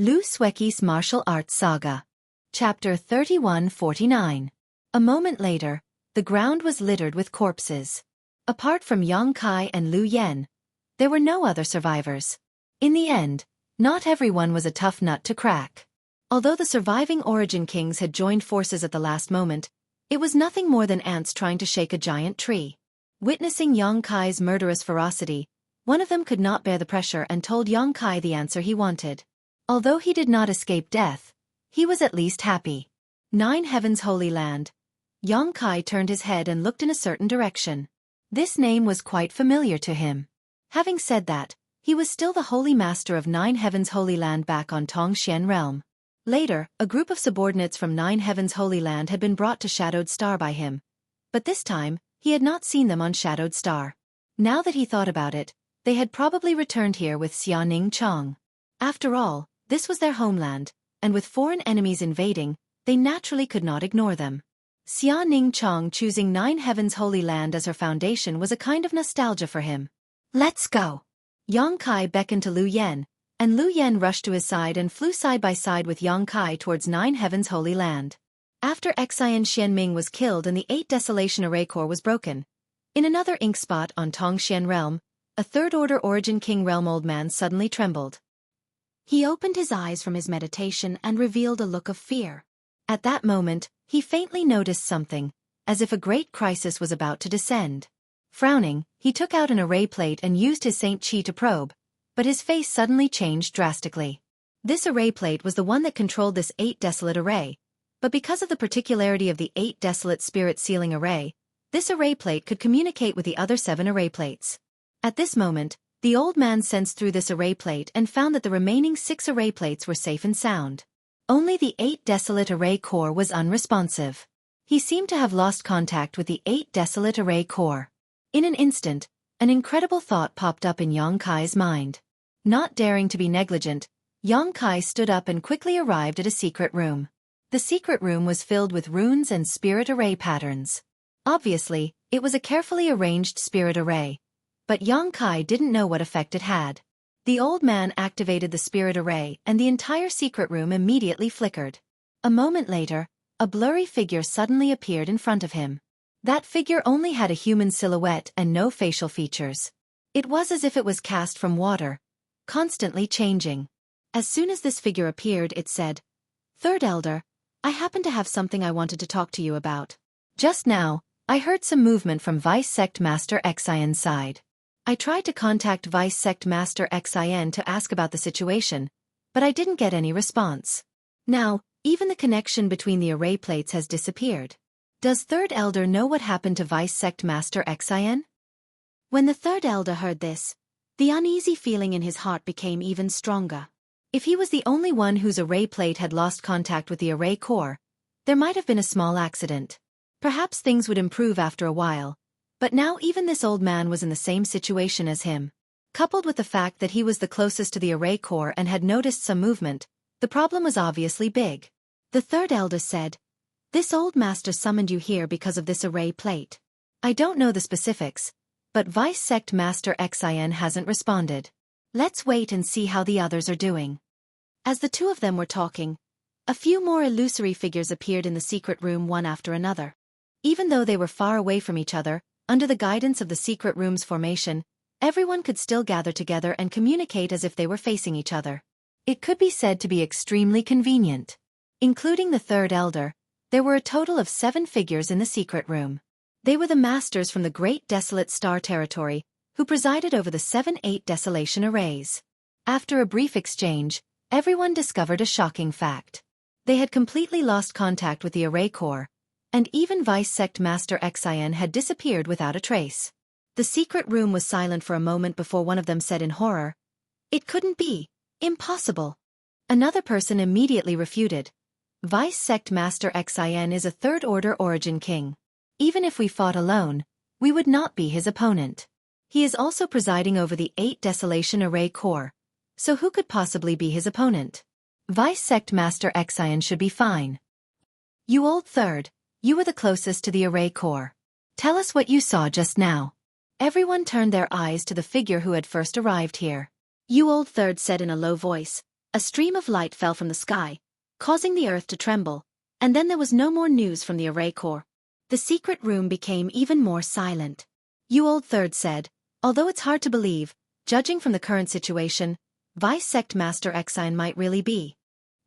Xueqi's Martial Arts Saga. Chapter 3149. A moment later, the ground was littered with corpses. Apart from Yang Kai and Lu Yen, there were no other survivors. In the end, not everyone was a tough nut to crack. Although the surviving Origin Kings had joined forces at the last moment, it was nothing more than ants trying to shake a giant tree. Witnessing Yang Kai's murderous ferocity, one of them could not bear the pressure and told Yang Kai the answer he wanted. Although he did not escape death, he was at least happy. 9 Heavens Holy Land. Yang Kai turned his head and looked in a certain direction. This name was quite familiar to him. Having said that, he was still the Holy Master of 9 Heavens Holy Land back on Tongxian Realm. Later, a group of subordinates from 9 Heavens Holy Land had been brought to Shadowed Star by him. But this time, he had not seen them on Shadowed Star. Now that he thought about it, they had probably returned here with Xianing Chong. After all, this was their homeland, and with foreign enemies invading, they naturally could not ignore them. Xianing Chong choosing 9 Heavens Holy Land as her foundation was a kind of nostalgia for him. Let's go! Yang Kai beckoned to Lu Yen, and Lu Yen rushed to his side and flew side by side with Yang Kai towards 9 Heavens Holy Land. After Xian Xianming was killed and the 8 Desolation Array Core was broken, in another ink spot on Tongxian Realm, a third-order Origin King Realm old man suddenly trembled. He opened his eyes from his meditation and revealed a look of fear. At that moment, he faintly noticed something, as if a great crisis was about to descend. Frowning, he took out an array plate and used his Saint Chi to probe, but his face suddenly changed drastically. This array plate was the one that controlled this 8 Desolate Array, but because of the particularity of the 8 Desolate Spirit Sealing Array, this array plate could communicate with the other 7 array plates. At this moment, the old man sensed through this array plate and found that the remaining 6 array plates were safe and sound. Only the 8 Desolate Array Core was unresponsive. He seemed to have lost contact with the 8 Desolate Array Core. In an instant, an incredible thought popped up in Yang Kai's mind. Not daring to be negligent, Yang Kai stood up and quickly arrived at a secret room. The secret room was filled with runes and spirit array patterns. Obviously, it was a carefully arranged spirit array. But Yang Kai didn't know what effect it had. The old man activated the spirit array and the entire secret room immediately flickered. A moment later, a blurry figure suddenly appeared in front of him. That figure only had a human silhouette and no facial features. It was as if it was cast from water, constantly changing. As soon as this figure appeared, it said, "Third Elder, I happen to have something I wanted to talk to you about. Just now, I heard some movement from Vice Sect Master Xian's side. I tried to contact Vice Sect Master Xian to ask about the situation, but I didn't get any response. Now, even the connection between the array plates has disappeared. Does Third Elder know what happened to Vice Sect Master Xian?" When the Third Elder heard this, the uneasy feeling in his heart became even stronger. If he was the only one whose array plate had lost contact with the array core, there might have been a small accident. Perhaps things would improve after a while. But now even this old man was in the same situation as him. Coupled with the fact that he was the closest to the array core and had noticed some movement, the problem was obviously big. The Third Elder said, "This old master summoned you here because of this array plate. I don't know the specifics, but Vice Sect Master Xian hasn't responded. Let's wait and see how the others are doing." As the two of them were talking, a few more illusory figures appeared in the secret room one after another. Even though they were far away from each other, under the guidance of the secret room's formation, everyone could still gather together and communicate as if they were facing each other. It could be said to be extremely convenient. Including the Third Elder, there were a total of 7 figures in the secret room. They were the masters from the Great Desolate Star Territory, who presided over the 7-8 Desolation Arrays. After a brief exchange, everyone discovered a shocking fact. They had completely lost contact with the array core, and even Vice Sect Master Xian had disappeared without a trace. The secret room was silent for a moment before one of them said in horror, "It couldn't be. Impossible." Another person immediately refuted. "Vice Sect Master Xian is a third-order Origin King. Even if we fought alone, we would not be his opponent. He is also presiding over the 8 Desolation Array Core, so who could possibly be his opponent? Vice Sect Master Xian should be fine. You old third, you were the closest to the array core. Tell us what you saw just now." Everyone turned their eyes to the figure who had first arrived here. You old third said in a low voice, A stream of light fell from the sky, causing the earth to tremble, and then there was no more news from the array corps. The secret room became even more silent. You Old Third said, although it's hard to believe, judging from the current situation, Vice Sect Master Exine might really be.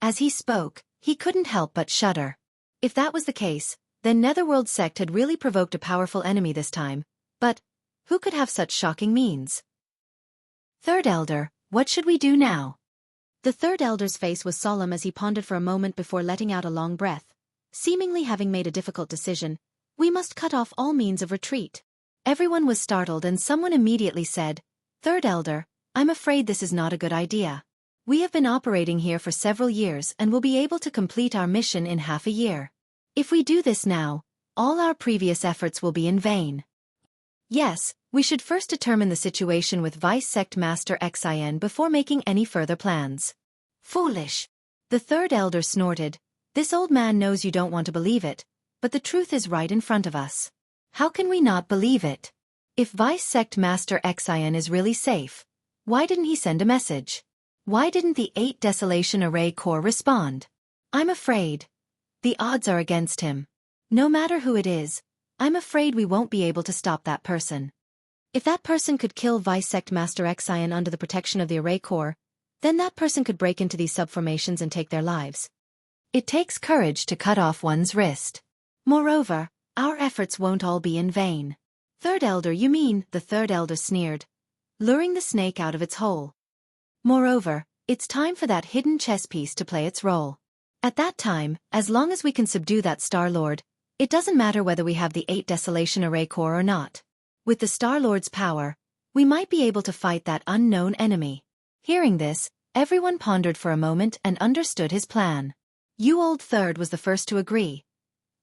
As he spoke, he couldn't help but shudder. If that was the case, then Netherworld Sect had really provoked a powerful enemy this time, but who could have such shocking means? Third Elder, what should we do now? The Third Elder's face was solemn as he pondered for a moment before letting out a long breath. Seemingly having made a difficult decision, we must cut off all means of retreat. Everyone was startled and someone immediately said, Third Elder, I'm afraid this is not a good idea. We have been operating here for several years and will be able to complete our mission in half a year. If we do this now, all our previous efforts will be in vain. Yes, we should first determine the situation with Vice Sect Master Xin before making any further plans. Foolish. The Third Elder snorted. This old man knows you don't want to believe it, but the truth is right in front of us. How can we not believe it? If Vice Sect Master Xin is really safe, why didn't he send a message? Why didn't the 8 Desolation Array Corps respond? I'm afraid the odds are against him. No matter who it is, I'm afraid we won't be able to stop that person. If that person could kill Vice Sect Master Xin under the protection of the Array Corps, then that person could break into these subformations and take their lives. It takes courage to cut off one's wrist. Moreover, our efforts won't all be in vain. Third Elder, you mean? The Third Elder sneered, luring the snake out of its hole. Moreover, it's time for that hidden chess piece to play its role. At that time, as long as we can subdue that Star-Lord, it doesn't matter whether we have the 8 Desolation Array Corps or not. With the Star-Lord's power, we might be able to fight that unknown enemy. Hearing this, everyone pondered for a moment and understood his plan. You Old Third was the first to agree.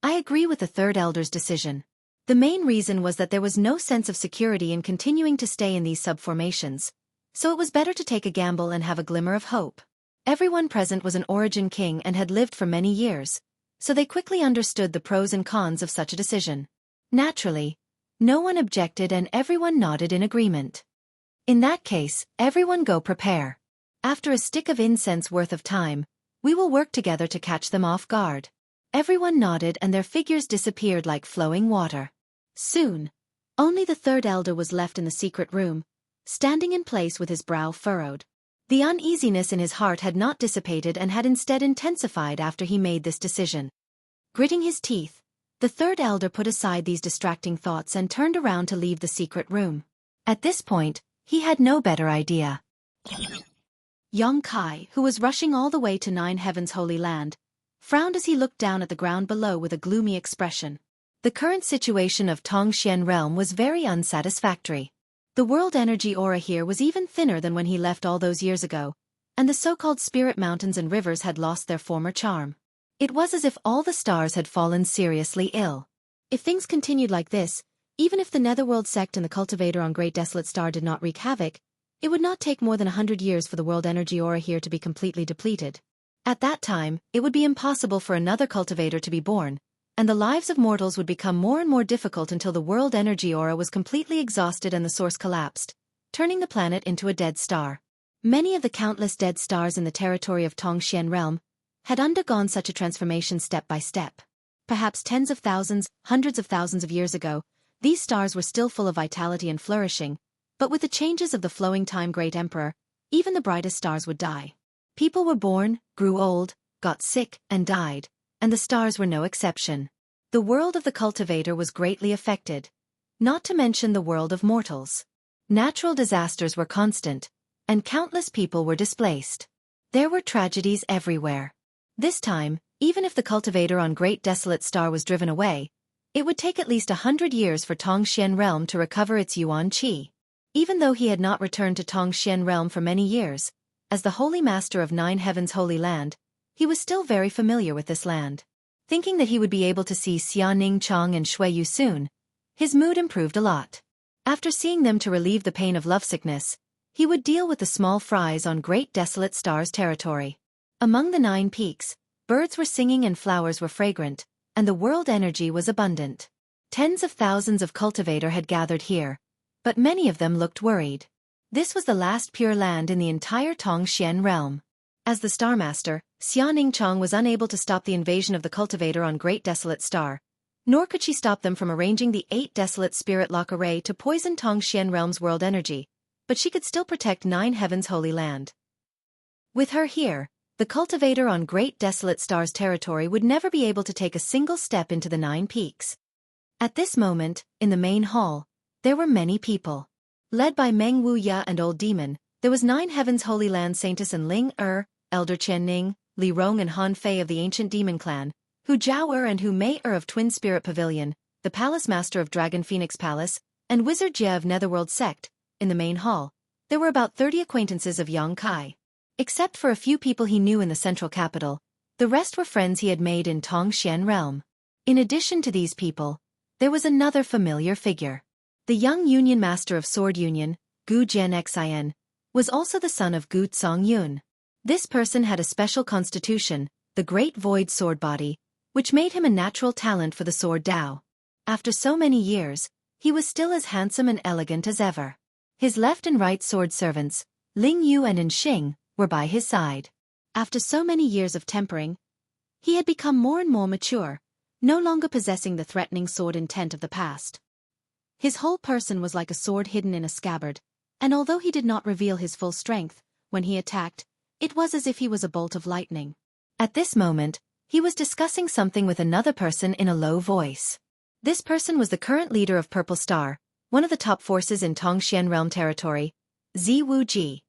I agree with the Third Elder's decision. The main reason was that there was no sense of security in continuing to stay in these subformations, so it was better to take a gamble and have a glimmer of hope. Everyone present was an Origin King and had lived for many years, so they quickly understood the pros and cons of such a decision. Naturally, no one objected and everyone nodded in agreement. In that case, everyone go prepare. After a stick of incense worth of time, we will work together to catch them off guard. Everyone nodded and their figures disappeared like flowing water. Soon, only the Third Elder was left in the secret room, standing in place with his brow furrowed. The uneasiness in his heart had not dissipated and had instead intensified after he made this decision. Gritting his teeth, the Third Elder put aside these distracting thoughts and turned around to leave the secret room. At this point, he had no better idea. Xueqi, who was rushing all the way to Nine Heaven's Holy Land, frowned as he looked down at the ground below with a gloomy expression. The current situation of Tongxian Realm was very unsatisfactory. The world energy aura here was even thinner than when he left all those years ago, and the so-called spirit mountains and rivers had lost their former charm. It was as if all the stars had fallen seriously ill. If things continued like this, even if the Netherworld Sect and the cultivator on Great Desolate Star did not wreak havoc, it would not take more than 100 years for the world energy aura here to be completely depleted. At that time, it would be impossible for another cultivator to be born, and the lives of mortals would become more and more difficult until the world energy aura was completely exhausted and the source collapsed, turning the planet into a dead star. Many of the countless dead stars in the territory of Tongxian Realm had undergone such a transformation step by step. Perhaps tens of thousands, hundreds of thousands of years ago, these stars were still full of vitality and flourishing, but with the changes of the flowing time Great Emperor, even the brightest stars would die. People were born, grew old, got sick, and died, and the stars were no exception. The world of the cultivator was greatly affected, not to mention the world of mortals. Natural disasters were constant, and countless people were displaced. There were tragedies everywhere. This time, even if the cultivator on Great Desolate Star was driven away, it would take at least 100 years for Tongxian Realm to recover its Yuan Qi. Even though he had not returned to Tongxian Realm for many years, as the Holy Master of Nine Heaven's Holy Land, he was still very familiar with this land. Thinking that he would be able to see Xianing Chong and Xueqi soon, his mood improved a lot. After seeing them to relieve the pain of lovesickness, he would deal with the small fries on Great Desolate Star's territory. Among the 9 peaks, birds were singing and flowers were fragrant, and the world energy was abundant. Tens of thousands of cultivator had gathered here, but many of them looked worried. This was the last pure land in the entire Tongxian realm. As the Star Master, Xia Ningchong was unable to stop the invasion of the cultivator on Great Desolate Star, nor could she stop them from arranging the 8 Desolate Spirit Lock Array to poison Tongxian Realm's world energy, but she could still protect 9 Heavens' Holy Land. With her here, the cultivator on Great Desolate Star's territory would never be able to take a single step into the 9 peaks. At this moment, in the main hall, there were many people. Led by Meng Wuya and Old Demon, there was 9 Heavens' Holy Land Saintess and Ling Elder Qianning, Li Rong and Han Fei of the Ancient Demon Clan, Hu Zhao and Hu Mei of Twin Spirit Pavilion, the Palace Master of Dragon Phoenix Palace, and Wizard Jie of Netherworld Sect. In the main hall, there were about 30 acquaintances of Yang Kai. Except for a few people he knew in the central capital, the rest were friends he had made in Tongxian Realm. In addition to these people, there was another familiar figure. The young Union Master of Sword Union, Gu Jianxian, was also the son of Gu Zongyun. This person had a special constitution, the Great Void Sword Body, which made him a natural talent for the Sword Dao. After so many years, he was still as handsome and elegant as ever. His left and right sword servants, Ling Yu and Xing, were by his side. After so many years of tempering, he had become more and more mature, no longer possessing the threatening sword intent of the past. His whole person was like a sword hidden in a scabbard, and although he did not reveal his full strength, when he attacked, it was as if he was a bolt of lightning. At this moment, he was discussing something with another person in a low voice. This person was the current leader of Purple Star, one of the top forces in Tongxian Realm territory, Ziwu Ji.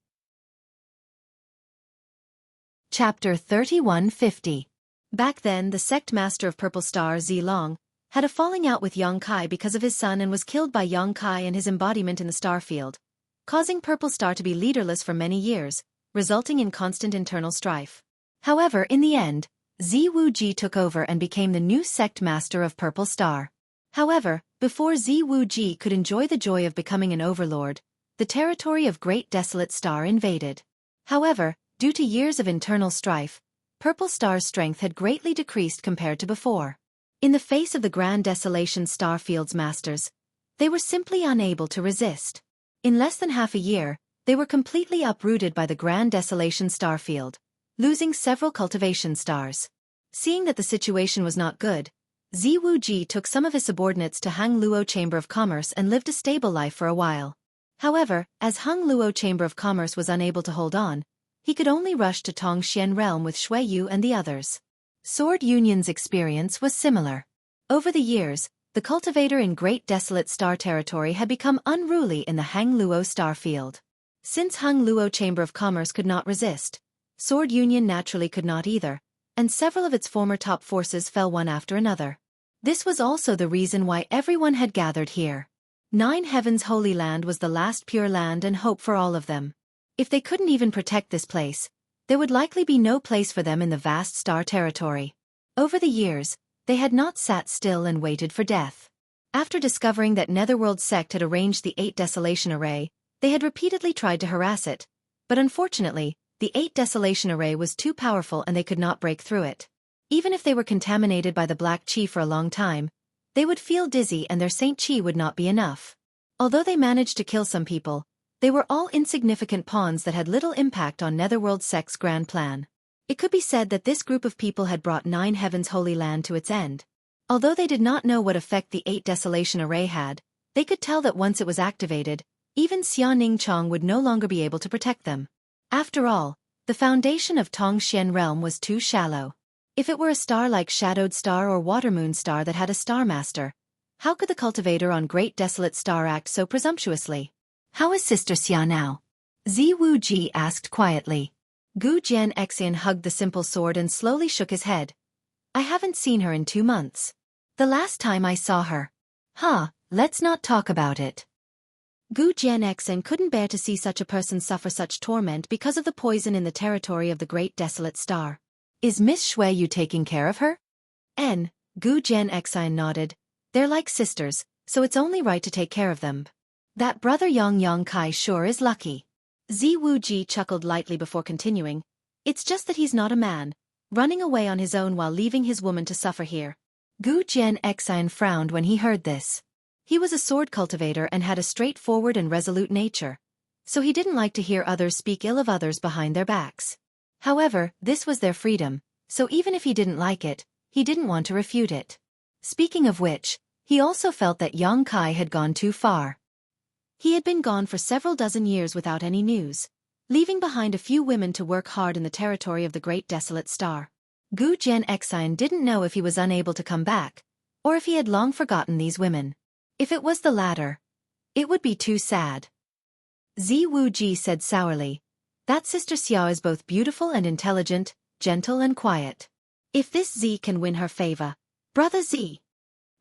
Chapter 3150. Back then, the sect master of Purple Star, Zilong, had a falling out with Yang Kai because of his son and was killed by Yang Kai and his embodiment in the star field, causing Purple Star to be leaderless for many years, resulting in constant internal strife. However, in the end, Ziwu Ji took over and became the new sect master of Purple Star. However, before Ziwu Ji could enjoy the joy of becoming an overlord, the territory of Great Desolate Star invaded. However, due to years of internal strife, Purple Star's strength had greatly decreased compared to before. In the face of the Grand Desolation Starfield's masters, they were simply unable to resist. In less than half a year, they were completely uprooted by the Grand Desolation Starfield, losing several cultivation stars. Seeing that the situation was not good, Ziwu Ji took some of his subordinates to Hang Luo Chamber of Commerce and lived a stable life for a while. However, as Hang Luo Chamber of Commerce was unable to hold on, he could only rush to Tongxian Realm with Xueqi and the others. Sword Union's experience was similar. Over the years, the cultivator in Great Desolate Star territory had become unruly in the Hang Luo Star field. Since Hang Luo Chamber of Commerce could not resist, Sword Union naturally could not either, and several of its former top forces fell one after another. This was also the reason why everyone had gathered here. 9 Heavens' Holy Land was the last pure land and hope for all of them. If they couldn't even protect this place, there would likely be no place for them in the vast star territory. Over the years, they had not sat still and waited for death. After discovering that Netherworld Sect had arranged the 8 Desolation Array, they had repeatedly tried to harass it, but unfortunately, the 8 Desolation Array was too powerful and they could not break through it. Even if they were contaminated by the Black Qi for a long time, they would feel dizzy and their Saint Qi would not be enough. Although they managed to kill some people, they were all insignificant pawns that had little impact on Netherworld Sect's grand plan. It could be said that this group of people had brought 9 Heavens' Holy Land to its end. Although they did not know what effect the 8 Desolation Array had, they could tell that once it was activated, even Xia Ningchong would no longer be able to protect them. After all, the foundation of Tongxian Realm was too shallow. If it were a star like Shadowed Star or Watermoon Star that had a Star Master, how could the cultivator on Great Desolate Star act so presumptuously? How is Sister Xia now? Ziwu Ji asked quietly. Gu Jianxian hugged the simple sword and slowly shook his head. I haven't seen her in 2 months. The last time I saw her. Let's not talk about it. Gu Jianxian couldn't bear to see such a person suffer such torment because of the poison in the territory of the Great Desolate Star. Is Miss Xueqi taking care of her? Gu Jianxian nodded. They're like sisters, so it's only right to take care of them. That brother Yang Kai sure is lucky. Ziwu Ji chuckled lightly before continuing. It's just that he's not a man, running away on his own while leaving his woman to suffer here. Gu Jianxian frowned when he heard this. He was a sword cultivator and had a straightforward and resolute nature, so he didn't like to hear others speak ill of others behind their backs. However, this was their freedom, so even if he didn't like it, he didn't want to refute it. Speaking of which, he also felt that Yang Kai had gone too far. He had been gone for several dozen years without any news, leaving behind a few women to work hard in the territory of the Great Desolate Star. Gu Jianxian didn't know if he was unable to come back, or if he had long forgotten these women. If it was the latter, it would be too sad. Zi Wuji said sourly, "That Sister Xia is both beautiful and intelligent, gentle and quiet. If this Zi can win her favor, brother Zi."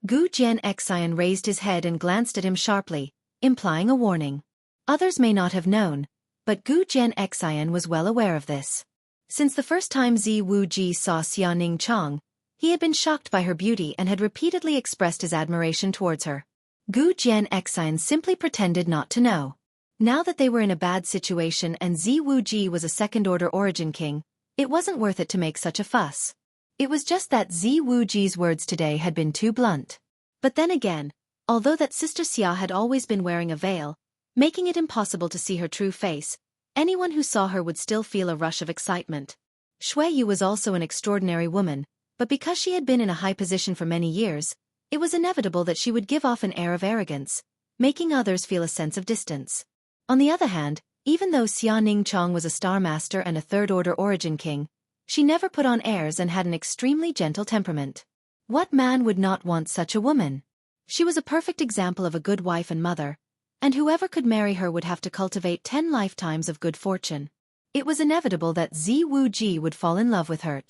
Gu Jianxian raised his head and glanced at him sharply, implying a warning. Others may not have known, but Gu Jianxian was well aware of this. Since the first time Zi Wuji saw Xia Ningchang, he had been shocked by her beauty and had repeatedly expressed his admiration towards her. Gu Jianxian simply pretended not to know. Now that they were in a bad situation and Zi Wuji was a second-order origin king, it wasn't worth it to make such a fuss. It was just that Zi Wuji's words today had been too blunt. But then again, although that Sister Xia had always been wearing a veil, making it impossible to see her true face, anyone who saw her would still feel a rush of excitement. Xueqi was also an extraordinary woman, but because she had been in a high position for many years, it was inevitable that she would give off an air of arrogance, making others feel a sense of distance. On the other hand, even though Xia Ningchang was a star master and a third-order origin king, she never put on airs and had an extremely gentle temperament. What man would not want such a woman? She was a perfect example of a good wife and mother, and whoever could marry her would have to cultivate 10 lifetimes of good fortune. It was inevitable that Zi Wuji would fall in love with her.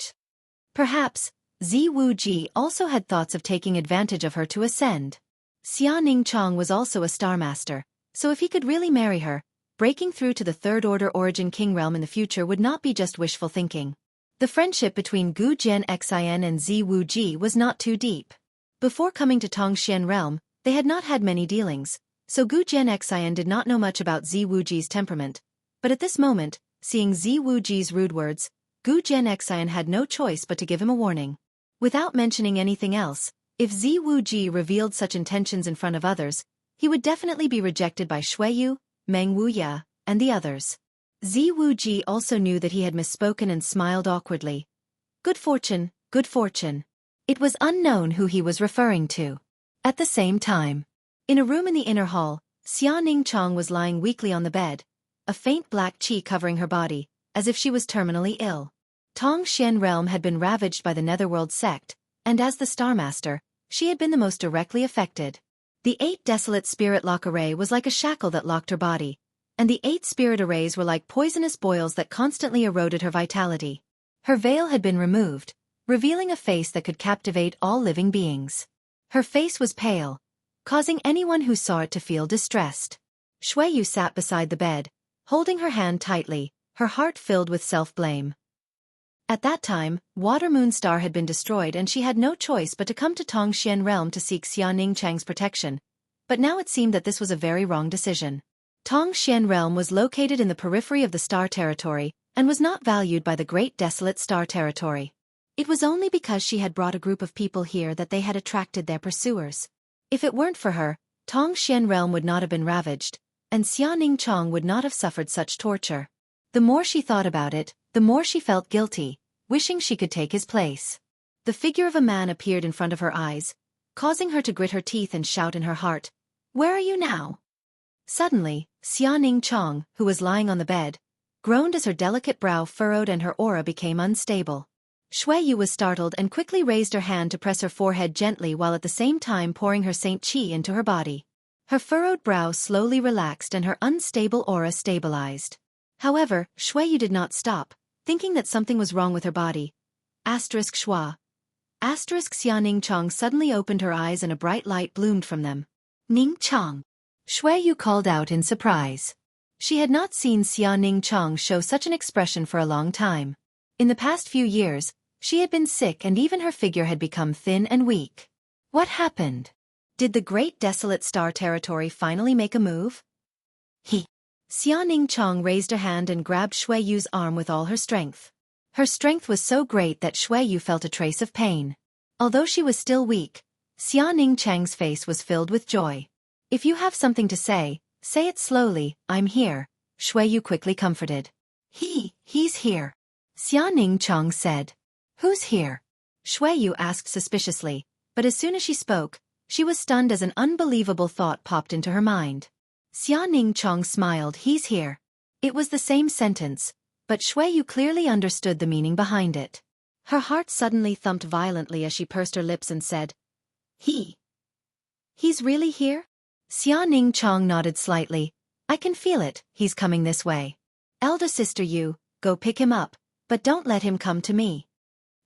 Perhaps, Zi Wuji also had thoughts of taking advantage of her to ascend. Xia Ningchang was also a star master, so if he could really marry her, breaking through to the third-order origin king realm in the future would not be just wishful thinking. The friendship between Gu Jianxian and Zi Wuji was not too deep. Before coming to Tongxian realm, they had not had many dealings, so Gu Jianxian did not know much about Zi Wuji's temperament. But at this moment, seeing Zi Wuji's rude words, Gu Jianxian had no choice but to give him a warning. Without mentioning anything else, if Zi Wuji revealed such intentions in front of others, he would definitely be rejected by Xueqi, Meng Wuya, and the others. Zi Wuji also knew that he had misspoken and smiled awkwardly. Good fortune, good fortune. It was unknown who he was referring to. At the same time, in a room in the inner hall, Xia Ningchang was lying weakly on the bed, a faint black qi covering her body, as if she was terminally ill. Tongxian realm had been ravaged by the Netherworld sect, and as the Star Master, she had been the most directly affected. The 8 desolate spirit lock array was like a shackle that locked her body, and the 8 spirit arrays were like poisonous boils that constantly eroded her vitality. Her veil had been removed, revealing a face that could captivate all living beings. Her face was pale, causing anyone who saw it to feel distressed. Xueqi sat beside the bed, holding her hand tightly, her heart filled with self-blame. At that time, Water Moon Star had been destroyed and she had no choice but to come to Tongxian realm to seek Xia Ningchang's protection, but now it seemed that this was a very wrong decision. Tongxian realm was located in the periphery of the Star Territory, and was not valued by the Great Desolate Star Territory. It was only because she had brought a group of people here that they had attracted their pursuers. If it weren't for her, Tongxian realm would not have been ravaged, and Xia Ningchang would not have suffered such torture. The more she thought about it, the more she felt guilty, wishing she could take his place. The figure of a man appeared in front of her eyes, causing her to grit her teeth and shout in her heart, "Where are you now?" Suddenly, Xia Ningchang, who was lying on the bed, groaned as her delicate brow furrowed and her aura became unstable. Xueqi was startled and quickly raised her hand to press her forehead gently while at the same time pouring her saint qi into her body. Her furrowed brow slowly relaxed and her unstable aura stabilized. However, Xueqi did not stop, thinking that something was wrong with her body. Schwa. Xia Ningchang suddenly opened her eyes and a bright light bloomed from them. Ningchang. Xueqi called out in surprise. She had not seen Xia Ningchang show such an expression for a long time. In the past few years, she had been sick and even her figure had become thin and weak. What happened? Did the Great Desolate Star Territory finally make a move? Xia Ningchang raised her hand and grabbed Xueqi's arm with all her strength. Her strength was so great that Xueqi felt a trace of pain. Although she was still weak, Xia Ningchang's face was filled with joy. "If you have something to say it slowly, I'm here," Xueqi quickly comforted. He's here." Xianing Chong said. Who's here? Xueqi asked suspiciously, but as soon as she spoke, she was stunned as an unbelievable thought popped into her mind. Xianing Chong smiled. He's here. It was the same sentence, but Xueqi clearly understood the meaning behind it. Her heart suddenly thumped violently as she pursed her lips and said, He's really here? Xianing Chong nodded slightly. I can feel it, he's coming this way. Elder sister Yu, go pick him up, but don't let him come to me.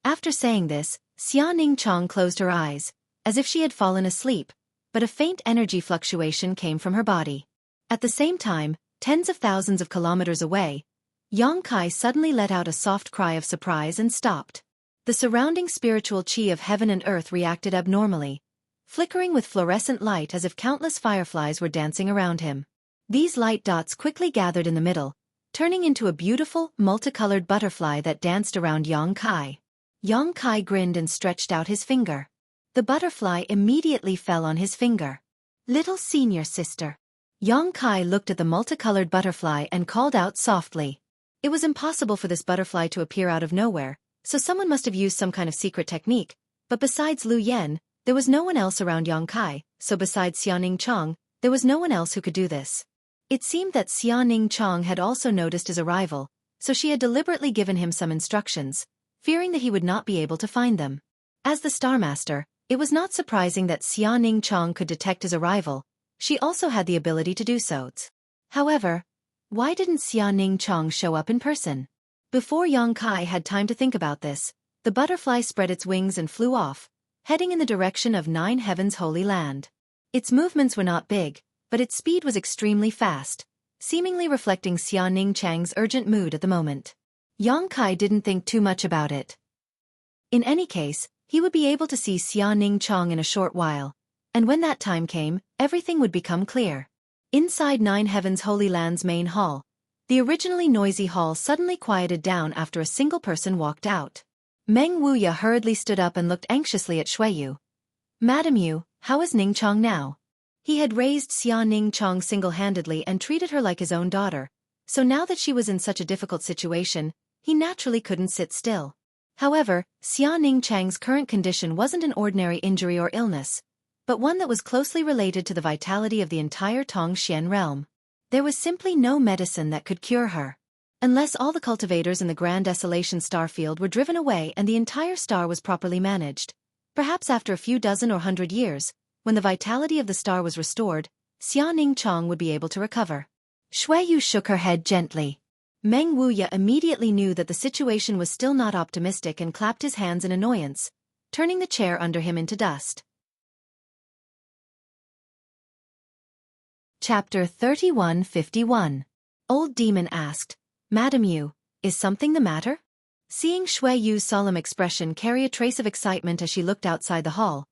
After saying this, Xianing Chong closed her eyes, as if she had fallen asleep, but a faint energy fluctuation came from her body. At the same time, tens of thousands of kilometers away, Yang Kai suddenly let out a soft cry of surprise and stopped. The surrounding spiritual qi of heaven and earth reacted abnormally, flickering with fluorescent light as if countless fireflies were dancing around him. These light dots quickly gathered in the middle, turning into a beautiful, multicolored butterfly that danced around Yang Kai. Yang Kai grinned and stretched out his finger. The butterfly immediately fell on his finger. Little senior sister. Yang Kai looked at the multicolored butterfly and called out softly. It was impossible for this butterfly to appear out of nowhere, so someone must have used some kind of secret technique, but besides Lu Yen, there was no one else around Yang Kai, so besides Xianing Chong, there was no one else who could do this. It seemed that Xianing Chong had also noticed his arrival, so she had deliberately given him some instructions, fearing that he would not be able to find them. As the Star Master, it was not surprising that Xianing Chong could detect his arrival. She also had the ability to do so. However, why didn't Xianing Chong show up in person? Before Yang Kai had time to think about this, the butterfly spread its wings and flew off, heading in the direction of Nine Heaven's Holy Land. Its movements were not big, but its speed was extremely fast, seemingly reflecting Xianing Chang's urgent mood at the moment. Yang Kai didn't think too much about it. In any case, he would be able to see Xianing Chong in a short while, and when that time came, everything would become clear. Inside Nine Heaven's Holy Land's main hall, the originally noisy hall suddenly quieted down after a single person walked out. Meng Wuya hurriedly stood up and looked anxiously at Xueqi. Madam Yu, how is Ning Chong now? He had raised Xianing Chong single-handedly and treated her like his own daughter, so now that she was in such a difficult situation, he naturally couldn't sit still. However, Xianing Chang's current condition wasn't an ordinary injury or illness, but one that was closely related to the vitality of the entire Tongxian realm. There was simply no medicine that could cure her. Unless all the cultivators in the Grand Desolation star field were driven away and the entire star was properly managed, perhaps after a few dozen or 100 years, when the vitality of the star was restored, Xianing Chong would be able to recover. Xueqi shook her head gently. Meng Wuya immediately knew that the situation was still not optimistic and clapped his hands in annoyance, turning the chair under him into dust. Chapter 3151. Old Demon asked, Madam Yu, is something the matter? Seeing Xueqi's solemn expression carry a trace of excitement as she looked outside the hall,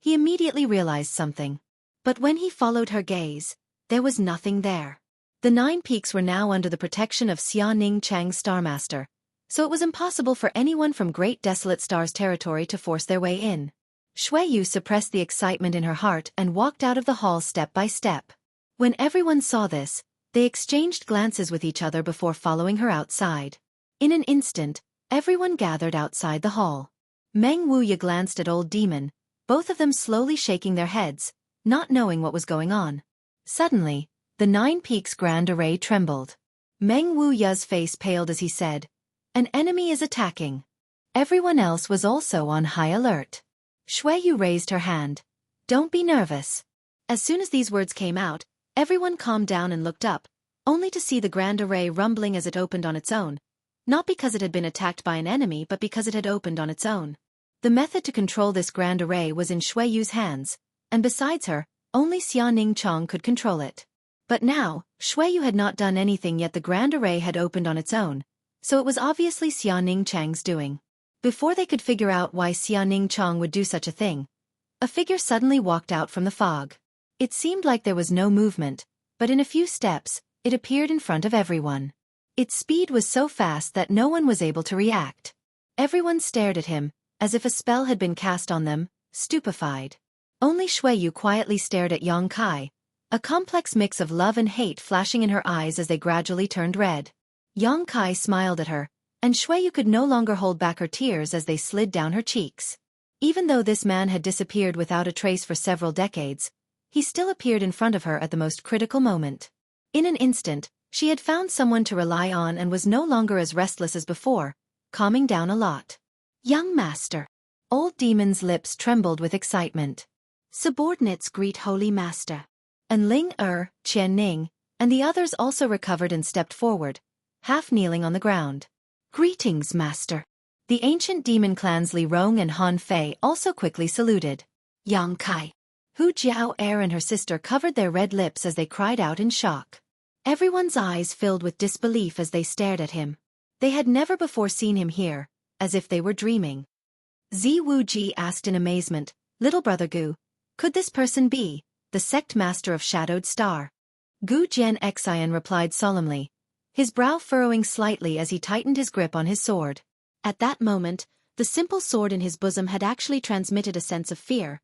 he immediately realized something. But when he followed her gaze, there was nothing there. The 9 peaks were now under the protection of Xianing Chang's Starmaster, so it was impossible for anyone from Great Desolate Star's territory to force their way in. Xueqi suppressed the excitement in her heart and walked out of the hall step by step. When everyone saw this, they exchanged glances with each other before following her outside. In an instant, everyone gathered outside the hall. Meng Wuya glanced at Old Demon, both of them slowly shaking their heads, not knowing what was going on. Suddenly, the 9 peaks grand array trembled. Meng Wuya's face paled as he said, An enemy is attacking. Everyone else was also on high alert. Xueqi raised her hand. Don't be nervous. As soon as these words came out, everyone calmed down and looked up, only to see the grand array rumbling as it opened on its own, not because it had been attacked by an enemy but because it had opened on its own. The method to control this grand array was in Xueqi's hands, and besides her, only Xianing Chong could control it. But now, Xueqi had not done anything yet the grand array had opened on its own, so it was obviously Xianing Chang's doing. Before they could figure out why Xianing Chong would do such a thing, a figure suddenly walked out from the fog. It seemed like there was no movement, but in a few steps, it appeared in front of everyone. Its speed was so fast that no one was able to react. Everyone stared at him, as if a spell had been cast on them, stupefied. Only Xueqi quietly stared at Yang Kai, a complex mix of love and hate flashing in her eyes as they gradually turned red. Yang Kai smiled at her, and Xueqi could no longer hold back her tears as they slid down her cheeks. Even though this man had disappeared without a trace for several decades, he still appeared in front of her at the most critical moment. In an instant, she had found someone to rely on and was no longer as restless as before, calming down a lot. Young master. Old Demon's lips trembled with excitement. Subordinates greet Holy Master. And Ling Qian Ning, and the others also recovered and stepped forward, half kneeling on the ground. Greetings, Master. The ancient demon clans Li Rong and Han Fei also quickly saluted. Yang Kai. Hu Jiao and her sister covered their red lips as they cried out in shock. Everyone's eyes filled with disbelief as they stared at him. They had never before seen him here, as if they were dreaming. Zi Wuji asked in amazement, Little brother Gu, could this person be the sect master of Shadowed Star? Gu Jian Xian replied solemnly, his brow furrowing slightly as he tightened his grip on his sword. At that moment, the simple sword in his bosom had actually transmitted a sense of fear,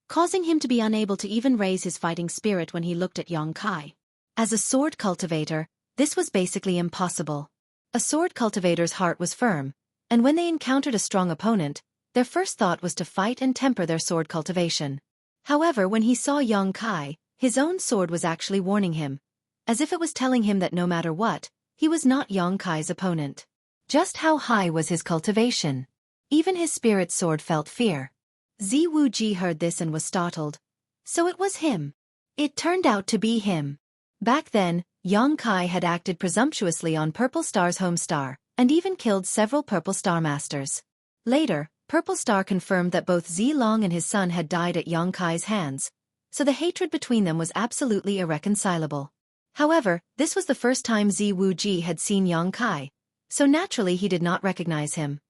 causing him to be unable to even raise his fighting spirit when he looked at Yang Kai. As a sword cultivator, this was basically impossible. A sword cultivator's heart was firm, and when they encountered a strong opponent, their first thought was to fight and temper their sword cultivation. However, when he saw Yang Kai, his own sword was actually warning him, as if it was telling him that no matter what, he was not Yang Kai's opponent. Just how high was his cultivation? Even his spirit sword felt fear. Zi Wuji heard this and was startled. So it was him. It turned out to be him. Back then, Yang Kai had acted presumptuously on Purple Star's home star, and even killed several Purple Star masters. Later, Purple Star confirmed that both Zi Long and his son had died at Yang Kai's hands, so the hatred between them was absolutely irreconcilable. However, this was the first time Zi Wuji had seen Yang Kai, so naturally he did not recognize him.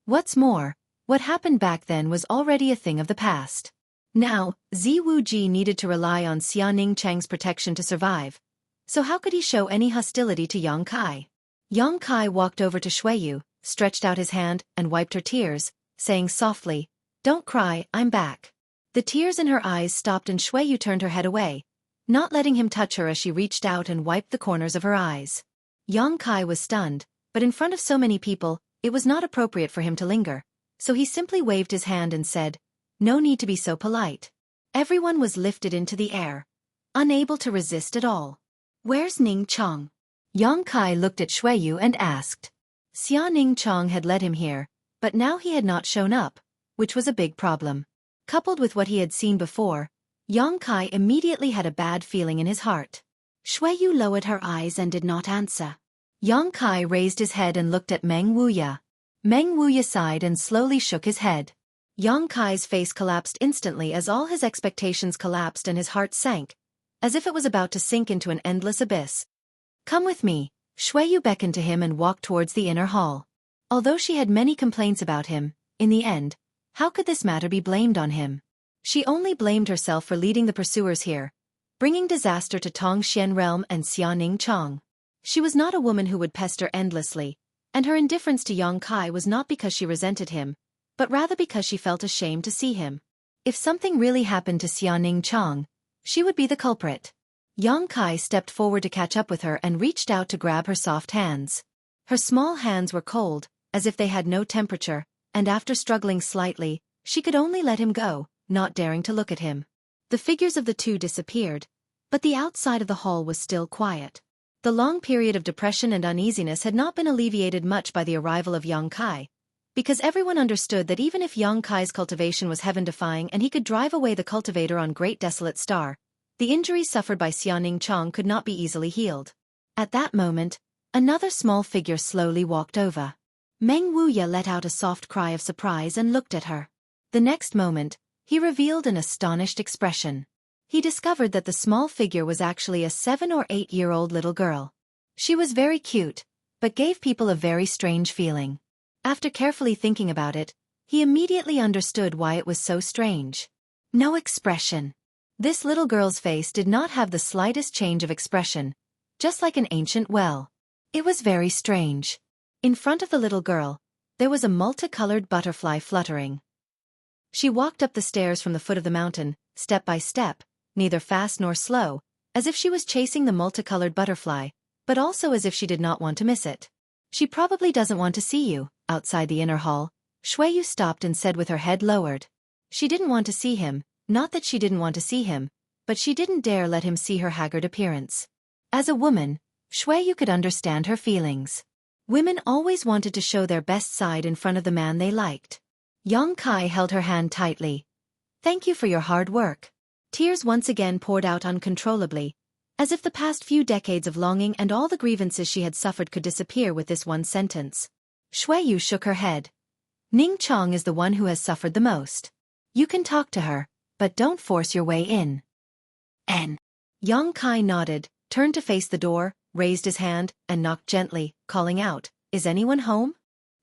What's more, what happened back then was already a thing of the past. Now, Zi Wuji needed to rely on Xia Ning Chang's protection to survive, so how could he show any hostility to Yang Kai? Yang Kai walked over to Xueqi, stretched out his hand, and wiped her tears, saying softly, Don't cry, I'm back. The tears in her eyes stopped and Xueqi turned her head away, not letting him touch her as she reached out and wiped the corners of her eyes. Yang Kai was stunned, but in front of so many people, it was not appropriate for him to linger, so he simply waved his hand and said, No need to be so polite. Everyone was lifted into the air, unable to resist at all. Where's Ning Chong? Yang Kai looked at Xueqi and asked. Xia Ning Chong had led him here, but now he had not shown up, which was a big problem. Coupled with what he had seen before, Yang Kai immediately had a bad feeling in his heart. Xueqi lowered her eyes and did not answer. Yang Kai raised his head and looked at Meng Wuya. Meng Wuya sighed and slowly shook his head. Yang Kai's face collapsed instantly as all his expectations collapsed and his heart sank, as if it was about to sink into an endless abyss. Come with me, Xueqi beckoned to him and walked towards the inner hall. Although she had many complaints about him, in the end, how could this matter be blamed on him? She only blamed herself for leading the pursuers here, bringing disaster to Tongxian Realm and Xianing Chong. She was not a woman who would pester endlessly, and her indifference to Yang Kai was not because she resented him, but rather because she felt ashamed to see him. If something really happened to Xianing Chong, she would be the culprit. Yang Kai stepped forward to catch up with her and reached out to grab her soft hands. Her small hands were cold, as if they had no temperature, and after struggling slightly, she could only let him go, not daring to look at him. The figures of the two disappeared, but the outside of the hall was still quiet. The long period of depression and uneasiness had not been alleviated much by the arrival of Yang Kai, because everyone understood that even if Yang Kai's cultivation was heaven-defying and he could drive away the cultivator on Great Desolate Star, the injuries suffered by Xianing Chong could not be easily healed. At that moment, another small figure slowly walked over. Meng Wuya let out a soft cry of surprise and looked at her. The next moment, he revealed an astonished expression. He discovered that the small figure was actually a 7 or 8-year-old little girl. She was very cute, but gave people a very strange feeling. After carefully thinking about it, he immediately understood why it was so strange. No expression. This little girl's face did not have the slightest change of expression, just like an ancient well. It was very strange. In front of the little girl, there was a multicolored butterfly fluttering. She walked up the stairs from the foot of the mountain, step by step, neither fast nor slow, as if she was chasing the multicolored butterfly, but also as if she did not want to miss it. She probably doesn't want to see you. Outside the inner hall, Xueqi stopped and said with her head lowered. She didn't want to see him, not that she didn't want to see him, but she didn't dare let him see her haggard appearance. As a woman, Xueqi could understand her feelings. Women always wanted to show their best side in front of the man they liked. Kai held her hand tightly. Thank you for your hard work. Tears once again poured out uncontrollably, as if the past few decades of longing and all the grievances she had suffered could disappear with this one sentence. Xueqi shook her head. Ning Chong is the one who has suffered the most. You can talk to her, but don't force your way in. Kai nodded, turned to face the door, raised his hand, and knocked gently, calling out, Is anyone home?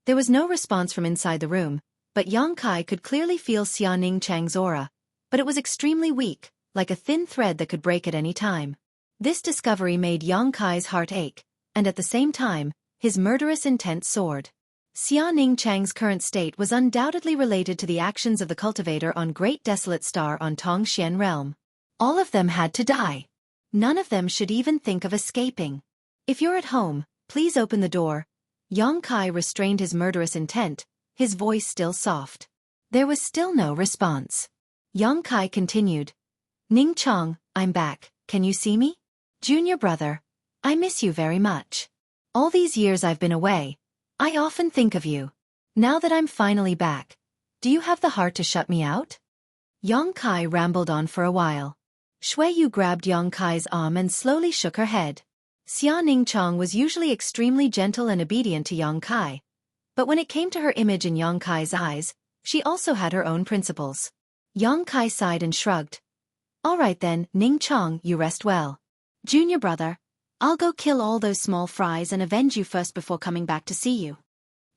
There was no response from inside the room, but Kai could clearly feel Xia Ning Chang's aura, but it was extremely weak, like a thin thread that could break at any time. This discovery made Kai's heart ache, and at the same time, his murderous intent soared. Xia Ning Chang's current state was undoubtedly related to the actions of the cultivator on Great Desolate Star on Tongxian Realm. All of them had to die. None of them should even think of escaping. If you're at home, please open the door. Kai restrained his murderous intent, his voice still soft. There was still no response. Kai continued. Ning Chong, I'm back, can you see me? Junior brother, I miss you very much. All these years I've been away, I often think of you. Now that I'm finally back, do you have the heart to shut me out? Kai rambled on for a while. Xueqi grabbed Kai's arm and slowly shook her head. Xia Ning Chong was usually extremely gentle and obedient to Kai, but when it came to her image in Kai's eyes, she also had her own principles. Kai sighed and shrugged. All right then, Ning Chong, you rest well. Junior brother, I'll go kill all those small fries and avenge you first before coming back to see you.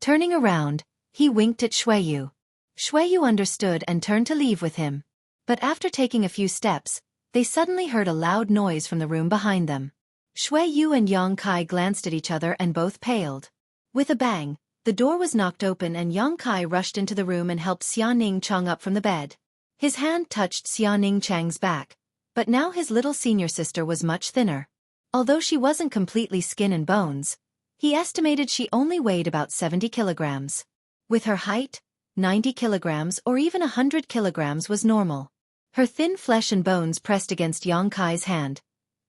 Turning around, he winked at Xueqi. Xueqi understood and turned to leave with him. But after taking a few steps, they suddenly heard a loud noise from the room behind them. Xueqi and Kai glanced at each other and both paled. With a bang, the door was knocked open and Kai rushed into the room and helped Xia Ning Chong up from the bed. His hand touched Xia Ning Chang's back, but now his little senior sister was much thinner. Although she wasn't completely skin and bones, he estimated she only weighed about 70 kilograms. With her height, 90 kilograms or even 100 kilograms was normal. Her thin flesh and bones pressed against Kai's hand,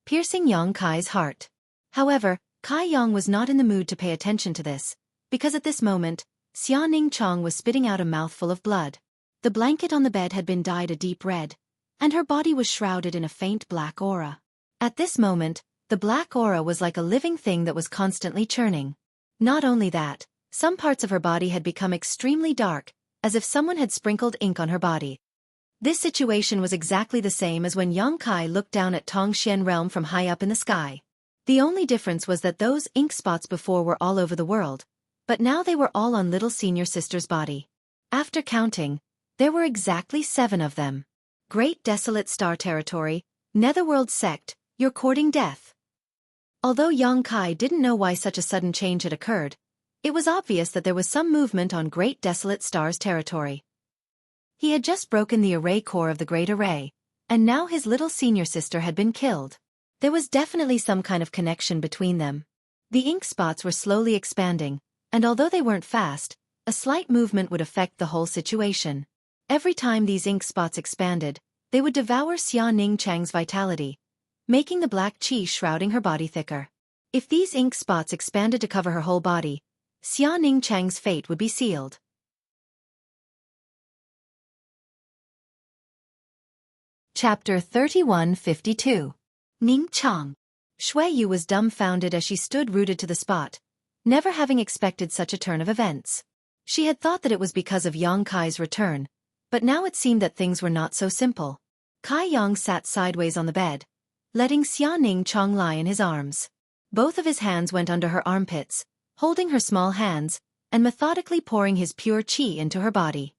piercing Kai's heart. However, Kai Yang was not in the mood to pay attention to this, because at this moment, Xia Ning Chong was spitting out a mouthful of blood. The blanket on the bed had been dyed a deep red, and her body was shrouded in a faint black aura. At this moment, the black aura was like a living thing that was constantly churning. Not only that, some parts of her body had become extremely dark, as if someone had sprinkled ink on her body. This situation was exactly the same as when Kai looked down at Tongxian Realm from high up in the sky. The only difference was that those ink spots before were all over the world, but now they were all on little senior sister's body. After counting, there were exactly 7 of them. Great Desolate Star Territory, Netherworld Sect, you're courting death. Although Kai didn't know why such a sudden change had occurred, it was obvious that there was some movement on Great Desolate Star's territory. He had just broken the array core of the Great Array, and now his little senior sister had been killed. There was definitely some kind of connection between them. The ink spots were slowly expanding, and although they weren't fast, a slight movement would affect the whole situation. Every time these ink spots expanded, they would devour Xia Ning Chang's vitality, making the black qi shrouding her body thicker. If these ink spots expanded to cover her whole body, Xia Ning Chang's fate would be sealed. Chapter 3152. Ning Chang. Xueqi was dumbfounded as she stood rooted to the spot, never having expected such a turn of events. She had thought that it was because of Kai's return, but now it seemed that things were not so simple. Kai Yang sat sideways on the bed, letting Xia Ning Chang lie in his arms. Both of his hands went under her armpits, holding her small hands, and methodically pouring his pure qi into her body.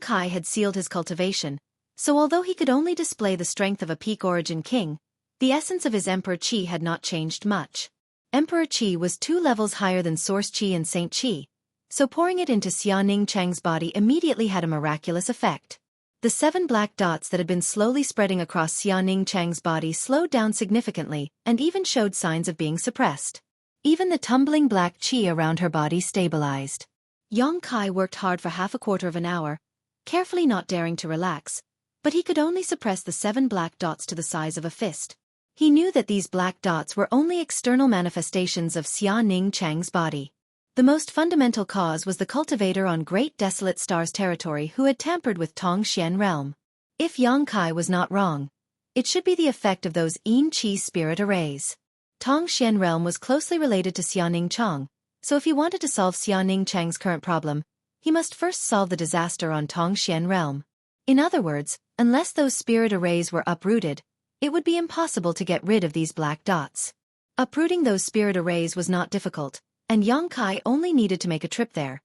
Kai had sealed his cultivation, so although he could only display the strength of a peak origin king, the essence of his Emperor Qi had not changed much. Emperor Qi was 2 levels higher than Source Qi and Saint Qi, so pouring it into Xia Ning Chang's body immediately had a miraculous effect. The 7 black dots that had been slowly spreading across Xia Ning Chang's body slowed down significantly and even showed signs of being suppressed. Even the tumbling black qi around her body stabilized. Yang Kai worked hard for half a quarter of an hour, carefully not daring to relax, but he could only suppress the 7 black dots to the size of a fist. He knew that these black dots were only external manifestations of Xia Ning Chang's body. The most fundamental cause was the cultivator on Great Desolate Star's territory who had tampered with Tong Xian realm. If Yang Kai was not wrong, it should be the effect of those Yin Qi spirit arrays. Tong Xian realm was closely related to Xianing Chang, so if he wanted to solve Xianing Chang's current problem, he must first solve the disaster on Tong Xian realm. In other words, unless those spirit arrays were uprooted, it would be impossible to get rid of these black dots. Uprooting those spirit arrays was not difficult, and Yang Kai only needed to make a trip there.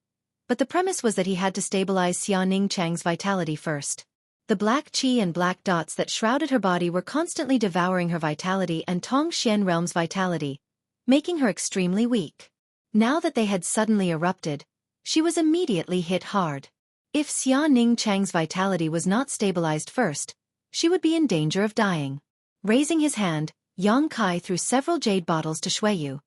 But the premise was that he had to stabilize Xianing Chang's vitality first. The black qi and black dots that shrouded her body were constantly devouring her vitality and Tong Xian realm's vitality, making her extremely weak. Now that they had suddenly erupted, she was immediately hit hard. If Xianing Chang's vitality was not stabilized first, she would be in danger of dying. Raising his hand, Yang Kai threw several jade bottles to Xueqi.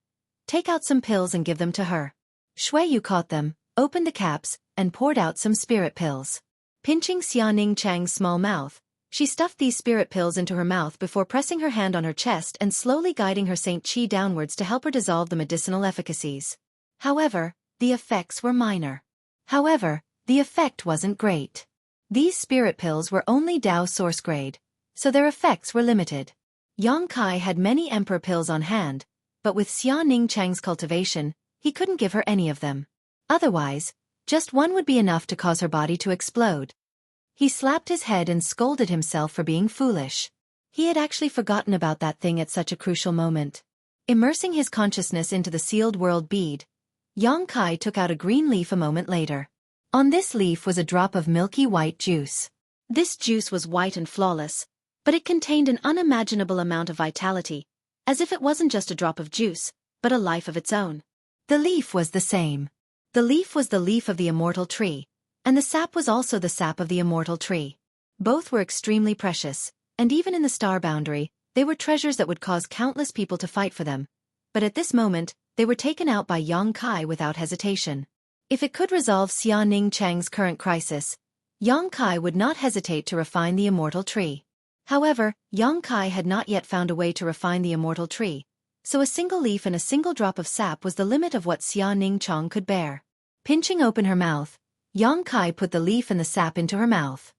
"Take out some pills and give them to her." Xueqi caught them, opened the caps, and poured out some spirit pills. Pinching Xianing Chang's small mouth, she stuffed these spirit pills into her mouth before pressing her hand on her chest and slowly guiding her Saint Qi downwards to help her dissolve the medicinal efficacies. However, the effects were minor. The effect wasn't great. These spirit pills were only Dao source grade, so their effects were limited. Yang Kai had many emperor pills on hand, but with Xianing Chang's cultivation, he couldn't give her any of them. Otherwise, just one would be enough to cause her body to explode. He slapped his head and scolded himself for being foolish. He had actually forgotten about that thing at such a crucial moment. Immersing his consciousness into the sealed world bead, Yang Kai took out a green leaf a moment later. On this leaf was a drop of milky white juice. This juice was white and flawless, but it contained an unimaginable amount of vitality, as if it wasn't just a drop of juice, but a life of its own. The leaf was the same. The leaf was the leaf of the immortal tree, and the sap was also the sap of the immortal tree. Both were extremely precious, and even in the star boundary, they were treasures that would cause countless people to fight for them. But at this moment, they were taken out by Yang Kai without hesitation. If it could resolve Xianing Chang's current crisis, Yang Kai would not hesitate to refine the immortal tree. However, Yang Kai had not yet found a way to refine the immortal tree, so a single leaf and a single drop of sap was the limit of what Xianing Chang could bear. Pinching open her mouth, Yang Kai put the leaf and the sap into her mouth.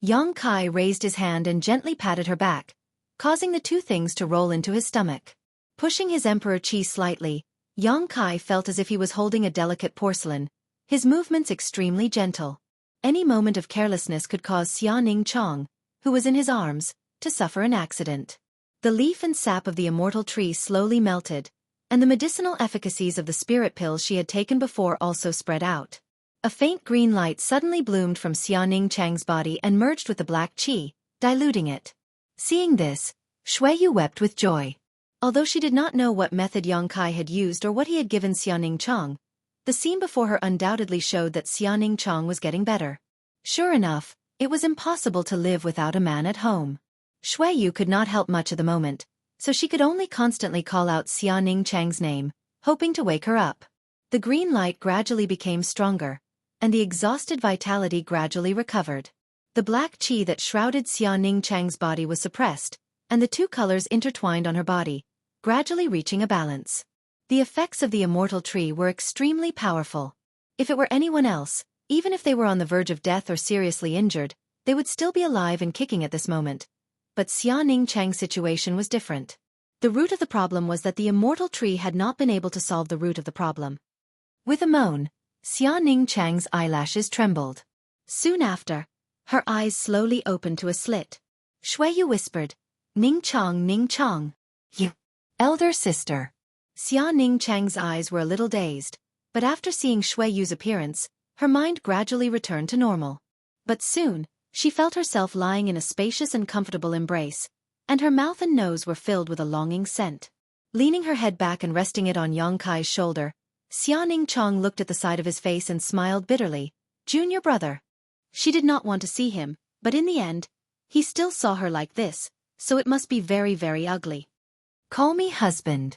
Yang Kai raised his hand and gently patted her back, causing the two things to roll into his stomach. Pushing his emperor qi slightly, Yang Kai felt as if he was holding a delicate porcelain, his movements extremely gentle. Any moment of carelessness could cause Xianing Chang, who was in his arms, to suffer an accident. The leaf and sap of the immortal tree slowly melted, and the medicinal efficacies of the spirit pills she had taken before also spread out. A faint green light suddenly bloomed from Xianing Chang's body and merged with the black qi, diluting it. Seeing this, Xueqi wept with joy. Although she did not know what method Yang Kai had used or what he had given Xianing Chang, the scene before her undoubtedly showed that Xianing Chang was getting better. Sure enough, it was impossible to live without a man at home. Xueqi could not help much at the moment, so she could only constantly call out Xianing Chang's name, hoping to wake her up. The green light gradually became stronger, and the exhausted vitality gradually recovered. The black qi that shrouded Xianing Chang's body was suppressed, and the two colors intertwined on her body, gradually reaching a balance. The effects of the immortal tree were extremely powerful. If it were anyone else, even if they were on the verge of death or seriously injured, they would still be alive and kicking at this moment. But Xianing Chang's situation was different. The root of the problem was that the immortal tree had not been able to solve the root of the problem. With a moan, Xianing Chang's eyelashes trembled. Soon after, her eyes slowly opened to a slit. Xueqi whispered, Ning Chang, you. Elder sister. Xianing Chang's eyes were a little dazed, but after seeing Xueqi's appearance, her mind gradually returned to normal. But soon, she felt herself lying in a spacious and comfortable embrace, and her mouth and nose were filled with a longing scent. Leaning her head back and resting it on Yang Kai's shoulder, Xianing Chang looked at the side of his face and smiled bitterly. Junior brother. She did not want to see him, but in the end, he still saw her like this, so it must be very, very ugly. Call me husband.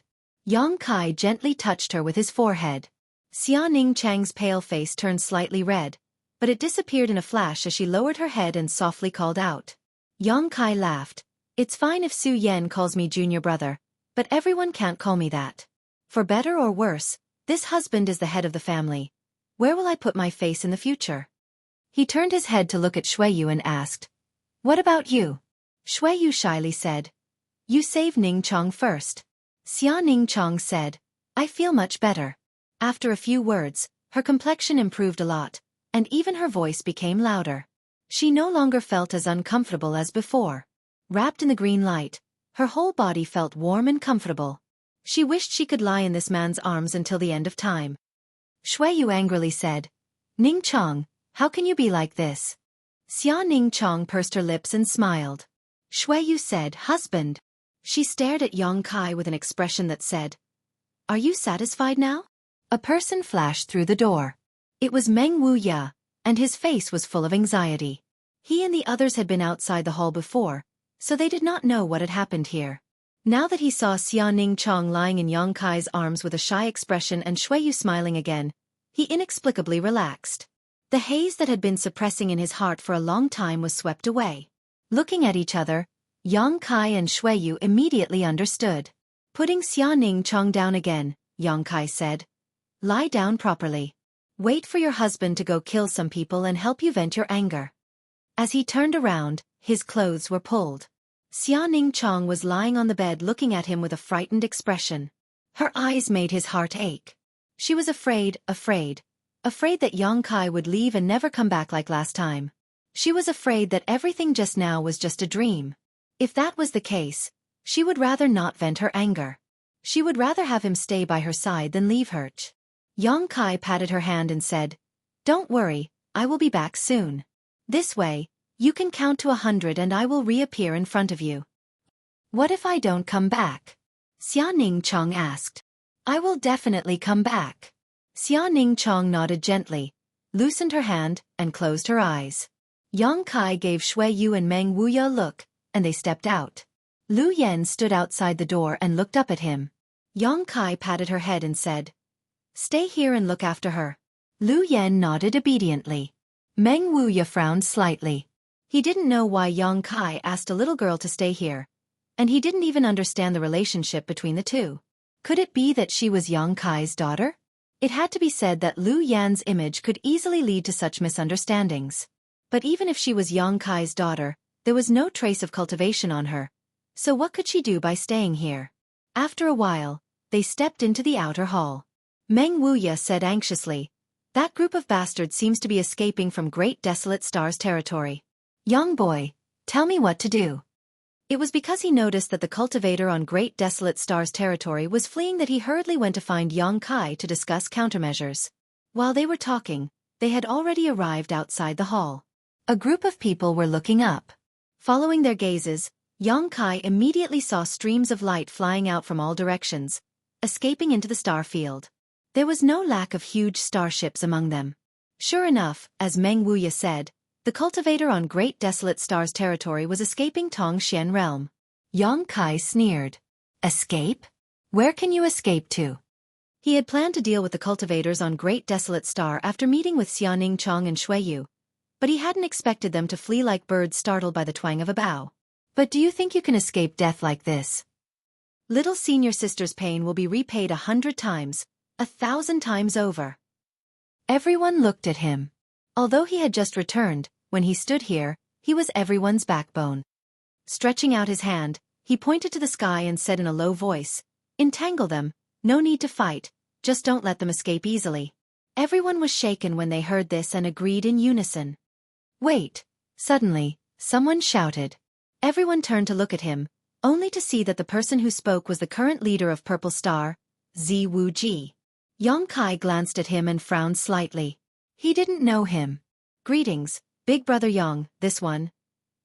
Yang Kai gently touched her with his forehead. Xia Ning Chang's pale face turned slightly red, but it disappeared in a flash as she lowered her head and softly called out. Yang Kai laughed. It's fine if Su Yan calls me junior brother, but everyone can't call me that. For better or worse, this husband is the head of the family. Where will I put my face in the future? He turned his head to look at Xueqi and asked, What about you? Xueqi shyly said, You save Ning Chong first. Xia Ning Chong said, I feel much better. After a few words, her complexion improved a lot, and even her voice became louder. She no longer felt as uncomfortable as before. Wrapped in the green light, her whole body felt warm and comfortable. She wished she could lie in this man's arms until the end of time. Xueqi angrily said, Ning Chong, how can you be like this? Xia Ning Chong pursed her lips and smiled. Xueqi said, Husband. She stared at Yang Kai with an expression that said, Are you satisfied now? A person flashed through the door. It was Meng Wuya, and his face was full of anxiety. He and the others had been outside the hall before, so they did not know what had happened here. Now that he saw Xia Ning Chong lying in Yang Kai's arms with a shy expression and Xueqi smiling again, he inexplicably relaxed. The haze that had been suppressing in his heart for a long time was swept away. Looking at each other, Yang Kai and Xueqi immediately understood. Putting Xia Ning Chong down again, Yang Kai said, Lie down properly. Wait for your husband to go kill some people and help you vent your anger. As he turned around, his clothes were pulled. Xia Ning Chong was lying on the bed looking at him with a frightened expression. Her eyes made his heart ache. She was afraid that Yang Kai would leave and never come back like last time. She was afraid that everything just now was just a dream. If that was the case, she would rather not vent her anger. She would rather have him stay by her side than leave her. Yang Kai patted her hand and said, Don't worry, I will be back soon. This way, you can count to 100 and I will reappear in front of you. What if I don't come back? Xia Ning Chong asked. I will definitely come back. Xia Ning Chong nodded gently, loosened her hand, and closed her eyes. Yang Kai gave Xueqi and Meng Wuya a look, and they stepped out. Lu Yen stood outside the door and looked up at him. Yang Kai patted her head and said, Stay here and look after her. Lu Yen nodded obediently. Meng Wuya frowned slightly. He didn't know why Yang Kai asked a little girl to stay here, and he didn't even understand the relationship between the two. Could it be that she was Yang Kai's daughter? It had to be said that Lu Yan's image could easily lead to such misunderstandings. But even if she was Yang Kai's daughter, there was no trace of cultivation on her. So what could she do by staying here? After a while, they stepped into the outer hall. Meng Wuya said anxiously, That group of bastards seems to be escaping from Great Desolate Star's territory. Young boy, tell me what to do. It was because he noticed that the cultivator on Great Desolate Star's territory was fleeing that he hurriedly went to find Yang Kai to discuss countermeasures. While they were talking, they had already arrived outside the hall. A group of people were looking up. Following their gazes, Yang Kai immediately saw streams of light flying out from all directions, escaping into the star field. There was no lack of huge starships among them. Sure enough, as Meng Wuya said, the cultivator on Great Desolate Star's territory was escaping Tong Xian realm. Yang Kai sneered. Escape? Where can you escape to? He had planned to deal with the cultivators on Great Desolate Star after meeting with Xia Ning Chong and Xueqi, but he hadn't expected them to flee like birds startled by the twang of a bow. But do you think you can escape death like this? Little senior sister's pain will be repaid 100 times, 1,000 times over. Everyone looked at him. Although he had just returned, when he stood here, he was everyone's backbone. Stretching out his hand, he pointed to the sky and said in a low voice, Entangle them, no need to fight, just don't let them escape easily. Everyone was shaken when they heard this and agreed in unison. Wait! Suddenly, someone shouted. Everyone turned to look at him, only to see that the person who spoke was the current leader of Purple Star, Zi Wuji. Yang Kai glanced at him and frowned slightly. He didn't know him. Greetings, Big Brother Yang, this one.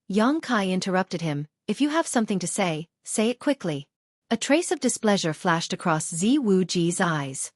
Yang Kai interrupted him, If you have something to say it quickly. A trace of displeasure flashed across Zi Wuji's eyes.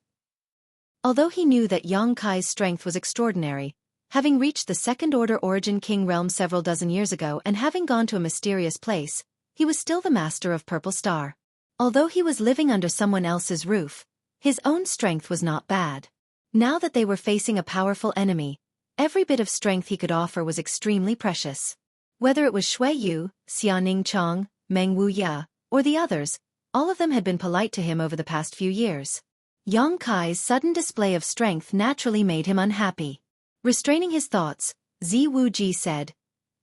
Although he knew that Yang Kai's strength was extraordinary, having reached the second-order Origin King realm several dozen years ago and having gone to a mysterious place, he was still the master of Purple Star. Although he was living under someone else's roof, his own strength was not bad. Now that they were facing a powerful enemy, every bit of strength he could offer was extremely precious. Whether it was Xueqi, Xiaoning Chang, Meng Wuya, or the others, all of them had been polite to him over the past few years. Yang Kai's sudden display of strength naturally made him unhappy. Restraining his thoughts, Xueqi said,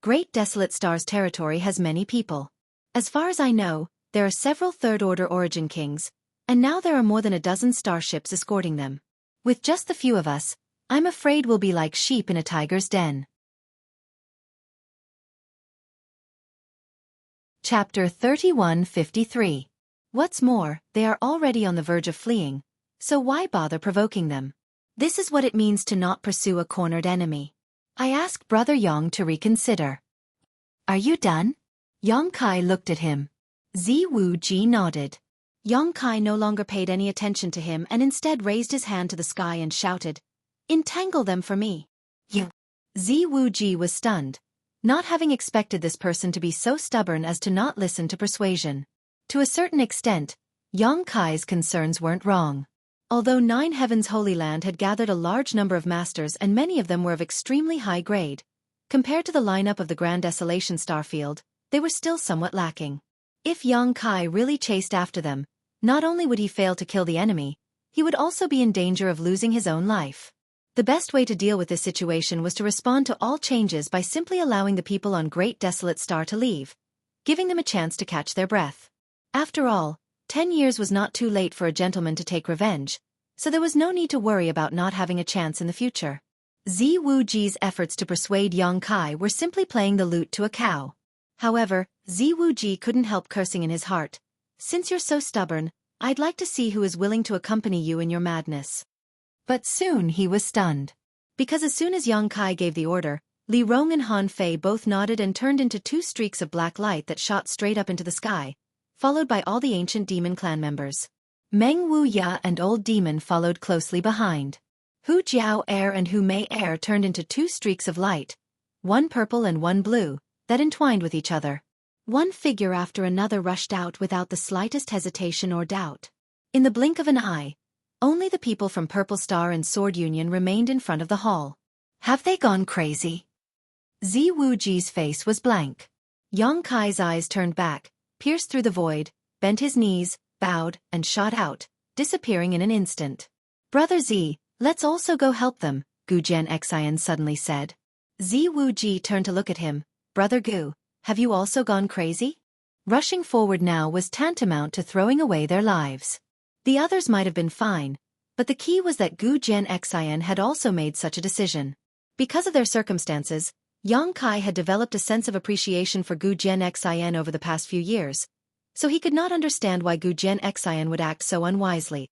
"Great Desolate Star's territory has many people. As far as I know, there are several third-order origin kings, and now there are more than a dozen starships escorting them. With just the few of us, I'm afraid we'll be like sheep in a tiger's den." Chapter 31:53. What's more, they are already on the verge of fleeing, so why bother provoking them? This is what it means to not pursue a cornered enemy. I asked Brother Yang to reconsider. "Are you done?" Yang Kai looked at him. Xueqi nodded. Yang Kai no longer paid any attention to him and instead raised his hand to the sky and shouted, "Entangle them for me." "You." Xueqi was stunned, not having expected this person to be so stubborn as to not listen to persuasion. To a certain extent, Yang Kai's concerns weren't wrong. Although Nine Heavens Holy Land had gathered a large number of masters and many of them were of extremely high grade, compared to the lineup of the Grand Desolation Starfield, they were still somewhat lacking. If Yang Kai really chased after them, not only would he fail to kill the enemy, he would also be in danger of losing his own life. The best way to deal with this situation was to respond to all changes by simply allowing the people on Great Desolate Star to leave, giving them a chance to catch their breath. After all, 10 years was not too late for a gentleman to take revenge, so there was no need to worry about not having a chance in the future. Xueqi's efforts to persuade Yang Kai were simply playing the lute to a cow. However, Xueqi couldn't help cursing in his heart. "Since you're so stubborn, I'd like to see who is willing to accompany you in your madness." But soon he was stunned. Because as soon as Yang Kai gave the order, Li Rong and Han Fei both nodded and turned into two streaks of black light that shot straight up into the sky, followed by all the ancient demon clan members. Meng Wuya and Old Demon followed closely behind. Hu Jiao Air and Hu Mei Air turned into two streaks of light, one purple and one blue, that entwined with each other. One figure after another rushed out without the slightest hesitation or doubt. In the blink of an eye, only the people from Purple Star and Sword Union remained in front of the hall. "Have they gone crazy?" Xueqi's face was blank. Yang Kai's eyes turned back, pierced through the void, bent his knees, bowed, and shot out, disappearing in an instant. "Brother Z, let's also go help them," Gu Jian Xian suddenly said. Xueqi turned to look at him. "Brother Gu, have you also gone crazy?" Rushing forward now was tantamount to throwing away their lives. The others might have been fine, but the key was that Gu Jian Xian had also made such a decision. Because of their circumstances, Yang Kai had developed a sense of appreciation for Gu Jian Xian over the past few years, so he could not understand why Gu Jian Xian would act so unwisely.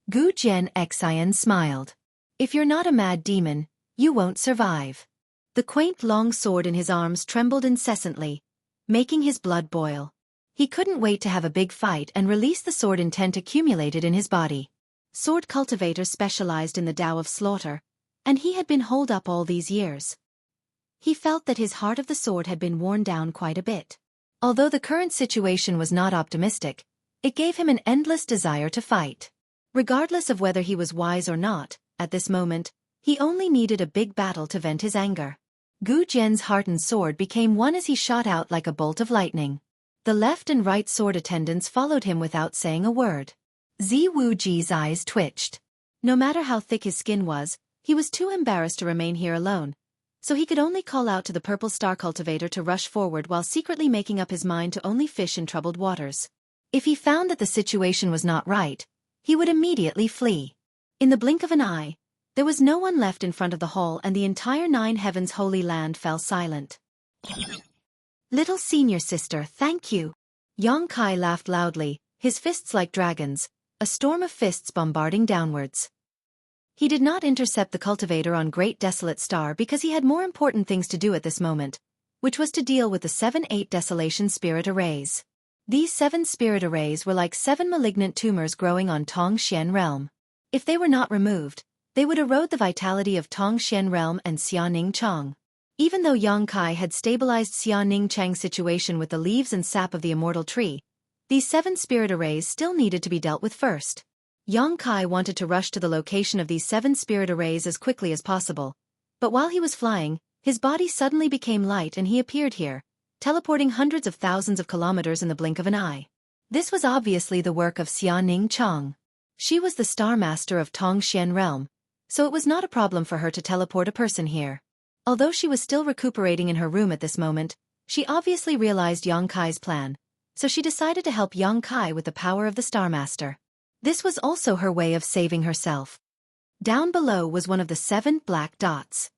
Gu Jian Xian smiled. "If you're not a mad demon, you won't survive." The quaint long sword in his arms trembled incessantly, making his blood boil. He couldn't wait to have a big fight and release the sword intent accumulated in his body. Sword cultivator specialized in the Tao of slaughter, and he had been holed up all these years. He felt that his heart of the sword had been worn down quite a bit. Although the current situation was not optimistic, it gave him an endless desire to fight. Regardless of whether he was wise or not, at this moment, he only needed a big battle to vent his anger. Gu Jian's heart and sword became one as he shot out like a bolt of lightning. The left and right sword attendants followed him without saying a word. Xueqi's eyes twitched. No matter how thick his skin was, he was too embarrassed to remain here alone, so he could only call out to the Purple Star cultivator to rush forward while secretly making up his mind to only fish in troubled waters. If he found that the situation was not right, he would immediately flee. In the blink of an eye, there was no one left in front of the hall and the entire Nine Heavens Holy Land fell silent. "Little senior sister, thank you." Yang Kai laughed loudly, his fists like dragons, a storm of fists bombarding downwards. He did not intercept the cultivator on Great Desolate Star because he had more important things to do at this moment, which was to deal with the 7-8 Desolation Spirit Arrays. These 7 spirit arrays were like 7 malignant tumors growing on Tongxian Realm. If they were not removed, they would erode the vitality of Tongxian Realm and Xiaoning Chang. Even though Yang Kai had stabilized Xiaoning Chang's situation with the leaves and sap of the immortal tree, These 7 spirit arrays still needed to be dealt with first. Yang Kai wanted to rush to the location of these 7 spirit arrays as quickly as possible. But while he was flying, his body suddenly became light and he appeared here, teleporting hundreds of thousands of kilometers in the blink of an eye. This was obviously the work of Xianing Chang. She was the Star Master of Tongxian Realm, so it was not a problem for her to teleport a person here. Although she was still recuperating in her room at this moment, she obviously realized Yang Kai's plan, so she decided to help Yang Kai with the power of the Star Master. This was also her way of saving herself. Down below was one of the 7 black dots.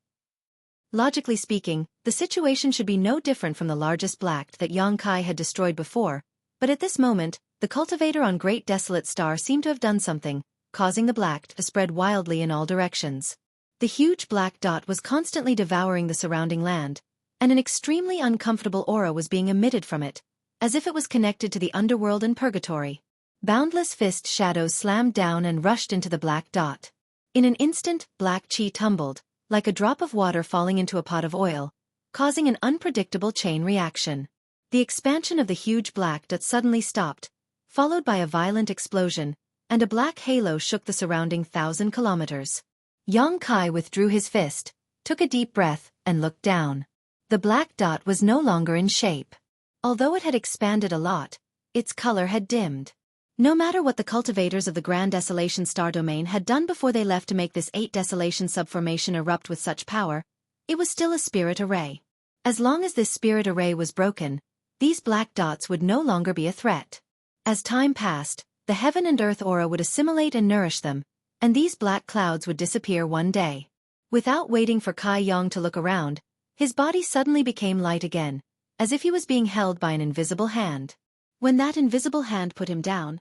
Logically speaking, the situation should be no different from the largest black that Yang Kai had destroyed before, but at this moment, the cultivator on Great Desolate Star seemed to have done something, causing the black to spread wildly in all directions. The huge black dot was constantly devouring the surrounding land, and an extremely uncomfortable aura was being emitted from it, as if it was connected to the underworld and purgatory. Boundless fist shadows slammed down and rushed into the black dot. In an instant, black chi tumbled, like a drop of water falling into a pot of oil, causing an unpredictable chain reaction. The expansion of the huge black dot suddenly stopped, followed by a violent explosion, and a black halo shook the surrounding 1,000 kilometers. Yang Kai withdrew his fist, took a deep breath, and looked down. The black dot was no longer in shape. Although it had expanded a lot, its color had dimmed. No matter what the cultivators of the Grand Desolation Star Domain had done before they left to make this 8 Desolation subformation erupt with such power, it was still a spirit array. As long as this spirit array was broken, these black dots would no longer be a threat. As time passed, the heaven and earth aura would assimilate and nourish them, and these black clouds would disappear one day. Without waiting for Kai Yang to look around, his body suddenly became light again, as if he was being held by an invisible hand. When that invisible hand put him down,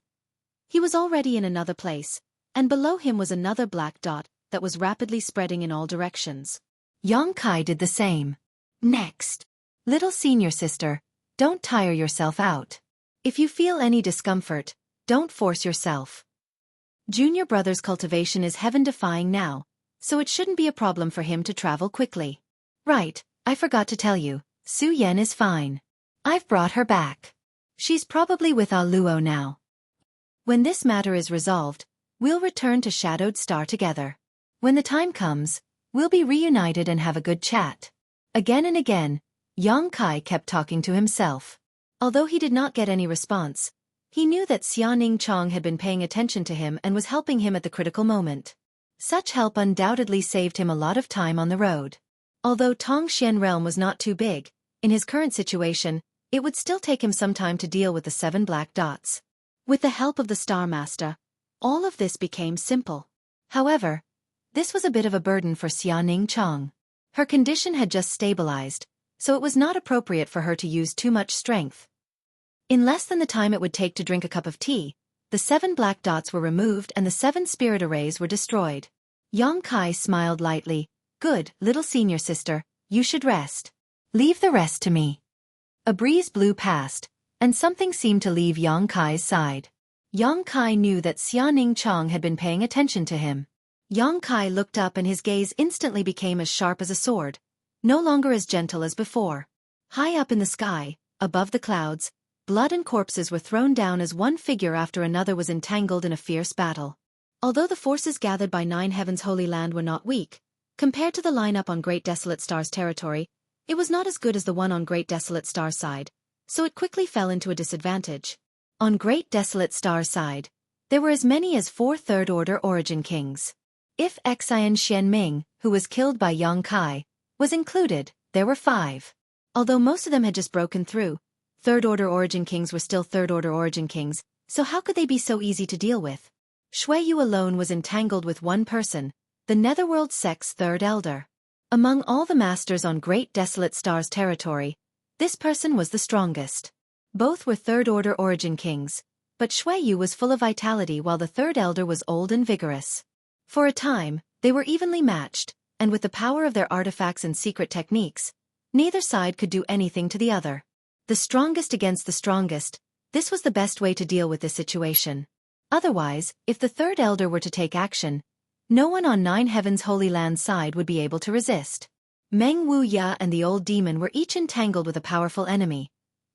he was already in another place, and below him was another black dot that was rapidly spreading in all directions. Yang Kai did the same. Next. Little senior sister, don't tire yourself out. If you feel any discomfort, don't force yourself. Junior brother's cultivation is heaven-defying now, so it shouldn't be a problem for him to travel quickly. Right, I forgot to tell you, Su Yan is fine. I've brought her back. She's probably with Ah Luo now. When this matter is resolved, we'll return to Shadowed Star together. When the time comes, we'll be reunited and have a good chat. Again and again, Yang Kai kept talking to himself. Although he did not get any response, he knew that Xianing Chang had been paying attention to him and was helping him at the critical moment. Such help undoubtedly saved him a lot of time on the road. Although Tongxian Realm was not too big, in his current situation, it would still take him some time to deal with the 7 black dots. With the help of the Star Master, all of this became simple. However, this was a bit of a burden for Xianing Chang. Her condition had just stabilized, so it was not appropriate for her to use too much strength. In less than the time it would take to drink a cup of tea, the 7 black dots were removed and the 7 spirit arrays were destroyed. Yang Kai smiled lightly. Good, little senior sister, you should rest. Leave the rest to me. A breeze blew past, and something seemed to leave Yang Kai's side. Yang Kai knew that Xianing Chang had been paying attention to him. Yang Kai looked up and his gaze instantly became as sharp as a sword, no longer as gentle as before. High up in the sky, above the clouds, blood and corpses were thrown down as one figure after another was entangled in a fierce battle. Although the forces gathered by 9 Heavens Holy Land were not weak, compared to the lineup on Great Desolate Star's territory, it was not as good as the one on Great Desolate Star's side, so it quickly fell into a disadvantage. On Great Desolate Star's side, there were as many as 4 third-order origin kings. If Xian Xianming, who was killed by Yang Kai, was included, there were 5. Although most of them had just broken through, third-order origin kings were still third-order origin kings, so how could they be so easy to deal with? Xueqi alone was entangled with one person, the Netherworld Sect's 3rd elder. Among all the masters on Great Desolate Star's territory, this person was the strongest. Both were third-order origin kings, but Xueqi was full of vitality while the 3rd elder was old and vigorous. For a time, they were evenly matched, and with the power of their artifacts and secret techniques, neither side could do anything to the other. The strongest against the strongest, this was the best way to deal with this situation. Otherwise, if the 3rd elder were to take action, no one on 9 Heavens Holy Land's side would be able to resist. Meng Wuya and the old demon were each entangled with a powerful enemy,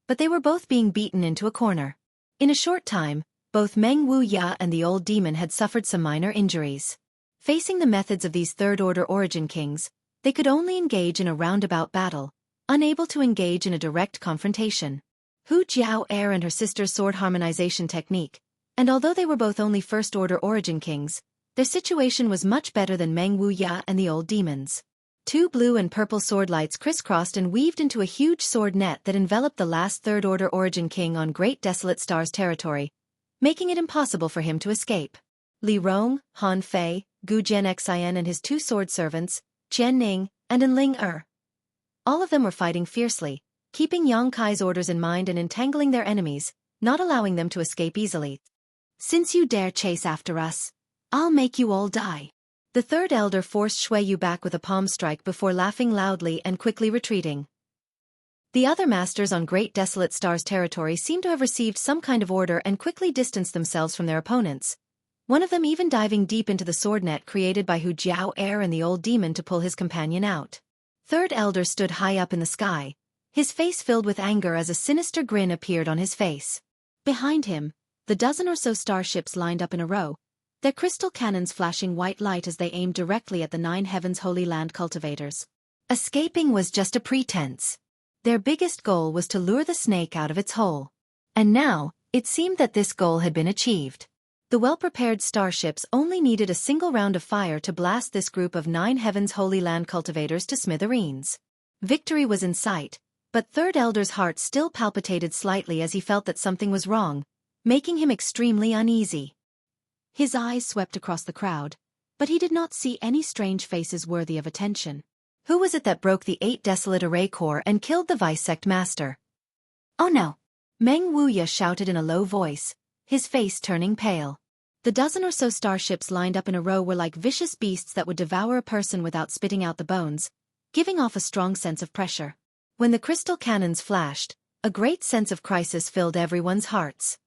but they were both being beaten into a corner. In a short time, both Meng Wuya and the old demon had suffered some minor injuries. Facing the methods of these third-order origin kings, they could only engage in a roundabout battle, unable to engage in a direct confrontation. Hu Jiao Air and her sister's sword harmonization technique, and although they were both only first-order origin kings, their situation was much better than Meng Wuya and the old demons. Two blue and purple sword lights crisscrossed and weaved into a huge sword net that enveloped the last third-order origin king on Great Desolate Star's territory, making it impossible for him to escape. Li Rong, Han Fei, Gu Jianxian and his two sword servants, Qian Ning, and Enling all of them were fighting fiercely, keeping Yang Kai's orders in mind and entangling their enemies, not allowing them to escape easily. "Since you dare chase after us, I'll make you all die." The third elder forced Xueqi back with a palm strike before laughing loudly and quickly retreating. The other masters on Great Desolate Star's territory seemed to have received some kind of order and quickly distanced themselves from their opponents, one of them even diving deep into the sword net created by Hu Jiao Air and the old demon to pull his companion out. Third elder stood high up in the sky, his face filled with anger as a sinister grin appeared on his face. Behind him, the dozen or so starships lined up in a row, their crystal cannons flashing white light as they aimed directly at the Nine Heavens Holy Land cultivators. Escaping was just a pretense. Their biggest goal was to lure the snake out of its hole. And now, it seemed that this goal had been achieved. The well-prepared starships only needed a single round of fire to blast this group of Nine Heavens Holy Land cultivators to smithereens. Victory was in sight, but Third Elder's heart still palpitated slightly as he felt that something was wrong, making him extremely uneasy. His eyes swept across the crowd, but he did not see any strange faces worthy of attention. Who was it that broke the 8 desolate array core and killed the vice sect master? "Oh no!" Meng Wuya shouted in a low voice, his face turning pale. The dozen or so starships lined up in a row were like vicious beasts that would devour a person without spitting out the bones, giving off a strong sense of pressure. When the crystal cannons flashed, a great sense of crisis filled everyone's hearts.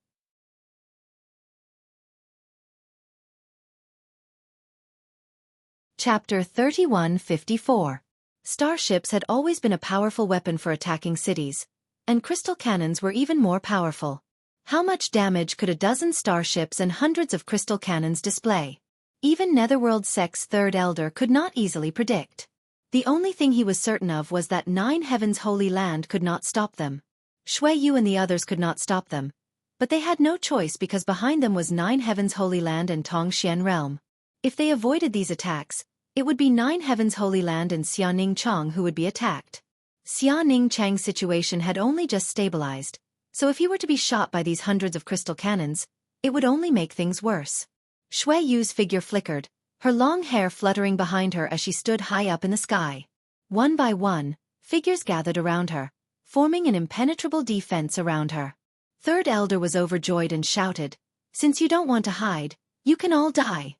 Chapter 3154. Starships had always been a powerful weapon for attacking cities, and crystal cannons were even more powerful. How much damage could a dozen starships and hundreds of crystal cannons display? Even Netherworld Sect's third elder could not easily predict. The only thing he was certain of was that Nine Heavens Holy Land could not stop them. Xueqi and the others could not stop them, but they had no choice because behind them was Nine Heavens Holy Land and Tongxian Realm. If they avoided these attacks, it would be Nine Heavens Holy Land and Xianing Chang who would be attacked. Xianing Chang's situation had only just stabilized, so if he were to be shot by these hundreds of crystal cannons, it would only make things worse. Xueqi's figure flickered, her long hair fluttering behind her as she stood high up in the sky. One by one, figures gathered around her, forming an impenetrable defense around her. Third Elder was overjoyed and shouted, "Since you don't want to hide, you can all die."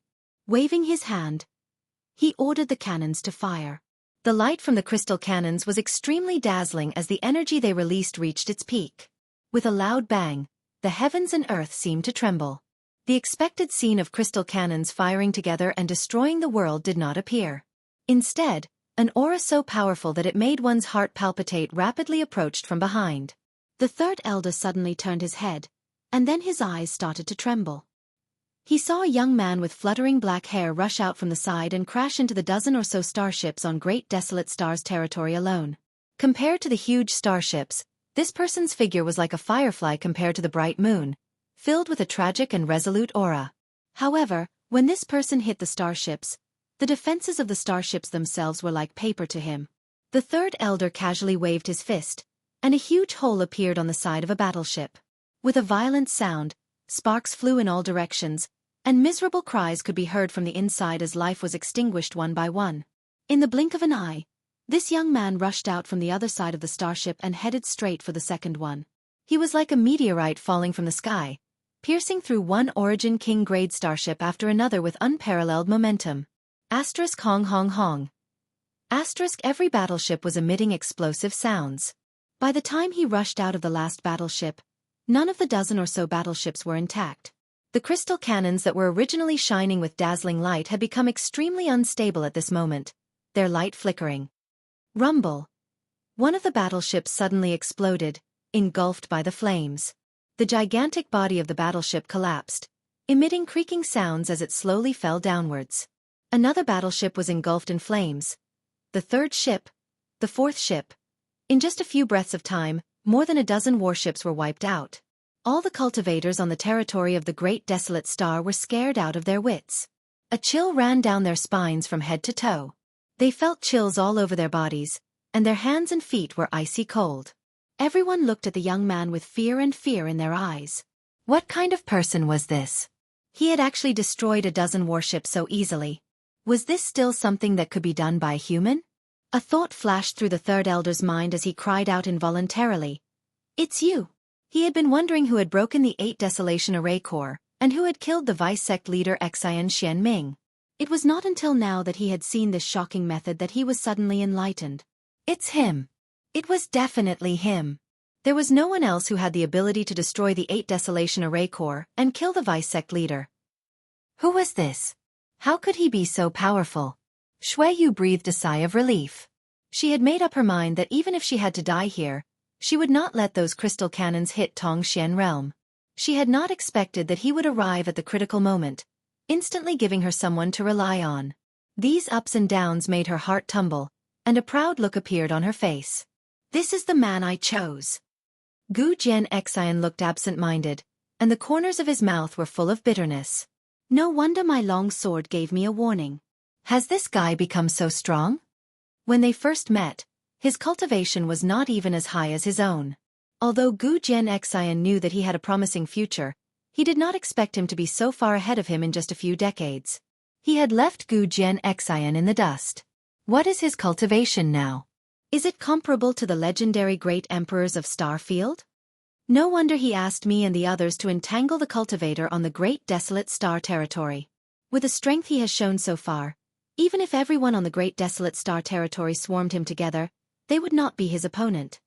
Waving his hand, he ordered the cannons to fire. The light from the crystal cannons was extremely dazzling as the energy they released reached its peak. With a loud bang, the heavens and earth seemed to tremble. The expected scene of crystal cannons firing together and destroying the world did not appear. Instead, an aura so powerful that it made one's heart palpitate rapidly approached from behind. The third elder suddenly turned his head, and then his eyes started to tremble. He saw a young man with fluttering black hair rush out from the side and crash into the dozen or so starships on Great Desolate Star's territory alone. Compared to the huge starships, this person's figure was like a firefly compared to the bright moon, filled with a tragic and resolute aura. However, when this person hit the starships, the defenses of the starships themselves were like paper to him. The third elder casually waved his fist, and a huge hole appeared on the side of a battleship. With a violent sound, sparks flew in all directions, and miserable cries could be heard from the inside as life was extinguished one by one. In the blink of an eye, this young man rushed out from the other side of the starship and headed straight for the second one. He was like a meteorite falling from the sky, piercing through one Origin King grade starship after another with unparalleled momentum. Asterisk hong hong hong. Asterisk every battleship was emitting explosive sounds. By the time he rushed out of the last battleship, none of the dozen or so battleships were intact. The crystal cannons that were originally shining with dazzling light had become extremely unstable at this moment, their light flickering. Rumble. One of the battleships suddenly exploded, engulfed by the flames. the gigantic body of the battleship collapsed, emitting creaking sounds as it slowly fell downwards. Another battleship was engulfed in flames. The third ship, the fourth ship. In just a few breaths of time, more than a dozen warships were wiped out. All the cultivators on the territory of the Great Desolate Star were scared out of their wits. A chill ran down their spines from head to toe. They felt chills all over their bodies, and their hands and feet were icy cold. Everyone looked at the young man with fear in their eyes. What kind of person was this? He had actually destroyed a dozen warships so easily. Was this still something that could be done by a human? A thought flashed through the third elder's mind as he cried out involuntarily. It's you! He had been wondering who had broken the 8 Desolation Array Corps, and who had killed the vice-sect leader Xian Xianming. It was not until now that he had seen this shocking method that he was suddenly enlightened. It's him. It was definitely him. There was no one else who had the ability to destroy the 8 Desolation Array Corps and kill the vice-sect leader. Who was this? How could he be so powerful? Xueqi breathed a sigh of relief. She had made up her mind that even if she had to die here, she would not let those crystal cannons hit Tongxian realm. She had not expected that he would arrive at the critical moment, instantly giving her someone to rely on. These ups and downs made her heart tumble, and a proud look appeared on her face. This is the man I chose. Gu Jian Xian looked absent-minded, and the corners of his mouth were full of bitterness. No wonder my long sword gave me a warning. Has this guy become so strong? When they first met, his cultivation was not even as high as his own. Although Gu Jian Xian knew that he had a promising future, he did not expect him to be so far ahead of him in just a few decades. He had left Gu Jian Xian in the dust. What is his cultivation now? Is it comparable to the legendary great emperors of Starfield? No wonder he asked me and the others to entangle the cultivator on the Great Desolate Star territory. With the strength he has shown so far, even if everyone on the Great Desolate Star territory swarmed him together, they would not be his opponent.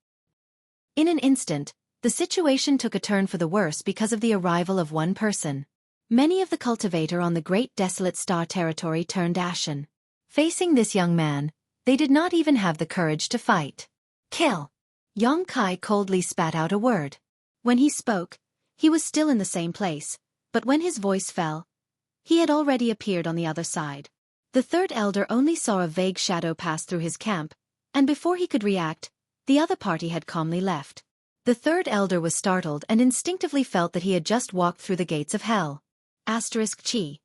In an instant, the situation took a turn for the worse because of the arrival of one person. Many of the cultivator on the Great Desolate Star territory turned ashen. Facing this young man, they did not even have the courage to fight. Kill! Yang Kai coldly spat out a word. When he spoke, he was still in the same place, but when his voice fell, he had already appeared on the other side. The third elder only saw a vague shadow pass through his camp, and before he could react, the other party had calmly left. The third elder was startled and instinctively felt that he had just walked through the gates of hell. Chi.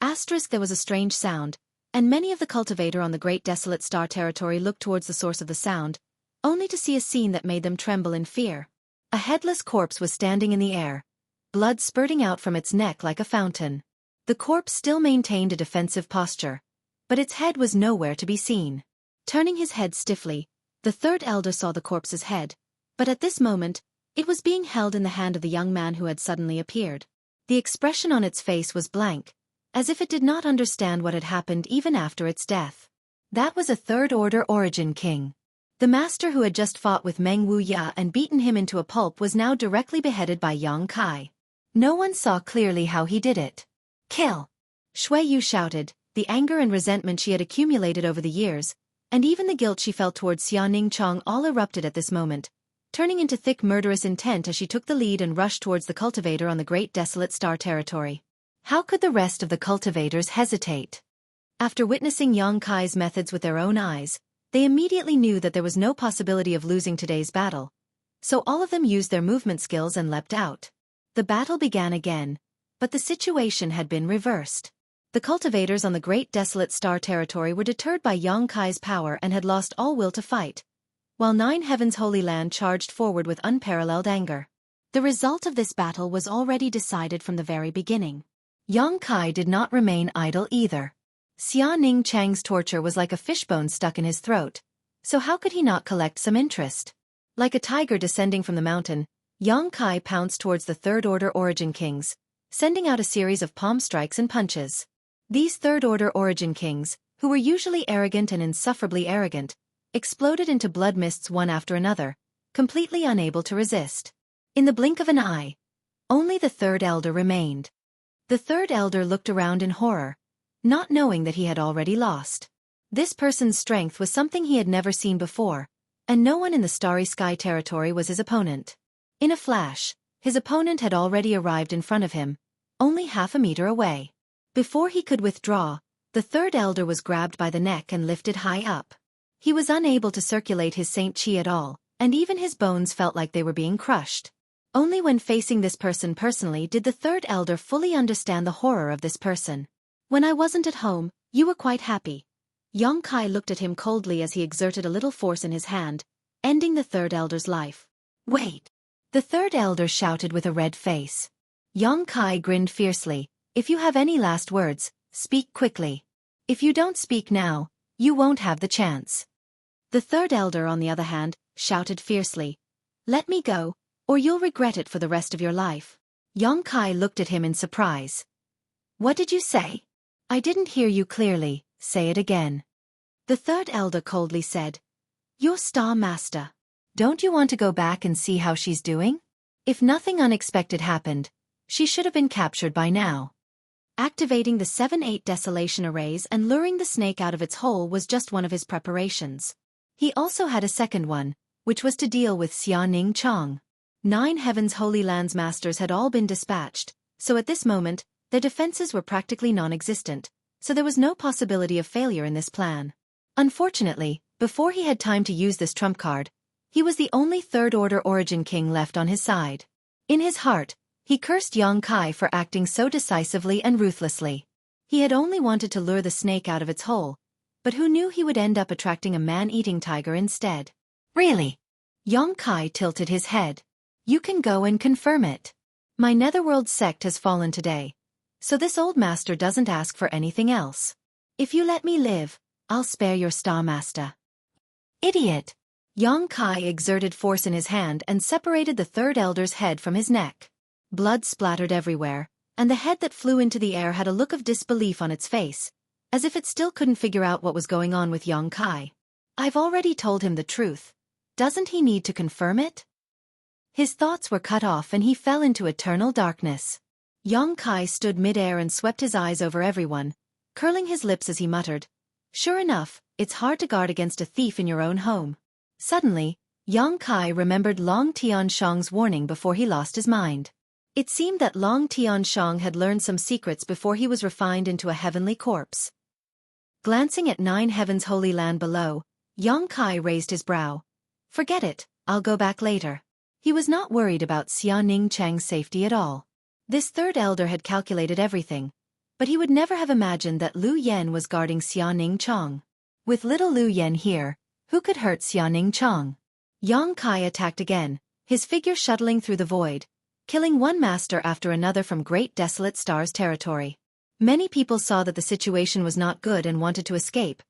There was a strange sound, and many of the cultivator on the Great Desolate Star territory looked towards the source of the sound, only to see a scene that made them tremble in fear. A headless corpse was standing in the air, blood spurting out from its neck like a fountain. The corpse still maintained a defensive posture, but its head was nowhere to be seen. Turning his head stiffly, the third elder saw the corpse's head, but at this moment, it was being held in the hand of the young man who had suddenly appeared. The expression on its face was blank, as if it did not understand what had happened even after its death. That was a third-order origin king. The master who had just fought with Meng Wuya and beaten him into a pulp was now directly beheaded by Yang Kai. No one saw clearly how he did it. Kill! Xueqi shouted, the anger and resentment she had accumulated over the years, and even the guilt she felt towards Xiaoning Chong all erupted at this moment, turning into thick murderous intent as she took the lead and rushed towards the cultivator on the Great Desolate Star territory. How could the rest of the cultivators hesitate? After witnessing Yang Kai's methods with their own eyes, they immediately knew that there was no possibility of losing today's battle, so all of them used their movement skills and leapt out. The battle began again, but the situation had been reversed. The cultivators on the Great Desolate Star territory were deterred by Yang Kai's power and had lost all will to fight, while Nine Heaven's Holy Land charged forward with unparalleled anger. The result of this battle was already decided from the very beginning. Yang Kai did not remain idle either. Xia Ning Chang's torture was like a fishbone stuck in his throat, so how could he not collect some interest? Like a tiger descending from the mountain, Yang Kai pounced towards the third-order origin kings, sending out a series of palm strikes and punches. These third-order origin kings, who were usually arrogant and insufferably arrogant, exploded into blood mists one after another, completely unable to resist. In the blink of an eye, only the third elder remained. The third elder looked around in horror, not knowing that he had already lost. This person's strength was something he had never seen before, and no one in the Starry Sky territory was his opponent. In a flash, his opponent had already arrived in front of him, only half a meter away. Before he could withdraw, the third elder was grabbed by the neck and lifted high up. He was unable to circulate his Saint Chi at all, and even his bones felt like they were being crushed. Only when facing this person personally did the third elder fully understand the horror of this person. When I wasn't at home, you were quite happy. Xueqi looked at him coldly as he exerted a little force in his hand, ending the third elder's life. Wait! The third elder shouted with a red face. Xueqi grinned fiercely. If you have any last words, speak quickly. If you don't speak now, you won't have the chance. The third elder, on the other hand, shouted fiercely. Let me go, or you'll regret it for the rest of your life. Xueqi looked at him in surprise. What did you say? I didn't hear you clearly, say it again. The third elder coldly said. Your star master. Don't you want to go back and see how she's doing? If nothing unexpected happened, she should have been captured by now. Activating the 7-8 desolation arrays and luring the snake out of its hole was just one of his preparations. He also had a second one, which was to deal with Xiaoning Chong. 9 Heaven's Holy Lands masters had all been dispatched, so at this moment, their defenses were practically non-existent, so there was no possibility of failure in this plan. Unfortunately, before he had time to use this trump card, he was the only third-order origin king left on his side. In his heart, he cursed Xueqi for acting so decisively and ruthlessly. He had only wanted to lure the snake out of its hole, but who knew he would end up attracting a man-eating tiger instead? Really? Xueqi tilted his head. You can go and confirm it. My netherworld sect has fallen today, so this old master doesn't ask for anything else. If you let me live, I'll spare your star master. Idiot! Xueqi exerted force in his hand and separated the third elder's head from his neck. Blood splattered everywhere, and the head that flew into the air had a look of disbelief on its face, as if it still couldn't figure out what was going on with Xueqi. I've already told him the truth. Doesn't he need to confirm it? His thoughts were cut off and he fell into eternal darkness. Xueqi stood mid-air and swept his eyes over everyone, curling his lips as he muttered, Sure enough, it's hard to guard against a thief in your own home. Suddenly, Xueqi remembered Long Tianshang's warning before he lost his mind. It seemed that Long Tianshang had learned some secrets before he was refined into a heavenly corpse. Glancing at 9 Heaven's Holy Land below, Xueqi raised his brow. Forget it, I'll go back later. He was not worried about Xiaoning Chang's safety at all. This third elder had calculated everything, but he would never have imagined that Lu Yan was guarding Xiaoning Chang. With little Lu Yan here, who could hurt Xiaoning Chang? Xueqi attacked again, his figure shuttling through the void, killing one master after another from Great Desolate Star's territory. Many people saw that the situation was not good and wanted to escape,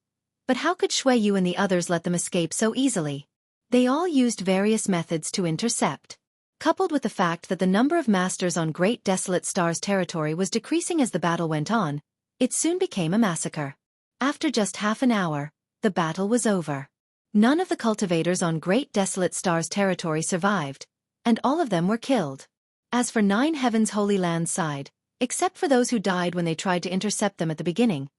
but how could Xueqi and the others let them escape so easily? They all used various methods to intercept. Coupled with the fact that the number of masters on Great Desolate Star's territory was decreasing as the battle went on, it soon became a massacre. After just half an hour, the battle was over. None of the cultivators on Great Desolate Star's territory survived, and all of them were killed. As for 9 Heaven's Holy Land's side, except for those who died when they tried to intercept them at the beginning,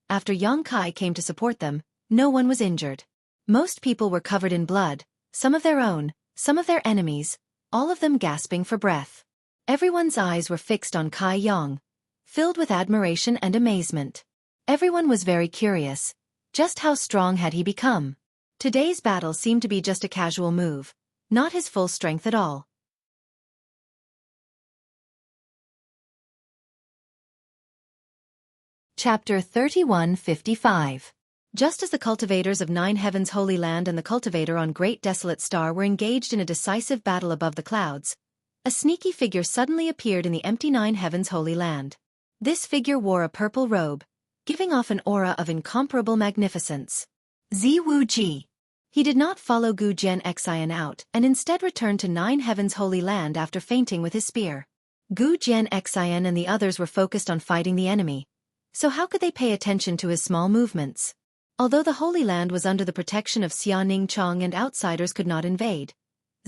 after Xueqi came to support them, no one was injured. Most people were covered in blood, some of their own, some of their enemies, all of them gasping for breath. Everyone's eyes were fixed on Kai Yang, filled with admiration and amazement. Everyone was very curious. Just how strong had he become? Today's battle seemed to be just a casual move, not his full strength at all. Chapter 3155. Just as the cultivators of 9 Heaven's Holy Land and the cultivator on Great Desolate Star were engaged in a decisive battle above the clouds, a sneaky figure suddenly appeared in the empty 9 Heaven's Holy Land. This figure wore a purple robe, giving off an aura of incomparable magnificence. Xueqi. He did not follow Gu Jian Xian out and instead returned to 9 Heaven's Holy Land after fainting with his spear. Gu Jian Xian and the others were focused on fighting the enemy, so how could they pay attention to his small movements? Although the Holy Land was under the protection of Xiaoning Chang and outsiders could not invade,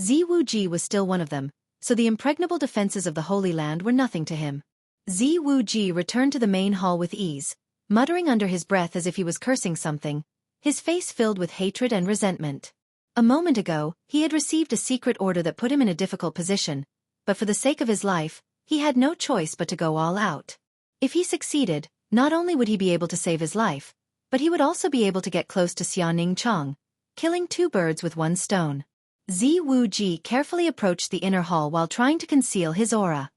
Xueqi was still one of them, so the impregnable defenses of the Holy Land were nothing to him. Xueqi returned to the main hall with ease, muttering under his breath as if he was cursing something, his face filled with hatred and resentment. A moment ago, he had received a secret order that put him in a difficult position, but for the sake of his life, he had no choice but to go all out. If he succeeded, not only would he be able to save his life, but he would also be able to get close to Xiaoning Chang, killing two birds with one stone. Xueqi carefully approached the inner hall while trying to conceal his aura.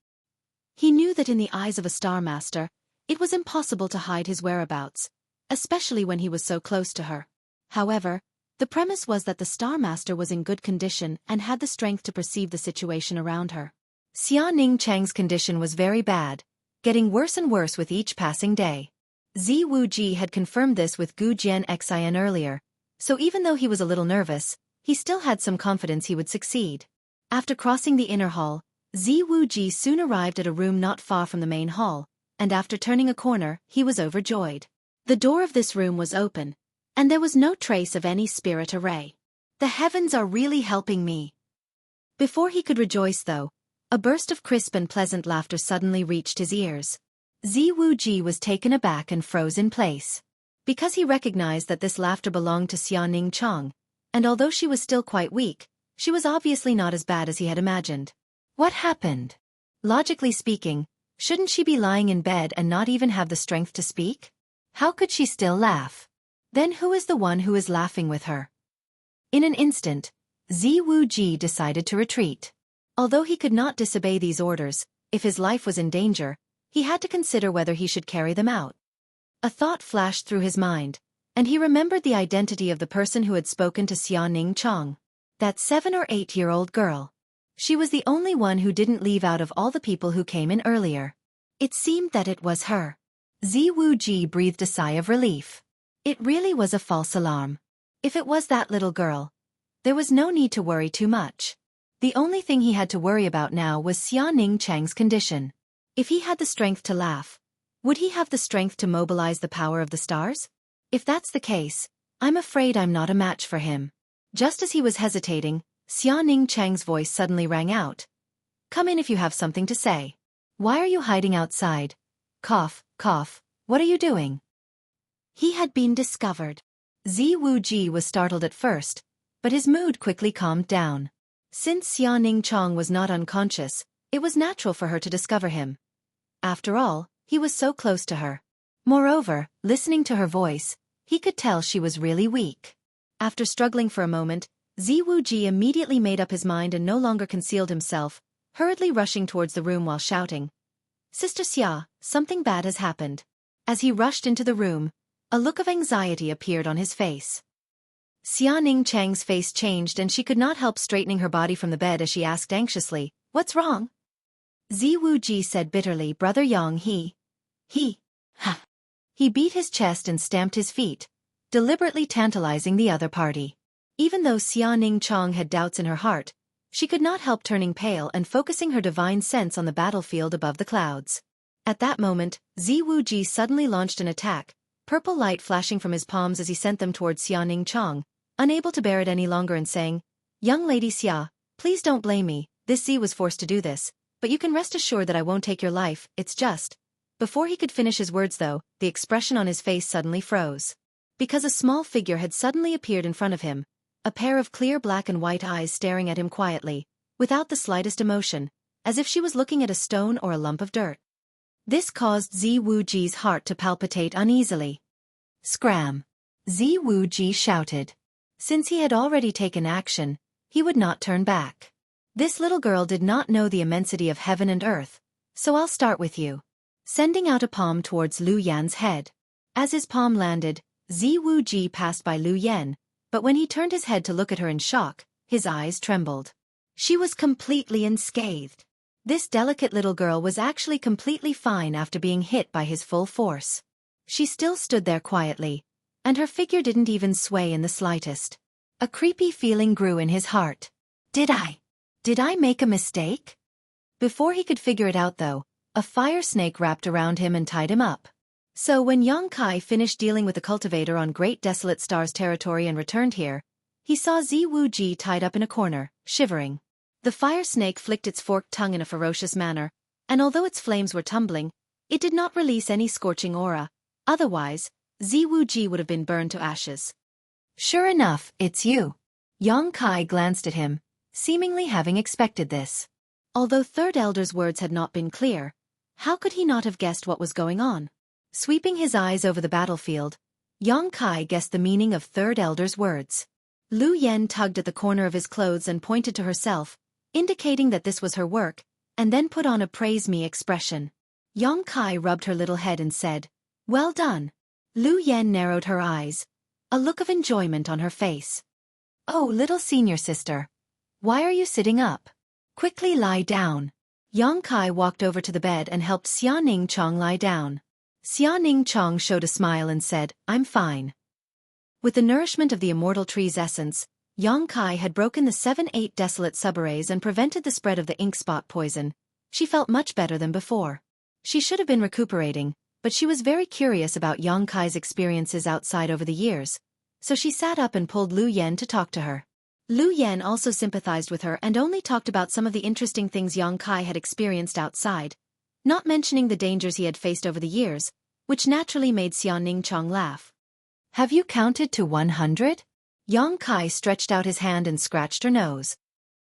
He knew that in the eyes of a Star Master, it was impossible to hide his whereabouts, especially when he was so close to her. However, the premise was that the Star Master was in good condition and had the strength to perceive the situation around her. Xiaoning Chang's condition was very bad, getting worse and worse with each passing day. Xueqi had confirmed this with Gu Jianxian earlier, so even though he was a little nervous, he still had some confidence he would succeed. After crossing the inner hall, Xueqi soon arrived at a room not far from the main hall, and after turning a corner, he was overjoyed. The door of this room was open, and there was no trace of any spirit array. The heavens are really helping me. Before he could rejoice though, a burst of crisp and pleasant laughter suddenly reached his ears. Xueqi was taken aback and froze in place. Because he recognized that this laughter belonged to Xiaoning Chang, and although she was still quite weak, she was obviously not as bad as he had imagined. What happened? Logically speaking, shouldn't she be lying in bed and not even have the strength to speak? How could she still laugh? Then who is the one who is laughing with her? In an instant, Xueqi decided to retreat. Although he could not disobey these orders, if his life was in danger, he had to consider whether he should carry them out. A thought flashed through his mind, and he remembered the identity of the person who had spoken to Xiaoning Chang. That 7- or 8-year-old girl. She was the only one who didn't leave out of all the people who came in earlier. It seemed that it was her. Xueqi breathed a sigh of relief. It really was a false alarm. If it was that little girl, there was no need to worry too much. The only thing he had to worry about now was Xiaoning Chang's condition. If he had the strength to laugh, would he have the strength to mobilize the power of the stars? If that's the case, I'm afraid I'm not a match for him. Just as he was hesitating, Xiaoning Chang's voice suddenly rang out. Come in if you have something to say. Why are you hiding outside? Cough, cough, what are you doing? He had been discovered. Xueqi was startled at first, but his mood quickly calmed down. Since Xiaoning Chang was not unconscious, it was natural for her to discover him. After all, he was so close to her. Moreover, listening to her voice, he could tell she was really weak. After struggling for a moment, Xueqi immediately made up his mind and no longer concealed himself, hurriedly rushing towards the room while shouting, Sister Xia, something bad has happened. As he rushed into the room, a look of anxiety appeared on his face. Xiaoning Chang's face changed and she could not help straightening her body from the bed as she asked anxiously, What's wrong? Xueqi said bitterly, Brother Yang ha. He beat his chest and stamped his feet, deliberately tantalizing the other party. Even though Xiaoning Chang had doubts in her heart, she could not help turning pale and focusing her divine sense on the battlefield above the clouds. At that moment, Xueqi suddenly launched an attack, purple light flashing from his palms as he sent them towards Xiaoning Chang, unable to bear it any longer and saying, Young Lady Xia, please don't blame me, this Z was forced to do this, but you can rest assured that I won't take your life, it's just. Before he could finish his words though, the expression on his face suddenly froze. Because a small figure had suddenly appeared in front of him, a pair of clear black and white eyes staring at him quietly, without the slightest emotion, as if she was looking at a stone or a lump of dirt. This caused Xueqi's heart to palpitate uneasily. Scram! Xueqi shouted. Since he had already taken action, he would not turn back. This little girl did not know the immensity of heaven and earth, so I'll start with you. Sending out a palm towards Lu Yan's head. As his palm landed, Xueqi passed by Lu Yan, but when he turned his head to look at her in shock, his eyes trembled. She was completely unscathed. This delicate little girl was actually completely fine after being hit by his full force. She still stood there quietly, and her figure didn't even sway in the slightest. A creepy feeling grew in his heart. Did I make a mistake? Before he could figure it out though, a fire snake wrapped around him and tied him up. So when Yang Kai finished dealing with the cultivator on Great Desolate Star's territory and returned here, he saw Xueqi tied up in a corner, shivering. The fire snake flicked its forked tongue in a ferocious manner, and although its flames were tumbling, it did not release any scorching aura. Otherwise, Xueqi would have been burned to ashes. Sure enough, it's you. Yang Kai glanced at him, seemingly having expected this. Although Third Elder's words had not been clear, how could he not have guessed what was going on? Sweeping his eyes over the battlefield, Yang Kai guessed the meaning of Third Elder's words. Lu Yen tugged at the corner of his clothes and pointed to herself, indicating that this was her work, and then put on a praise me expression. Yang Kai rubbed her little head and said, "Well done." Lu Yen narrowed her eyes, a look of enjoyment on her face. "Oh, little senior sister. Why are you sitting up? Quickly lie down." Yang Kai walked over to the bed and helped Xia Ning Chong lie down. Xia Ning Chong showed a smile and said, "I'm fine." With the nourishment of the immortal tree's essence, Yang Kai had broken the 7-8 desolate subarrays and prevented the spread of the ink spot poison. She felt much better than before. She should have been recuperating, but she was very curious about Yang Kai's experiences outside over the years, so she sat up and pulled Lu Yen to talk to her. Lu Yen also sympathized with her and only talked about some of the interesting things Yang Kai had experienced outside, not mentioning the dangers he had faced over the years, which naturally made Xia Ning Chong laugh. "Have you counted to 100? Yang Kai stretched out his hand and scratched her nose.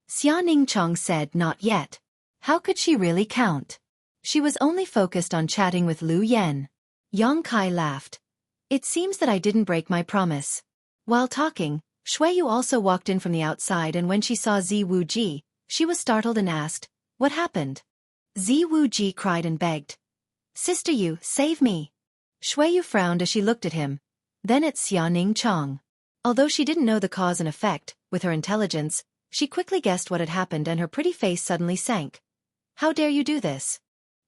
Xia Ning Chong said, "Not yet." How could she really count? She was only focused on chatting with Lu Yen. Yang Kai laughed. "It seems that I didn't break my promise." While talking, Xueqi also walked in from the outside, and when she saw Xueqi, she was startled and asked, "What happened?" Xueqi cried and begged, "Sister Yu, save me." Xueqi frowned as she looked at him, then at Xia Ning Chong. Although she didn't know the cause and effect, with her intelligence, she quickly guessed what had happened and her pretty face suddenly sank. "How dare you do this?"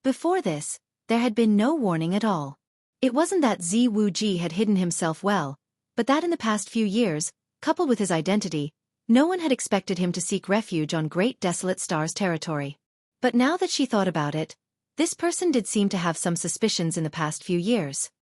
Before this, there had been no warning at all. It wasn't that Xueqi had hidden himself well, but that in the past few years, coupled with his identity, no one had expected him to seek refuge on Great Desolate Star's territory. But now that she thought about it, this person did seem to have some suspicions in the past few years.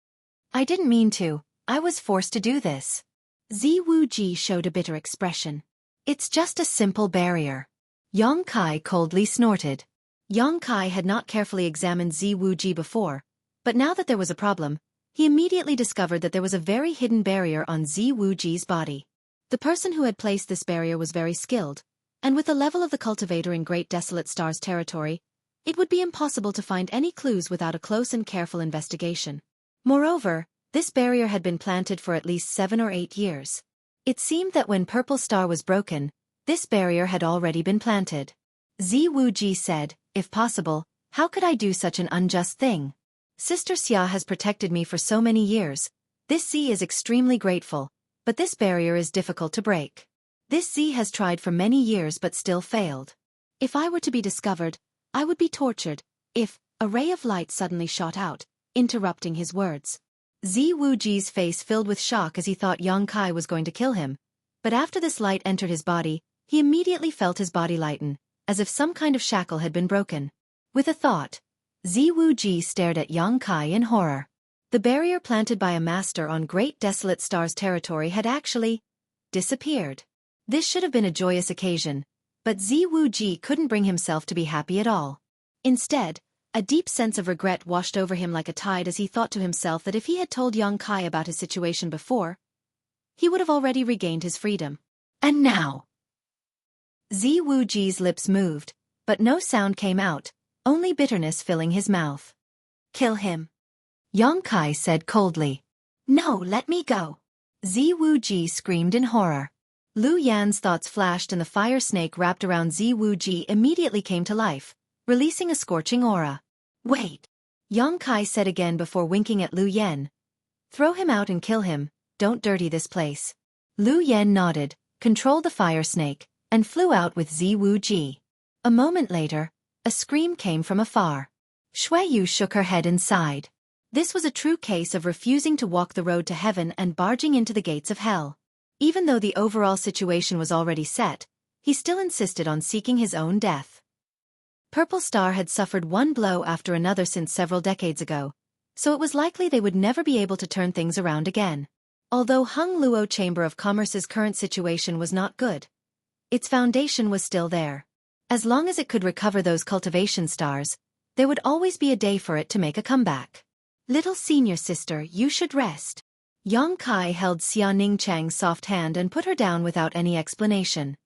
"I didn't mean to, I was forced to do this." Xueqi showed a bitter expression. "It's just a simple barrier." Yang Kai coldly snorted. Yang Kai had not carefully examined Xueqi before, but now that there was a problem, he immediately discovered that there was a very hidden barrier on Xueqi's body. The person who had placed this barrier was very skilled, and with the level of the cultivator in Great Desolate Star's territory, it would be impossible to find any clues without a close and careful investigation. Moreover, this barrier had been planted for at least 7 or 8 years. It seemed that when Purple Star was broken, this barrier had already been planted. Xueqi said, "If possible, how could I do such an unjust thing? Sister Xia has protected me for so many years. This Z is extremely grateful, but this barrier is difficult to break. This Z has tried for many years but still failed. If I were to be discovered, I would be tortured." If a ray of light suddenly shot out, interrupting his words. Xueqi's face filled with shock as he thought Yang Kai was going to kill him, but after this light entered his body, he immediately felt his body lighten, as if some kind of shackle had been broken. With a thought, Xueqi stared at Yang Kai in horror. The barrier planted by a master on Great Desolate Star's territory had actually disappeared. This should have been a joyous occasion, but Xueqi couldn't bring himself to be happy at all. Instead, a deep sense of regret washed over him like a tide as he thought to himself that if he had told Yang Kai about his situation before, he would have already regained his freedom. And now... Xueqi's lips moved, but no sound came out, only bitterness filling his mouth. "Kill him," Yang Kai said coldly. "No, let me go." Xueqi screamed in horror. Lu Yan's thoughts flashed and the fire snake wrapped around Xueqi immediately came to life, releasing a scorching aura. "Wait," Yang Kai said again before winking at Lu Yan. "Throw him out and kill him, don't dirty this place." Lu Yan nodded, controlled the fire snake, and flew out with Xueqi. A moment later, a scream came from afar. Xueqi shook her head and sighed. This was a true case of refusing to walk the road to heaven and barging into the gates of hell. Even though the overall situation was already set, he still insisted on seeking his own death. Purple Star had suffered one blow after another since several decades ago, so it was likely they would never be able to turn things around again. Although Hung Luo Chamber of Commerce's current situation was not good, its foundation was still there. As long as it could recover those cultivation stars, there would always be a day for it to make a comeback. "Little senior sister, you should rest." Yang Kai held Xia Ning Chang's soft hand and put her down without any explanation.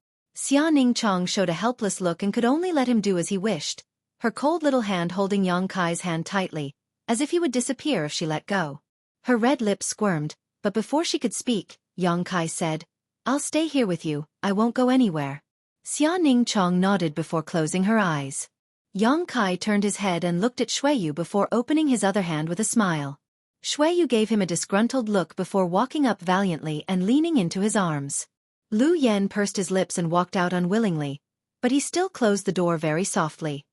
Xia Ningchang showed a helpless look and could only let him do as he wished, her cold little hand holding Yang Kai's hand tightly, as if he would disappear if she let go. Her red lips squirmed, but before she could speak, Yang Kai said, "I'll stay here with you, I won't go anywhere." Xia Ningchang nodded before closing her eyes. Yang Kai turned his head and looked at Xueyu before opening his other hand with a smile. Xueyu gave him a disgruntled look before walking up valiantly and leaning into his arms. Lu Yen pursed his lips and walked out unwillingly, but he still closed the door very softly.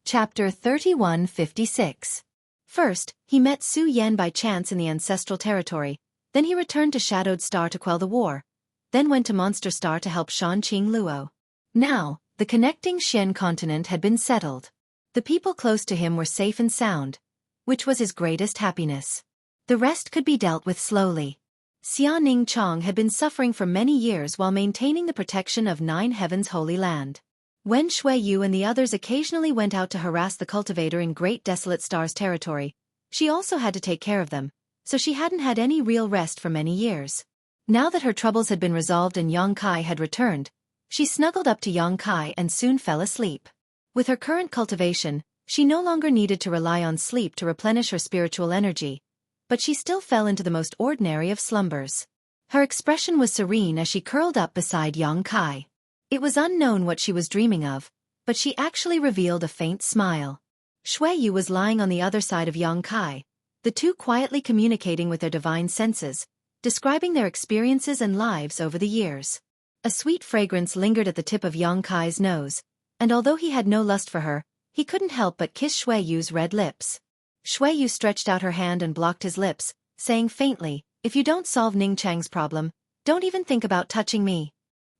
Chapter 3156. First, he met Su Yen by chance in the ancestral territory, then he returned to Shadowed Star to quell the war, then went to Monster Star to help Shanqing Luo. Now, the connecting Xian continent had been settled. The people close to him were safe and sound, which was his greatest happiness. The rest could be dealt with slowly. Xia Ningchang had been suffering for many years while maintaining the protection of Nine Heavens' Holy Land. When Xueyu and the others occasionally went out to harass the cultivator in Great Desolate Star's territory, she also had to take care of them, so she hadn't had any real rest for many years. Now that her troubles had been resolved and Yang Kai had returned, she snuggled up to Yang Kai and soon fell asleep. With her current cultivation, she no longer needed to rely on sleep to replenish her spiritual energy, but she still fell into the most ordinary of slumbers. Her expression was serene as she curled up beside Yang Kai. It was unknown what she was dreaming of, but she actually revealed a faint smile. Xueyu was lying on the other side of Yang Kai, the two quietly communicating with their divine senses, describing their experiences and lives over the years. A sweet fragrance lingered at the tip of Yang Kai's nose, and although he had no lust for her, he couldn't help but kiss Xueyu's red lips. Xueyu stretched out her hand and blocked his lips, saying faintly, "If you don't solve Ningchang's problem, don't even think about touching me."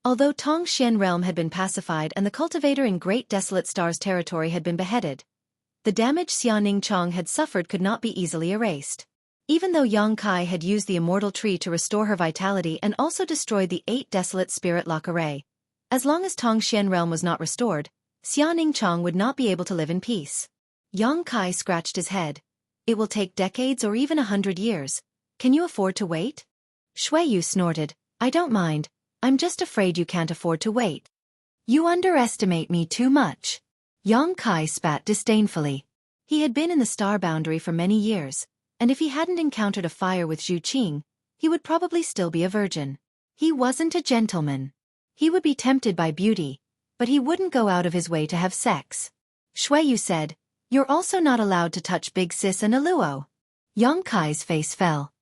Although Tongxian realm had been pacified and the cultivator in Great Desolate Star's territory had been beheaded, the damage Xia Ningchang had suffered could not be easily erased. Even though Yang Kai had used the immortal tree to restore her vitality and also destroyed the 8 desolate spirit lock array, as long as Tongxian realm was not restored, Xia Ningchang would not be able to live in peace. Yang Kai scratched his head. "It will take decades or even 100 years. Can you afford to wait?" Xueyu snorted, "I don't mind. I'm just afraid you can't afford to wait. You underestimate me too much." Yang Kai spat disdainfully. He had been in the star boundary for many years, and if he hadn't encountered a fire with Zhu Qing, he would probably still be a virgin. He wasn't a gentleman. He would be tempted by beauty, but he wouldn't go out of his way to have sex. Xueyu said, "You're also not allowed to touch Big Sis and Aluo." Yang Kai's face fell.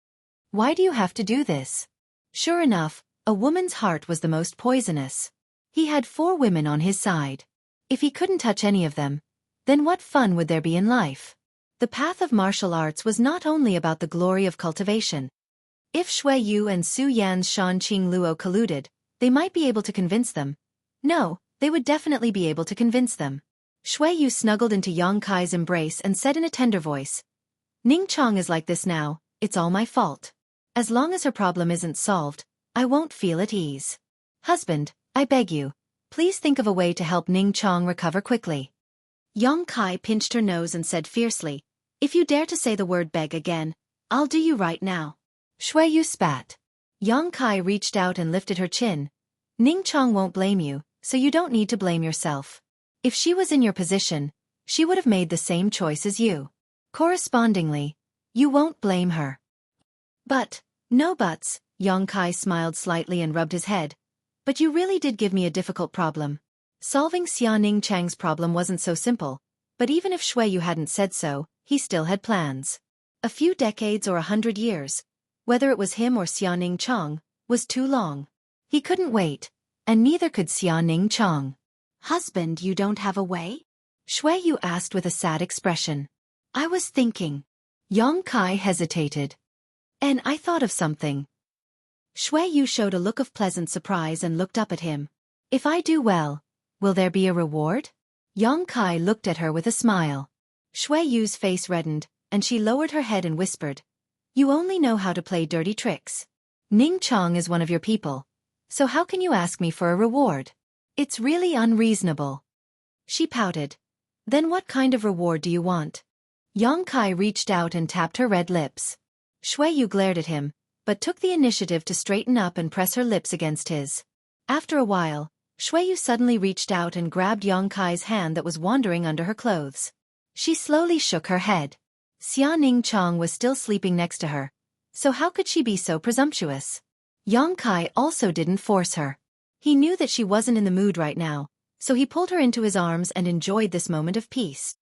"Why do you have to do this?" Sure enough, a woman's heart was the most poisonous. He had 4 women on his side. If he couldn't touch any of them, then what fun would there be in life? The path of martial arts was not only about the glory of cultivation. If Xueyu and Su Yan's Shanqing Luo colluded, they might be able to convince them. No, they would definitely be able to convince them. Xueyu snuggled into Yang Kai's embrace and said in a tender voice, "Ningchang is like this now, it's all my fault. As long as her problem isn't solved, I won't feel at ease. Husband, I beg you, please think of a way to help Ningchang recover quickly." Yang Kai pinched her nose and said fiercely, "If you dare to say the word beg again, I'll do you right now." Xueyu spat. Yang Kai reached out and lifted her chin. "Ningchang won't blame you, so you don't need to blame yourself. If she was in your position, she would have made the same choice as you. Correspondingly, you won't blame her." "But, no buts," Yang Kai smiled slightly and rubbed his head. "But you really did give me a difficult problem." Solving Xia Ningchang's problem wasn't so simple, but even if Xueyu hadn't said so, he still had plans. A few decades or 100 years, whether it was him or Xia Ningchang, was too long. He couldn't wait, and neither could Xia Ningchang. "Husband, you don't have a way?" Xueyu asked with a sad expression. "I was thinking." Yang Kai hesitated. "And I thought of something." Xueyu showed a look of pleasant surprise and looked up at him. "If I do well, will there be a reward?" Yang Kai looked at her with a smile. Xueyu's face reddened, and she lowered her head and whispered, "You only know how to play dirty tricks. Ningchang is one of your people, so how can you ask me for a reward? It's really unreasonable." She pouted. "Then what kind of reward do you want?" Yang Kai reached out and tapped her red lips. Xueqi glared at him, but took the initiative to straighten up and press her lips against his. After a while, Xueqi suddenly reached out and grabbed Yang Kai's hand that was wandering under her clothes. She slowly shook her head. Xia Ningchang was still sleeping next to her, so how could she be so presumptuous? Yang Kai also didn't force her. He knew that she wasn't in the mood right now, so he pulled her into his arms and enjoyed this moment of peace.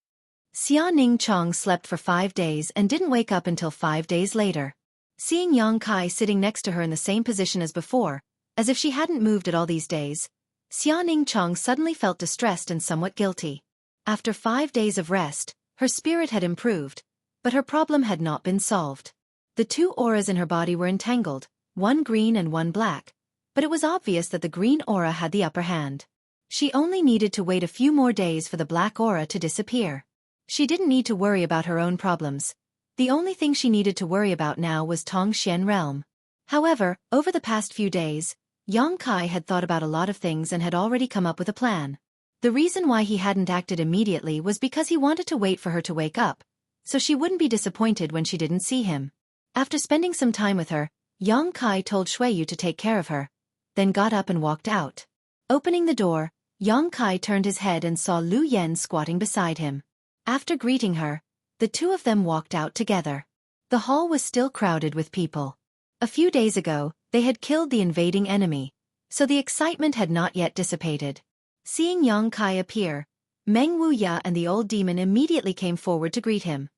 Xia Ningchang slept for 5 days and didn't wake up until 5 days later. Seeing Yang Kai sitting next to her in the same position as before, as if she hadn't moved at all these days, Xia Ningchang suddenly felt distressed and somewhat guilty. After 5 days of rest, her spirit had improved, but her problem had not been solved. The two auras in her body were entangled, one green and one black, but it was obvious that the green aura had the upper hand. She only needed to wait a few more days for the black aura to disappear. She didn't need to worry about her own problems. The only thing she needed to worry about now was Tongxian realm. However, over the past few days, Yang Kai had thought about a lot of things and had already come up with a plan. The reason why he hadn't acted immediately was because he wanted to wait for her to wake up, so she wouldn't be disappointed when she didn't see him. After spending some time with her, Yang Kai told Xueqi to take care of her, then got up and walked out. Opening the door, Yang Kai turned his head and saw Lu Yen squatting beside him. After greeting her, the two of them walked out together. The hall was still crowded with people. A few days ago, they had killed the invading enemy, so the excitement had not yet dissipated. Seeing Yang Kai appear, Meng Wuya and the old demon immediately came forward to greet him.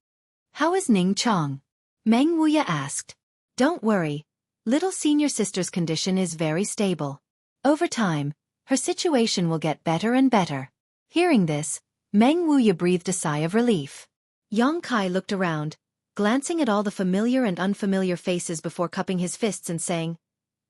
"How is Ning Chang?" Meng Wuya asked. "Don't worry, little senior sister's condition is very stable. Over time, her situation will get better and better." Hearing this, Meng Wuya breathed a sigh of relief. Yang Kai looked around, glancing at all the familiar and unfamiliar faces before cupping his fists and saying,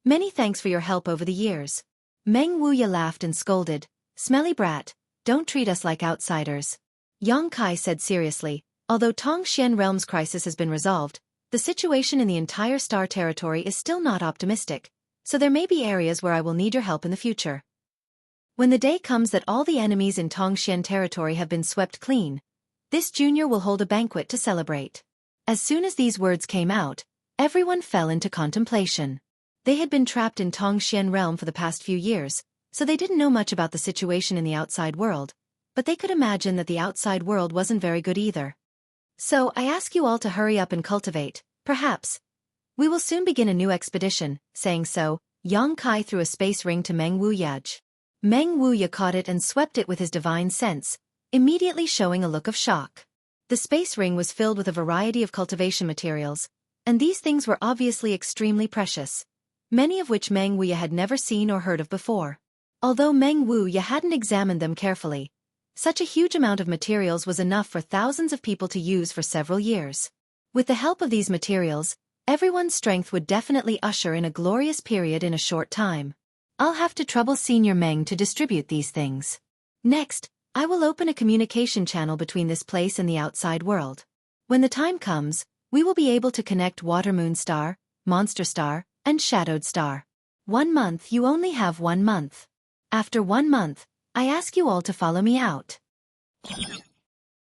"Many thanks for your help over the years." Meng Wuya laughed and scolded, "Smelly brat, don't treat us like outsiders." Yang Kai said seriously, "Although Tongxian Realm's crisis has been resolved, the situation in the entire star territory is still not optimistic, so there may be areas where I will need your help in the future. When the day comes that all the enemies in Tongxian territory have been swept clean, this junior will hold a banquet to celebrate." As soon as these words came out, everyone fell into contemplation. They had been trapped in Tongxian Realm for the past few years, so they didn't know much about the situation in the outside world, but they could imagine that the outside world wasn't very good either. "So I ask you all to hurry up and cultivate, perhaps. We will soon begin a new expedition." Saying so, Yang Kai threw a space ring to Meng Wuya. Meng Wuya caught it and swept it with his divine sense, immediately showing a look of shock. The space ring was filled with a variety of cultivation materials, and these things were obviously extremely precious, many of which Meng Wuya had never seen or heard of before. Although Meng Wuya hadn't examined them carefully, such a huge amount of materials was enough for thousands of people to use for several years. With the help of these materials, everyone's strength would definitely usher in a glorious period in a short time. I'll have to trouble Senior Meng to distribute these things. Next, I will open a communication channel between this place and the outside world. When the time comes, we will be able to connect Water Moon Star, Monster Star, and Shadowed Star. 1 month. You only have 1 month. After 1 month, I ask you all to follow me out.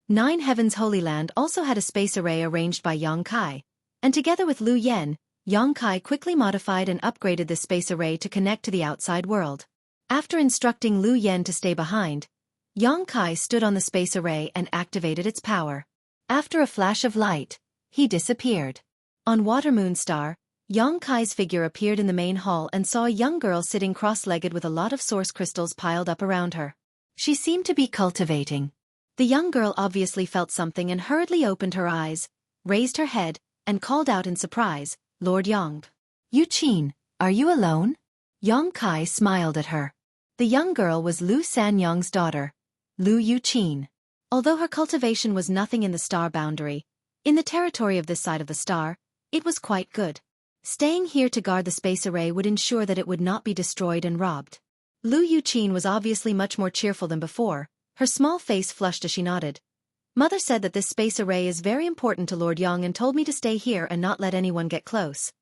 9 Heavens Holy Land also had a space array arranged by Yang Kai, and together with Lu Yen, Yang Kai quickly modified and upgraded this space array to connect to the outside world. After instructing Lu Yen to stay behind, Yang Kai stood on the space array and activated its power. After a flash of light, he disappeared. On Water Moon Star, Yang Kai's figure appeared in the main hall and saw a young girl sitting cross-legged with a lot of source crystals piled up around her. She seemed to be cultivating. The young girl obviously felt something and hurriedly opened her eyes, raised her head, and called out in surprise, "Lord Yang. Yu Qin, are you alone?" Yang Kai smiled at her. The young girl was Lu Sanyang's daughter, Lu Yu Qin. Although her cultivation was nothing in the star boundary, in the territory of this side of the star, it was quite good. Staying here to guard the space array would ensure that it would not be destroyed and robbed. Lu Yu Qin was obviously much more cheerful than before, her small face flushed as she nodded. "Mother said that this space array is very important to Lord Yang and told me to stay here and not let anyone get close."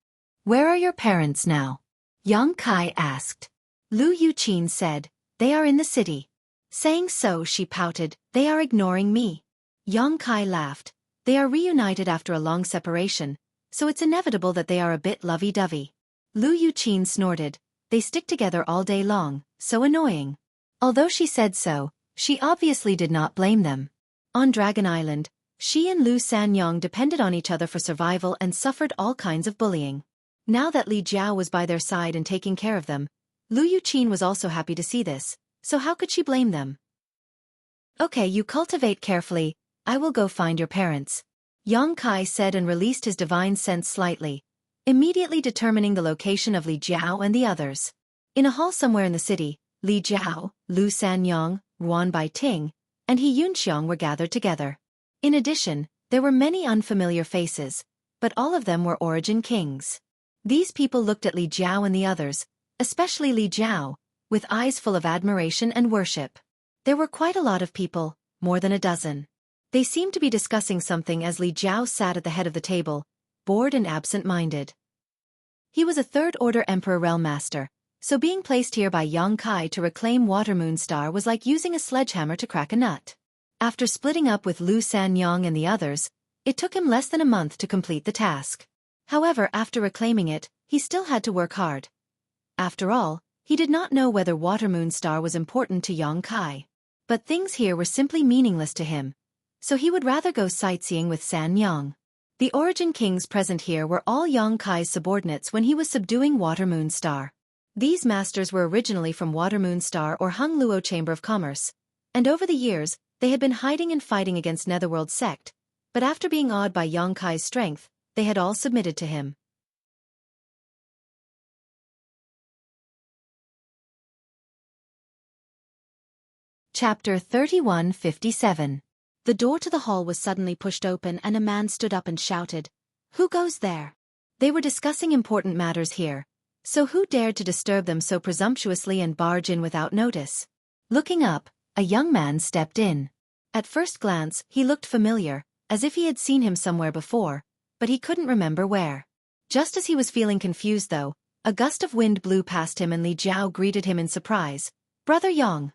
"Where are your parents now?" Yang Kai asked. Lu Yu Qin said, "They are in the city." Saying so, she pouted, "They are ignoring me." Yang Kai laughed. "They are reunited after a long separation, so it's inevitable that they are a bit lovey-dovey. Lu Yuqin snorted. They stick together all day long, so annoying. Although she said so, she obviously did not blame them. On Dragon Island, she and Lu Sanyong depended on each other for survival and suffered all kinds of bullying. Now that Li Jiao was by their side and taking care of them, Lu Yuqin was also happy to see this, so how could she blame them? Okay, you cultivate carefully, I will go find your parents. Yang Kai said and released his divine sense slightly, immediately determining the location of Li Jiao and the others. In a hall somewhere in the city, Li Jiao, Lu Sanyong, Ruan Baiting, and He Yunxiang were gathered together. In addition, there were many unfamiliar faces, but all of them were origin kings. These people looked at Li Jiao and the others, especially Li Jiao, with eyes full of admiration and worship. There were quite a lot of people, more than a dozen. They seemed to be discussing something as Li Jiao sat at the head of the table, bored and absent-minded. He was a third-order Emperor Realm Master, so being placed here by Yang Kai to reclaim Water Moon Star was like using a sledgehammer to crack a nut. After splitting up with Lu Sanyong and the others, it took him less than a month to complete the task. However, after reclaiming it, he still had to work hard. After all, he did not know whether Water Moon Star was important to Yang Kai. But things here were simply meaningless to him, so he would rather go sightseeing with Sanyong. The origin kings present here were all Yang Kai's subordinates when he was subduing Water Moon Star. These masters were originally from Water Moon Star or Hung Luo Chamber of Commerce, and over the years, they had been hiding and fighting against Netherworld sect, but after being awed by Yang Kai's strength, they had all submitted to him. Chapter 3157. The door to the hall was suddenly pushed open and a man stood up and shouted, "Who goes there?" They were discussing important matters here, so who dared to disturb them so presumptuously and barge in without notice? Looking up, a young man stepped in. At first glance, he looked familiar, as if he had seen him somewhere before, but he couldn't remember where. Just as he was feeling confused though, a gust of wind blew past him and Li Jiao greeted him in surprise. "Brother Yang."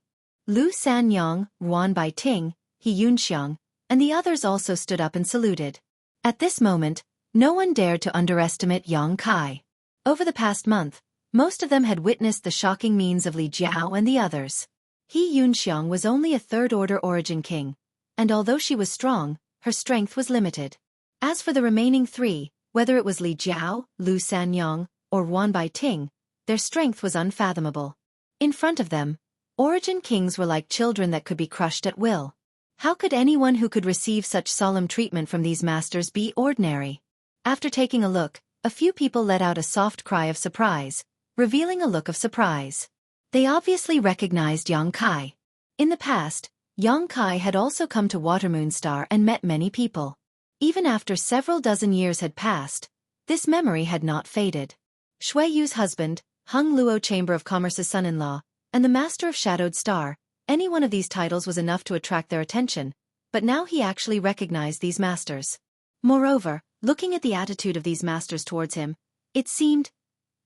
Lu Sanyong, Ruan Baiting, He Yunxiang, and the others also stood up and saluted. At this moment, no one dared to underestimate Yang Kai. Over the past month, most of them had witnessed the shocking means of Li Jiao and the others. He Yunxiang was only a third-order origin king, and although she was strong, her strength was limited. As for the remaining three, whether it was Li Jiao, Lu Sanyong, or Ruan Baiting, their strength was unfathomable. In front of them, origin kings were like children that could be crushed at will. How could anyone who could receive such solemn treatment from these masters be ordinary? After taking a look, a few people let out a soft cry of surprise, revealing a look of surprise. They obviously recognized Yang Kai. In the past, Yang Kai had also come to Water Moon Star and met many people. Even after several dozen years had passed, this memory had not faded. Xueqi's husband, Hung Luo Chamber of Commerce's son-in-law, and the Master of Shadowed Star, any one of these titles was enough to attract their attention, but now he actually recognized these masters. Moreover, looking at the attitude of these masters towards him, it seemed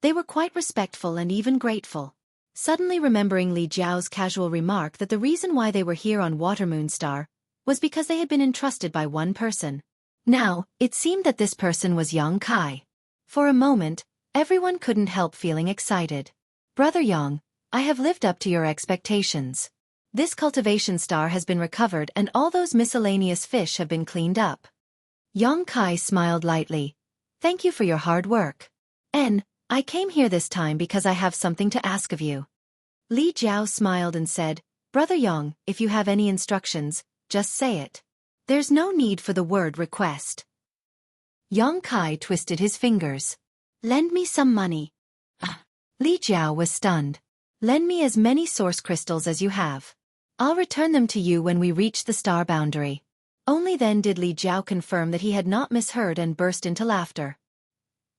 they were quite respectful and even grateful. Suddenly remembering Li Jiao's casual remark that the reason why they were here on Water Moon Star was because they had been entrusted by one person. Now, it seemed that this person was Yang Kai. For a moment, everyone couldn't help feeling excited. "Brother Yang, I have lived up to your expectations. This cultivation star has been recovered and all those miscellaneous fish have been cleaned up." Yang Kai smiled lightly. "Thank you for your hard work. I came here this time because I have something to ask of you." Li Jiao smiled and said, "Brother Yang, if you have any instructions, just say it. There's no need for the word request." Yang Kai twisted his fingers. "Lend me some money." Li Jiao was stunned. "Lend me as many source crystals as you have. I'll return them to you when we reach the star boundary." Only then did Li Jiao confirm that he had not misheard and burst into laughter.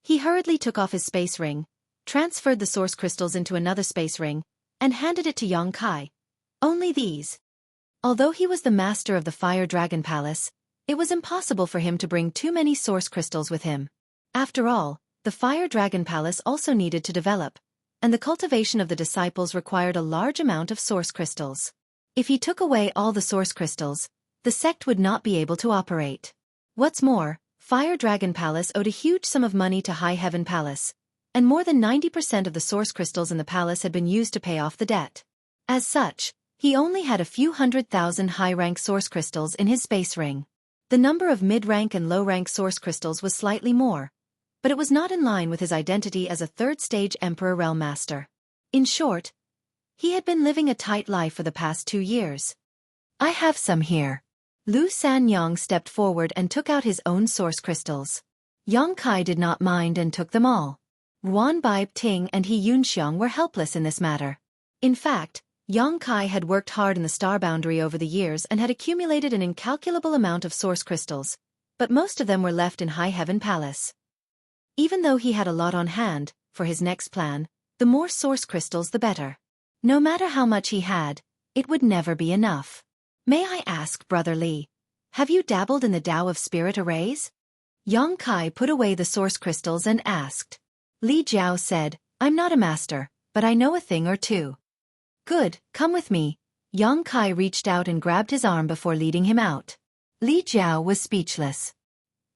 He hurriedly took off his space ring, transferred the source crystals into another space ring, and handed it to Yang Kai. Only these. Although he was the master of the Fire Dragon Palace, it was impossible for him to bring too many source crystals with him. After all, the Fire Dragon Palace also needed to develop, and the cultivation of the disciples required a large amount of source crystals. If he took away all the source crystals, the sect would not be able to operate. What's more, Fire Dragon Palace owed a huge sum of money to High Heaven Palace, and more than 90% of the source crystals in the palace had been used to pay off the debt. As such, he only had a few 100,000 high-rank source crystals in his space ring. The number of mid-rank and low-rank source crystals was slightly more, but it was not in line with his identity as a third-stage Emperor Realm Master. In short, he had been living a tight life for the past 2 years. I have some here. Lu Sanyang stepped forward and took out his own source crystals. Yang Kai did not mind and took them all. Ruan Bai Ting and He Yunxiang were helpless in this matter. In fact, Yang Kai had worked hard in the star boundary over the years and had accumulated an incalculable amount of source crystals, but most of them were left in High Heaven Palace. Even though he had a lot on hand, for his next plan, the more source crystals the better. No matter how much he had, it would never be enough. May I ask, Brother Li, have you dabbled in the Tao of Spirit Arrays? Yang Kai put away the source crystals and asked. Li Jiao said, I'm not a master, but I know a thing or two. Good, come with me. Yang Kai reached out and grabbed his arm before leading him out. Li Jiao was speechless.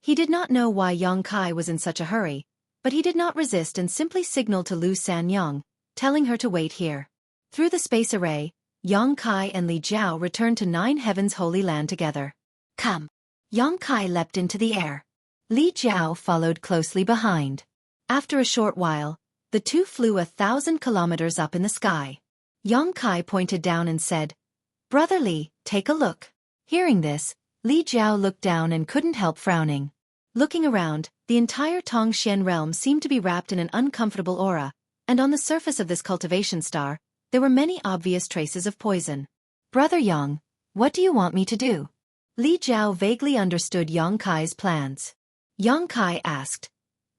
He did not know why Yang Kai was in such a hurry, but he did not resist and simply signaled to Lu Sanyang, telling her to wait here. Through the space array, Yang Kai and Li Jiao returned to Nine Heavens Holy Land together. Come. Yang Kai leapt into the air. Li Jiao followed closely behind. After a short while, the two flew 1,000 kilometers up in the sky. Yang Kai pointed down and said, Brother Li, take a look. Hearing this, Li Jiao looked down and couldn't help frowning. Looking around, the entire Tongxian realm seemed to be wrapped in an uncomfortable aura, and on the surface of this cultivation star, there were many obvious traces of poison. Brother Yang, what do you want me to do? Li Jiao vaguely understood Yang Kai's plans. Yang Kai asked,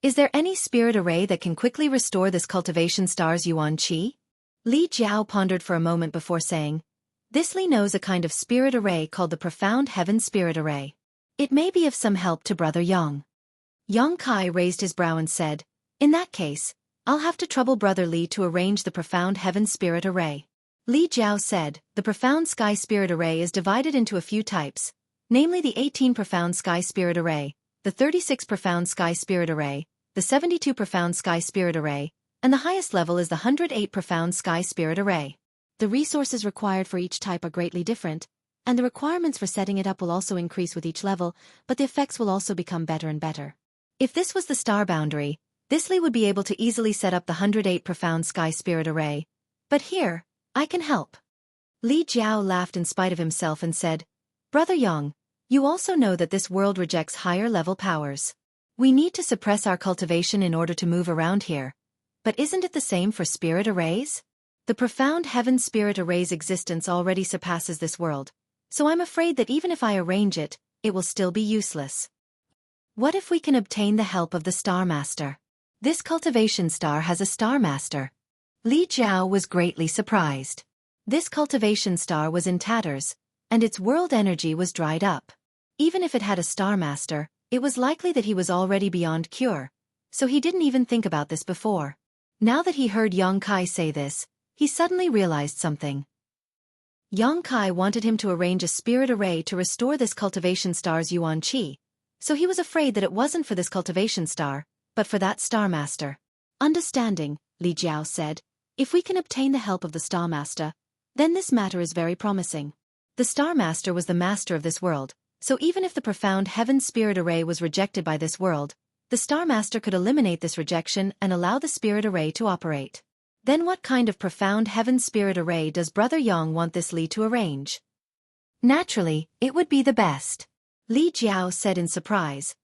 Is there any spirit array that can quickly restore this cultivation star's yuan qi? Li Jiao pondered for a moment before saying, This Li knows a kind of spirit array called the Profound Heaven Spirit Array. It may be of some help to Brother Yang. Yang Kai raised his brow and said, In that case, I'll have to trouble Brother Li to arrange the Profound Heaven Spirit Array. Li Jiao said, The Profound Sky Spirit Array is divided into a few types, namely the 18 Profound Sky Spirit Array, the 36 Profound Sky Spirit Array, the 72 Profound Sky Spirit Array, and the highest level is the 108 Profound Sky Spirit Array. The resources required for each type are greatly different, and the requirements for setting it up will also increase with each level, but the effects will also become better and better. If this was the star boundary, this Li would be able to easily set up the 108 Profound Sky Spirit Array. But here, I can help. Li Jiao laughed in spite of himself and said, Brother Yang, you also know that this world rejects higher-level powers. We need to suppress our cultivation in order to move around here. But isn't it the same for spirit arrays? The Profound Heaven Spirit Array's existence already surpasses this world, so I'm afraid that even if I arrange it, it will still be useless. What if we can obtain the help of the Star Master? This cultivation star has a Star Master. Li Jiao was greatly surprised. This cultivation star was in tatters, and its world energy was dried up. Even if it had a Star Master, it was likely that he was already beyond cure, so he didn't even think about this before. Now that he heard Yang Kai say this, he suddenly realized something. Yang Kai wanted him to arrange a spirit array to restore this cultivation star's yuan qi, so he was afraid that it wasn't for this cultivation star, but for that Star Master. Understanding, Li Jiao said, if we can obtain the help of the Star Master, then this matter is very promising. The Star Master was the master of this world, so even if the Profound Heaven Spirit Array was rejected by this world, the Star Master could eliminate this rejection and allow the Spirit Array to operate. Then what kind of Profound Heaven Spirit Array does Brother Yang want this Li to arrange? Naturally, it would be the best. Li Jiao said in surprise.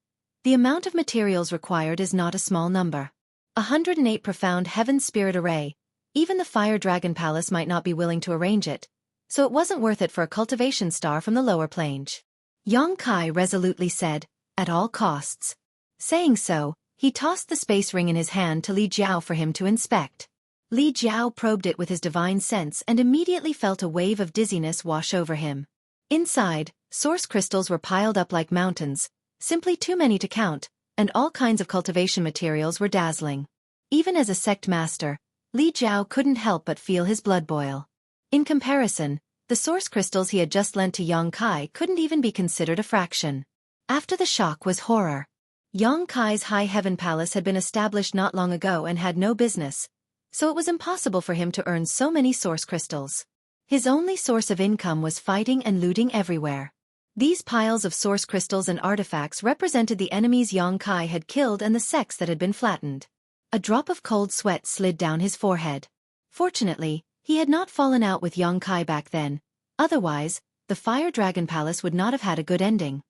The amount of materials required is not a small number. 108 Profound Heaven Spirit Array. Even the Fire Dragon Palace might not be willing to arrange it, so it wasn't worth it for a cultivation star from the lower plane. Yang Kai resolutely said, at all costs. Saying so, he tossed the space ring in his hand to Li Jiao for him to inspect. Li Jiao probed it with his divine sense and immediately felt a wave of dizziness wash over him. Inside, source crystals were piled up like mountains, simply too many to count, and all kinds of cultivation materials were dazzling. Even as a sect master, Li Jiao couldn't help but feel his blood boil. In comparison, the source crystals he had just lent to Yang Kai couldn't even be considered a fraction. After the shock was horror. Yongkai's High Heaven Palace had been established not long ago and had no business, so it was impossible for him to earn so many source crystals. His only source of income was fighting and looting everywhere. These piles of source crystals and artifacts represented the enemies Yongkai had killed and the sects that had been flattened. A drop of cold sweat slid down his forehead. Fortunately, he had not fallen out with Yongkai back then, otherwise, the Fire Dragon Palace would not have had a good ending.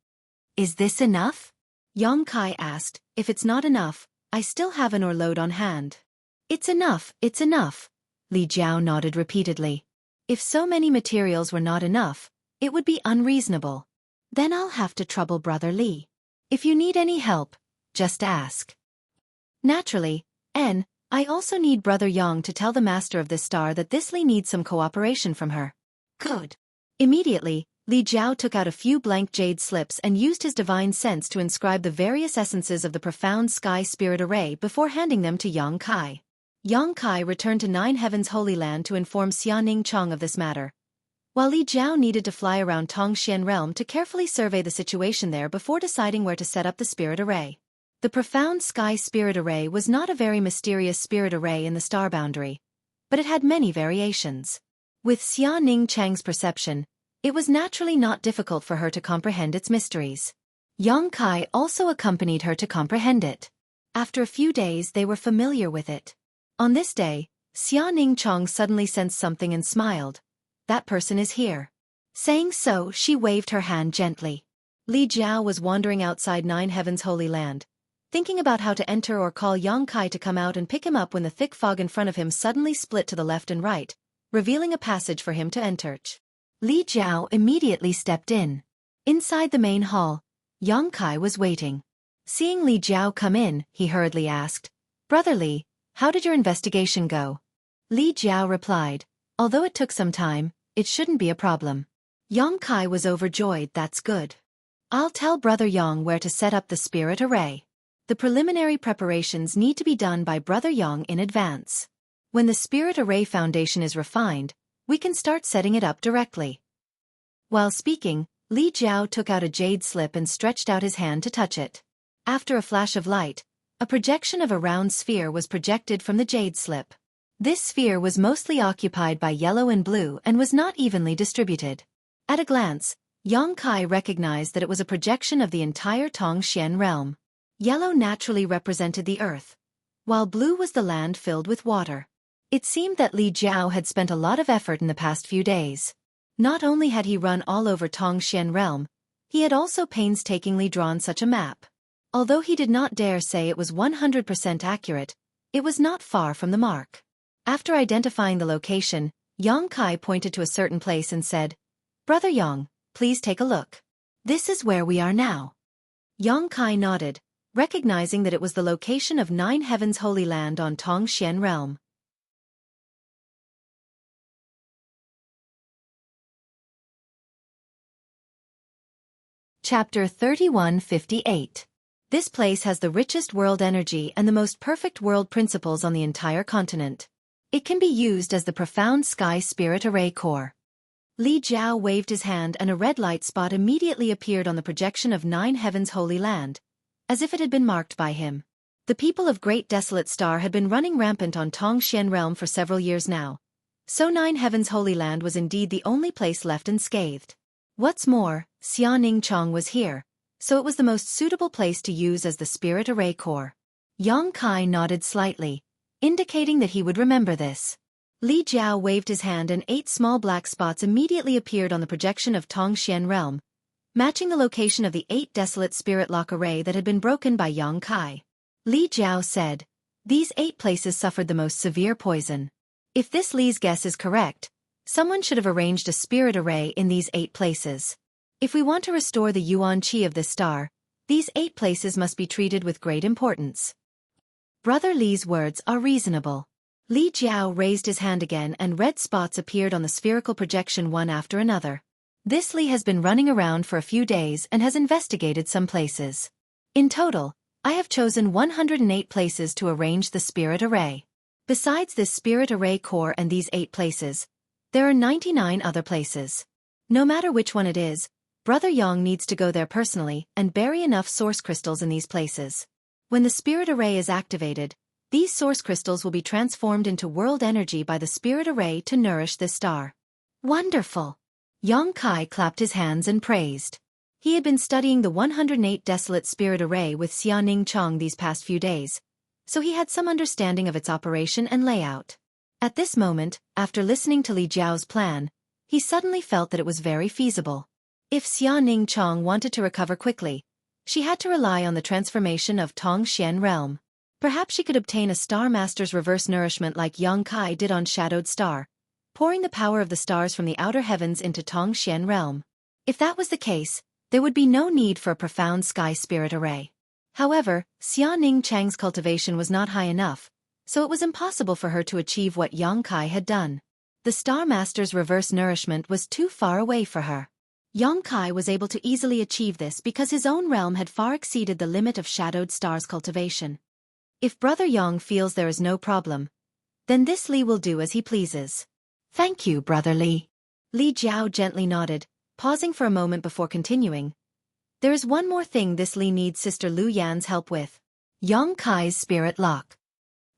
"Is this enough?" Yongkai asked. "If it's not enough, I still have an ore load on hand." It's enough, Li Jiao nodded repeatedly. "If so many materials were not enough, it would be unreasonable. Then I'll have to trouble Brother Li. If you need any help, just ask." Naturally, I also need Brother Yang to tell the master of this star that this Li needs some cooperation from her. Good. Immediately, Li Jiao took out a few blank jade slips and used his divine sense to inscribe the various essences of the profound sky spirit array before handing them to Yongkai. Yongkai returned to Nine Heavens Holy Land to inform Xianing Chong of this matter, while Li Jiao needed to fly around Tongxian Realm to carefully survey the situation there before deciding where to set up the spirit array. The profound sky spirit array was not a very mysterious spirit array in the star boundary, but it had many variations. With Xianing Chang's perception, it was naturally not difficult for her to comprehend its mysteries. Yongkai also accompanied her to comprehend it. After a few days they were familiar with it. On this day, Xianing Chong suddenly sensed something and smiled. "That person is here." Saying so, she waved her hand gently. Li Jiao was wandering outside Nine Heavens Holy Land, thinking about how to enter or call Yongkai to come out and pick him up when the thick fog in front of him suddenly split to the left and right, revealing a passage for him to enter. Li Jiao immediately stepped in. Inside the main hall, Yongkai was waiting. Seeing Li Jiao come in, he hurriedly asked, "Brother Li, how did your investigation go?" Li Jiao replied, "Although it took some time, it shouldn't be a problem." Yongkai was overjoyed. "That's good. I'll tell Brother Yang where to set up the spirit array. The preliminary preparations need to be done by Brother Yang in advance. When the spirit array foundation is refined, we can start setting it up directly." While speaking, Li Jiao took out a jade slip and stretched out his hand to touch it. After a flash of light, a projection of a round sphere was projected from the jade slip. This sphere was mostly occupied by yellow and blue and was not evenly distributed. At a glance, Yongkai recognized that it was a projection of the entire Tongxian realm. Yellow naturally represented the earth, while blue was the land filled with water. It seemed that Li Jiao had spent a lot of effort in the past few days. Not only had he run all over Tongxian realm, he had also painstakingly drawn such a map. Although he did not dare say it was 100% accurate, it was not far from the mark. After identifying the location, Yongkai pointed to a certain place and said, "Brother Yang, please take a look. This is where we are now." Yongkai nodded, recognizing that it was the location of Nine Heavens Holy Land on Tongxian Realm. Chapter 3158. This place has the richest world energy and the most perfect world principles on the entire continent. It can be used as the profound sky spirit array core. Li Jiao waved his hand and a red light spot immediately appeared on the projection of Nine Heavens Holy Land, as if it had been marked by him. The people of Great Desolate Star had been running rampant on Tongxian Realm for several years now, so Nine Heavens Holy Land was indeed the only place left unscathed. What's more, Xianing Chong was here, so it was the most suitable place to use as the spirit array core. Yongkai nodded slightly, indicating that he would remember this. Li Jiao waved his hand and 8 small black spots immediately appeared on the projection of Tongxian Realm, matching the location of the 8 desolate spirit lock array that had been broken by Yongkai. Li Jiao said, "These 8 places suffered the most severe poison. If this Li's guess is correct, someone should have arranged a spirit array in these 8 places. If we want to restore the yuan qi of this star, these 8 places must be treated with great importance." Brother Li's words are reasonable. Li Jiao raised his hand again and red spots appeared on the spherical projection one after another. This Li has been running around for a few days and has investigated some places. In total, I have chosen 108 places to arrange the spirit array. Besides this spirit array core and these 8 places, there are 99 other places. No matter which one it is, Brother Yang needs to go there personally and bury enough source crystals in these places. When the spirit array is activated, these source crystals will be transformed into world energy by the spirit array to nourish this star. Wonderful! Yang Kai clapped his hands and praised. He had been studying the 108 desolate spirit array with Xiaoning Chong these past few days, so he had some understanding of its operation and layout. At this moment, after listening to Li Jiao's plan, he suddenly felt that it was very feasible. If Xiaoning Chong wanted to recover quickly, she had to rely on the transformation of Tongxian realm. Perhaps she could obtain a Star Master's reverse nourishment like Yang Kai did on Shadowed Star, pouring the power of the stars from the outer heavens into Tongxian realm. If that was the case, there would be no need for a profound sky spirit array. However, Xiaoning Chang's cultivation was not high enough, so it was impossible for her to achieve what Yang Kai had done. The Star Master's reverse nourishment was too far away for her. Yang Kai was able to easily achieve this because his own realm had far exceeded the limit of Shadowed Star's cultivation. If Brother Yang feels there is no problem, then this Li will do as he pleases. Thank you, Brother Li. Li Jiao gently nodded, pausing for a moment before continuing. There is one more thing this Li needs Sister Lu Yan's help with. Yang Kai's spirit lock.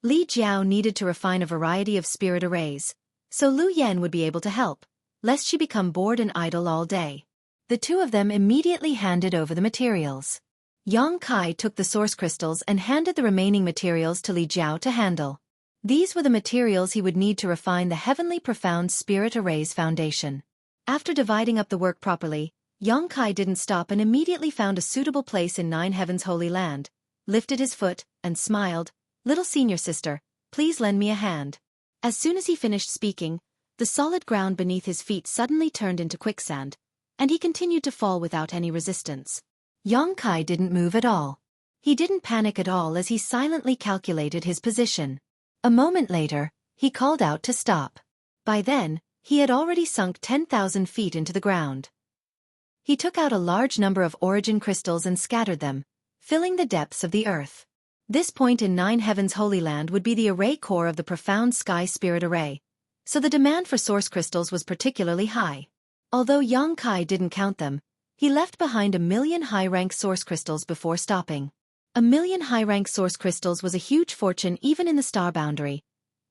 Li Jiao needed to refine a variety of spirit arrays, so Lu Yan would be able to help, lest she become bored and idle all day. The two of them immediately handed over the materials. Yang Kai took the source crystals and handed the remaining materials to Li Jiao to handle. These were the materials he would need to refine the heavenly profound spirit array's foundation. After dividing up the work properly, Yang Kai didn't stop and immediately found a suitable place in Nine Heaven's holy land, lifted his foot, and smiled, "Little senior sister, please lend me a hand." As soon as he finished speaking, the solid ground beneath his feet suddenly turned into quicksand, and he continued to fall without any resistance. Yang Kai didn't move at all. He didn't panic at all as he silently calculated his position. A moment later, he called out to stop. By then, he had already sunk 10,000 feet into the ground. He took out a large number of origin crystals and scattered them, filling the depths of the earth. This point in Nine Heaven's holy land would be the array core of the profound sky spirit array, so the demand for source crystals was particularly high. Although Yang Kai didn't count them, he left behind 1,000,000 high-rank source crystals before stopping. 1,000,000 high-rank source crystals was a huge fortune even in the star boundary,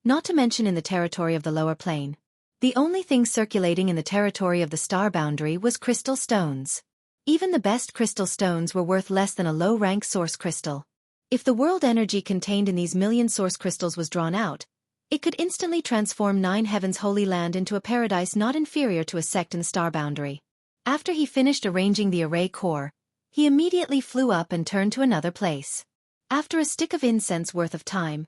not to mention in the territory of the lower plane. The only thing circulating in the territory of the star boundary was crystal stones. Even the best crystal stones were worth less than a low-rank source crystal. If the world energy contained in these million source crystals was drawn out, it could instantly transform Nine Heaven's holy land into a paradise not inferior to a sect in the star boundary. After he finished arranging the array core, he immediately flew up and turned to another place. After a stick of incense worth of time,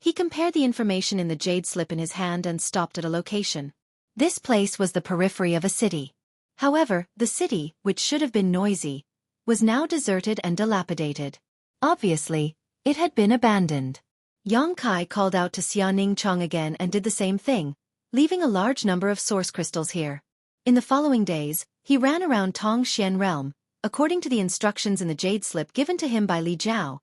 he compared the information in the jade slip in his hand and stopped at a location. This place was the periphery of a city. However, the city, which should have been noisy, was now deserted and dilapidated. Obviously, it had been abandoned. Yang Kai called out to Xiaoning Chong again and did the same thing, leaving a large number of source crystals here. In the following days, he ran around Tongxian realm, according to the instructions in the jade slip given to him by Li Jiao,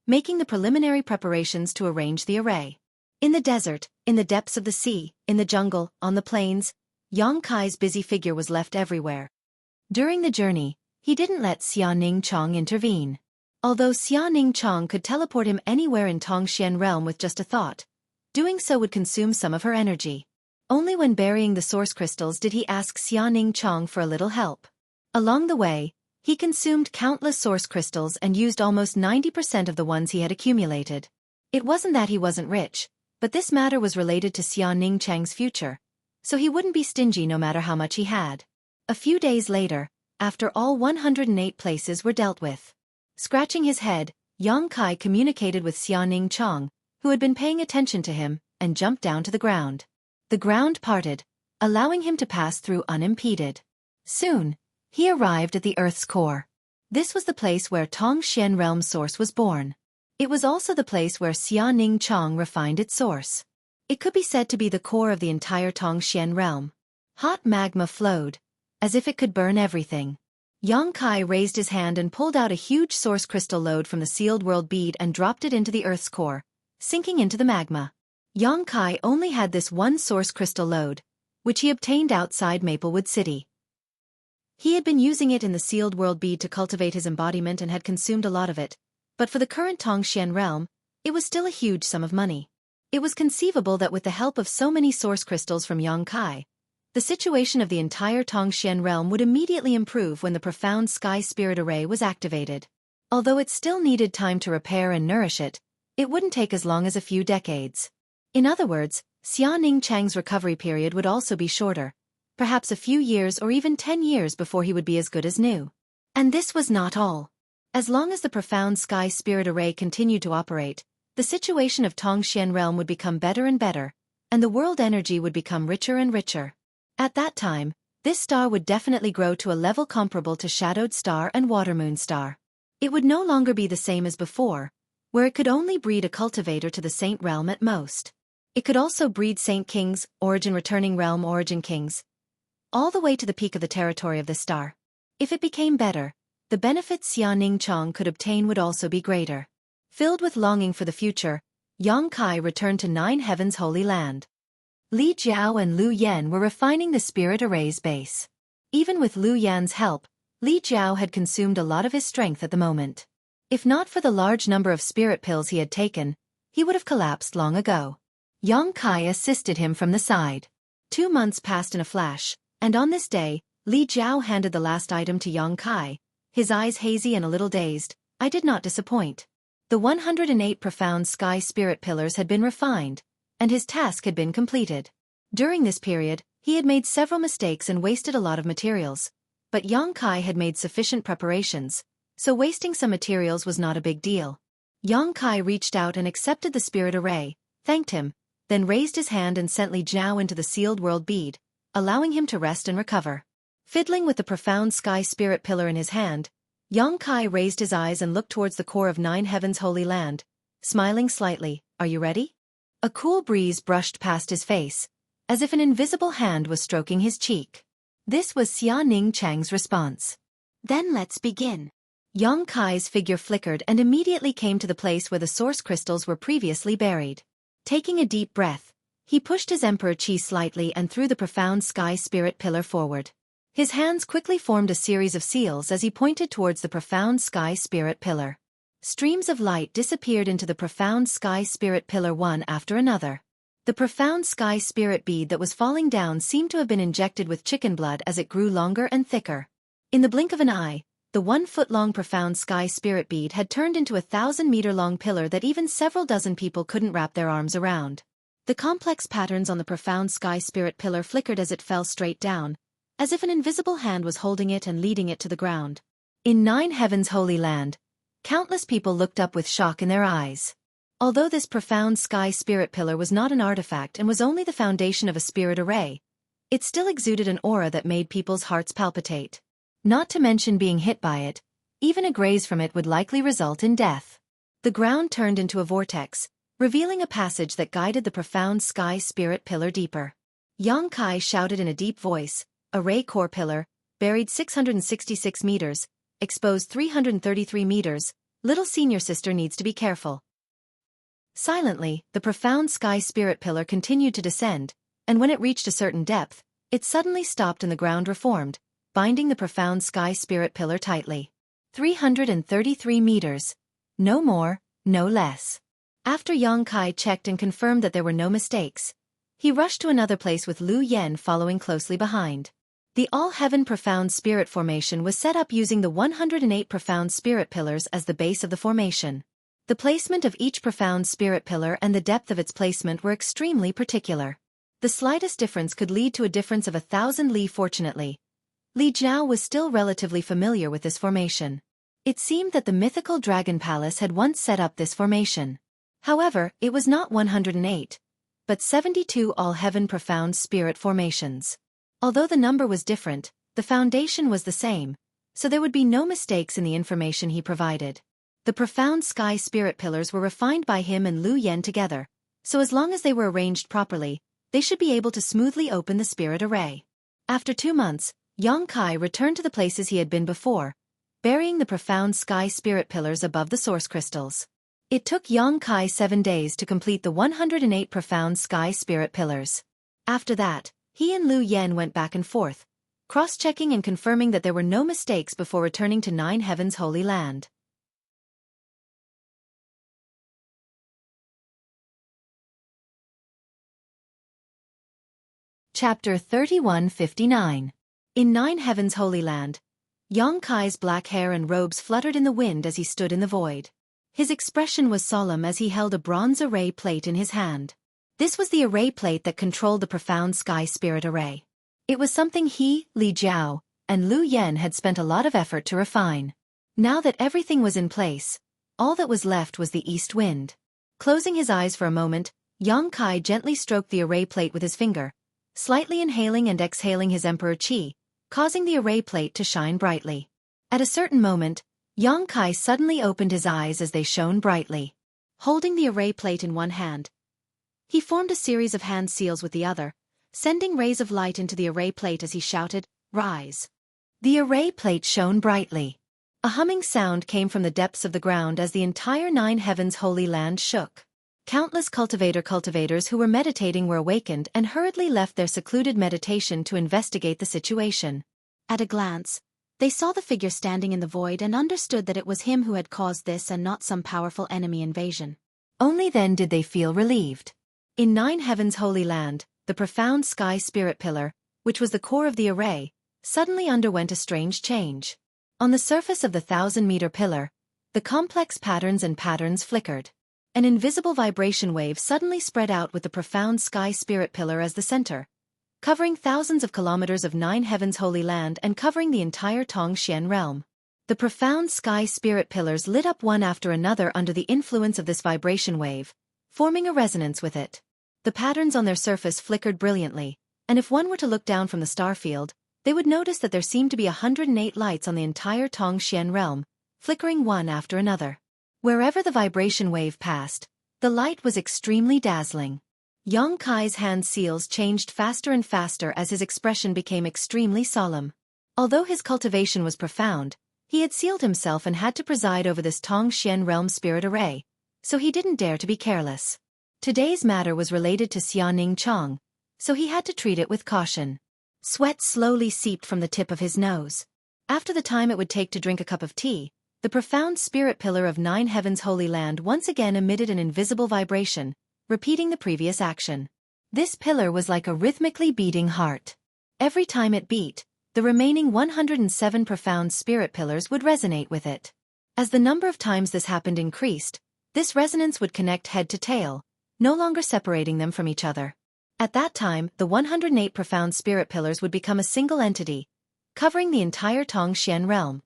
making the preliminary preparations to arrange the array. In the desert, in the depths of the sea, in the jungle, on the plains, Yang Kai's busy figure was left everywhere. During the journey, he didn't let Xiaoning Chong intervene. Although Xiaoning Chong could teleport him anywhere in Tongxian realm with just a thought, doing so would consume some of her energy. Only when burying the source crystals did he ask Xiaoning Chong for a little help. Along the way, he consumed countless source crystals and used almost 90% of the ones he had accumulated. It wasn't that he wasn't rich, but this matter was related to Xiaoning Chang's future, so he wouldn't be stingy no matter how much he had. A few days later, after all 108 places were dealt with, scratching his head, Yang Kai communicated with Xiaoning Chong, who had been paying attention to him, and jumped down to the ground. The ground parted, allowing him to pass through unimpeded. Soon, he arrived at the Earth's core. This was the place where Tongxian realm source was born. It was also the place where Xiaoning Chong refined its source. It could be said to be the core of the entire Tongxian realm. Hot magma flowed, as if it could burn everything. Yang Kai raised his hand and pulled out a huge source crystal load from the sealed world bead and dropped it into the Earth's core, sinking into the magma. Yang Kai only had this one source crystal load, which he obtained outside Maplewood City. He had been using it in the sealed world bead to cultivate his embodiment and had consumed a lot of it, but for the current Tongxian realm, it was still a huge sum of money. It was conceivable that with the help of so many source crystals from Xueqi, the situation of the entire Tongxian realm would immediately improve when the profound sky spirit array was activated. Although it still needed time to repair and nourish it, it wouldn't take as long as a few decades. In other words, Xia Ningchang's recovery period would also be shorter, perhaps a few years or even 10 years before he would be as good as new. And this was not all. As long as the profound sky spirit array continued to operate, the situation of Tongxian realm would become better and better, and the world energy would become richer and richer. At that time, this star would definitely grow to a level comparable to Shadowed Star and Watermoon Star. It would no longer be the same as before, where it could only breed a cultivator to the Saint Realm at most. It could also breed Saint Kings, Origin Returning Realm Origin Kings, all the way to the peak of the territory of this star. If it became better, the benefits Xia Ningchang could obtain would also be greater. Filled with longing for the future, Xueqi returned to Nine Heavens' Holy Land. Li Jiao and Lu Yan were refining the spirit array's base. Even with Lu Yan's help, Li Jiao had consumed a lot of his strength at the moment. If not for the large number of spirit pills he had taken, he would have collapsed long ago. Xueqi assisted him from the side. 2 months passed in a flash, and on this day, Li Jiao handed the last item to Xueqi, his eyes hazy and a little dazed. I did not disappoint. The 108 profound sky spirit pillars had been refined, and his task had been completed. During this period, he had made several mistakes and wasted a lot of materials, but Xueqi had made sufficient preparations, so wasting some materials was not a big deal. Xueqi reached out and accepted the spirit array, thanked him, then raised his hand and sent Li Jiao into the sealed world bead, allowing him to rest and recover. Fiddling with the profound sky spirit pillar in his hand, Xueqi raised his eyes and looked towards the core of Nine Heavens' Holy Land, smiling slightly. Are you ready? A cool breeze brushed past his face, as if an invisible hand was stroking his cheek. This was Xia Ningchang's response. Then let's begin. Xueqi's figure flickered and immediately came to the place where the source crystals were previously buried. Taking a deep breath, he pushed his emperor chi slightly and threw the profound sky spirit pillar forward. His hands quickly formed a series of seals as he pointed towards the profound sky spirit pillar. Streams of light disappeared into the profound sky spirit pillar one after another. The profound sky spirit bead that was falling down seemed to have been injected with chicken blood as it grew longer and thicker. In the blink of an eye, the 1-foot-long profound sky spirit bead had turned into a 1,000-meter-long pillar that even several dozen people couldn't wrap their arms around. The complex patterns on the profound sky spirit pillar flickered as it fell straight down, as if an invisible hand was holding it and leading it to the ground. In Nine Heavens' Holy Land, countless people looked up with shock in their eyes. Although this profound sky spirit pillar was not an artifact and was only the foundation of a spirit array, it still exuded an aura that made people's hearts palpitate. Not to mention being hit by it, even a graze from it would likely result in death. The ground turned into a vortex, revealing a passage that guided the profound sky spirit pillar deeper. Xueqi shouted in a deep voice, Array core pillar, buried 666 meters, exposed 333 meters, little senior sister needs to be careful. Silently, the profound sky spirit pillar continued to descend, and when it reached a certain depth, it suddenly stopped and the ground reformed, binding the profound sky spirit pillar tightly. 333 meters. No more, no less. After Xueqi checked and confirmed that there were no mistakes, he rushed to another place with Lu Yan following closely behind. The All-Heaven Profound Spirit Formation was set up using the 108 Profound Spirit Pillars as the base of the formation. The placement of each Profound Spirit Pillar and the depth of its placement were extremely particular. The slightest difference could lead to a difference of 1,000 li. Fortunately, Li Jiao was still relatively familiar with this formation. It seemed that the mythical Dragon Palace had once set up this formation. However, it was not 108, but 72 All-Heaven Profound Spirit Formations. Although the number was different, the foundation was the same, so there would be no mistakes in the information he provided. The profound sky spirit pillars were refined by him and Lu Yan together, so as long as they were arranged properly, they should be able to smoothly open the spirit array. After 2 months, Xueqi returned to the places he had been before, burying the profound sky spirit pillars above the source crystals. It took Xueqi 7 days to complete the 108 profound sky spirit pillars. After that, he and Lu Yan went back and forth, cross-checking and confirming that there were no mistakes before returning to Nine Heavens' Holy Land. Chapter 3159. In Nine Heavens' Holy Land, Xueqi's black hair and robes fluttered in the wind as he stood in the void. His expression was solemn as he held a bronze array plate in his hand. This was the array plate that controlled the profound sky spirit array. It was something he, Li Jiao, and Lu Yen had spent a lot of effort to refine. Now that everything was in place, all that was left was the east wind. Closing his eyes for a moment, Xueqi gently stroked the array plate with his finger, slightly inhaling and exhaling his emperor qi, causing the array plate to shine brightly. At a certain moment, Xueqi suddenly opened his eyes as they shone brightly. Holding the array plate in one hand, he formed a series of hand seals with the other, sending rays of light into the array plate as he shouted, "Rise!" The array plate shone brightly. A humming sound came from the depths of the ground as the entire Nine Heavens' Holy Land shook. Countless cultivators who were meditating were awakened and hurriedly left their secluded meditation to investigate the situation. At a glance, they saw the figure standing in the void and understood that it was him who had caused this and not some powerful enemy invasion. Only then did they feel relieved. In Nine Heavens' Holy Land, the profound sky spirit pillar, which was the core of the array, suddenly underwent a strange change. On the surface of the 1,000-meter pillar, the complex patterns flickered. An invisible vibration wave suddenly spread out with the profound sky spirit pillar as the center, covering thousands of kilometers of Nine Heavens' Holy Land and covering the entire Tongxian realm. The profound sky spirit pillars lit up one after another under the influence of this vibration wave, forming a resonance with it. The patterns on their surface flickered brilliantly, and if one were to look down from the star field, they would notice that there seemed to be 108 lights on the entire Tongxian realm, flickering one after another. Wherever the vibration wave passed, the light was extremely dazzling. Xueqi's hand seals changed faster and faster as his expression became extremely solemn. Although his cultivation was profound, he had sealed himself and had to preside over this Tongxian realm spirit array, so he didn't dare to be careless. Today's matter was related to Xiaoning Chong, so he had to treat it with caution. Sweat slowly seeped from the tip of his nose. After the time it would take to drink a cup of tea, the profound spirit pillar of Nine Heavens' Holy Land once again emitted an invisible vibration, repeating the previous action. This pillar was like a rhythmically beating heart. Every time it beat, the remaining 107 profound spirit pillars would resonate with it. As the number of times this happened increased, this resonance would connect head to tail, no longer separating them from each other. At that time, the 108 profound spirit pillars would become a single entity, covering the entire Tongxian realm.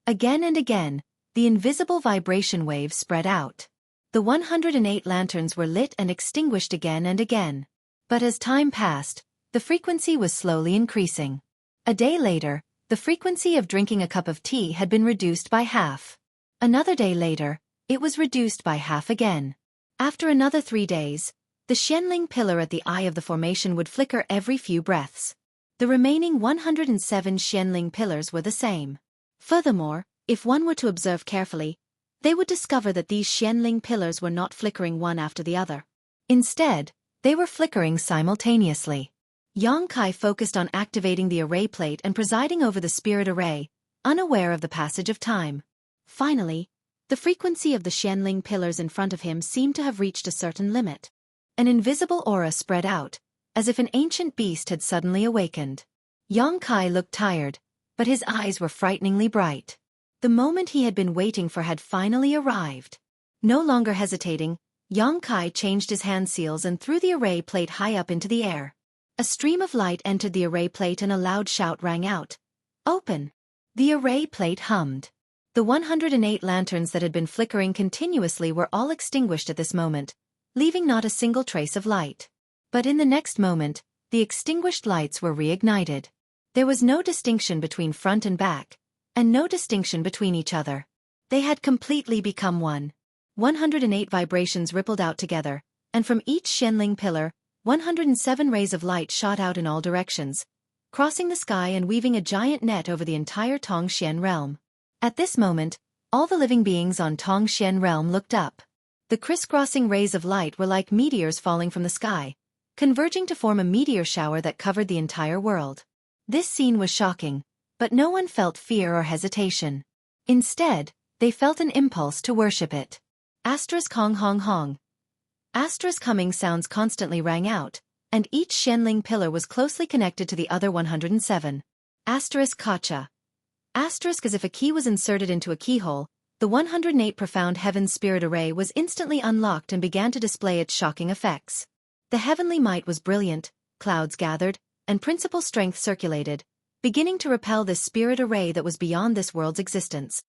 Again and again, the invisible vibration wave spread out. The 108 lanterns were lit and extinguished again and again. But as time passed, the frequency was slowly increasing. A day later, the frequency of drinking a cup of tea had been reduced by half. Another day later, it was reduced by half again. After another 3 days, the Xianling pillar at the eye of the formation would flicker every few breaths. The remaining 107 Xianling pillars were the same. Furthermore, if one were to observe carefully, they would discover that these Xianling pillars were not flickering one after the other. Instead, they were flickering simultaneously. Xueqi focused on activating the array plate and presiding over the spirit array, unaware of the passage of time. Finally, the frequency of the Xianling pillars in front of him seemed to have reached a certain limit. An invisible aura spread out, as if an ancient beast had suddenly awakened. Xueqi looked tired, but his eyes were frighteningly bright. The moment he had been waiting for had finally arrived. No longer hesitating, Xueqi changed his hand seals and threw the array plate high up into the air. A stream of light entered the array plate and a loud shout rang out. "Open!" The array plate hummed. The 108 lanterns that had been flickering continuously were all extinguished at this moment, leaving not a single trace of light. But in the next moment, the extinguished lights were reignited. There was no distinction between front and back, and no distinction between each other. They had completely become one. 108 vibrations rippled out together, and from each Xianling pillar, 107 rays of light shot out in all directions, crossing the sky and weaving a giant net over the entire Tongxian realm. At this moment, all the living beings on Tongxian realm looked up. The crisscrossing rays of light were like meteors falling from the sky, converging to form a meteor shower that covered the entire world. This scene was shocking, but no one felt fear or hesitation. Instead, they felt an impulse to worship it. Asterisk hong hong hong. Asterisk humming sounds constantly rang out, and each Xianling pillar was closely connected to the other 107. Asterisk kacha. Asterisk as if a key was inserted into a keyhole, the 108 profound heaven's spirit array was instantly unlocked and began to display its shocking effects. The heavenly might was brilliant, clouds gathered, and principal strength circulated, beginning to repel this spirit array that was beyond this world's existence.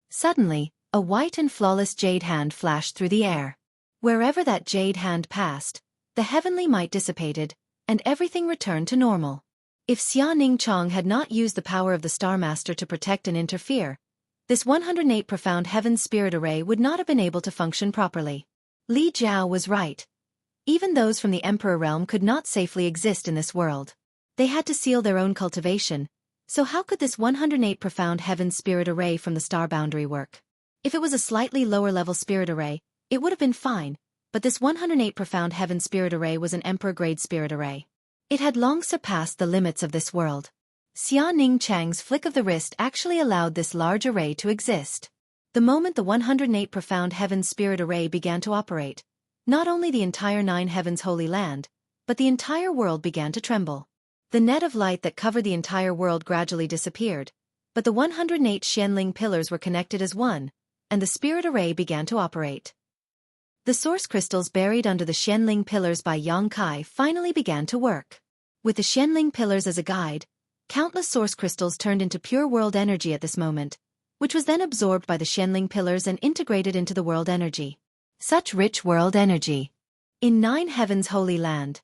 Suddenly, a white and flawless jade hand flashed through the air. Wherever that jade hand passed, the heavenly might dissipated, and everything returned to normal. If Xia Ningchong had not used the power of the Star Master to protect and interfere, this 108 profound heaven's spirit array would not have been able to function properly. Li Jiao was right. Even those from the Emperor realm could not safely exist in this world. They had to seal their own cultivation, so how could this 108 profound heaven's spirit array from the star boundary work? If it was a slightly lower-level spirit array, it would have been fine, but this 108 profound heaven spirit array was an emperor-grade spirit array. It had long surpassed the limits of this world. Xia Ningchang's flick of the wrist actually allowed this large array to exist. The moment the 108 profound heaven spirit array began to operate, not only the entire 9 heavens holy land, but the entire world began to tremble. The net of light that covered the entire world gradually disappeared, but the 108 Xianling pillars were connected as one, and the spirit array began to operate. The source crystals buried under the Xianling pillars by Yang Kai finally began to work. With the Xianling pillars as a guide, countless source crystals turned into pure world energy at this moment, which was then absorbed by the Xianling pillars and integrated into the world energy. Such rich world energy. In 9 heavens holy land,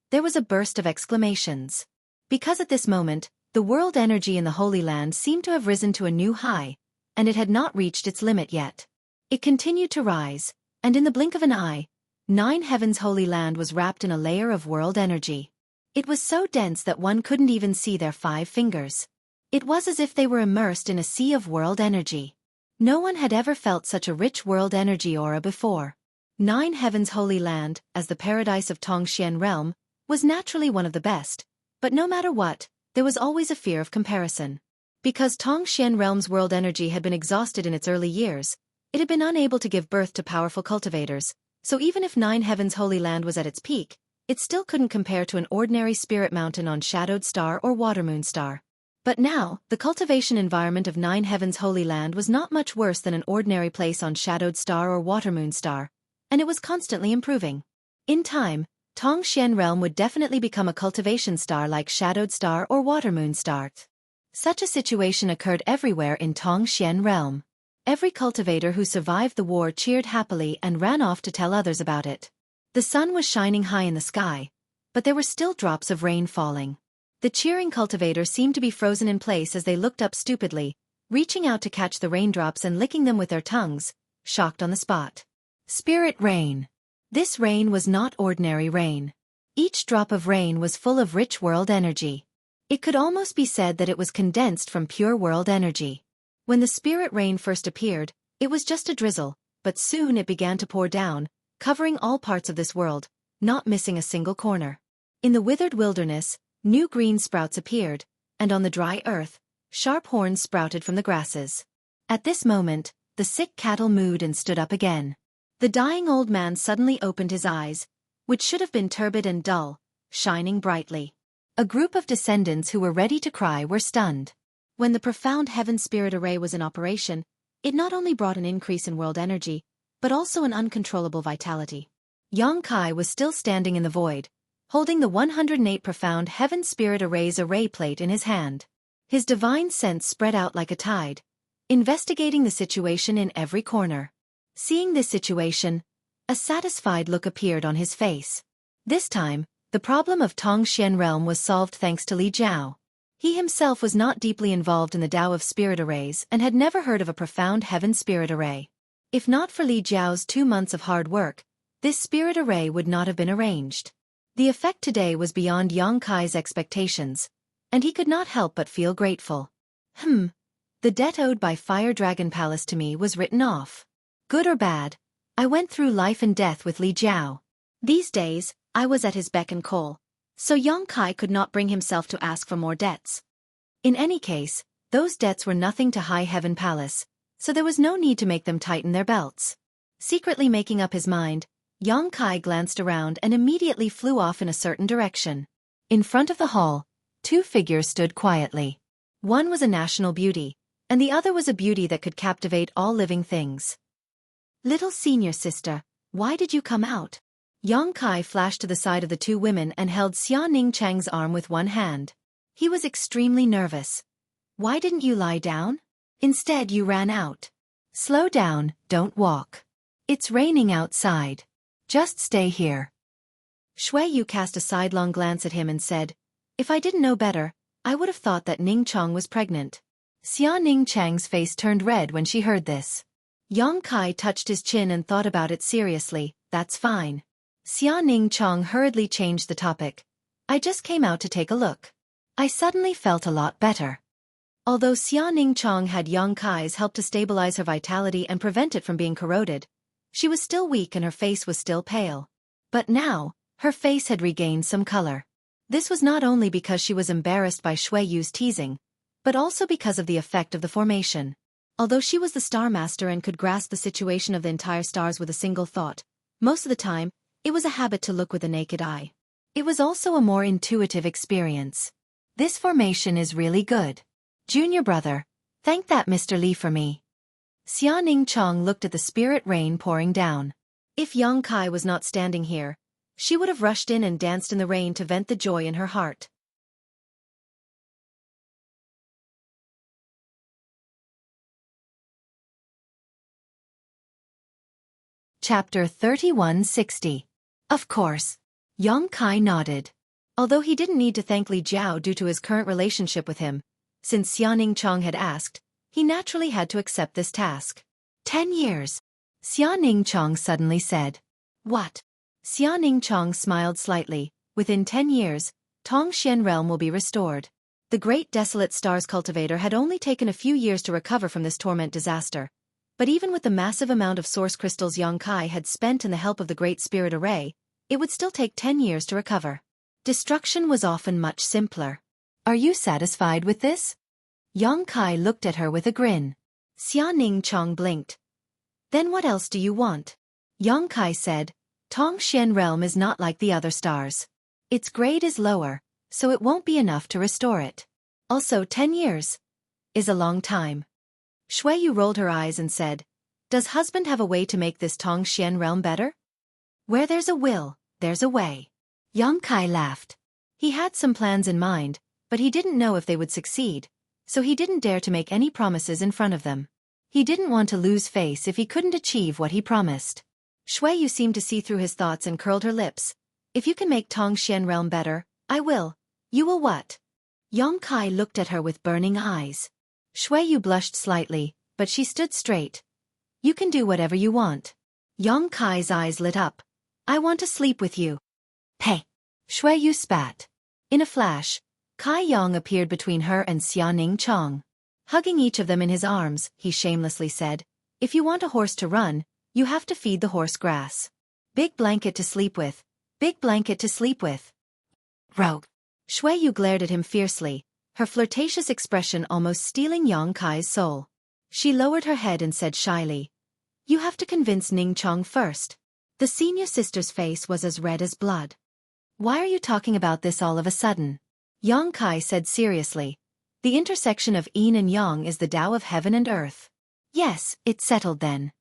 there was a burst of exclamations. Because at this moment, the world energy in the Holy Land seemed to have risen to a new high, and it had not reached its limit yet. It continued to rise, and in the blink of an eye, 9 heavens holy land was wrapped in a layer of world energy. It was so dense that one couldn't even see their 5 fingers. It was as if they were immersed in a sea of world energy. No one had ever felt such a rich world energy aura before. 9 heavens holy land, as the paradise of Tongxian realm, was naturally one of the best, but no matter what, there was always a fear of comparison. Because Tongxian realm's world energy had been exhausted in its early years, it had been unable to give birth to powerful cultivators, so even if 9 heavens holy land was at its peak, it still couldn't compare to an ordinary spirit mountain on Shadowed Star or Watermoon Star. But now, the cultivation environment of 9 heavens holy land was not much worse than an ordinary place on Shadowed Star or Watermoon Star, and it was constantly improving. In time, Tongxian realm would definitely become a cultivation star like Shadowed Star or Watermoon Star. Such a situation occurred everywhere in Tongxian realm. Every cultivator who survived the war cheered happily and ran off to tell others about it. The sun was shining high in the sky, but there were still drops of rain falling. The cheering cultivators seemed to be frozen in place as they looked up stupidly, reaching out to catch the raindrops and licking them with their tongues, shocked on the spot. Spirit rain. This rain was not ordinary rain. Each drop of rain was full of rich world energy. It could almost be said that it was condensed from pure world energy. When the spirit rain first appeared, it was just a drizzle, but soon it began to pour down, covering all parts of this world, not missing a single corner. In the withered wilderness, new green sprouts appeared, and on the dry earth, sharp horns sprouted from the grasses. At this moment, the sick cattle mooed and stood up again. The dying old man suddenly opened his eyes, which should have been turbid and dull, shining brightly. A group of descendants who were ready to cry were stunned. When the profound heaven spirit array was in operation, it not only brought an increase in world energy, but also an uncontrollable vitality. Yang Kai was still standing in the void, holding the 108 profound heaven spirit array's array plate in his hand. His divine sense spread out like a tide, investigating the situation in every corner. Seeing this situation, a satisfied look appeared on his face. This time, the problem of Tongxian realm was solved thanks to Li Jiao. He himself was not deeply involved in the Tao of spirit arrays and had never heard of a profound heaven spirit array. If not for Li Jiao's 2 months of hard work, this spirit array would not have been arranged. The effect today was beyond Yang Kai's expectations, and he could not help but feel grateful. The debt owed by Fire Dragon Palace to me was written off. Good or bad, I went through life and death with Li Jiao. These days, I was at his beck and call, So Yang Kai could not bring himself to ask for more debts. In any case, those debts were nothing to High Heaven Palace, so there was no need to make them tighten their belts. Secretly making up his mind, Yang Kai glanced around and immediately flew off in a certain direction. In front of the hall, two figures stood quietly. One was a national beauty, and the other was a beauty that could captivate all living things. Little senior sister, why did you come out? Yang Kai flashed to the side of the two women and held Xia Ning Chang's arm with one hand. He was extremely nervous. Why didn't you lie down? Instead you ran out. Slow down, don't walk. It's raining outside. Just stay here. Xueqi cast a sidelong glance at him and said, if I didn't know better, I would have thought that Ning Chang was pregnant. Xia Ning Chang's face turned red when she heard this. Yang Kai touched his chin and thought about it seriously. That's fine. Xia Ning Chang hurriedly changed the topic. I just came out to take a look. I suddenly felt a lot better. Although Xia Ning Chang had Yang Kai's help to stabilize her vitality and prevent it from being corroded, she was still weak and her face was still pale. But now, her face had regained some color. This was not only because she was embarrassed by Xueqi's teasing, but also because of the effect of the formation. Although she was the Star Master and could grasp the situation of the entire stars with a single thought, most of the time, it was a habit to look with the naked eye. It was also a more intuitive experience. This formation is really good. Junior brother, thank that Mr. Li for me. Xia Ning Chang looked at the spirit rain pouring down. If Yang Kai was not standing here, she would have rushed in and danced in the rain to vent the joy in her heart. Chapter 3160. Of course. Yang Kai nodded. Although he didn't need to thank Li Jiao due to his current relationship with him, since Xia Ning Chang had asked, he naturally had to accept this task. 10 years. Xia Ning Chang suddenly said. What? Xia Ning Chang smiled slightly. Within 10 years, Tongxian realm will be restored. The great desolate stars cultivator had only taken a few years to recover from this torment disaster. But even with the massive amount of source crystals Yang Kai had spent and the help of the Great Spirit Array, it would still take 10 years to recover. Destruction was often much simpler. Are you satisfied with this? Yang Kai looked at her with a grin. Xia Ning Chang blinked. Then what else do you want? Yang Kai said, Tongxian realm is not like the other stars. Its grade is lower, so it won't be enough to restore it. Also 10 years is a long time. Xueqi rolled her eyes and said, does husband have a way to make this Tongxian realm better? Where there's a will, there's a way. Yang Kai laughed. He had some plans in mind, but he didn't know if they would succeed, so he didn't dare to make any promises in front of them. He didn't want to lose face if he couldn't achieve what he promised. Xueqi seemed to see through his thoughts and curled her lips. If you can make Tongxian realm better, I will. You will what? Yang Kai looked at her with burning eyes. Xueqi blushed slightly, but she stood straight. You can do whatever you want. Yang Kai's eyes lit up. I want to sleep with you. Hey! Xueqi spat. In a flash, Kai Yang appeared between her and Xia Ning Chang. Hugging each of them in his arms, he shamelessly said, if you want a horse to run, you have to feed the horse grass. Big blanket to sleep with. Big blanket to sleep with. Rogue. Xueqi glared at him fiercely, her flirtatious expression almost stealing Yang Kai's soul. She lowered her head and said shyly, you have to convince Ning Chang first. The senior sister's face was as red as blood. Why are you talking about this all of a sudden? Yang Kai said seriously. The intersection of yin and yang is the Tao of heaven and earth. Yes, it's settled then.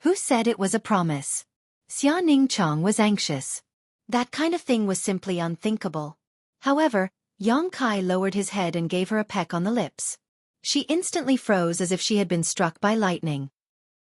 Who said it was a promise? Xia Ning Chang was anxious. That kind of thing was simply unthinkable. However, Yang Kai lowered his head and gave her a peck on the lips. She instantly froze as if she had been struck by lightning.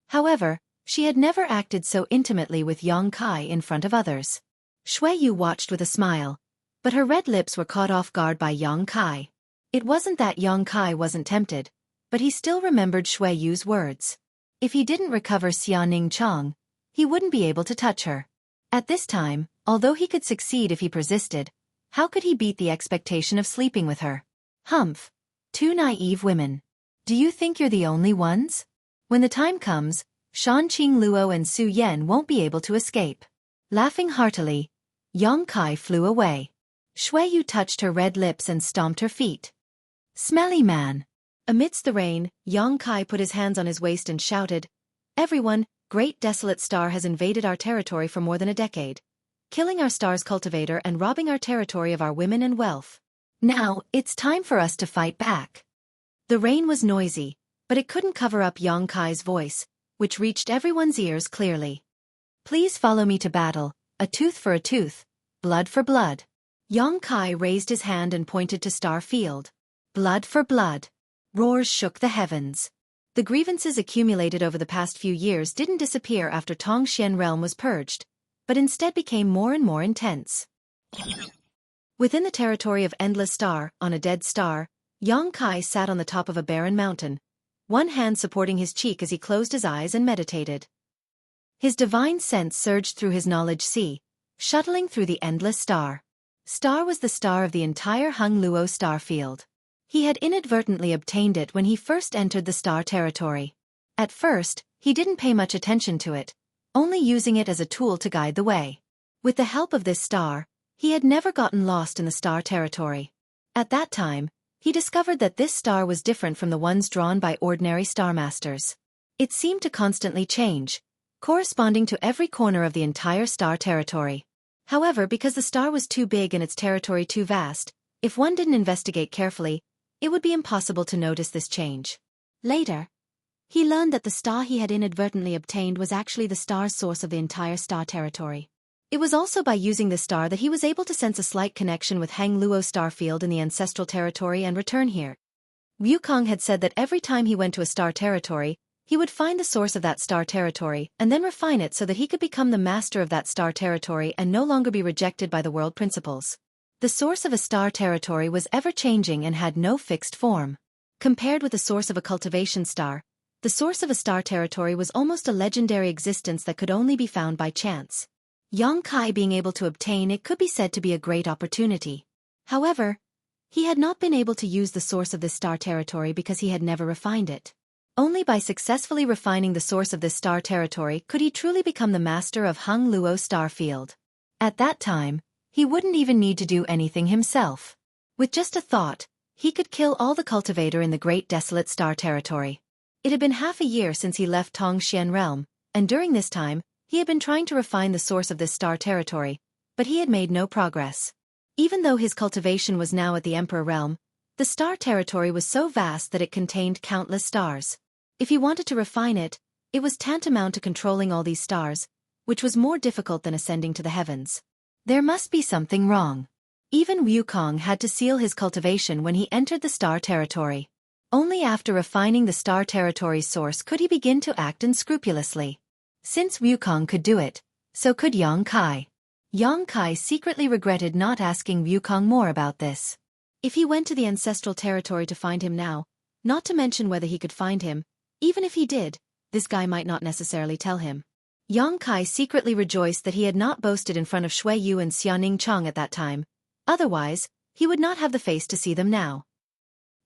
However, she had never acted so intimately with Yang Kai in front of others. Xueqi watched with a smile, but her red lips were caught off guard by Yang Kai. It wasn't that Yang Kai wasn't tempted, but he still remembered Xueqi's words. If he didn't recover Xia Ning Chang, he wouldn't be able to touch her. At this time, although he could succeed if he persisted, how could he beat the expectation of sleeping with her? Humph! Two naive women. Do you think you're the only ones? When the time comes, Shanqing Luo and Su Yan won't be able to escape. Laughing heartily, Yang Kai flew away. Xueqi touched her red lips and stomped her feet. Smelly man. Amidst the rain, Yang Kai put his hands on his waist and shouted, Everyone, great desolate star has invaded our territory for more than a decade, killing our star's cultivator and robbing our territory of our women and wealth. Now, it's time for us to fight back. The rain was noisy, but it couldn't cover up Yang Kai's voice, which reached everyone's ears clearly. Please follow me to battle, a tooth for a tooth, blood for blood. Yang Kai raised his hand and pointed to Star Field. Blood for blood. Roars shook the heavens. The grievances accumulated over the past few years didn't disappear after Tongxian realm was purged, but instead became more and more intense. Within the territory of Endless Star, on a dead star, Yang Kai sat on the top of a barren mountain, one hand supporting his cheek as he closed his eyes and meditated. His divine sense surged through his knowledge sea, shuttling through the Endless Star. Star was the star of the entire Hung Luo star field. He had inadvertently obtained it when he first entered the star territory. At first, he didn't pay much attention to it, only using it as a tool to guide the way. With the help of this star, he had never gotten lost in the star territory. At that time, he discovered that this star was different from the ones drawn by ordinary star masters. It seemed to constantly change, corresponding to every corner of the entire star territory. However, because the star was too big and its territory too vast, if one didn't investigate carefully, it would be impossible to notice this change. Later, he learned that the star he had inadvertently obtained was actually the star's source of the entire star territory. It was also by using this star that he was able to sense a slight connection with Hang Luo star field in the ancestral territory and return here. Wukong had said that every time he went to a star territory, he would find the source of that star territory and then refine it so that he could become the master of that star territory and no longer be rejected by the world principles. The source of a star territory was ever-changing and had no fixed form. Compared with the source of a cultivation star, the source of a star territory was almost a legendary existence that could only be found by chance. Yang Kai being able to obtain it could be said to be a great opportunity. However, he had not been able to use the source of this star territory because he had never refined it. Only by successfully refining the source of this star territory could he truly become the master of Hung Luo star field. At that time, he wouldn't even need to do anything himself. With just a thought, he could kill all the cultivator in the great desolate star territory. It had been half a year since he left Tongxian realm, and during this time, he had been trying to refine the source of this star territory, but he had made no progress. Even though his cultivation was now at the Emperor realm, the star territory was so vast that it contained countless stars. If he wanted to refine it, it was tantamount to controlling all these stars, which was more difficult than ascending to the heavens. There must be something wrong. Even Wukong had to seal his cultivation when he entered the star territory. Only after refining the star territory's source could he begin to act unscrupulously. Since Wukong could do it, so could Yang Kai. Yang Kai secretly regretted not asking Wukong more about this. If he went to the ancestral territory to find him now, not to mention whether he could find him, even if he did, this guy might not necessarily tell him. Yang Kai secretly rejoiced that he had not boasted in front of Xueqi and Xiaoning Chang at that time. Otherwise, he would not have the face to see them now.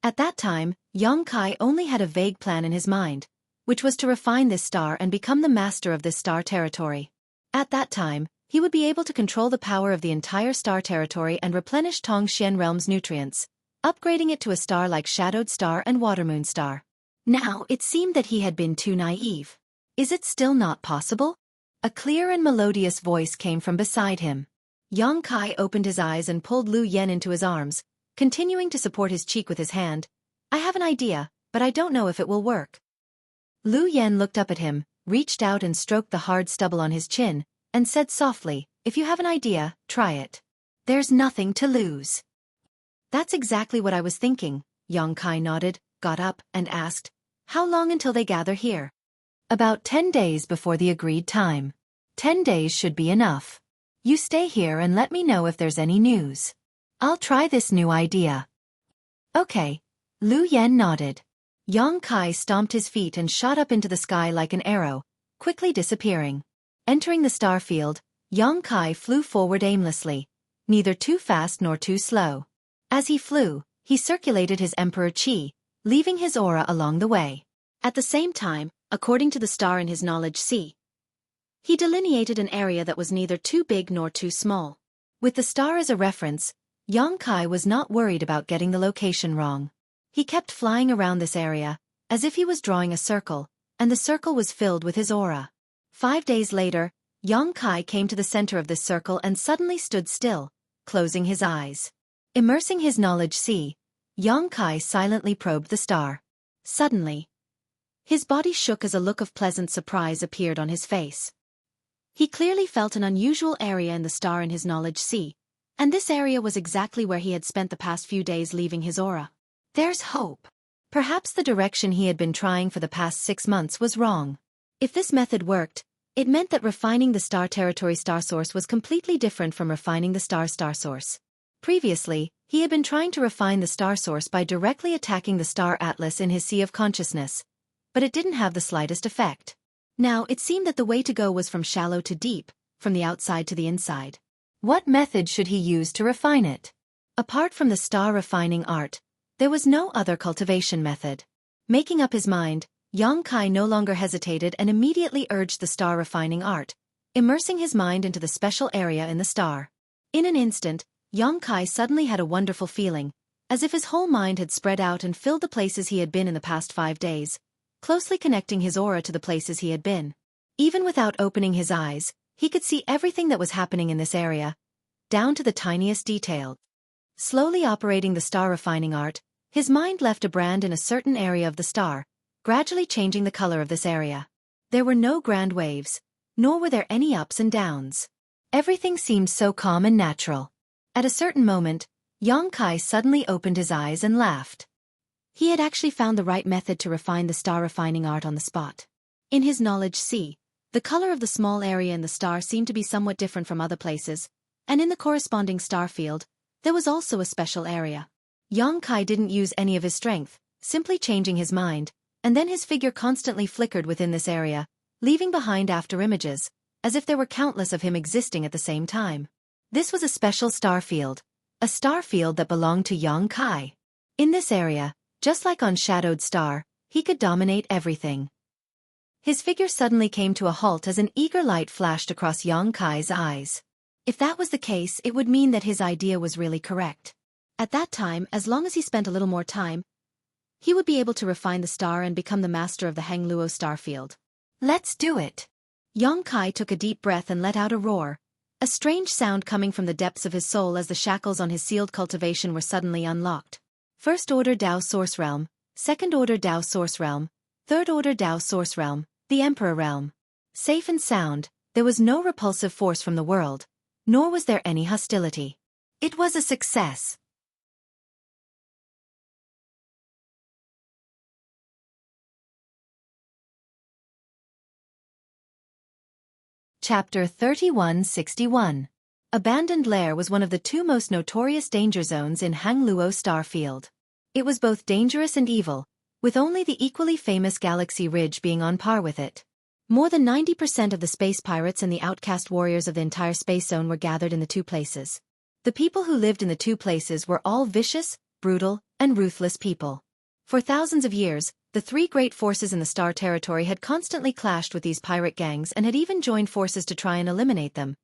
At that time, Yang Kai only had a vague plan in his mind, which was to refine this star and become the master of this star territory. At that time, he would be able to control the power of the entire star territory and replenish Tongxian realm's nutrients, upgrading it to a star like Shadowed Star and Watermoon Star. Now, it seemed that he had been too naive. Is it still not possible? A clear and melodious voice came from beside him. Yang Kai opened his eyes and pulled Lu Yen into his arms, continuing to support his cheek with his hand. I have an idea, but I don't know if it will work. Lu Yen looked up at him, reached out and stroked the hard stubble on his chin, and said softly, if you have an idea, try it. There's nothing to lose. That's exactly what I was thinking, Yang Kai nodded, got up, and asked, how long until they gather here? About 10 days before the agreed time. 10 days should be enough. You stay here and let me know if there's any news. I'll try this new idea. Okay. Lu Yen nodded. Yang Kai stomped his feet and shot up into the sky like an arrow, quickly disappearing. Entering the star field, Yang Kai flew forward aimlessly, neither too fast nor too slow. As he flew, he circulated his Emperor Qi, leaving his aura along the way. At the same time, according to the star in his knowledge sea, he delineated an area that was neither too big nor too small. With the star as a reference, Yang Kai was not worried about getting the location wrong. He kept flying around this area, as if he was drawing a circle, and the circle was filled with his aura. 5 days later, Yang Kai came to the center of this circle and suddenly stood still, closing his eyes. Immersing his knowledge sea, Yang Kai silently probed the star. Suddenly, his body shook as a look of pleasant surprise appeared on his face. He clearly felt an unusual area in the star in his knowledge sea, and this area was exactly where he had spent the past few days leaving his aura. There's hope. Perhaps the direction he had been trying for the past 6 months was wrong. If this method worked, it meant that refining the star territory star source was completely different from refining the star source. Previously, he had been trying to refine the star source by directly attacking the star atlas in his sea of consciousness, but it didn't have the slightest effect. Now it seemed that the way to go was from shallow to deep, from the outside to the inside. What method should he use to refine it? Apart from the star refining art, there was no other cultivation method. Making up his mind, Yang Kai no longer hesitated and immediately urged the star refining art, immersing his mind into the special area in the star. In an instant, Yang Kai suddenly had a wonderful feeling, as if his whole mind had spread out and filled the places he had been in the past 5 days, closely connecting his aura to the places he had been. Even without opening his eyes, he could see everything that was happening in this area, down to the tiniest detail. Slowly operating the star refining art, his mind left a brand in a certain area of the star, gradually changing the color of this area. There were no grand waves, nor were there any ups and downs. Everything seemed so calm and natural. At a certain moment, Yang Kai suddenly opened his eyes and laughed. He had actually found the right method to refine the star refining art on the spot. In his knowledge sea, the color of the small area in the star seemed to be somewhat different from other places, and in the corresponding star field, there was also a special area. Yang Kai didn't use any of his strength, simply changing his mind, and then his figure constantly flickered within this area, leaving behind after images, as if there were countless of him existing at the same time. This was a special star field, a star field that belonged to Yang Kai. In this area, just like on Shadowed Star, he could dominate everything. His figure suddenly came to a halt as an eager light flashed across Yang Kai's eyes. If that was the case, it would mean that his idea was really correct. At that time, as long as he spent a little more time, he would be able to refine the star and become the master of the Hangluo star field. Let's do it! Yang Kai took a deep breath and let out a roar, a strange sound coming from the depths of his soul as the shackles on his sealed cultivation were suddenly unlocked. First Order Dao Source Realm, Second Order Dao Source Realm, Third Order Dao Source Realm, the Emperor Realm. Safe and sound, there was no repulsive force from the world, nor was there any hostility. It was a success. Chapter 3161. Abandoned Lair was one of the 2 most notorious danger zones in Hangluo Starfield. It was both dangerous and evil, with only the equally famous Galaxy Ridge being on par with it. More than 90% of the space pirates and the outcast warriors of the entire space zone were gathered in the 2 places. The people who lived in the 2 places were all vicious, brutal, and ruthless people. For thousands of years, the 3 great forces in the Star Territory had constantly clashed with these pirate gangs and had even joined forces to try and eliminate them.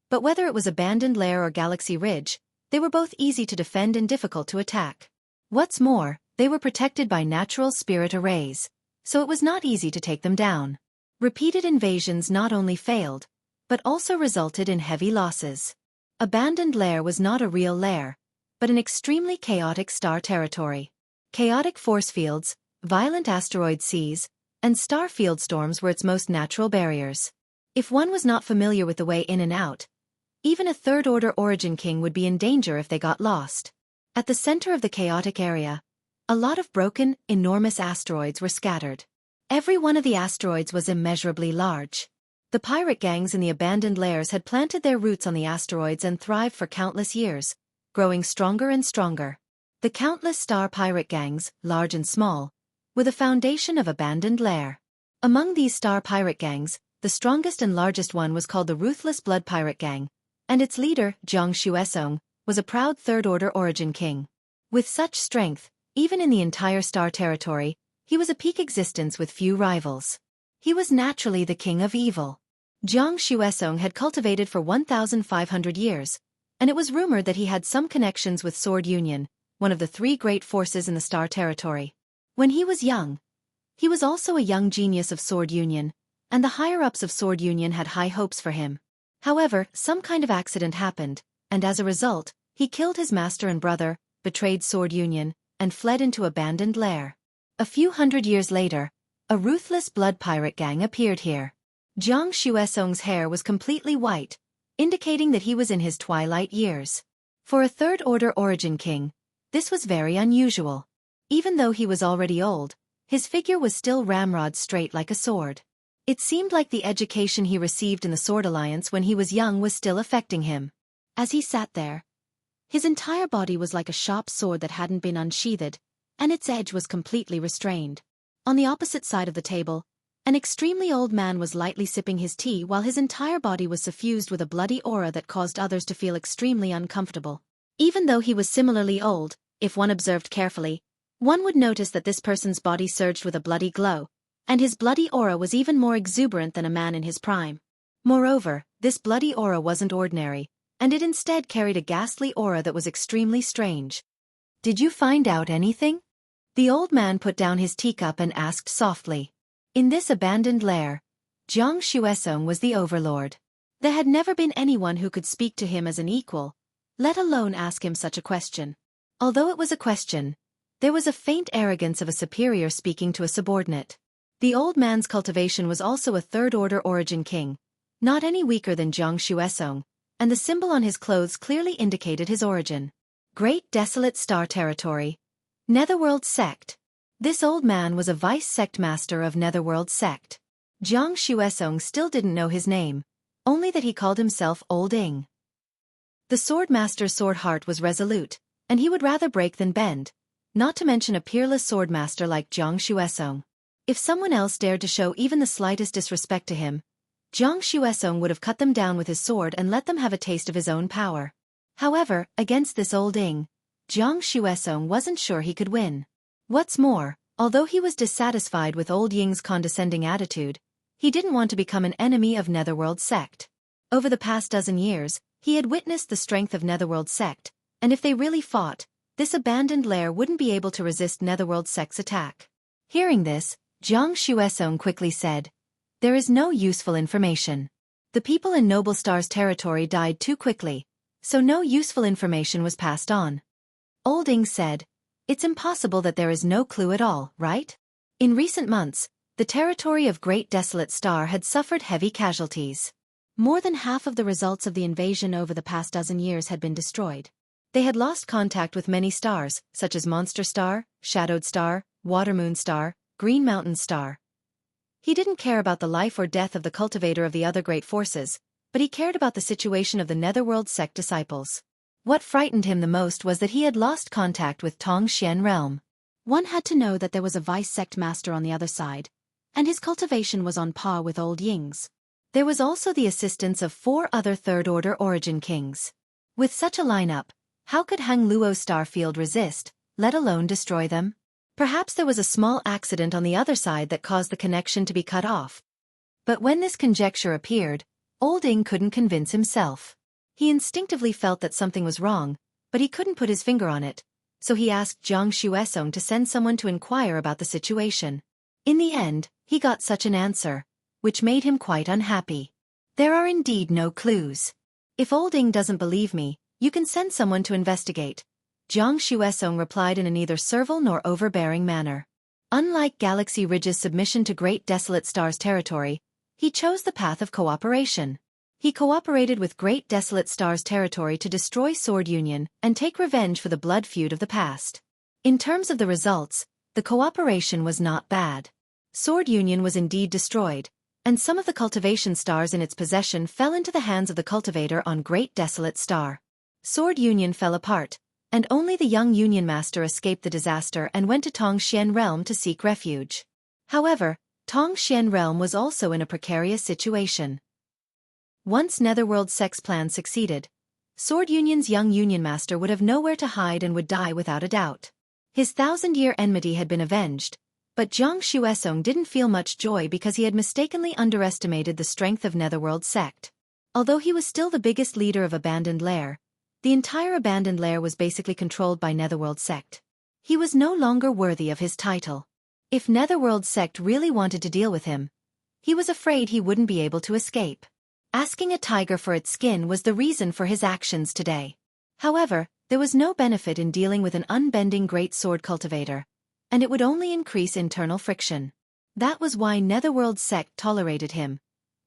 But whether it was Abandoned Lair or Galaxy Ridge, they were both easy to defend and difficult to attack. What's more, they were protected by natural spirit arrays, so it was not easy to take them down. Repeated invasions not only failed, but also resulted in heavy losses. Abandoned Lair was not a real lair, but an extremely chaotic star territory. Chaotic force fields, violent asteroid seas, and star field storms were its most natural barriers. If one was not familiar with the way in and out, even a third-order origin king would be in danger if they got lost. At the center of the chaotic area, a lot of broken, enormous asteroids were scattered. Every one of the asteroids was immeasurably large. The pirate gangs in the abandoned lairs had planted their roots on the asteroids and thrived for countless years, growing stronger and stronger. The countless star pirate gangs, large and small, were the foundation of Abandoned Lair. Among these star pirate gangs, the strongest and largest one was called the Ruthless Blood Pirate Gang, and its leader, Jiang Xueqi, was a proud third-order origin king. With such strength, even in the entire star territory, he was a peak existence with few rivals. He was naturally the king of evil. Jiang Xueqi had cultivated for 1,500 years, and it was rumored that he had some connections with Sword Union, one of the three great forces in the Star Territory. When he was young, he was also a young genius of Sword Union, and the higher-ups of Sword Union had high hopes for him. However, some kind of accident happened, and as a result, he killed his master and brother, betrayed Sword Union, and fled into abandoned lair. A few hundred years later, a ruthless blood pirate gang appeared here. Jiang Xuesong's hair was completely white, indicating that he was in his twilight years. For a third-order origin king, this was very unusual. Even though he was already old, his figure was still ramrod straight like a sword. It seemed like the education he received in the Sword Alliance when he was young was still affecting him. As he sat there, his entire body was like a sharp sword that hadn't been unsheathed, and its edge was completely restrained. On the opposite side of the table, an extremely old man was lightly sipping his tea while his entire body was suffused with a bloody aura that caused others to feel extremely uncomfortable. Even though he was similarly old, if one observed carefully, one would notice that this person's body surged with a bloody glow, and his bloody aura was even more exuberant than a man in his prime. Moreover, this bloody aura wasn't ordinary, and it instead carried a ghastly aura that was extremely strange. "Did you find out anything?" The old man put down his teacup and asked softly. In this abandoned lair, Jiang Xuesong was the overlord. There had never been anyone who could speak to him as an equal, let alone ask him such a question. Although it was a question, there was a faint arrogance of a superior speaking to a subordinate. The old man's cultivation was also a third-order origin king, not any weaker than Jiang Xuesong, and the symbol on his clothes clearly indicated his origin. Great Desolate Star Territory. Netherworld Sect. This old man was a vice-sect master of Netherworld Sect. Jiang Xuesong still didn't know his name, only that he called himself Old Ing. The sword master's sword heart was resolute, and he would rather break than bend, not to mention a peerless sword master like Jiang Xuesong. If someone else dared to show even the slightest disrespect to him, Jiang Xuesong would have cut them down with his sword and let them have a taste of his own power. However, against this Old Ing, Jiang Xuesong wasn't sure he could win. What's more, although he was dissatisfied with Old Ying's condescending attitude, he didn't want to become an enemy of Netherworld Sect. Over the past dozen years, he had witnessed the strength of Netherworld Sect, and if they really fought, this abandoned lair wouldn't be able to resist Netherworld Sect's attack. Hearing this, Jiang Xuesong quickly said, "There is no useful information. The people in Noble Star's territory died too quickly, so no useful information was passed on." Old Ing said, "It's impossible that there is no clue at all, right? In recent months, the territory of Great Desolate Star had suffered heavy casualties. More than half of the results of the invasion over the past dozen years had been destroyed. They had lost contact with many stars, such as Monster Star, Shadowed Star, Watermoon Star, Green Mountain Star." He didn't care about the life or death of the cultivator of the other great forces, but he cared about the situation of the Netherworld Sect disciples. What frightened him the most was that he had lost contact with Tongxian realm. One had to know that there was a vice-sect master on the other side, and his cultivation was on par with Old Ying's. There was also the assistance of 4 other third-order origin kings. With such a lineup, how could Hang Luo's star field resist, let alone destroy them? Perhaps there was a small accident on the other side that caused the connection to be cut off. But when this conjecture appeared, Old Ing couldn't convince himself. He instinctively felt that something was wrong, but he couldn't put his finger on it, so he asked Jiang Xuesong to send someone to inquire about the situation. In the end, he got such an answer, which made him quite unhappy. "There are indeed no clues. If Old Ing doesn't believe me, you can send someone to investigate," Jiang Xuesong replied in a neither servile nor overbearing manner. Unlike Galaxy Ridge's submission to Great Desolate Star's territory, he chose the path of cooperation. He cooperated with Great Desolate Star's territory to destroy Sword Union and take revenge for the blood feud of the past. In terms of the results, the cooperation was not bad. Sword Union was indeed destroyed, and some of the cultivation stars in its possession fell into the hands of the cultivator on Great Desolate Star. Sword Union fell apart, and only the young Union Master escaped the disaster and went to Tongxian Realm to seek refuge. However, Tongxian Realm was also in a precarious situation. Once Netherworld Sect's plan succeeded, Sword Union's young Union Master would have nowhere to hide and would die without a doubt. His 1,000-year enmity had been avenged, but Jiang Xuesong didn't feel much joy because he had mistakenly underestimated the strength of Netherworld Sect. Although he was still the biggest leader of Abandoned Lair, The entire abandoned lair was basically controlled by Netherworld sect. He was no longer worthy of his title. If Netherworld sect really wanted to deal with him, he was afraid he wouldn't be able to escape. Asking a tiger for its skin was the reason for his actions today. However, there was no benefit in dealing with an unbending great sword cultivator, and it would only increase internal friction. That was why Netherworld sect tolerated him.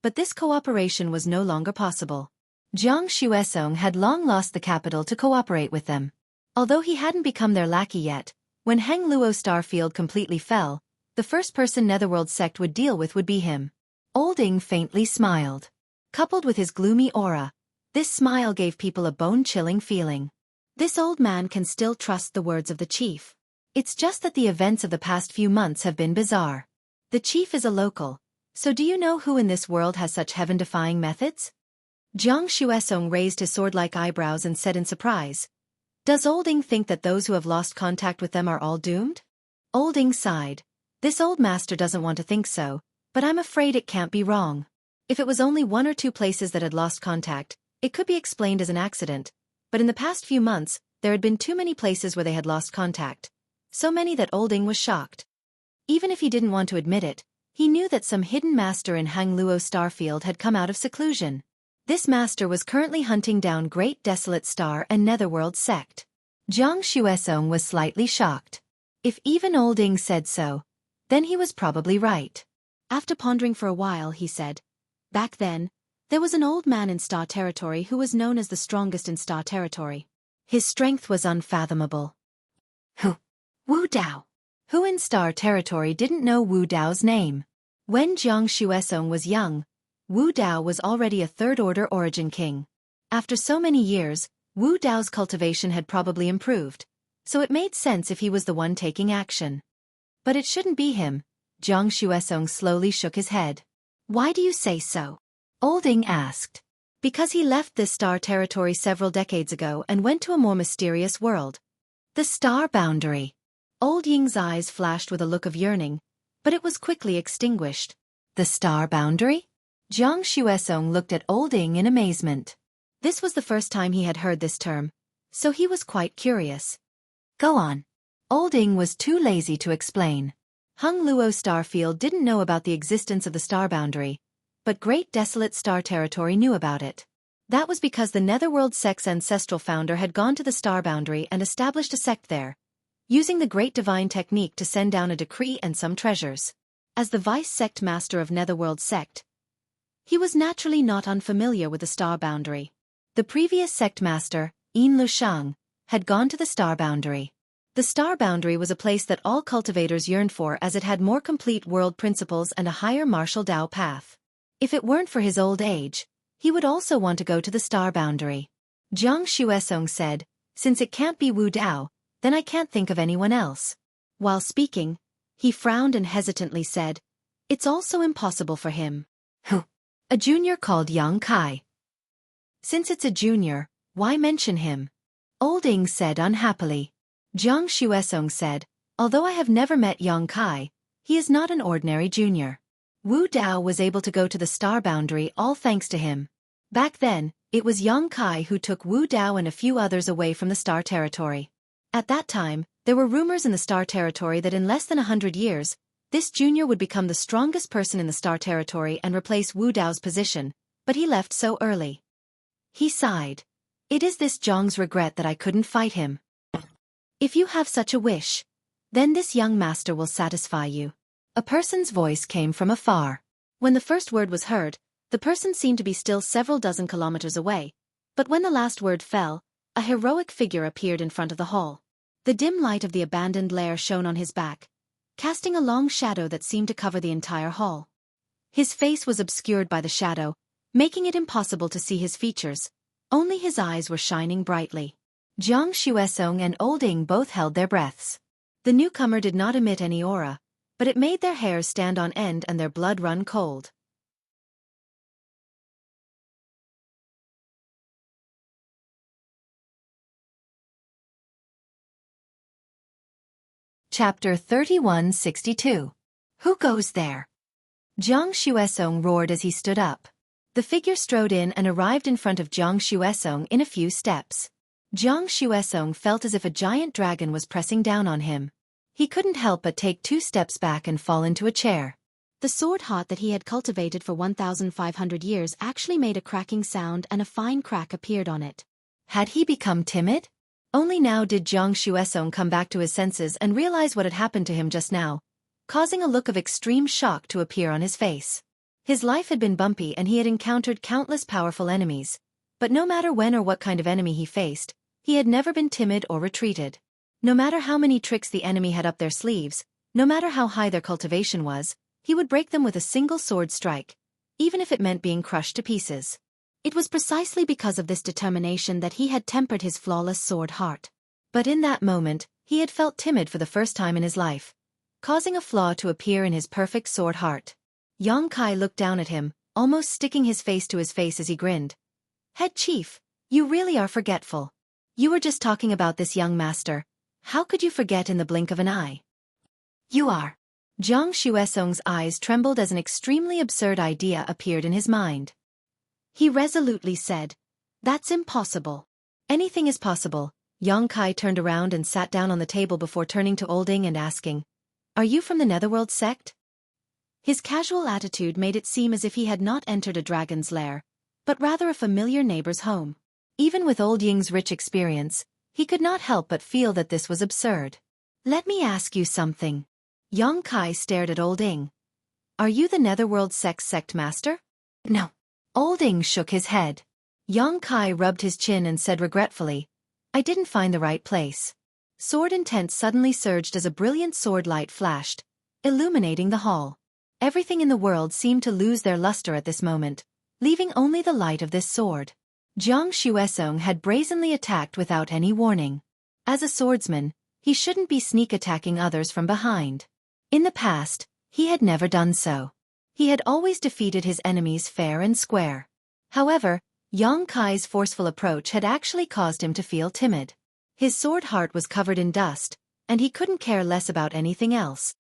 But this cooperation was no longer possible. Jiang Xuesong had long lost the capital to cooperate with them. Although he hadn't become their lackey yet, when Heng Luo Starfield completely fell, the first person Netherworld sect would deal with would be him. Olding faintly smiled. Coupled with his gloomy aura, this smile gave people a bone-chilling feeling. This old man can still trust the words of the chief. It's just that the events of the past few months have been bizarre. The chief is a local, so do you know who in this world has such heaven-defying methods? Jiang Xuesong raised his sword-like eyebrows and said in surprise, "Does Olding think that those who have lost contact with them are all doomed?" Olding sighed. This old master doesn't want to think so, but I'm afraid it can't be wrong. If it was only 1 or 2 places that had lost contact, it could be explained as an accident, but in the past few months, there had been too many places where they had lost contact. So many that Olding was shocked. Even if he didn't want to admit it, he knew that some hidden master in Heng Luo Starfield had come out of seclusion. This master was currently hunting down Great Desolate Star and Netherworld sect. Jiang Xuesong was slightly shocked. If even Olding said so, then he was probably right. After pondering for a while, he said, "Back then, there was an old man in Star Territory who was known as the strongest in Star Territory. His strength was unfathomable." Who? Wu Dao. Who in Star Territory didn't know Wu Dao's name? When Jiang Xuesong was young, Wu Dao was already a third-order origin king. After so many years, Wu Dao's cultivation had probably improved, so it made sense if he was the one taking action. But it shouldn't be him. Jiang Xuesong slowly shook his head. "Why do you say so?" Olding asked. "Because he left this Star Territory several decades ago and went to a more mysterious world. The Star Boundary." Old Ying's eyes flashed with a look of yearning, but it was quickly extinguished. The Star Boundary? Jiang Xuesong looked at Olding in amazement. This was the first time he had heard this term, so he was quite curious. "Go on." Olding was too lazy to explain. Heng Luo Starfield didn't know about the existence of the Star Boundary, but Great Desolate Star Territory knew about it. That was because the Netherworld sect's ancestral founder had gone to the Star Boundary and established a sect there, using the Great Divine Technique to send down a decree and some treasures. As the vice-sect master of Netherworld sect, he was naturally not unfamiliar with the Star Boundary. The previous sect master, Yin Lushang, had gone to the Star Boundary. The Star Boundary was a place that all cultivators yearned for as it had more complete world principles and a higher martial Dao path. If it weren't for his old age, he would also want to go to the Star Boundary. Jiang Xuesong said, "Since it can't be Wu Dao, then I can't think of anyone else." While speaking, he frowned and hesitantly said, "It's also impossible for him." Who? A junior called Yang Kai. Since it's a junior, why mention him? Olding said unhappily. Jiang Xuesong said, "Although I have never met Yang Kai, he is not an ordinary junior. Wu Dao was able to go to the Star Boundary all thanks to him. Back then, it was Yang Kai who took Wu Dao and a few others away from the Star Territory. At that time, there were rumors in the Star Territory that in less than 100 years, this junior would become the strongest person in the Star Territory and replace Wu Dao's position, but he left so early." He sighed. "It is this Jiang's regret that I couldn't fight him. If you have such a wish, then this young master will satisfy you." A person's voice came from afar. When the first word was heard, the person seemed to be still several dozen kilometers away, but when the last word fell, a heroic figure appeared in front of the hall. The dim light of the abandoned lair shone on his back, casting a long shadow that seemed to cover the entire hall. His face was obscured by the shadow, making it impossible to see his features. Only his eyes were shining brightly. Jiang Xuesong and Olding both held their breaths. The newcomer did not emit any aura, but it made their hairs stand on end and their blood run cold. Chapter 3162. Who goes there? Jiang Xuesong roared as he stood up. The figure strode in and arrived in front of Jiang Xuesong in a few steps. Jiang Xuesong felt as if a giant dragon was pressing down on him. He couldn't help but take 2 steps back and fall into a chair. The sword heart that he had cultivated for 1,500 years actually made a cracking sound and a fine crack appeared on it. Had he become timid? Only now did Jiang Xuesong come back to his senses and realize what had happened to him just now, causing a look of extreme shock to appear on his face. His life had been bumpy and he had encountered countless powerful enemies, but no matter when or what kind of enemy he faced, he had never been timid or retreated. No matter how many tricks the enemy had up their sleeves, no matter how high their cultivation was, he would break them with a single sword strike, even if it meant being crushed to pieces. It was precisely because of this determination that he had tempered his flawless sword heart. But in that moment, he had felt timid for the first time in his life, causing a flaw to appear in his perfect sword heart. Yang Kai looked down at him, almost sticking his face to his face as he grinned. "Head chief, you really are forgetful. You were just talking about this young master. How could you forget in the blink of an eye?" "You are." Jiang Xuesong's eyes trembled as an extremely absurd idea appeared in his mind. He resolutely said, "That's impossible." "Anything is possible." Yang Kai turned around and sat down on the table before turning to Old Ing and asking, "Are you from the Netherworld sect?" His casual attitude made it seem as if he had not entered a dragon's lair, but rather a familiar neighbor's home. Even with Old Ying's rich experience, he could not help but feel that this was absurd. "Let me ask you something." Yang Kai stared at Old Ing. "Are you the Netherworld sect master?" "No." Old Ing shook his head. Yang Kai rubbed his chin and said regretfully, "I didn't find the right place." Sword intent suddenly surged as a brilliant sword light flashed, illuminating the hall. Everything in the world seemed to lose their luster at this moment, leaving only the light of this sword. Jiang Xuesong had brazenly attacked without any warning. As a swordsman, he shouldn't be sneak attacking others from behind. In the past, he had never done so. He had always defeated his enemies fair and square. However, Yang Kai's forceful approach had actually caused him to feel timid. His sword heart was covered in dust, and he couldn't care less about anything else.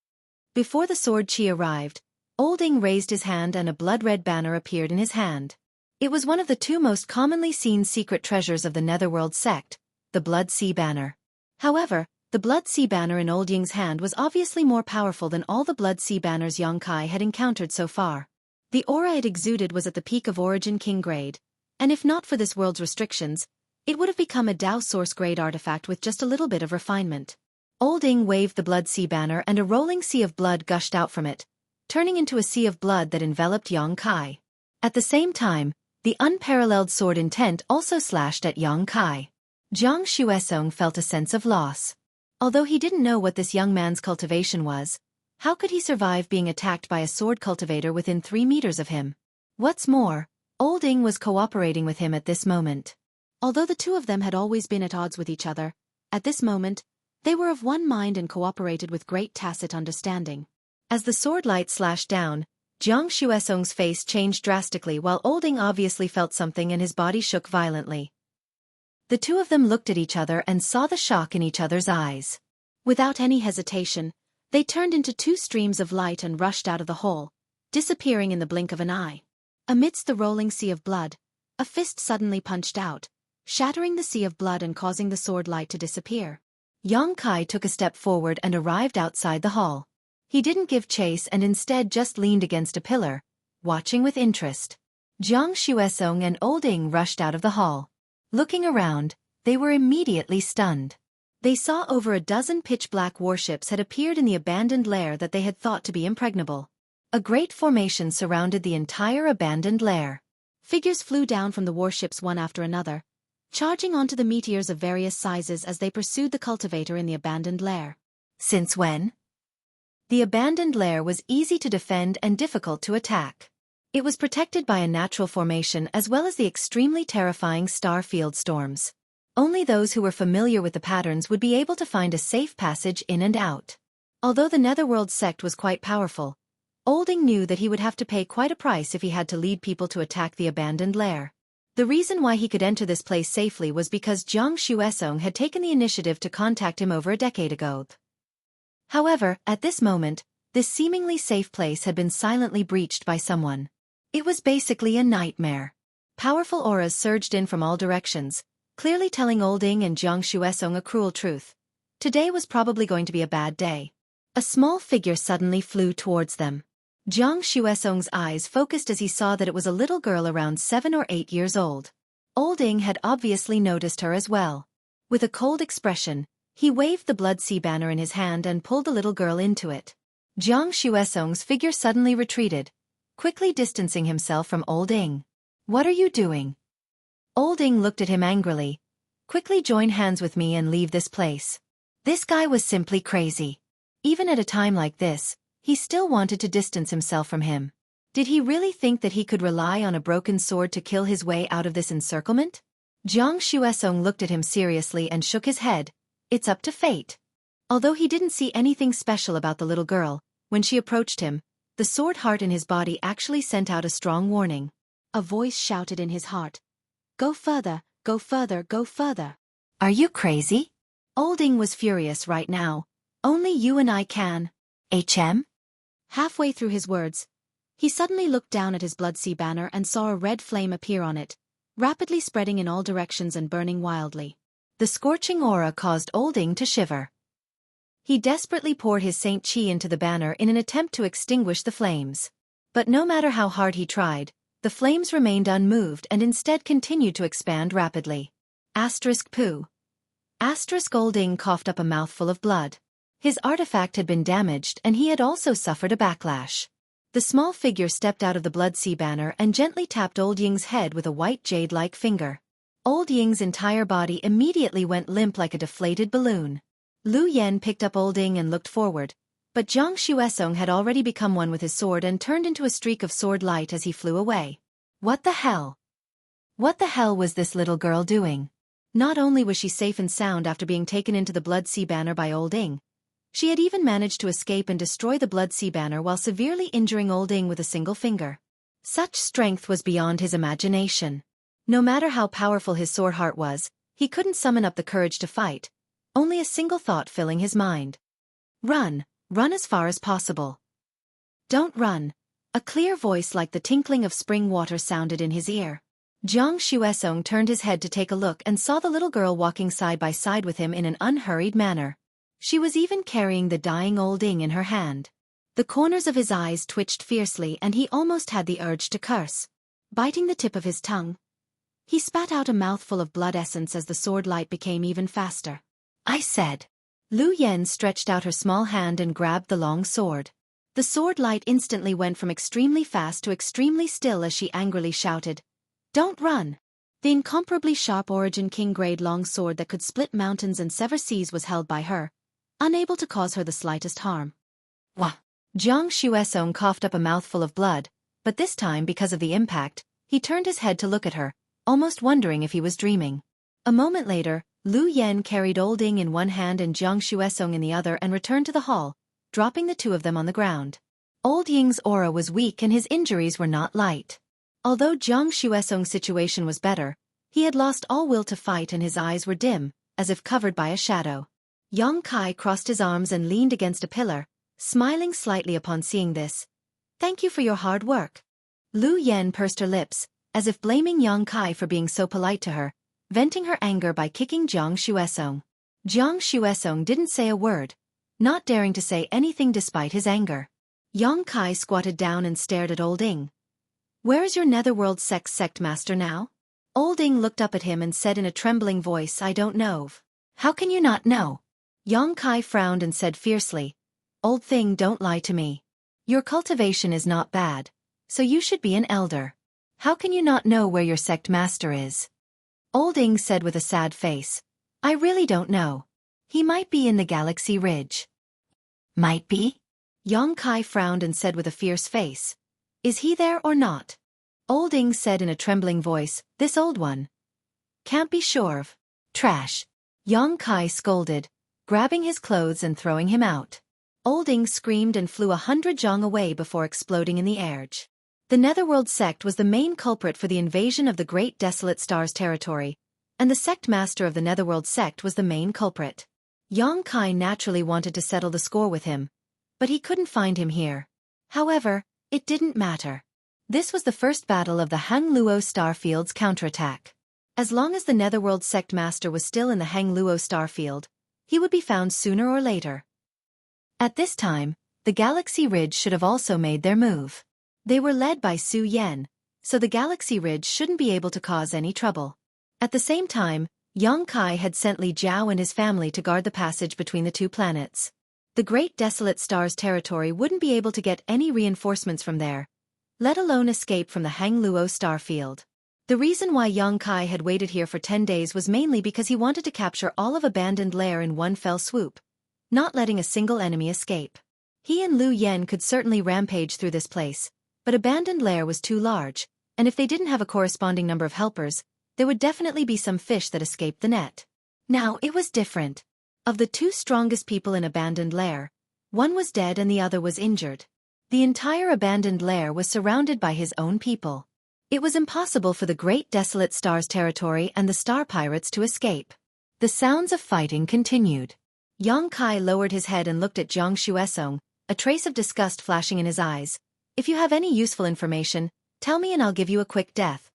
Before the sword chi arrived, Old Ing raised his hand and a blood-red banner appeared in his hand. It was one of the 2 most commonly seen secret treasures of the Netherworld sect, the Blood Sea Banner. However, the Blood Sea Banner in Old Ying's hand was obviously more powerful than all the Blood Sea Banners Yang Kai had encountered so far. The aura it exuded was at the peak of Origin King grade, and if not for this world's restrictions, it would have become a Dao Source grade artifact with just a little bit of refinement. Old Ing waved the Blood Sea Banner and a rolling sea of blood gushed out from it, turning into a sea of blood that enveloped Yang Kai. At the same time, the unparalleled sword intent also slashed at Yang Kai. Jiang Xuesong felt a sense of loss. Although he didn't know what this young man's cultivation was, how could he survive being attacked by a sword cultivator within 3 meters of him? What's more, Old Ing was cooperating with him at this moment. Although the 2 of them had always been at odds with each other, at this moment, they were of one mind and cooperated with great tacit understanding. As the sword light slashed down, Jiang Xuesong's face changed drastically while Old Ing obviously felt something and his body shook violently. The 2 of them looked at each other and saw the shock in each other's eyes. Without any hesitation, they turned into 2 streams of light and rushed out of the hole, disappearing in the blink of an eye. Amidst the rolling sea of blood, a fist suddenly punched out, shattering the sea of blood and causing the sword light to disappear. Yang Kai took a step forward and arrived outside the hall. He didn't give chase and instead just leaned against a pillar, watching with interest. Jiang Xuesong and Old Ing rushed out of the hall. Looking around, they were immediately stunned. They saw over a dozen pitch-black warships had appeared in the abandoned lair that they had thought to be impregnable. A great formation surrounded the entire abandoned lair. Figures flew down from the warships one after another, charging onto the meteors of various sizes as they pursued the cultivator in the abandoned lair. Since when? The abandoned lair was easy to defend and difficult to attack. It was protected by a natural formation as well as the extremely terrifying star field storms. Only those who were familiar with the patterns would be able to find a safe passage in and out. Although the Netherworld sect was quite powerful, Old Ing knew that he would have to pay quite a price if he had to lead people to attack the abandoned lair. The reason why he could enter this place safely was because Jiang Xuesong had taken the initiative to contact him over a decade ago. However, at this moment, this seemingly safe place had been silently breached by someone. It was basically a nightmare. Powerful auras surged in from all directions, clearly telling Old Ing and Jiang Xuesong a cruel truth. Today was probably going to be a bad day. A small figure suddenly flew towards them. Jiang Xuesong's eyes focused as he saw that it was a little girl around 7 or 8 years old. Old Ing had obviously noticed her as well. With a cold expression, he waved the blood sea banner in his hand and pulled the little girl into it. Jiang Xuesong's figure suddenly retreated, quickly distancing himself from Old Ing. "What are you doing?" Old Ing looked at him angrily. "Quickly join hands with me and leave this place." This guy was simply crazy. Even at a time like this, he still wanted to distance himself from him. Did he really think that he could rely on a broken sword to kill his way out of this encirclement? Jiang Xuesong looked at him seriously and shook his head. It's up to fate. Although he didn't see anything special about the little girl, when she approached him, the sword heart in his body actually sent out a strong warning. A voice shouted in his heart, "Go further, go further, go further." "Are you crazy?" Old Ing was furious right now. "Only you and I can." "HM?" Halfway through his words, he suddenly looked down at his blood sea banner and saw a red flame appear on it, rapidly spreading in all directions and burning wildly. The scorching aura caused Old Ing to shiver. He desperately poured his Saint Qi into the banner in an attempt to extinguish the flames. But no matter how hard he tried, the flames remained unmoved and instead continued to expand rapidly. Poo. Old Ing coughed up a mouthful of blood. His artifact had been damaged and he had also suffered a backlash. The small figure stepped out of the blood sea banner and gently tapped Old Ying's head with a white jade-like finger. Old Ying's entire body immediately went limp like a deflated balloon. Lu Yen picked up Old Ing and looked forward, but Jiang Xuesong had already become one with his sword and turned into a streak of sword light as he flew away. What the hell? What the hell was this little girl doing? Not only was she safe and sound after being taken into the blood sea banner by Old Ing, she had even managed to escape and destroy the blood sea banner while severely injuring Old Ing with a single finger. Such strength was beyond his imagination. No matter how powerful his sword heart was, he couldn't summon up the courage to fight, only a single thought filling his mind. Run, run as far as possible. Don't run. A clear voice like the tinkling of spring water sounded in his ear. Jiang Xuesong turned his head to take a look and saw the little girl walking side by side with him in an unhurried manner. She was even carrying the dying Old Ing in her hand. The corners of his eyes twitched fiercely and he almost had the urge to curse. Biting the tip of his tongue, he spat out a mouthful of blood essence as the sword light became even faster. I said. Lu Yen stretched out her small hand and grabbed the long sword. The sword light instantly went from extremely fast to extremely still as she angrily shouted, "Don't run!" The incomparably sharp Origin King grade long sword that could split mountains and sever seas was held by her, unable to cause her the slightest harm. Wah! Jiang Xuesong coughed up a mouthful of blood, but this time because of the impact, he turned his head to look at her, almost wondering if he was dreaming. A moment later, Lu Yen carried Old Ing in one hand and Jiang Xuesong in the other and returned to the hall, dropping the two of them on the ground. Old Ying's aura was weak and his injuries were not light. Although Jiang Xuesong's situation was better, he had lost all will to fight and his eyes were dim, as if covered by a shadow. Yang Kai crossed his arms and leaned against a pillar, smiling slightly upon seeing this. "Thank you for your hard work." Lu Yen pursed her lips, as if blaming Yang Kai for being so polite to her, venting her anger by kicking Jiang Xuesong. Jiang Xuesong didn't say a word, not daring to say anything despite his anger. Yang Kai squatted down and stared at Old Ing. "Where is your Netherworld sect master now?" Old Ing looked up at him and said in a trembling voice, "I don't know." "How can you not know?" Yang Kai frowned and said fiercely, "Old thing, don't lie to me. Your cultivation is not bad, so you should be an elder. How can you not know where your sect master is?" Old Ing said with a sad face, "I really don't know. He might be in the Galaxy Ridge." "Might be?" Yang Kai frowned and said with a fierce face, "Is he there or not?" Old Ing said in a trembling voice, "This old one. Can't be sure of." "Trash." Yang Kai scolded, grabbing his clothes and throwing him out. Old Ing screamed and flew 100 zhang away before exploding in the air. The Netherworld sect was the main culprit for the invasion of the Great Desolate Stars territory, and the sect master of the Netherworld sect was the main culprit. Yang Kai naturally wanted to settle the score with him, but he couldn't find him here. However, it didn't matter. This was the first battle of the Hang Luo Starfield's counterattack. As long as the Netherworld Sect Master was still in the Hang Luo starfield, he would be found sooner or later. At this time, the Galaxy Ridge should have also made their move. They were led by Su Yen, so the Galaxy Ridge shouldn't be able to cause any trouble. At the same time, Yang Kai had sent Li Jiao and his family to guard the passage between the two planets. The Great Desolate Star's territory wouldn't be able to get any reinforcements from there, let alone escape from the Hang Luo starfield. The reason why Yang Kai had waited here for 10 days was mainly because he wanted to capture all of Abandoned Lair in one fell swoop, not letting a single enemy escape. He and Lu Yen could certainly rampage through this place, but Abandoned Lair was too large, and if they didn't have a corresponding number of helpers, there would definitely be some fish that escaped the net. Now it was different. Of the two strongest people in Abandoned Lair, one was dead and the other was injured. The entire Abandoned Lair was surrounded by his own people. It was impossible for the Great Desolate Star's territory and the Star Pirates to escape. The sounds of fighting continued. Yang Kai lowered his head and looked at Jiang Xuesong, a trace of disgust flashing in his eyes. If you have any useful information, tell me and I'll give you a quick death.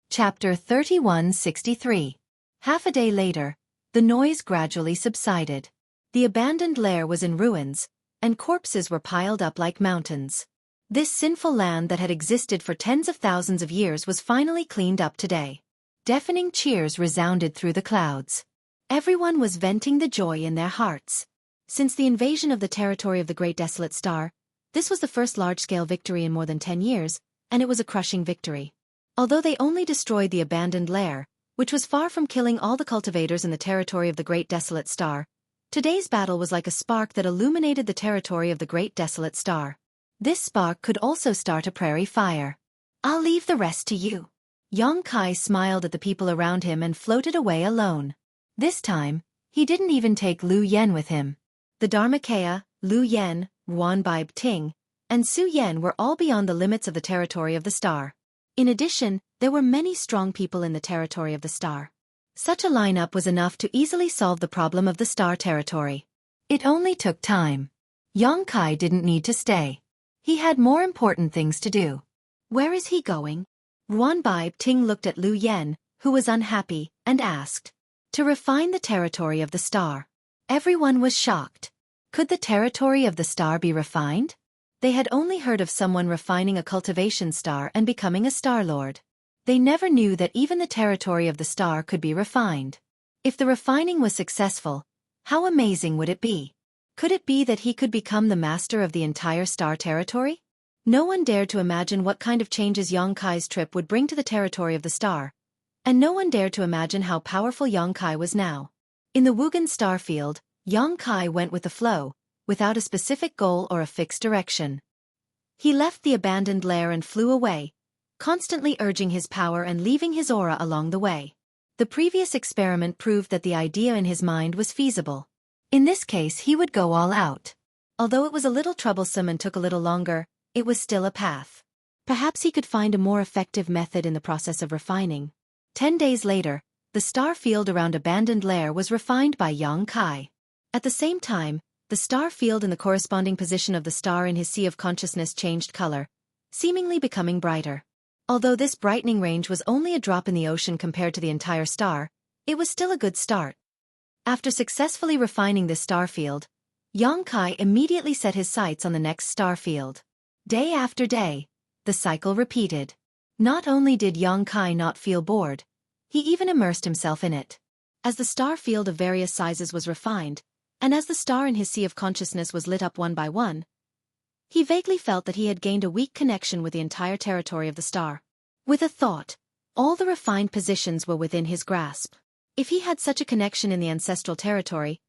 Chapter 3163. Half a day later, the noise gradually subsided. The Abandoned Lair was in ruins, and corpses were piled up like mountains. This sinful land that had existed for tens of thousands of years was finally cleaned up today. Deafening cheers resounded through the clouds. Everyone was venting the joy in their hearts. Since the invasion of the territory of the Great Desolate Star, this was the first large-scale victory in more than 10 years, and it was a crushing victory. Although they only destroyed the Abandoned Lair, which was far from killing all the cultivators in the territory of the Great Desolate Star, today's battle was like a spark that illuminated the territory of the Great Desolate Star. This spark could also start a prairie fire. I'll leave the rest to you. Yang Kai smiled at the people around him and floated away alone. This time, he didn't even take Lu Yen with him. The Dharmakaya, Lu Yen, Wanbai Ting, and Su Yen were all beyond the limits of the territory of the star. In addition, there were many strong people in the territory of the star. Such a lineup was enough to easily solve the problem of the star territory. It only took time. Yang Kai didn't need to stay. He had more important things to do. Where is he going? Wanbai Ting looked at Lu Yen, who was unhappy, and asked. To refine the territory of the star. Everyone was shocked. Could the territory of the star be refined? They had only heard of someone refining a cultivation star and becoming a Star Lord. They never knew that even the territory of the star could be refined. If the refining was successful, how amazing would it be? Could it be that he could become the master of the entire star territory? No one dared to imagine what kind of changes Yang Kai's trip would bring to the territory of the star, and no one dared to imagine how powerful Yang Kai was now. In the Wugan starfield, Yang Kai went with the flow, without a specific goal or a fixed direction. He left the Abandoned Lair and flew away, constantly urging his power and leaving his aura along the way. The previous experiment proved that the idea in his mind was feasible. In this case he would go all out. Although it was a little troublesome and took a little longer, it was still a path. Perhaps he could find a more effective method in the process of refining. 10 days later, the star field around Abandoned Lair was refined by Yang Kai. At the same time, the star field and the corresponding position of the star in his sea of consciousness changed color, seemingly becoming brighter. Although this brightening range was only a drop in the ocean compared to the entire star, it was still a good start. After successfully refining this star field, Yang Kai immediately set his sights on the next star field. Day after day, the cycle repeated. Not only did Yang Kai not feel bored, he even immersed himself in it. As the star field of various sizes was refined, and as the star in his sea of consciousness was lit up one by one, he vaguely felt that he had gained a weak connection with the entire territory of the star. With a thought, all the refined positions were within his grasp. If he had such a connection in the ancestral territory,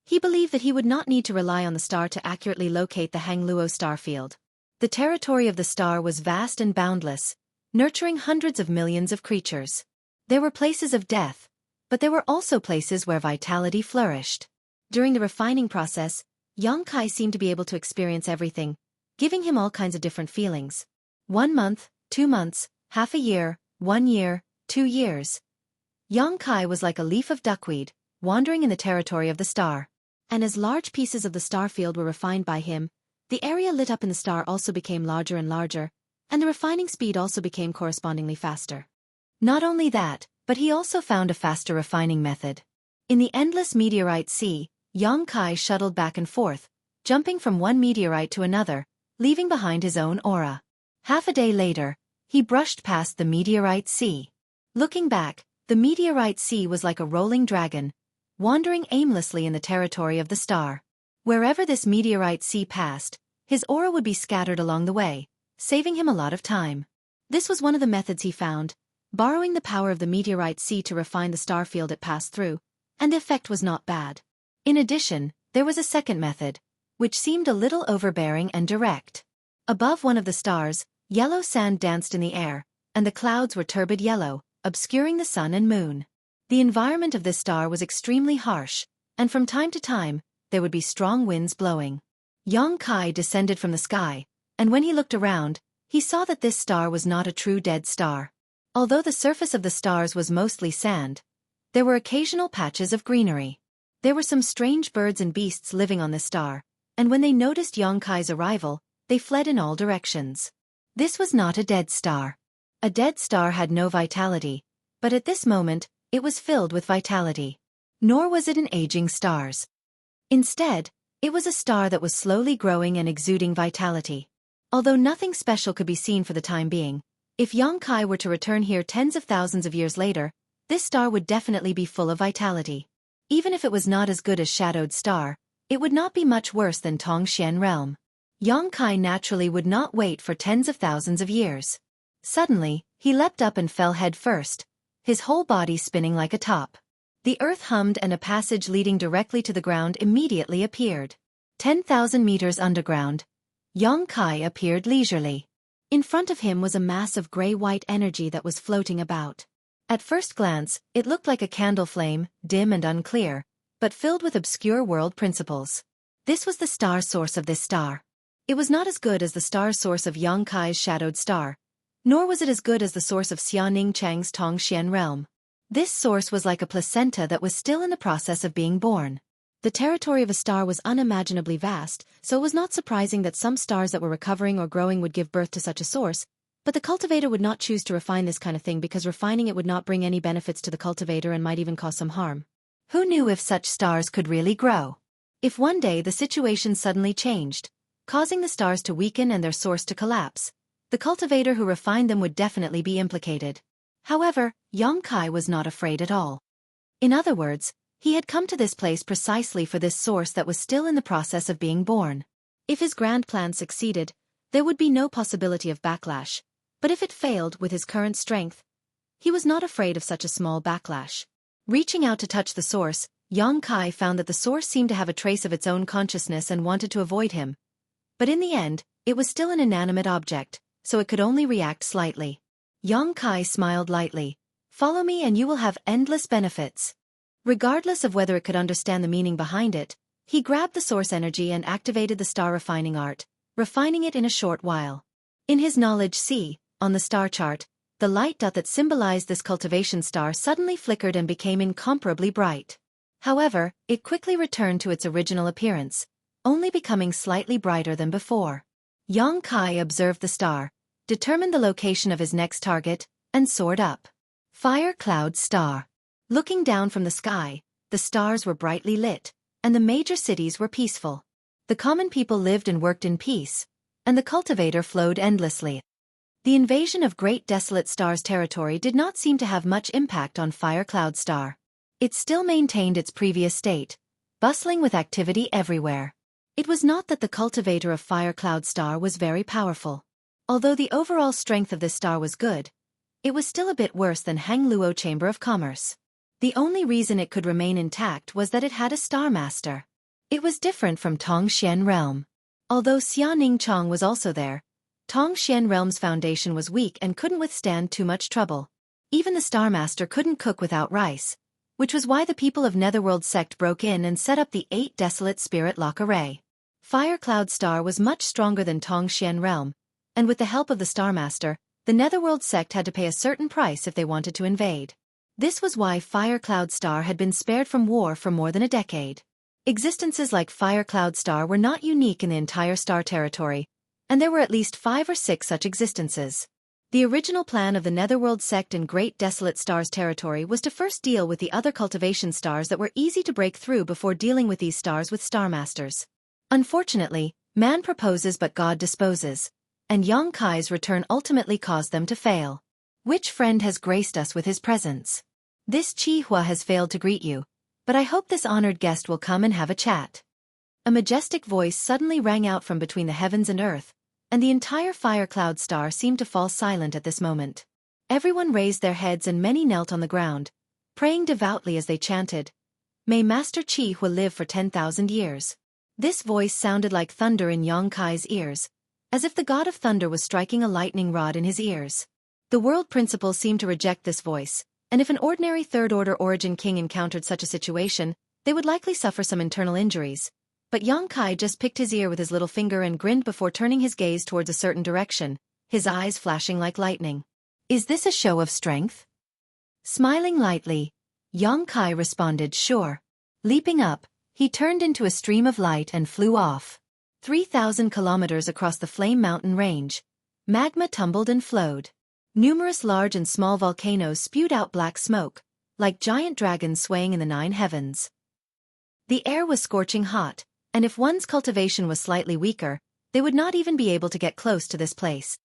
he believed that he would not need to rely on the star to accurately locate the Hang Luo star field. The territory of the star was vast and boundless, nurturing hundreds of millions of creatures. There were places of death, but there were also places where vitality flourished. During the refining process, Yang Kai seemed to be able to experience everything, giving him all kinds of different feelings. 1 month, 2 months, half a year, 1 year, 2 years. Yang Kai was like a leaf of duckweed, wandering in the territory of the star. and as large pieces of the star field were refined by him, the area lit up in the star also became larger and larger, and the refining speed also became correspondingly faster. Not only that, but he also found a faster refining method. In the endless meteorite sea, Xueqi shuttled back and forth, jumping from one meteorite to another, leaving behind his own aura. Half a day later, he brushed past the meteorite sea. Looking back, the meteorite sea was like a rolling dragon, wandering aimlessly in the territory of the star. Wherever this meteorite sea passed, his aura would be scattered along the way, saving him a lot of time. This was one of the methods he found, borrowing the power of the meteorite sea to refine the star field it passed through, and the effect was not bad. In addition, there was a second method, which seemed a little overbearing and direct. Above one of the stars, yellow sand danced in the air, and the clouds were turbid yellow, obscuring the sun and moon. The environment of this star was extremely harsh, and from time to time, there would be strong winds blowing. Xueqi descended from the sky, and when he looked around, he saw that this star was not a true dead star. Although the surface of the stars was mostly sand, there were occasional patches of greenery. There were some strange birds and beasts living on this star, and when they noticed Xueqi's arrival, they fled in all directions. This was not a dead star. A dead star had no vitality, but at this moment, it was filled with vitality. Nor was it an aging star. Instead, it was a star that was slowly growing and exuding vitality. Although nothing special could be seen for the time being, if Xueqi were to return here tens of thousands of years later, this star would definitely be full of vitality. Even if it was not as good as Shadowed Star, it would not be much worse than Tongxian Realm. Xueqi naturally would not wait for tens of thousands of years. Suddenly, he leapt up and fell head first, his whole body spinning like a top. The earth hummed and a passage leading directly to the ground immediately appeared. 10,000 meters underground, Xueqi appeared leisurely. In front of him was a mass of gray-white energy that was floating about. At first glance, it looked like a candle flame, dim and unclear, but filled with obscure world principles. This was the star source of this star. It was not as good as the star source of Xueqi's Shadowed Star, nor was it as good as the source of Xiaoning Chang's Tongxian Realm. This source was like a placenta that was still in the process of being born. The territory of a star was unimaginably vast, so it was not surprising that some stars that were recovering or growing would give birth to such a source, but the cultivator would not choose to refine this kind of thing because refining it would not bring any benefits to the cultivator and might even cause some harm. Who knew if such stars could really grow? If one day the situation suddenly changed, causing the stars to weaken and their source to collapse, the cultivator who refined them would definitely be implicated. However, Xueqi was not afraid at all. In other words, he had come to this place precisely for this source that was still in the process of being born. If his grand plan succeeded, there would be no possibility of backlash, but if it failed with his current strength, he was not afraid of such a small backlash. Reaching out to touch the source, Xueqi found that the source seemed to have a trace of its own consciousness and wanted to avoid him. But in the end, it was still an inanimate object, so it could only react slightly. Xueqi smiled lightly. "Follow me and you will have endless benefits." Regardless of whether it could understand the meaning behind it, he grabbed the source energy and activated the star refining art, refining it in a short while. In his knowledge sea, on the star chart, the light dot that symbolized this cultivation star suddenly flickered and became incomparably bright. However, it quickly returned to its original appearance, only becoming slightly brighter than before. Xueqi observed the star, determined the location of his next target, and soared up. Fire Cloud Star. Looking down from the sky, the stars were brightly lit, and the major cities were peaceful. The common people lived and worked in peace, and the cultivator flowed endlessly. The invasion of Great Desolate Star's territory did not seem to have much impact on Fire Cloud Star. It still maintained its previous state, bustling with activity everywhere. It was not that the cultivator of Fire Cloud Star was very powerful. Although the overall strength of this star was good, it was still a bit worse than Hangluo Chamber of Commerce. The only reason it could remain intact was that it had a star master. It was different from Tongxian Realm. Although Xiaoning Chang was also there, Tongxian Realm's foundation was weak and couldn't withstand too much trouble. Even the star master couldn't cook without rice, which was why the people of Netherworld sect broke in and set up the 8 Desolate Spirit Lock Array. Fire Cloud Star was much stronger than Tongxian Realm, and with the help of the Star Master, the Netherworld sect had to pay a certain price if they wanted to invade. This was why Fire Cloud Star had been spared from war for more than a decade. Existences like Fire Cloud Star were not unique in the entire star territory, and there were at least 5 or 6 such existences. The original plan of the Netherworld sect in Great Desolate Stars territory was to first deal with the other cultivation stars that were easy to break through before dealing with these stars with star masters. Unfortunately, man proposes but God disposes, and Yang Kai's return ultimately caused them to fail. Which friend has graced us with his presence? This Qihua has failed to greet you, but I hope this honored guest will come and have a chat. A majestic voice suddenly rang out from between the heavens and earth, and the entire Fire Cloud Star seemed to fall silent at this moment. Everyone raised their heads and many knelt on the ground, praying devoutly as they chanted, "May Master Qihua live for 10,000 years." This voice sounded like thunder in Yang Kai's ears, as if the god of thunder was striking a lightning rod in his ears. The world principle seemed to reject this voice, and if an ordinary third-order origin king encountered such a situation, they would likely suffer some internal injuries. But Yang Kai just picked his ear with his little finger and grinned before turning his gaze towards a certain direction, his eyes flashing like lightning. "Is this a show of strength?" Smiling lightly, Yang Kai responded, "Sure." Leaping up, he turned into a stream of light and flew off. 3,000 kilometers across the Flame Mountain range, magma tumbled and flowed. Numerous large and small volcanoes spewed out black smoke, like giant dragons swaying in the 9 heavens. The air was scorching hot, and if one's cultivation was slightly weaker, they would not even be able to get close to this place.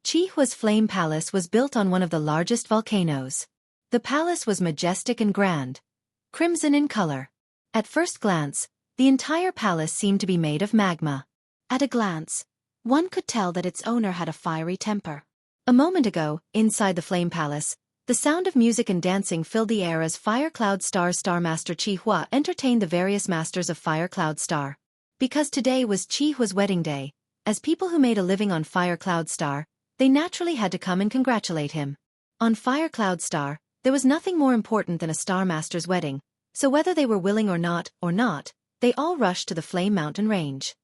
Qihua's Flame Palace was built on one of the largest volcanoes. The palace was majestic and grand, crimson in color. At first glance, the entire palace seemed to be made of magma. At a glance, one could tell that its owner had a fiery temper. A moment ago, inside the Flame Palace, the sound of music and dancing filled the air as Fire Cloud Star's Star Master Qihua entertained the various masters of Fire Cloud Star. Because today was Qihua's wedding day, as people who made a living on Fire Cloud Star, they naturally had to come and congratulate him. On Fire Cloud Star, there was nothing more important than a Star Master's wedding, so whether they were willing or not, they all rushed to the Flame Mountain range.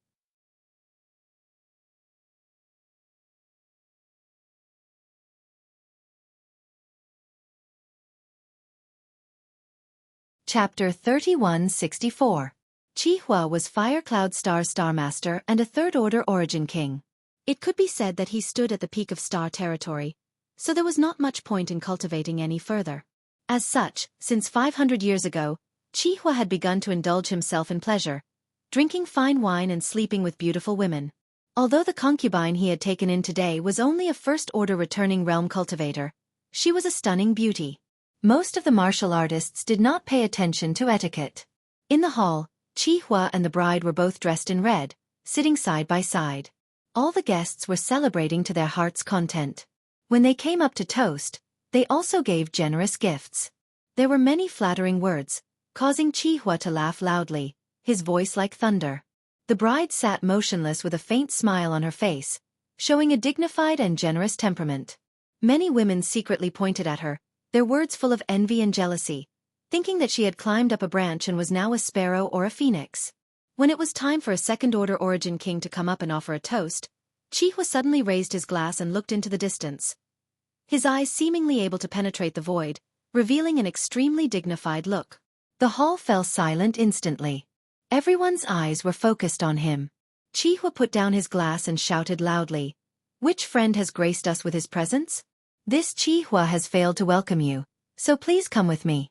Chapter 3164. Qihua was Fire Cloud Star's Star Master and a third-order origin king. It could be said that he stood at the peak of star territory, so there was not much point in cultivating any further. As such, since 500 years ago, Qihua had begun to indulge himself in pleasure, drinking fine wine and sleeping with beautiful women. Although the concubine he had taken in today was only a first-order returning realm cultivator, she was a stunning beauty. Most of the martial artists did not pay attention to etiquette. In the hall, Qihua and the bride were both dressed in red, sitting side by side. All the guests were celebrating to their heart's content. When they came up to toast, they also gave generous gifts. There were many flattering words, causing Qihua to laugh loudly, his voice like thunder. The bride sat motionless with a faint smile on her face, showing a dignified and generous temperament. Many women secretly pointed at her, their words full of envy and jealousy, thinking that she had climbed up a branch and was now a sparrow or a phoenix. When it was time for a second-order origin king to come up and offer a toast, Qihua suddenly raised his glass and looked into the distance, his eyes seemingly able to penetrate the void, revealing an extremely dignified look. The hall fell silent instantly. Everyone's eyes were focused on him. Qihua put down his glass and shouted loudly, "Which friend has graced us with his presence? This Qihua has failed to welcome you, so please come with me."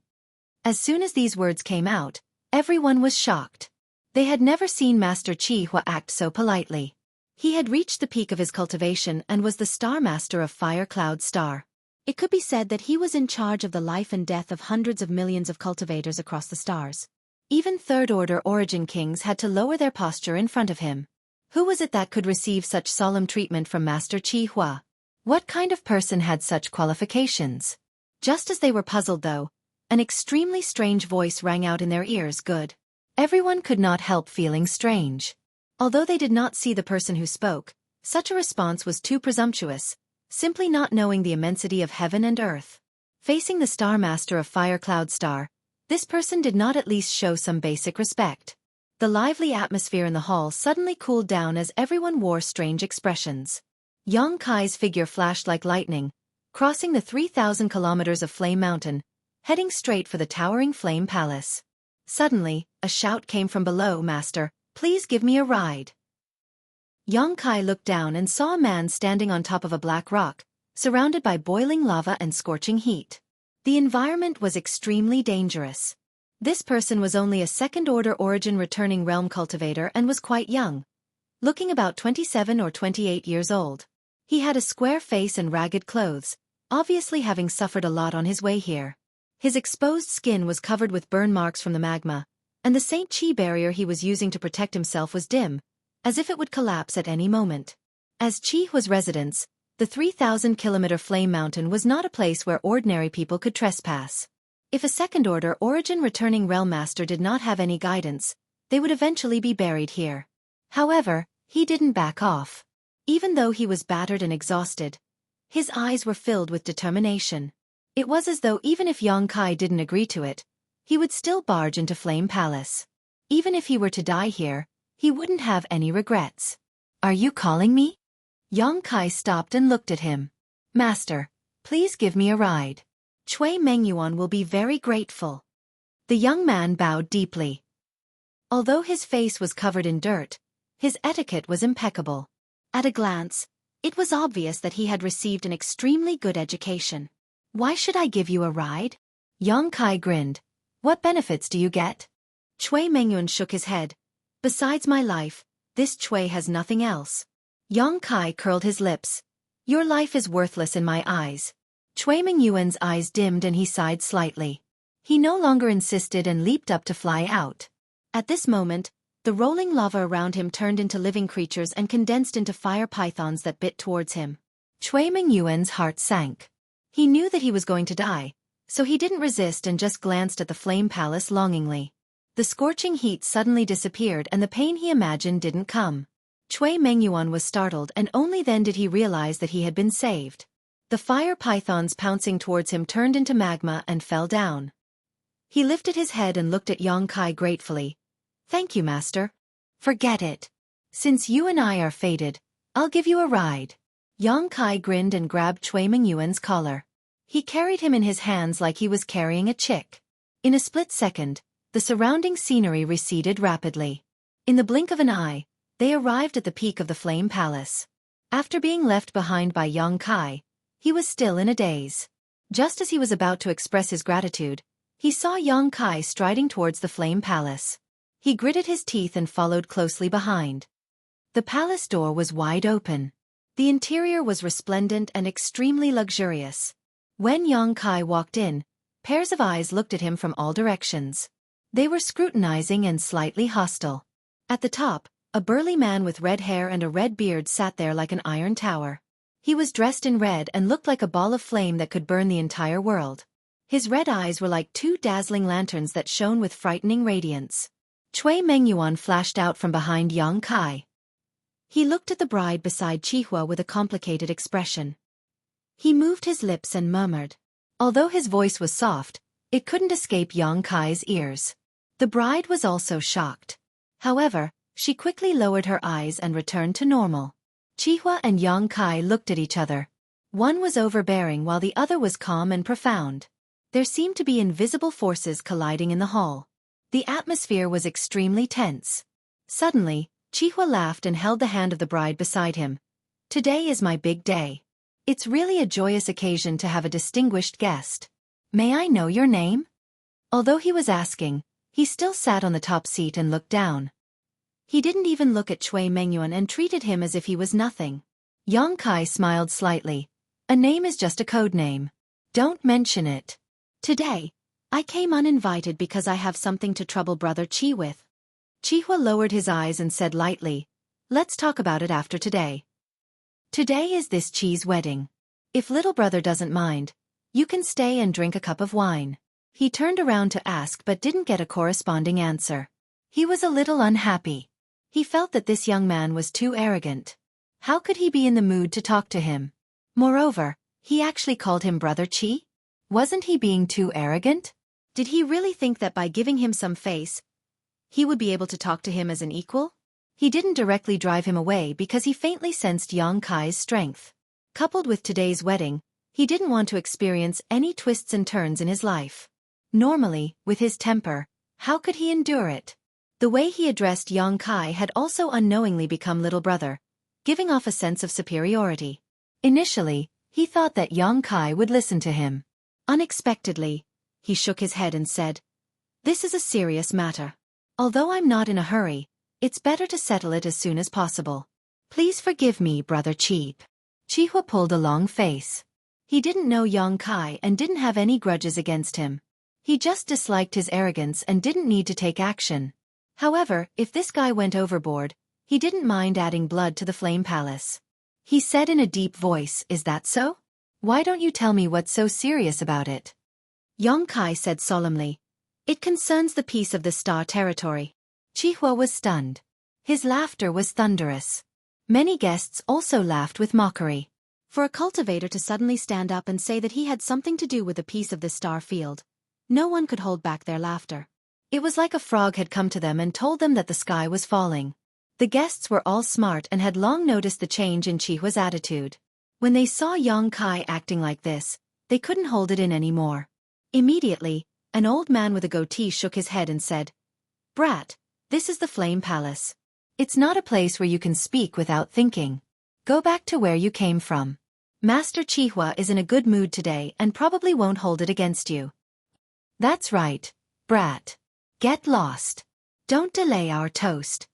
As soon as these words came out, everyone was shocked. They had never seen Master Qihua act so politely. He had reached the peak of his cultivation and was the Star Master of Fire Cloud Star. It could be said that he was in charge of the life and death of hundreds of millions of cultivators across the stars. Even third-order origin kings had to lower their posture in front of him. Who was it that could receive such solemn treatment from Master Qihua? What kind of person had such qualifications? Just as they were puzzled though, an extremely strange voice rang out in their ears, "Good." Everyone could not help feeling strange. Although they did not see the person who spoke, such a response was too presumptuous, simply not knowing the immensity of heaven and earth. Facing the Star Master of Fire Cloud Star, this person did not at least show some basic respect. The lively atmosphere in the hall suddenly cooled down as everyone wore strange expressions. Yang Kai's figure flashed like lightning, crossing the 3,000 kilometers of Flame Mountain, heading straight for the towering Flame Palace. Suddenly, a shout came from below. "Master, please give me a ride." Yang Kai looked down and saw a man standing on top of a black rock, surrounded by boiling lava and scorching heat. The environment was extremely dangerous. This person was only a second-order origin returning realm cultivator and was quite young, looking about 27 or 28 years old. He had a square face and ragged clothes, obviously having suffered a lot on his way here. His exposed skin was covered with burn marks from the magma, and the Saint Chi barrier he was using to protect himself was dim, as if it would collapse at any moment. As Chi Hua's residence, the 3,000-kilometer Flame Mountain was not a place where ordinary people could trespass. If a second-order origin returning realm master did not have any guidance, they would eventually be buried here. However, he didn't back off. Even though he was battered and exhausted, his eyes were filled with determination. It was as though even if Yang Kai didn't agree to it, he would still barge into Flame Palace. Even if he were to die here, he wouldn't have any regrets. "Are you calling me?" Yang Kai stopped and looked at him. "Master, please give me a ride. Chui Mengyuan will be very grateful." The young man bowed deeply. Although his face was covered in dirt, his etiquette was impeccable. At a glance, it was obvious that he had received an extremely good education. "Why should I give you a ride?" Yang Kai grinned. "What benefits do you get?" Chui Mengyuan shook his head. "Besides my life, this Chui has nothing else." Yang Kai curled his lips. "Your life is worthless in my eyes." Chui Mengyuan's eyes dimmed and he sighed slightly. He no longer insisted and leaped up to fly out. At this moment, the rolling lava around him turned into living creatures and condensed into fire pythons that bit towards him. Chui Mengyuan's heart sank. He knew that he was going to die, so he didn't resist and just glanced at the Flame Palace longingly. The scorching heat suddenly disappeared and the pain he imagined didn't come. Chui Mengyuan was startled and only then did he realize that he had been saved. The fire pythons pouncing towards him turned into magma and fell down. He lifted his head and looked at Yang Kai gratefully. "Thank you, Master." "Forget it. Since you and I are fated, I'll give you a ride." Yang Kai grinned and grabbed Chui Mengyuan's collar. He carried him in his hands like he was carrying a chick. In a split second, the surrounding scenery receded rapidly. In the blink of an eye, they arrived at the peak of the Flame Palace. After being left behind by Yang Kai, he was still in a daze. Just as he was about to express his gratitude, he saw Yang Kai striding towards the Flame Palace. He gritted his teeth and followed closely behind. The palace door was wide open. The interior was resplendent and extremely luxurious. When Yang Kai walked in, pairs of eyes looked at him from all directions. They were scrutinizing and slightly hostile. At the top, a burly man with red hair and a red beard sat there like an iron tower. He was dressed in red and looked like a ball of flame that could burn the entire world. His red eyes were like two dazzling lanterns that shone with frightening radiance. Chui Mengyuan flashed out from behind Yang Kai. He looked at the bride beside Chi Hua with a complicated expression. He moved his lips and murmured. Although his voice was soft, it couldn't escape Yang Kai's ears. The bride was also shocked. However, she quickly lowered her eyes and returned to normal. Chi Hua and Yang Kai looked at each other. One was overbearing while the other was calm and profound. There seemed to be invisible forces colliding in the hall. The atmosphere was extremely tense. Suddenly, Chi Hua laughed and held the hand of the bride beside him. "Today is my big day. It's really a joyous occasion to have a distinguished guest. May I know your name?" Although he was asking, he still sat on the top seat and looked down. He didn't even look at Chui Mengyuan and treated him as if he was nothing. Yang Kai smiled slightly. "A name is just a code name. Don't mention it. Today, I came uninvited because I have something to trouble Brother Chi with." Chi Hua lowered his eyes and said lightly, "Let's talk about it after today. Today is this Chi's wedding. If little brother doesn't mind, you can stay and drink a cup of wine." He turned around to ask but didn't get a corresponding answer. He was a little unhappy. He felt that this young man was too arrogant. How could he be in the mood to talk to him? Moreover, he actually called him Brother Chi? Wasn't he being too arrogant? Did he really think that by giving him some face, he would be able to talk to him as an equal? He didn't directly drive him away because he faintly sensed Yang Kai's strength. Coupled with today's wedding, he didn't want to experience any twists and turns in his life. Normally, with his temper, How could he endure it? The way he addressed Yang Kai had also unknowingly become little brother, giving off a sense of superiority. Initially, he thought that Yang Kai would listen to him. Unexpectedly, he shook his head and said, "This is a serious matter. Although I'm not in a hurry, it's better to settle it as soon as possible. Please forgive me, Brother Chi." Chihua pulled a long face. He didn't know Yang Kai and didn't have any grudges against him. He just disliked his arrogance and didn't need to take action. However, if this guy went overboard, he didn't mind adding blood to the Flame Palace. He said in a deep voice, "Is that so? Why don't you tell me what's so serious about it?" Yang Kai said solemnly, "It concerns the peace of the Star Territory." Chihua was stunned. His laughter was thunderous. Many guests also laughed with mockery. For a cultivator to suddenly stand up and say that he had something to do with the peace of the star field, no one could hold back their laughter. It was like a frog had come to them and told them that the sky was falling. The guests were all smart and had long noticed the change in Chihua's attitude. When they saw Yang Kai acting like this, they couldn't hold it in anymore. Immediately, an old man with a goatee shook his head and said, "Brat, this is the Flame Palace. It's not a place where you can speak without thinking. Go back to where you came from. Master Chihua is in a good mood today and probably won't hold it against you." "That's right, brat. Get lost. Don't delay our toast."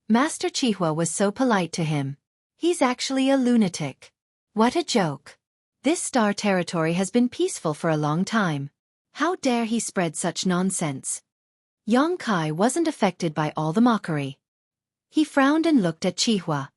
Master Chihua was so polite to him. He's actually a lunatic. What a joke. This star territory has been peaceful for a long time. How dare he spread such nonsense? Yang Kai wasn't affected by all the mockery. He frowned and looked at Chihua.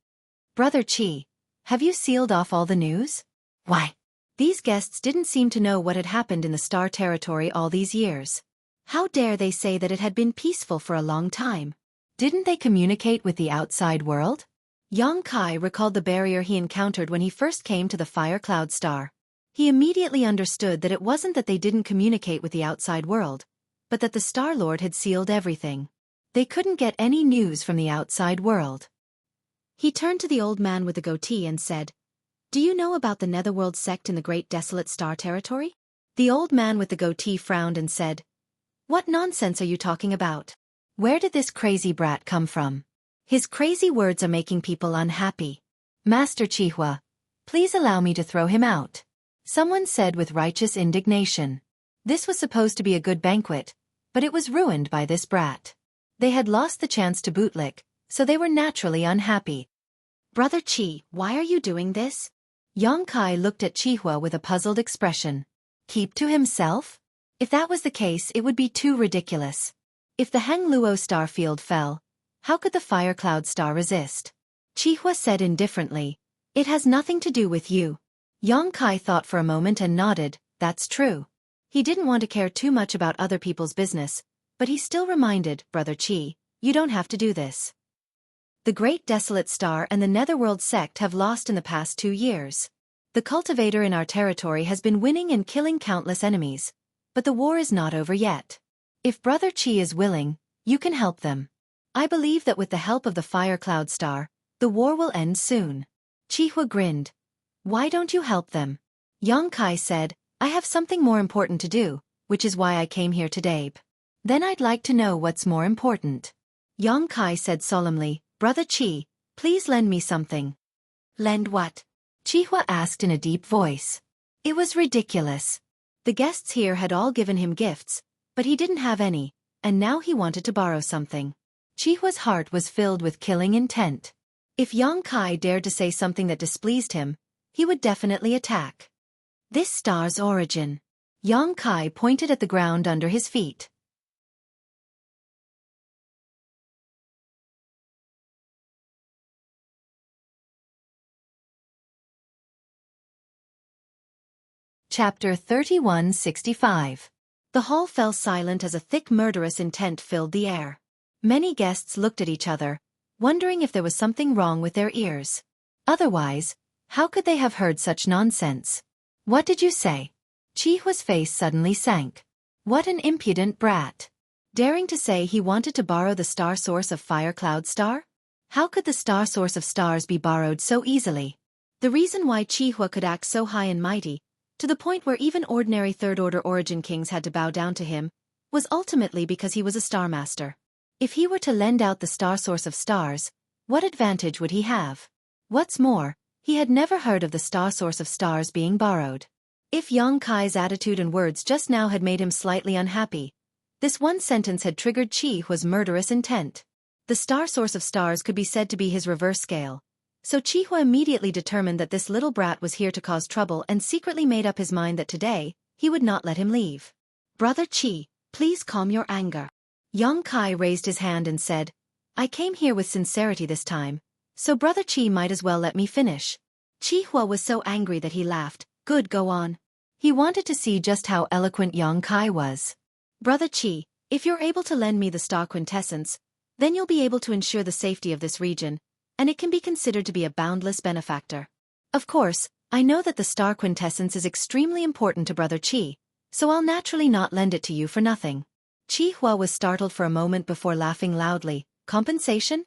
"Brother Chi, have you sealed off all the news?" "Why?" These guests didn't seem to know what had happened in the star territory all these years. How dare they say that it had been peaceful for a long time? Didn't they communicate with the outside world? Yang Kai recalled the barrier he encountered when he first came to the Fire Cloud Star. He immediately understood that it wasn't that they didn't communicate with the outside world, but that the Star Lord had sealed everything. They couldn't get any news from the outside world. He turned to the old man with the goatee and said, "Do you know about the Netherworld sect in the Great Desolate Star Territory?" The old man with the goatee frowned and said, "What nonsense are you talking about? Where did this crazy brat come from? His crazy words are making people unhappy. Master Chihua, please allow me to throw him out," someone said with righteous indignation. This was supposed to be a good banquet, but it was ruined by this brat. They had lost the chance to bootlick, so they were naturally unhappy. "Brother Chi, why are you doing this?" Yang Kai looked at Chihua with a puzzled expression. Keep to himself? If that was the case, it would be too ridiculous. If the Hangluo star field fell, how could the Fire Cloud Star resist? Chihua said indifferently, "It has nothing to do with you." Yang Kai thought for a moment and nodded, "That's true." He didn't want to care too much about other people's business, but he still reminded, "Brother Chi, you don't have to do this. The Great Desolate Star and the Netherworld sect have lost in the past 2 years. The cultivator in our territory has been winning and killing countless enemies, but the war is not over yet. If Brother Chi is willing, you can help them. I believe that with the help of the Fire Cloud Star, the war will end soon." Chihua grinned. "Why don't you help them?" Yang Kai said, "I have something more important to do, which is why I came here today." "Then I'd like to know what's more important." Yang Kai said solemnly, "Brother Chi, please lend me something." "Lend what?" Chihua asked in a deep voice. It was ridiculous. The guests here had all given him gifts, but he didn't have any, and now he wanted to borrow something. Chihua's heart was filled with killing intent. If Yang Kai dared to say something that displeased him, he would definitely attack. This star's origin. Yang Kai pointed at the ground under his feet. Chapter 3165. The hall fell silent as a thick murderous intent filled the air. Many guests looked at each other, wondering if there was something wrong with their ears. Otherwise, how could they have heard such nonsense? "What did you say?" Chihua's face suddenly sank. What an impudent brat. Daring to say he wanted to borrow the star source of Fire Cloud Star? How could the star source of stars be borrowed so easily? The reason why Chihua could act so high and mighty, to the point where even ordinary third-order origin kings had to bow down to him, was ultimately because he was a star master. If he were to lend out the star source of stars, what advantage would he have? What's more, he had never heard of the star source of stars being borrowed. If Yang Kai's attitude and words just now had made him slightly unhappy, this one sentence had triggered Xueqi's murderous intent. The star source of stars could be said to be his reverse scale. So Xueqi immediately determined that this little brat was here to cause trouble and secretly made up his mind that today, he would not let him leave. Brother Xueqi, please calm your anger. Yang Kai raised his hand and said, I came here with sincerity this time, so Brother Xueqi might as well let me finish. Xueqi was so angry that he laughed. Good, go on. He wanted to see just how eloquent Yang Kai was. Brother Xueqi, if you're able to lend me the star quintessence, then you'll be able to ensure the safety of this region, and it can be considered to be a boundless benefactor. Of course, I know that the star quintessence is extremely important to Brother Xueqi, so I'll naturally not lend it to you for nothing. Xueqi was startled for a moment before laughing loudly. Compensation?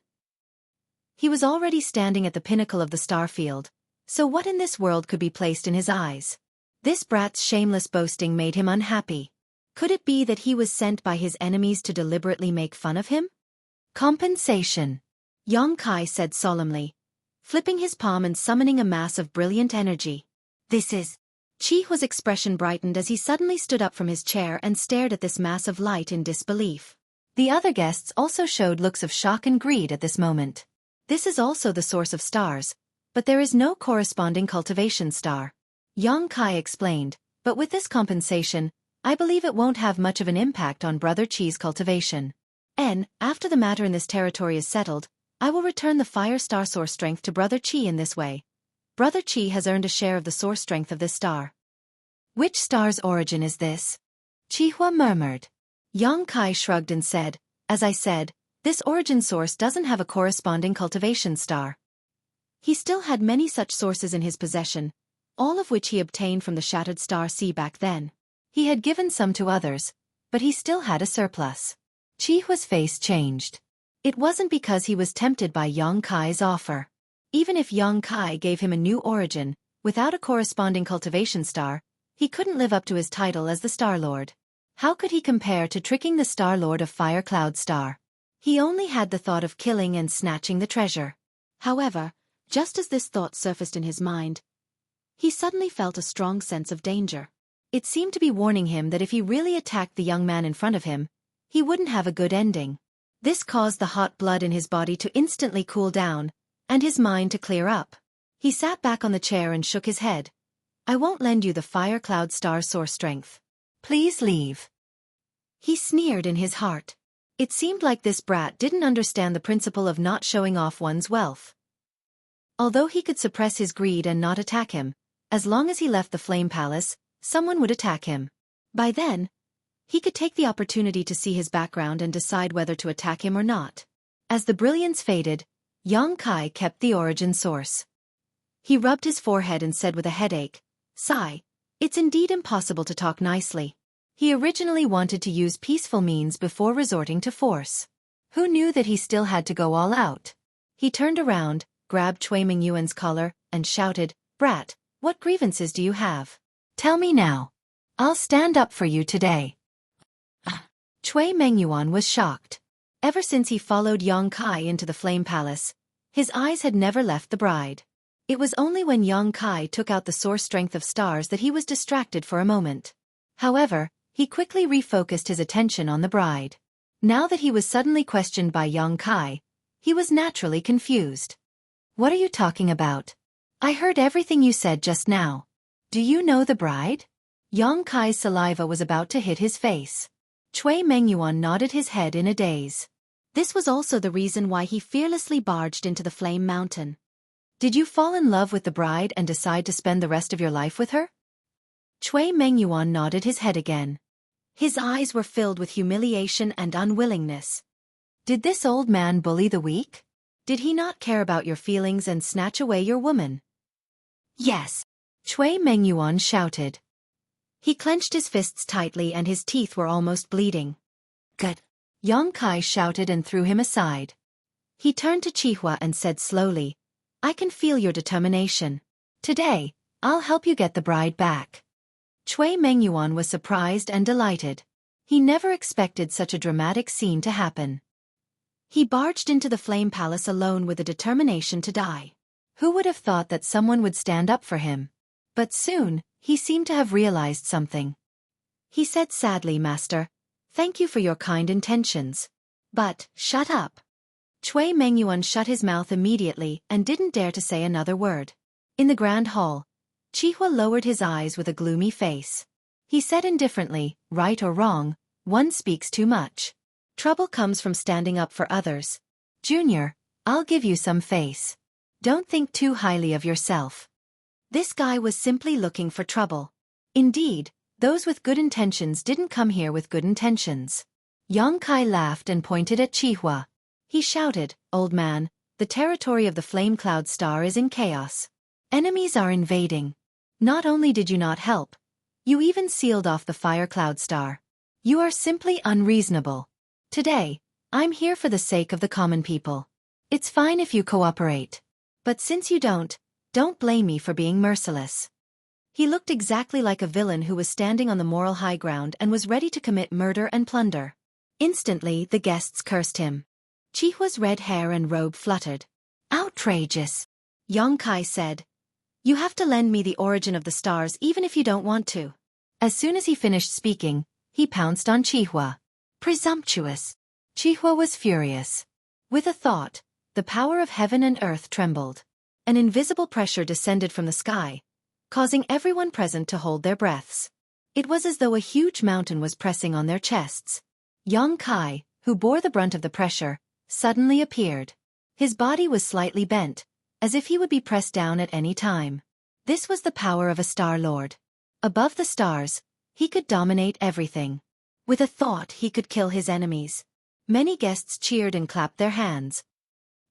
He was already standing at the pinnacle of the star field, so what in this world could be placed in his eyes? This brat's shameless boasting made him unhappy. Could it be that he was sent by his enemies to deliberately make fun of him? Compensation, Yang Kai said solemnly, flipping his palm and summoning a mass of brilliant energy. This is... Xueqi's expression brightened as he suddenly stood up from his chair and stared at this mass of light in disbelief. The other guests also showed looks of shock and greed at this moment. This is also the source of stars, but there is no corresponding cultivation star. Yang Kai explained, but with this compensation, I believe it won't have much of an impact on Brother Xueqi's cultivation. After the matter in this territory is settled, I will return the fire star source strength to Brother Xueqi in this way. Brother Xueqi has earned a share of the source strength of this star. Which star's origin is this? Xueqi murmured. Yang Kai shrugged and said, as I said, this origin source doesn't have a corresponding cultivation star. He still had many such sources in his possession, all of which he obtained from the shattered star sea back then. He had given some to others, but he still had a surplus. Xueqi's face changed. It wasn't because he was tempted by Yang Kai's offer. Even if Yang Kai gave him a new origin, without a corresponding cultivation star, he couldn't live up to his title as the Star Lord. How could he compare to tricking the Star Lord of Fire Cloud Star? He only had the thought of killing and snatching the treasure. However, just as this thought surfaced in his mind, he suddenly felt a strong sense of danger. It seemed to be warning him that if he really attacked the young man in front of him, he wouldn't have a good ending. This caused the hot blood in his body to instantly cool down, and his mind to clear up. He sat back on the chair and shook his head. I won't lend you the Fire Cloud Star source strength. Please leave. He sneered in his heart. It seemed like this brat didn't understand the principle of not showing off one's wealth. Although he could suppress his greed and not attack him, as long as he left the Flame Palace, someone would attack him. By then, he could take the opportunity to see his background and decide whether to attack him or not. As the brilliance faded, Yang Kai kept the origin source. He rubbed his forehead and said with a headache, Sigh, it's indeed impossible to talk nicely. He originally wanted to use peaceful means before resorting to force. Who knew that he still had to go all out? He turned around, grabbed Cui Mingyuan's collar, and shouted, Brat, what grievances do you have? Tell me now. I'll stand up for you today. Cui Mingyuan was shocked. Ever since he followed Yang Kai into the Flame Palace, his eyes had never left the bride. It was only when Yang Kai took out the source strength of stars that he was distracted for a moment. However, he quickly refocused his attention on the bride. Now that he was suddenly questioned by Yang Kai, he was naturally confused. What are you talking about? I heard everything you said just now. Do you know the bride? Yang Kai's saliva was about to hit his face. Cui Mingyuan nodded his head in a daze. This was also the reason why he fearlessly barged into the Flame Mountain. Did you fall in love with the bride and decide to spend the rest of your life with her? Cui Mingyuan nodded his head again. His eyes were filled with humiliation and unwillingness. Did this old man bully the weak? Did he not care about your feelings and snatch away your woman? Yes, Cui Mingyuan shouted. He clenched his fists tightly and his teeth were almost bleeding. Good. Yang Kai shouted and threw him aside. He turned to Xueqi and said slowly, I can feel your determination. Today, I'll help you get the bride back. Cui Mingyuan was surprised and delighted. He never expected such a dramatic scene to happen. He barged into the Flame Palace alone with a determination to die. Who would have thought that someone would stand up for him? But soon, he seemed to have realized something. He said sadly, "Master, thank you for your kind intentions. But, shut up." Cui Mengyuan shut his mouth immediately and didn't dare to say another word. In the grand hall, Qihua lowered his eyes with a gloomy face. He said indifferently, "Right or wrong, one speaks too much. Trouble comes from standing up for others. Junior, I'll give you some face. Don't think too highly of yourself." This guy was simply looking for trouble. Indeed, those with good intentions didn't come here with good intentions. Yang Kai laughed and pointed at Qihua. He shouted, "Old man, the territory of the Flame Cloud Star is in chaos. Enemies are invading. Not only did you not help, you even sealed off the Fire Cloud Star. You are simply unreasonable. Today, I'm here for the sake of the common people. It's fine if you cooperate. But since you don't blame me for being merciless." He looked exactly like a villain who was standing on the moral high ground and was ready to commit murder and plunder. Instantly, the guests cursed him. Chihua's red hair and robe fluttered. "Outrageous," Yang Kai said. "You have to lend me the origin of the stars even if you don't want to." As soon as he finished speaking, he pounced on Qihua. "Presumptuous." Qihua was furious. With a thought, the power of heaven and earth trembled. An invisible pressure descended from the sky, causing everyone present to hold their breaths. It was as though a huge mountain was pressing on their chests. Yang Kai, who bore the brunt of the pressure, suddenly appeared. His body was slightly bent, as if he would be pressed down at any time. This was the power of a Star Lord. Above the stars, he could dominate everything. With a thought, he could kill his enemies. Many guests cheered and clapped their hands.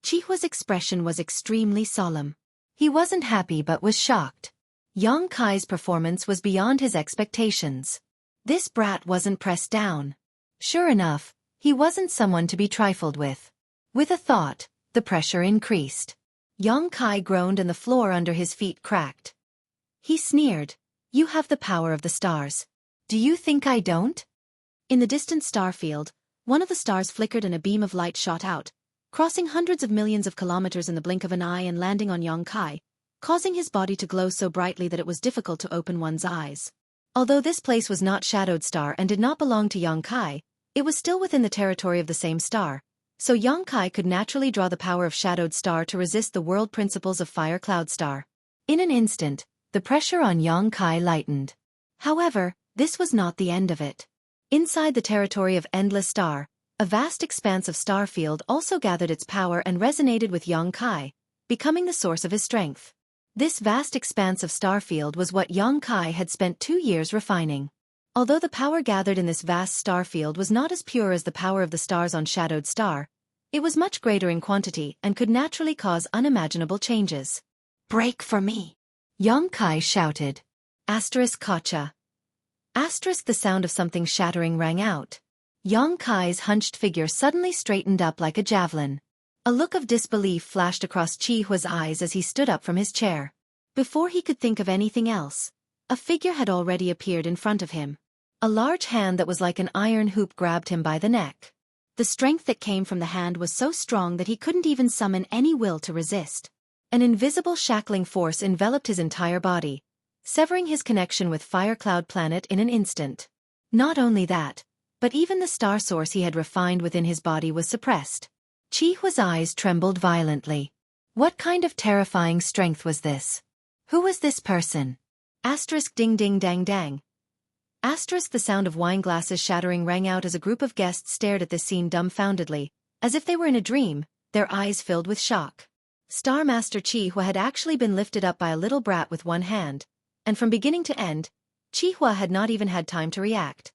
Chihua's expression was extremely solemn. He wasn't happy but was shocked. Yang Kai's performance was beyond his expectations. This brat wasn't pressed down. Sure enough, he wasn't someone to be trifled with. With a thought, the pressure increased. Yang Kai groaned and the floor under his feet cracked. He sneered, "You have the power of the stars. Do you think I don't?" In the distant star field, one of the stars flickered and a beam of light shot out, crossing hundreds of millions of kilometers in the blink of an eye and landing on Yang Kai, causing his body to glow so brightly that it was difficult to open one's eyes. Although this place was not Shadowed Star and did not belong to Yang Kai, it was still within the territory of the same star, so Yang Kai could naturally draw the power of Shadowed Star to resist the world principles of Fire Cloud Star. In an instant, the pressure on Yang Kai lightened. However, this was not the end of it. Inside the territory of Endless Star, a vast expanse of star field also gathered its power and resonated with Yang Kai, becoming the source of his strength. This vast expanse of star field was what Yang Kai had spent 2 years refining. Although the power gathered in this vast star field was not as pure as the power of the stars on Shadowed Star, it was much greater in quantity and could naturally cause unimaginable changes. "Break for me!" Yang Kai shouted. Kacha. The sound of something shattering rang out. Yang Kai's hunched figure suddenly straightened up like a javelin. A look of disbelief flashed across Chihua's eyes as he stood up from his chair. Before he could think of anything else, a figure had already appeared in front of him. A large hand that was like an iron hoop grabbed him by the neck. The strength that came from the hand was so strong that he couldn't even summon any will to resist. An invisible shackling force enveloped his entire body, severing his connection with Fire Cloud Planet in an instant. Not only that, but even the star source he had refined within his body was suppressed. Chihua's eyes trembled violently. What kind of terrifying strength was this? Who was this person? Ding ding dang dang. The sound of wine glasses shattering rang out as a group of guests stared at this scene dumbfoundedly, as if they were in a dream, their eyes filled with shock. Star Master Chihua had actually been lifted up by a little brat with one hand, and from beginning to end, Chihua had not even had time to react.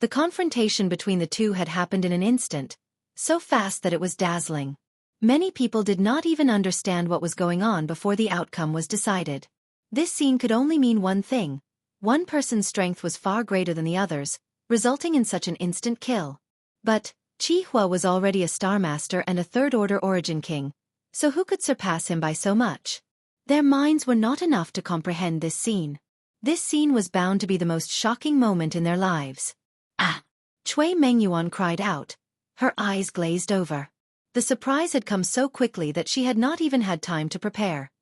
The confrontation between the two had happened in an instant, so fast that it was dazzling. Many people did not even understand what was going on before the outcome was decided. This scene could only mean one thing. One person's strength was far greater than the others, resulting in such an instant kill. But Chihua was already a Star Master and a Third-Order Origin King, so who could surpass him by so much? Their minds were not enough to comprehend this scene. This scene was bound to be the most shocking moment in their lives. Chui Mengyuan cried out. Her eyes glazed over. The surprise had come so quickly that she had not even had time to prepare.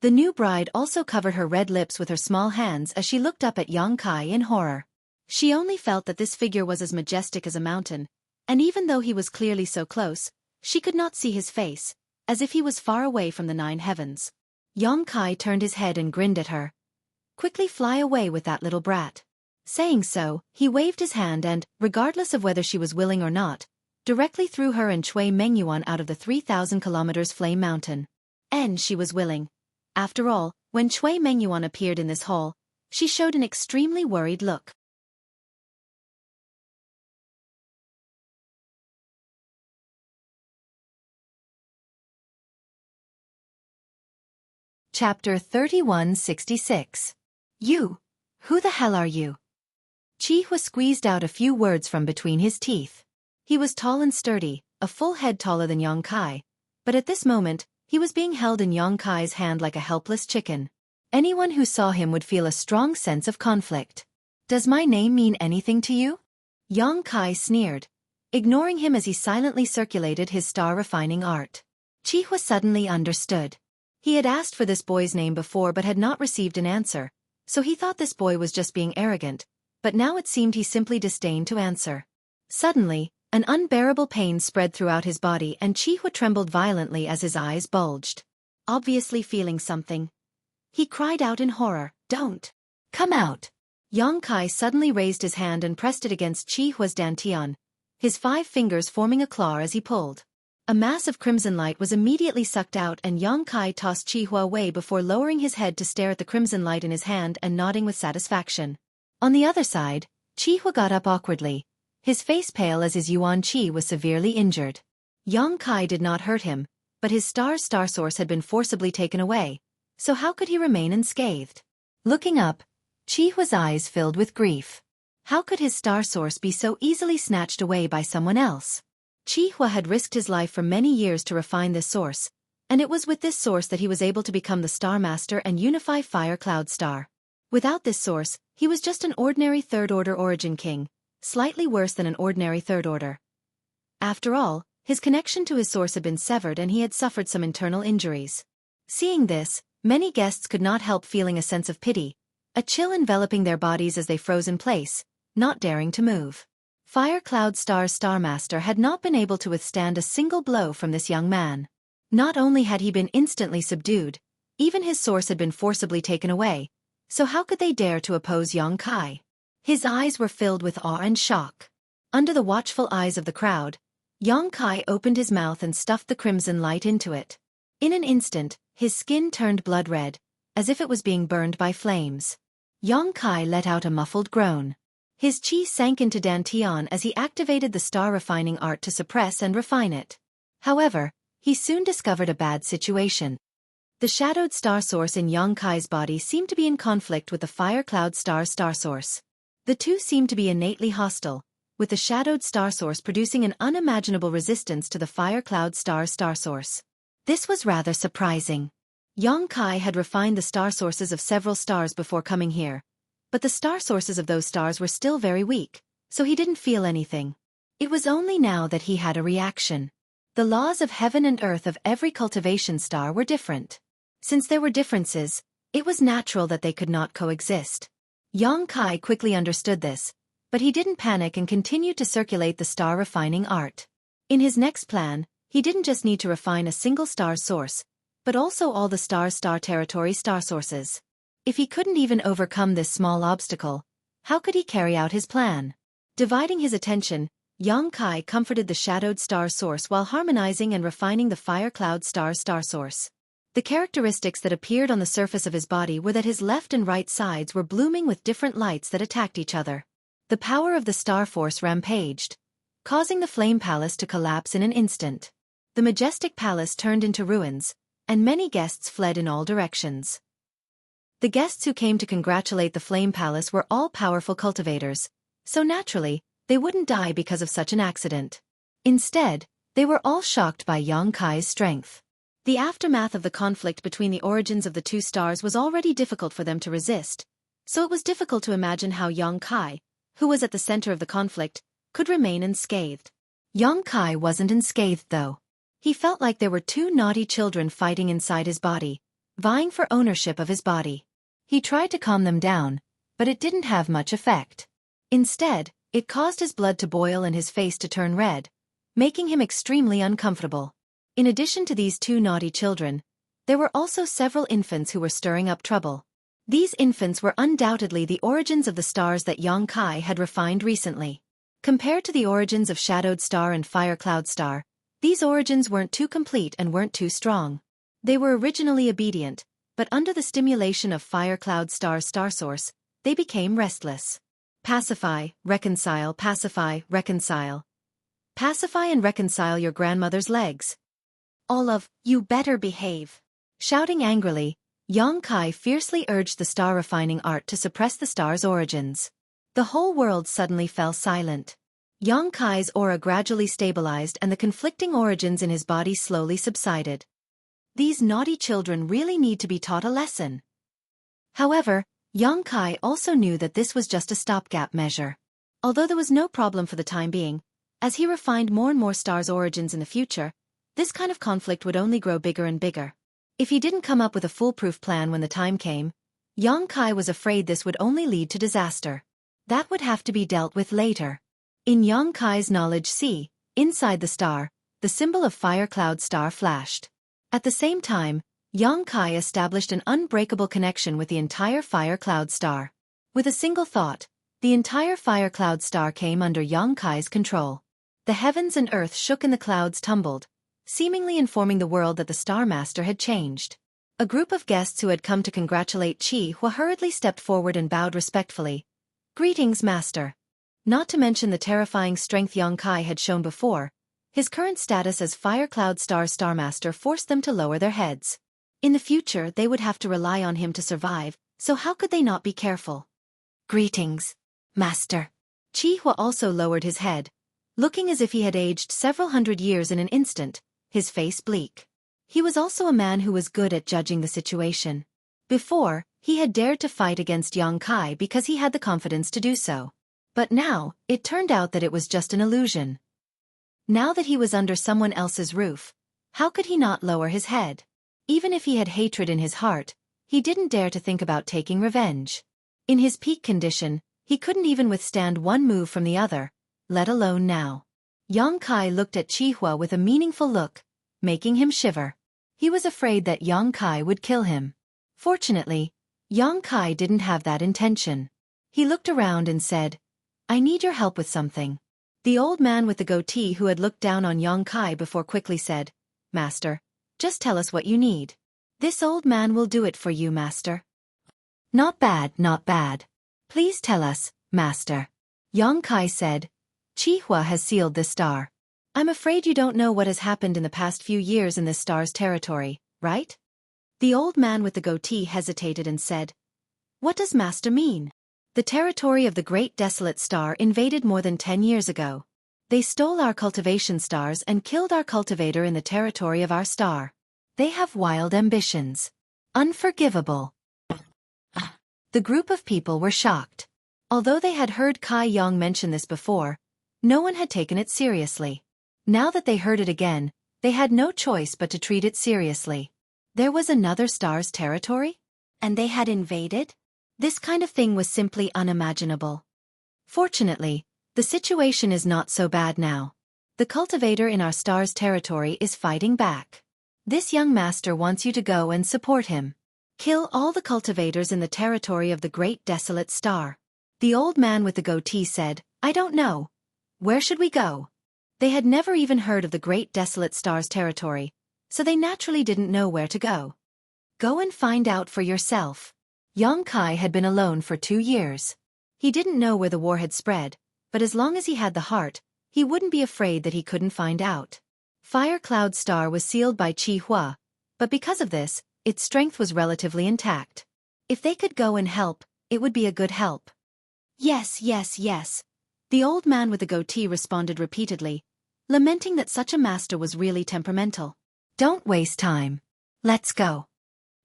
The new bride also covered her red lips with her small hands as she looked up at Yang Kai in horror. She only felt that this figure was as majestic as a mountain, and even though he was clearly so close, she could not see his face, as if he was far away from the 9 heavens. Yang Kai turned his head and grinned at her. Quickly fly away with that little brat. Saying so, he waved his hand and, regardless of whether she was willing or not, directly threw her and Chui Mengyuan out of the 3,000 kilometers flame mountain. And she was willing. After all, when Chui Mengyuan appeared in this hall, she showed an extremely worried look. Chapter 3166. You? Who the hell are you? Xueqi squeezed out a few words from between his teeth. He was tall and sturdy, a full head taller than Yang Kai, but at this moment, he was being held in Yang Kai's hand like a helpless chicken. Anyone who saw him would feel a strong sense of conflict. Does my name mean anything to you? Yang Kai sneered, ignoring him as he silently circulated his star-refining art. Xueqi suddenly understood. He had asked for this boy's name before but had not received an answer, so he thought this boy was just being arrogant, but now it seemed he simply disdained to answer. Suddenly, an unbearable pain spread throughout his body and Xueqi trembled violently as his eyes bulged. Obviously feeling something. He cried out in horror, "Don't! Come out!" Yang Kai suddenly raised his hand and pressed it against Xueqi's dantian, his 5 fingers forming a claw as he pulled. A mass of crimson light was immediately sucked out and Yang Kai tossed Xueqi away before lowering his head to stare at the crimson light in his hand and nodding with satisfaction. On the other side, Xueqi got up awkwardly, his face pale as his Yuan Qi was severely injured. Yang Kai did not hurt him, but his star source had been forcibly taken away, so how could he remain unscathed? Looking up, Xueqi's eyes filled with grief. How could his star source be so easily snatched away by someone else? Xueqi had risked his life for many years to refine this source, and it was with this source that he was able to become the Star Master and unify Fire Cloud Star. Without this source, he was just an ordinary third-order origin king, slightly worse than an ordinary third order. After all, his connection to his source had been severed and he had suffered some internal injuries. Seeing this, many guests could not help feeling a sense of pity, a chill enveloping their bodies as they froze in place, not daring to move. Fire Cloud Star's Star Master had not been able to withstand a single blow from this young man. Not only had he been instantly subdued, even his source had been forcibly taken away, so how could they dare to oppose Yang Kai? His eyes were filled with awe and shock. Under the watchful eyes of the crowd, Yang Kai opened his mouth and stuffed the crimson light into it. In an instant, his skin turned blood red, as if it was being burned by flames. Yang Kai let out a muffled groan. His qi sank into dantian as he activated the star-refining art to suppress and refine it. However, he soon discovered a bad situation. The shadowed star source in Yang Kai's body seemed to be in conflict with the Fire Cloud Star's star source. The two seemed to be innately hostile, with the shadowed star source producing an unimaginable resistance to the Fire Cloud Star's star source. This was rather surprising. Yang Kai had refined the star sources of several stars before coming here, but the star sources of those stars were still very weak, so he didn't feel anything. It was only now that he had a reaction. The laws of heaven and earth of every cultivation star were different. Since there were differences, it was natural that they could not coexist. Yang Kai quickly understood this, but he didn't panic and continued to circulate the star-refining art. In his next plan, he didn't just need to refine a single star's source, but also all the star's star territory star sources. If he couldn't even overcome this small obstacle, how could he carry out his plan? Dividing his attention, Yang Kai comforted the shadowed star source while harmonizing and refining the Fire Cloud Star's star source. The characteristics that appeared on the surface of his body were that his left and right sides were blooming with different lights that attacked each other. The power of the star force rampaged, causing the flame palace to collapse in an instant. The majestic palace turned into ruins, and many guests fled in all directions. The guests who came to congratulate the Flame Palace were all powerful cultivators, so naturally, they wouldn't die because of such an accident. Instead, they were all shocked by Yang Kai's strength. The aftermath of the conflict between the origins of the two stars was already difficult for them to resist, so it was difficult to imagine how Yang Kai, who was at the center of the conflict, could remain unscathed. Young Kai wasn't unscathed though. He felt like there were two naughty children fighting inside his body, vying for ownership of his body. He tried to calm them down, but it didn't have much effect. Instead, it caused his blood to boil and his face to turn red, making him extremely uncomfortable. In addition to these two naughty children, there were also several infants who were stirring up trouble. These infants were undoubtedly the origins of the stars that Yang Kai had refined recently. Compared to the origins of Shadowed Star and Fire Cloud Star, these origins weren't too complete and weren't too strong. They were originally obedient, but under the stimulation of Fire Cloud Star's star source, they became restless. Pacify, reconcile, pacify, reconcile. Pacify and reconcile your grandmother's legs. All of you better behave. Shouting angrily, Yang Kai fiercely urged the star-refining art to suppress the star's origins. The whole world suddenly fell silent. Yang Kai's aura gradually stabilized and the conflicting origins in his body slowly subsided. These naughty children really need to be taught a lesson. However, Yang Kai also knew that this was just a stopgap measure. Although there was no problem for the time being, as he refined more and more stars' origins in the future, this kind of conflict would only grow bigger and bigger. If he didn't come up with a foolproof plan when the time came, Yang Kai was afraid this would only lead to disaster. That would have to be dealt with later. In Yang Kai's knowledge sea, inside the star, the symbol of Fire Cloud Star flashed. At the same time, Yang Kai established an unbreakable connection with the entire Fire Cloud Star. With a single thought, the entire Fire Cloud Star came under Yang Kai's control. The heavens and earth shook and the clouds tumbled, seemingly informing the world that the Star Master had changed. A group of guests who had come to congratulate Xueqi hurriedly stepped forward and bowed respectfully. "Greetings, Master." Not to mention the terrifying strength Yang Kai had shown before, his current status as Fire Cloud Star's Star Master forced them to lower their heads. In the future they would have to rely on him to survive, so how could they not be careful? "Greetings, Master." Xueqi also lowered his head, looking as if he had aged several hundred years in an instant, his face bleak. He was also a man who was good at judging the situation. Before, he had dared to fight against Yang Kai because he had the confidence to do so. But now, it turned out that it was just an illusion. Now that he was under someone else's roof, how could he not lower his head? Even if he had hatred in his heart, he didn't dare to think about taking revenge. In his peak condition, he couldn't even withstand one move from the other, let alone now. Yang Kai looked at Xueqi with a meaningful look, making him shiver. He was afraid that Yang Kai would kill him. Fortunately, Yang Kai didn't have that intention. He looked around and said, "I need your help with something." The old man with the goatee who had looked down on Yang Kai before quickly said, "Master, just tell us what you need. This old man will do it for you, Master." "Not bad, not bad. Please tell us, Master." Yang Kai said, "Xueqi has sealed this star. I'm afraid you don't know what has happened in the past few years in this star's territory, right?" The old man with the goatee hesitated and said, "What does Master mean?" "The territory of the Great Desolate Star invaded more than 10 years ago. They stole our cultivation stars and killed our cultivator in the territory of our star. They have wild ambitions. Unforgivable." The group of people were shocked. Although they had heard Kai Yang mention this before, no one had taken it seriously. Now that they heard it again, they had no choice but to treat it seriously. There was another star's territory? And they had invaded? This kind of thing was simply unimaginable. Fortunately, the situation is not so bad now. The cultivator in our star's territory is fighting back. This young master wants you to go and support him. Kill all the cultivators in the territory of the Great Desolate Star. The old man with the goatee said, "I don't know. Where should we go?" They had never even heard of the Great Desolate Star's territory, so they naturally didn't know where to go. "Go and find out for yourself." Yang Kai had been alone for 2 years. He didn't know where the war had spread, but as long as he had the heart, he wouldn't be afraid that he couldn't find out. Fire Cloud Star was sealed by Xueqi, but because of this, its strength was relatively intact. If they could go and help, it would be a good help. "Yes, yes, yes," the old man with the goatee responded repeatedly, lamenting that such a master was really temperamental. "Don't waste time. Let's go."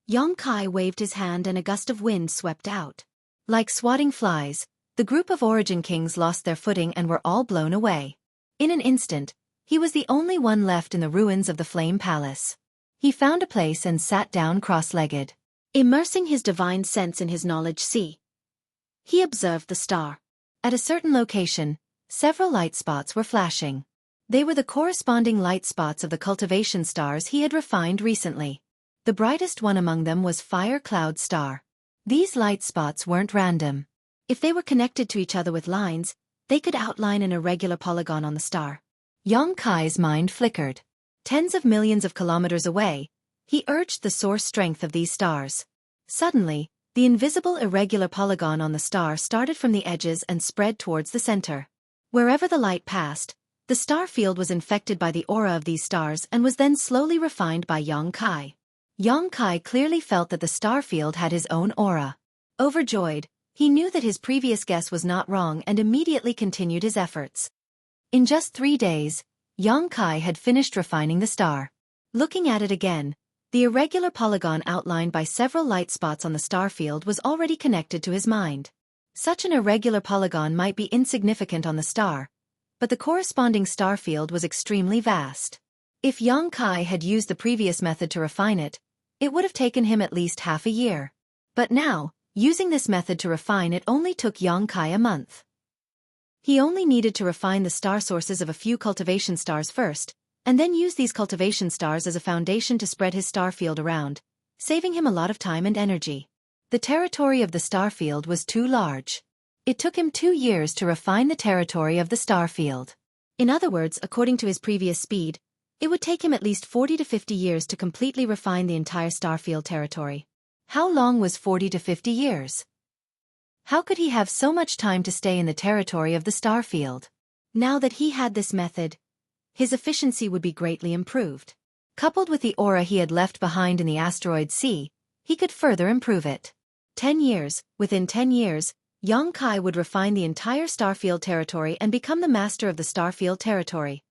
Yang Kai waved his hand and a gust of wind swept out. Like swatting flies, The group of Origin Kings lost their footing and were all blown away. In an instant, he was the only one left in the ruins of the Flame Palace. He found a place and sat down cross-legged. Immersing his divine sense in his knowledge sea, he observed the star. At a certain location, several light spots were flashing. They were the corresponding light spots of the cultivation stars he had refined recently. The brightest one among them was Fire Cloud Star. These light spots weren't random. If they were connected to each other with lines, they could outline an irregular polygon on the star. Yang Kai's mind flickered. Tens of millions of kilometers away, he urged the source strength of these stars. Suddenly, the invisible irregular polygon on the star started from the edges and spread towards the center. Wherever the light passed, the star field was infected by the aura of these stars and was then slowly refined by Yang Kai. Yang Kai clearly felt that the star field had his own aura. Overjoyed, he knew that his previous guess was not wrong and immediately continued his efforts. In just 3 days, Yang Kai had finished refining the star. Looking at it again, the irregular polygon outlined by several light spots on the star field was already connected to his mind. Such an irregular polygon might be insignificant on the star, but the corresponding star field was extremely vast. If Yang Kai had used the previous method to refine it, it would have taken him at least half a year. But now, using this method to refine it only took Yang Kai a month. He only needed to refine the star sources of a few cultivation stars first, and then use these cultivation stars as a foundation to spread his star field around, saving him a lot of time and energy. The territory of the star field was too large. It took him 2 years to refine the territory of the star field. In other words, according to his previous speed, it would take him at least 40 to 50 years to completely refine the entire star field territory. How long was 40 to 50 years? How could he have so much time to stay in the territory of the star field? Now that he had this method, his efficiency would be greatly improved. Coupled with the aura he had left behind in the asteroid sea, he could further improve it. Within 10 years, Yang Kai would refine the entire starfield territory and become the master of the starfield territory.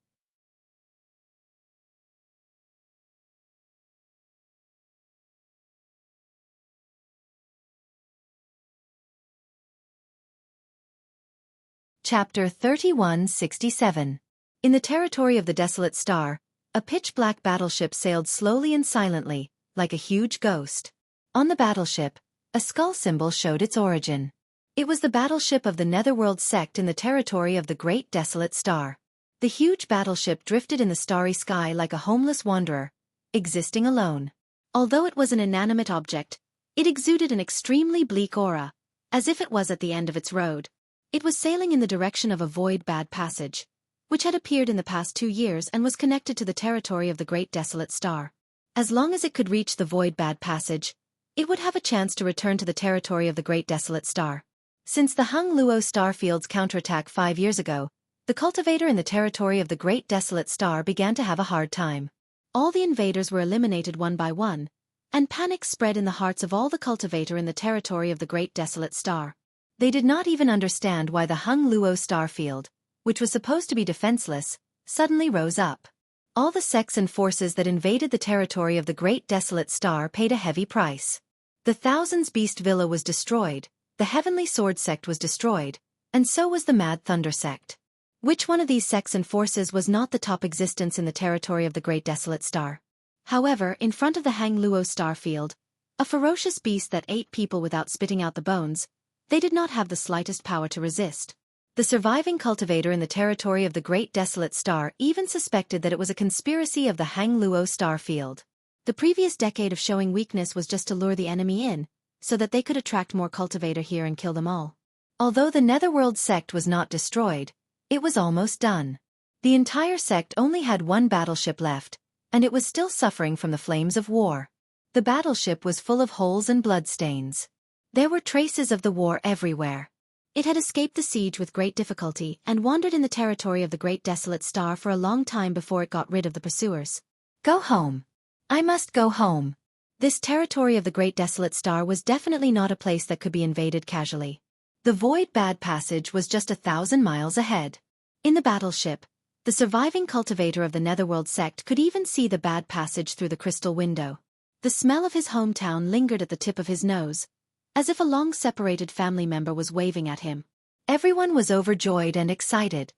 Chapter 3167. In the territory of the desolate star, a pitch-black battleship sailed slowly and silently, like a huge ghost. On the battleship, a skull symbol showed its origin. It was the battleship of the Netherworld sect in the territory of the Great Desolate Star. The huge battleship drifted in the starry sky like a homeless wanderer, existing alone. Although it was an inanimate object, it exuded an extremely bleak aura, as if it was at the end of its road. It was sailing in the direction of a void bad passage, which had appeared in the past 2 years and was connected to the territory of the Great Desolate Star. As long as it could reach the void bad passage, it would have a chance to return to the territory of the Great Desolate Star. Since the Hung Luo starfield's counterattack 5 years ago, the cultivator in the territory of the Great Desolate Star began to have a hard time. All the invaders were eliminated one by one, and panic spread in the hearts of all the cultivator in the territory of the Great Desolate Star. They did not even understand why the Hung Luo starfield, which was supposed to be defenseless, suddenly rose up. All the sects and forces that invaded the territory of the Great Desolate Star paid a heavy price. The Thousands Beast Villa was destroyed, the Heavenly Sword sect was destroyed, and so was the Mad Thunder sect. Which one of these sects and forces was not the top existence in the territory of the Great Desolate Star? However, in front of the Hang Luo starfield, a ferocious beast that ate people without spitting out the bones, they did not have the slightest power to resist. The surviving cultivator in the territory of the Great Desolate Star even suspected that it was a conspiracy of the Hang Luo starfield. The previous decade of showing weakness was just to lure the enemy in, so that they could attract more cultivator here and kill them all. Although the Netherworld sect was not destroyed, it was almost done. The entire sect only had one battleship left, and it was still suffering from the flames of war. The battleship was full of holes and bloodstains. There were traces of the war everywhere. It had escaped the siege with great difficulty and wandered in the territory of the Great Desolate Star for a long time before it got rid of the pursuers. Go home. I must go home. This territory of the Great Desolate Star was definitely not a place that could be invaded casually. The Void Bad Passage was just 1,000 miles ahead. In the battleship, the surviving cultivator of the Netherworld sect could even see the Bad Passage through the crystal window. The smell of his hometown lingered at the tip of his nose, as if a long-separated family member was waving at him. Everyone was overjoyed and excited.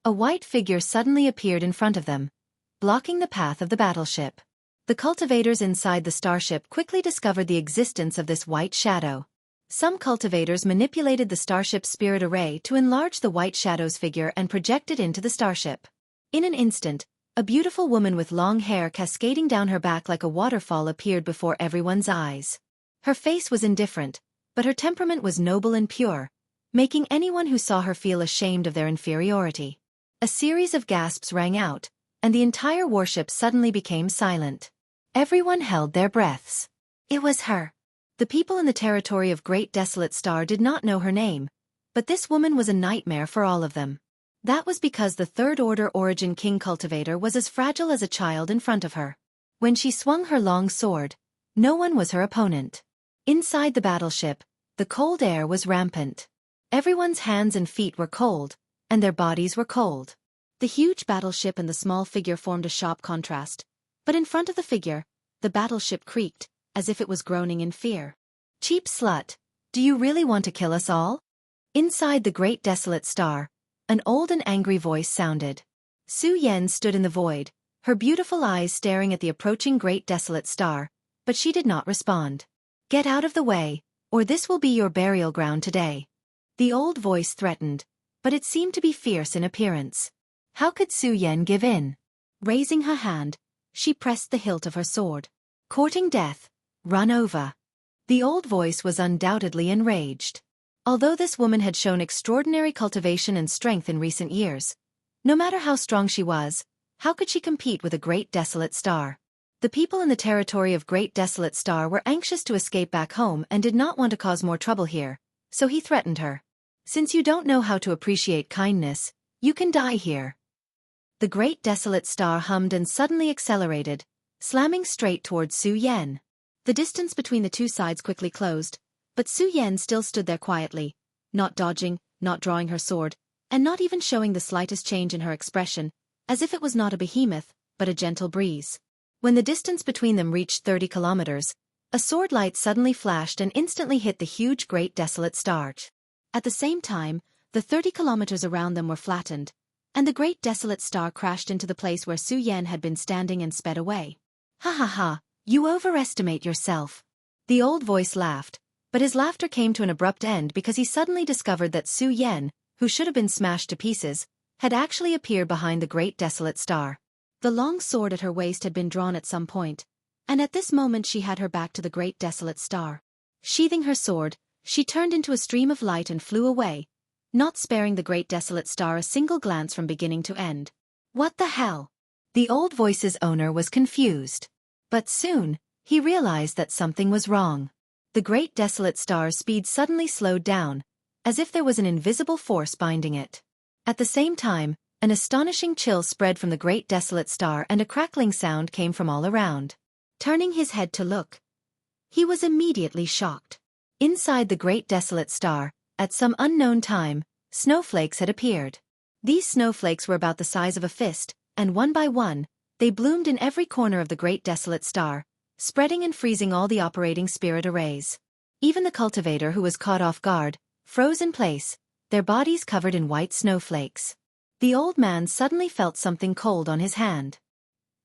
A white figure suddenly appeared in front of them, blocking the path of the battleship. The cultivators inside the starship quickly discovered the existence of this white shadow. Some cultivators manipulated the starship's spirit array to enlarge the white shadow's figure and project it into the starship. In an instant, a beautiful woman with long hair cascading down her back like a waterfall appeared before everyone's eyes. Her face was indifferent, but her temperament was noble and pure, making anyone who saw her feel ashamed of their inferiority. A series of gasps rang out, and the entire warship suddenly became silent. Everyone held their breaths. It was her. The people in the territory of Great Desolate Star did not know her name, but this woman was a nightmare for all of them. That was because the Third Order Origin King cultivator was as fragile as a child in front of her. When she swung her long sword, no one was her opponent. Inside the battleship, the cold air was rampant. Everyone's hands and feet were cold, and their bodies were cold. The huge battleship and the small figure formed a sharp contrast, but in front of the figure, the battleship creaked, as if it was groaning in fear. "Cheap slut, do you really want to kill us all?" Inside the Great Desolate Star, an old and angry voice sounded. Xueqi stood in the void, her beautiful eyes staring at the approaching Great Desolate Star, but she did not respond. "Get out of the way, or this will be your burial ground today." The old voice threatened, but it seemed to be fierce in appearance. How could Xueqi give in? Raising her hand, she pressed the hilt of her sword. "Courting death, run over." The old voice was undoubtedly enraged. Although this woman had shown extraordinary cultivation and strength in recent years, no matter how strong she was, how could she compete with a Great Desolate Star? The people in the territory of Great Desolate Star were anxious to escape back home and did not want to cause more trouble here, so he threatened her. "Since you don't know how to appreciate kindness, you can die here." The Great Desolate Star hummed and suddenly accelerated, slamming straight towards Xueqi. The distance between the two sides quickly closed, but Xueqi still stood there quietly, not dodging, not drawing her sword, and not even showing the slightest change in her expression, as if it was not a behemoth, but a gentle breeze. When the distance between them reached 30 kilometers, a sword light suddenly flashed and instantly hit the huge Great Desolate Star. At the same time, the 30 kilometers around them were flattened, and the Great Desolate Star crashed into the place where Xueqi had been standing and sped away. "Ha ha ha, you overestimate yourself." The old voice laughed, but his laughter came to an abrupt end because he suddenly discovered that Xueqi, who should have been smashed to pieces, had actually appeared behind the Great Desolate Star. The long sword at her waist had been drawn at some point, and at this moment she had her back to the Great Desolate Star. Sheathing her sword, she turned into a stream of light and flew away, not sparing the Great Desolate Star a single glance from beginning to end. "What the hell?" The old voice's owner was confused. But soon, he realized that something was wrong. The Great Desolate Star's speed suddenly slowed down, as if there was an invisible force binding it. At the same time, an astonishing chill spread from the Great Desolate Star and a crackling sound came from all around. Turning his head to look, he was immediately shocked. Inside the Great Desolate Star, at some unknown time, snowflakes had appeared. These snowflakes were about the size of a fist, and one by one, they bloomed in every corner of the Great Desolate Star, spreading and freezing all the operating spirit arrays. Even the cultivator who was caught off guard, froze in place, their bodies covered in white snowflakes. The old man suddenly felt something cold on his hand.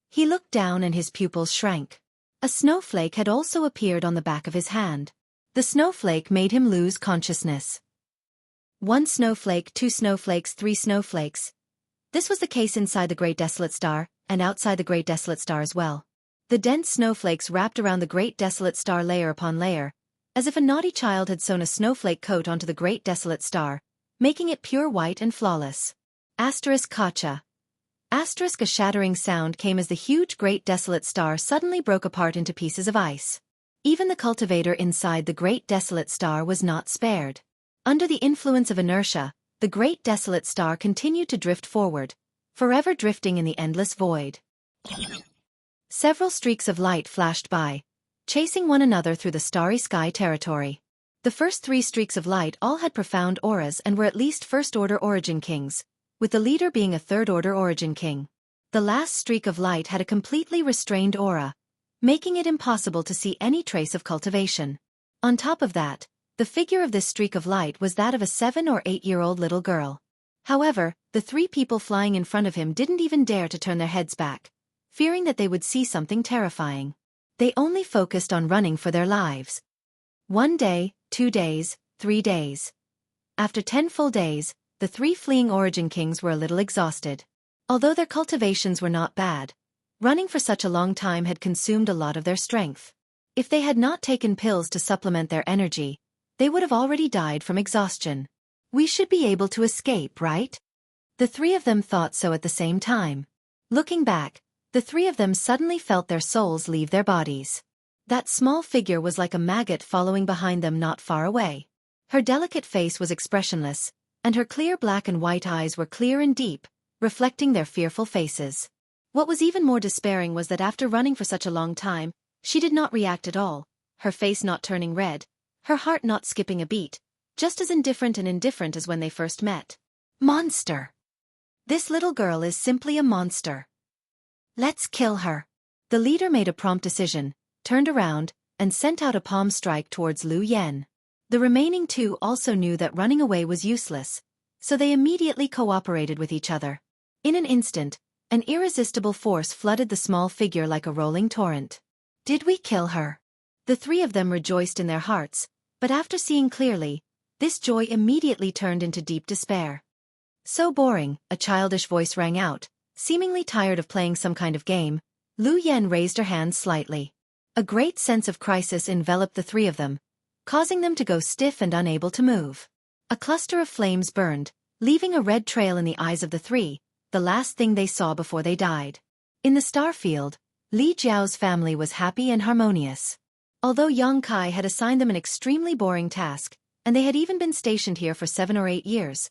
He looked down and his pupils shrank. A snowflake had also appeared on the back of his hand. The snowflake made him lose consciousness. 1 snowflake, 2 snowflakes, 3 snowflakes. This was the case inside the Great Desolate Star, and outside the Great Desolate Star as well. The dense snowflakes wrapped around the Great Desolate Star layer upon layer, as if a naughty child had sewn a snowflake coat onto the Great Desolate Star, making it pure white and flawless. Kacha. A shattering sound came as the huge Great Desolate Star suddenly broke apart into pieces of ice. Even the cultivator inside the Great Desolate Star was not spared. Under the influence of inertia, the Great Desolate Star continued to drift forward, forever drifting in the endless void. Several streaks of light flashed by, chasing one another through the starry sky territory. The first 3 streaks of light all had profound auras and were at least first-order origin kings, with the leader being a third-order origin king. The last streak of light had a completely restrained aura, making it impossible to see any trace of cultivation. On top of that, The figure of this streak of light was that of a 7- or 8-year-old little girl. However, the three people flying in front of him didn't even dare to turn their heads back, fearing that they would see something terrifying. They only focused on running for their lives. 1 day, 2 days, 3 days. After 10 full days, the 3 fleeing Origin Kings were a little exhausted. Although their cultivations were not bad, running for such a long time had consumed a lot of their strength. If they had not taken pills to supplement their energy, they would have already died from exhaustion. We should be able to escape, right? The 3 of them thought so at the same time. Looking back, the 3 of them suddenly felt their souls leave their bodies. That small figure was like a maggot following behind them not far away. Her delicate face was expressionless, and her clear black and white eyes were clear and deep, reflecting their fearful faces. What was even more despairing was that after running for such a long time, she did not react at all, her face not turning red, her heart not skipping a beat, just as indifferent as when they first met. Monster! This little girl is simply a monster. Let's kill her. The leader made a prompt decision, turned around, and sent out a palm strike towards Lu Yen. The remaining 2 also knew that running away was useless, so they immediately cooperated with each other. In an instant, an irresistible force flooded the small figure like a rolling torrent. Did we kill her? The 3 of them rejoiced in their hearts, but after seeing clearly, this joy immediately turned into deep despair. So boring, a childish voice rang out. Seemingly tired of playing some kind of game, Lu Yen raised her hands slightly. A great sense of crisis enveloped the 3 of them, causing them to go stiff and unable to move. A cluster of flames burned, leaving a red trail in the eyes of the 3, the last thing they saw before they died. In the star field, Li Jiao's family was happy and harmonious. Although Yang Kai had assigned them an extremely boring task, and they had even been stationed here for 7 or 8 years,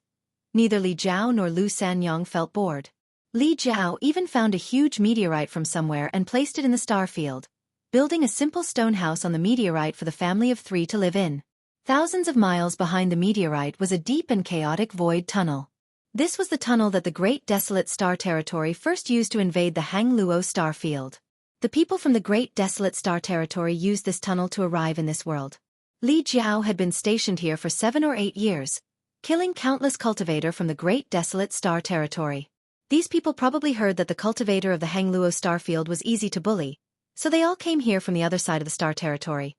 neither Li Jiao nor Lu Sanyang felt bored. Li Jiao even found a huge meteorite from somewhere and placed it in the star field, building a simple stone house on the meteorite for the family of 3 to live in. Thousands of miles behind the meteorite was a deep and chaotic void tunnel. This was the tunnel that the Great Desolate Star Territory first used to invade the Hangluo star field. The people from the Great Desolate Star Territory used this tunnel to arrive in this world. Li Jiao had been stationed here for 7 or 8 years, killing countless cultivator from the Great Desolate Star Territory. These people probably heard that the cultivator of the Hangluo starfield was easy to bully, so they all came here from the other side of the star territory.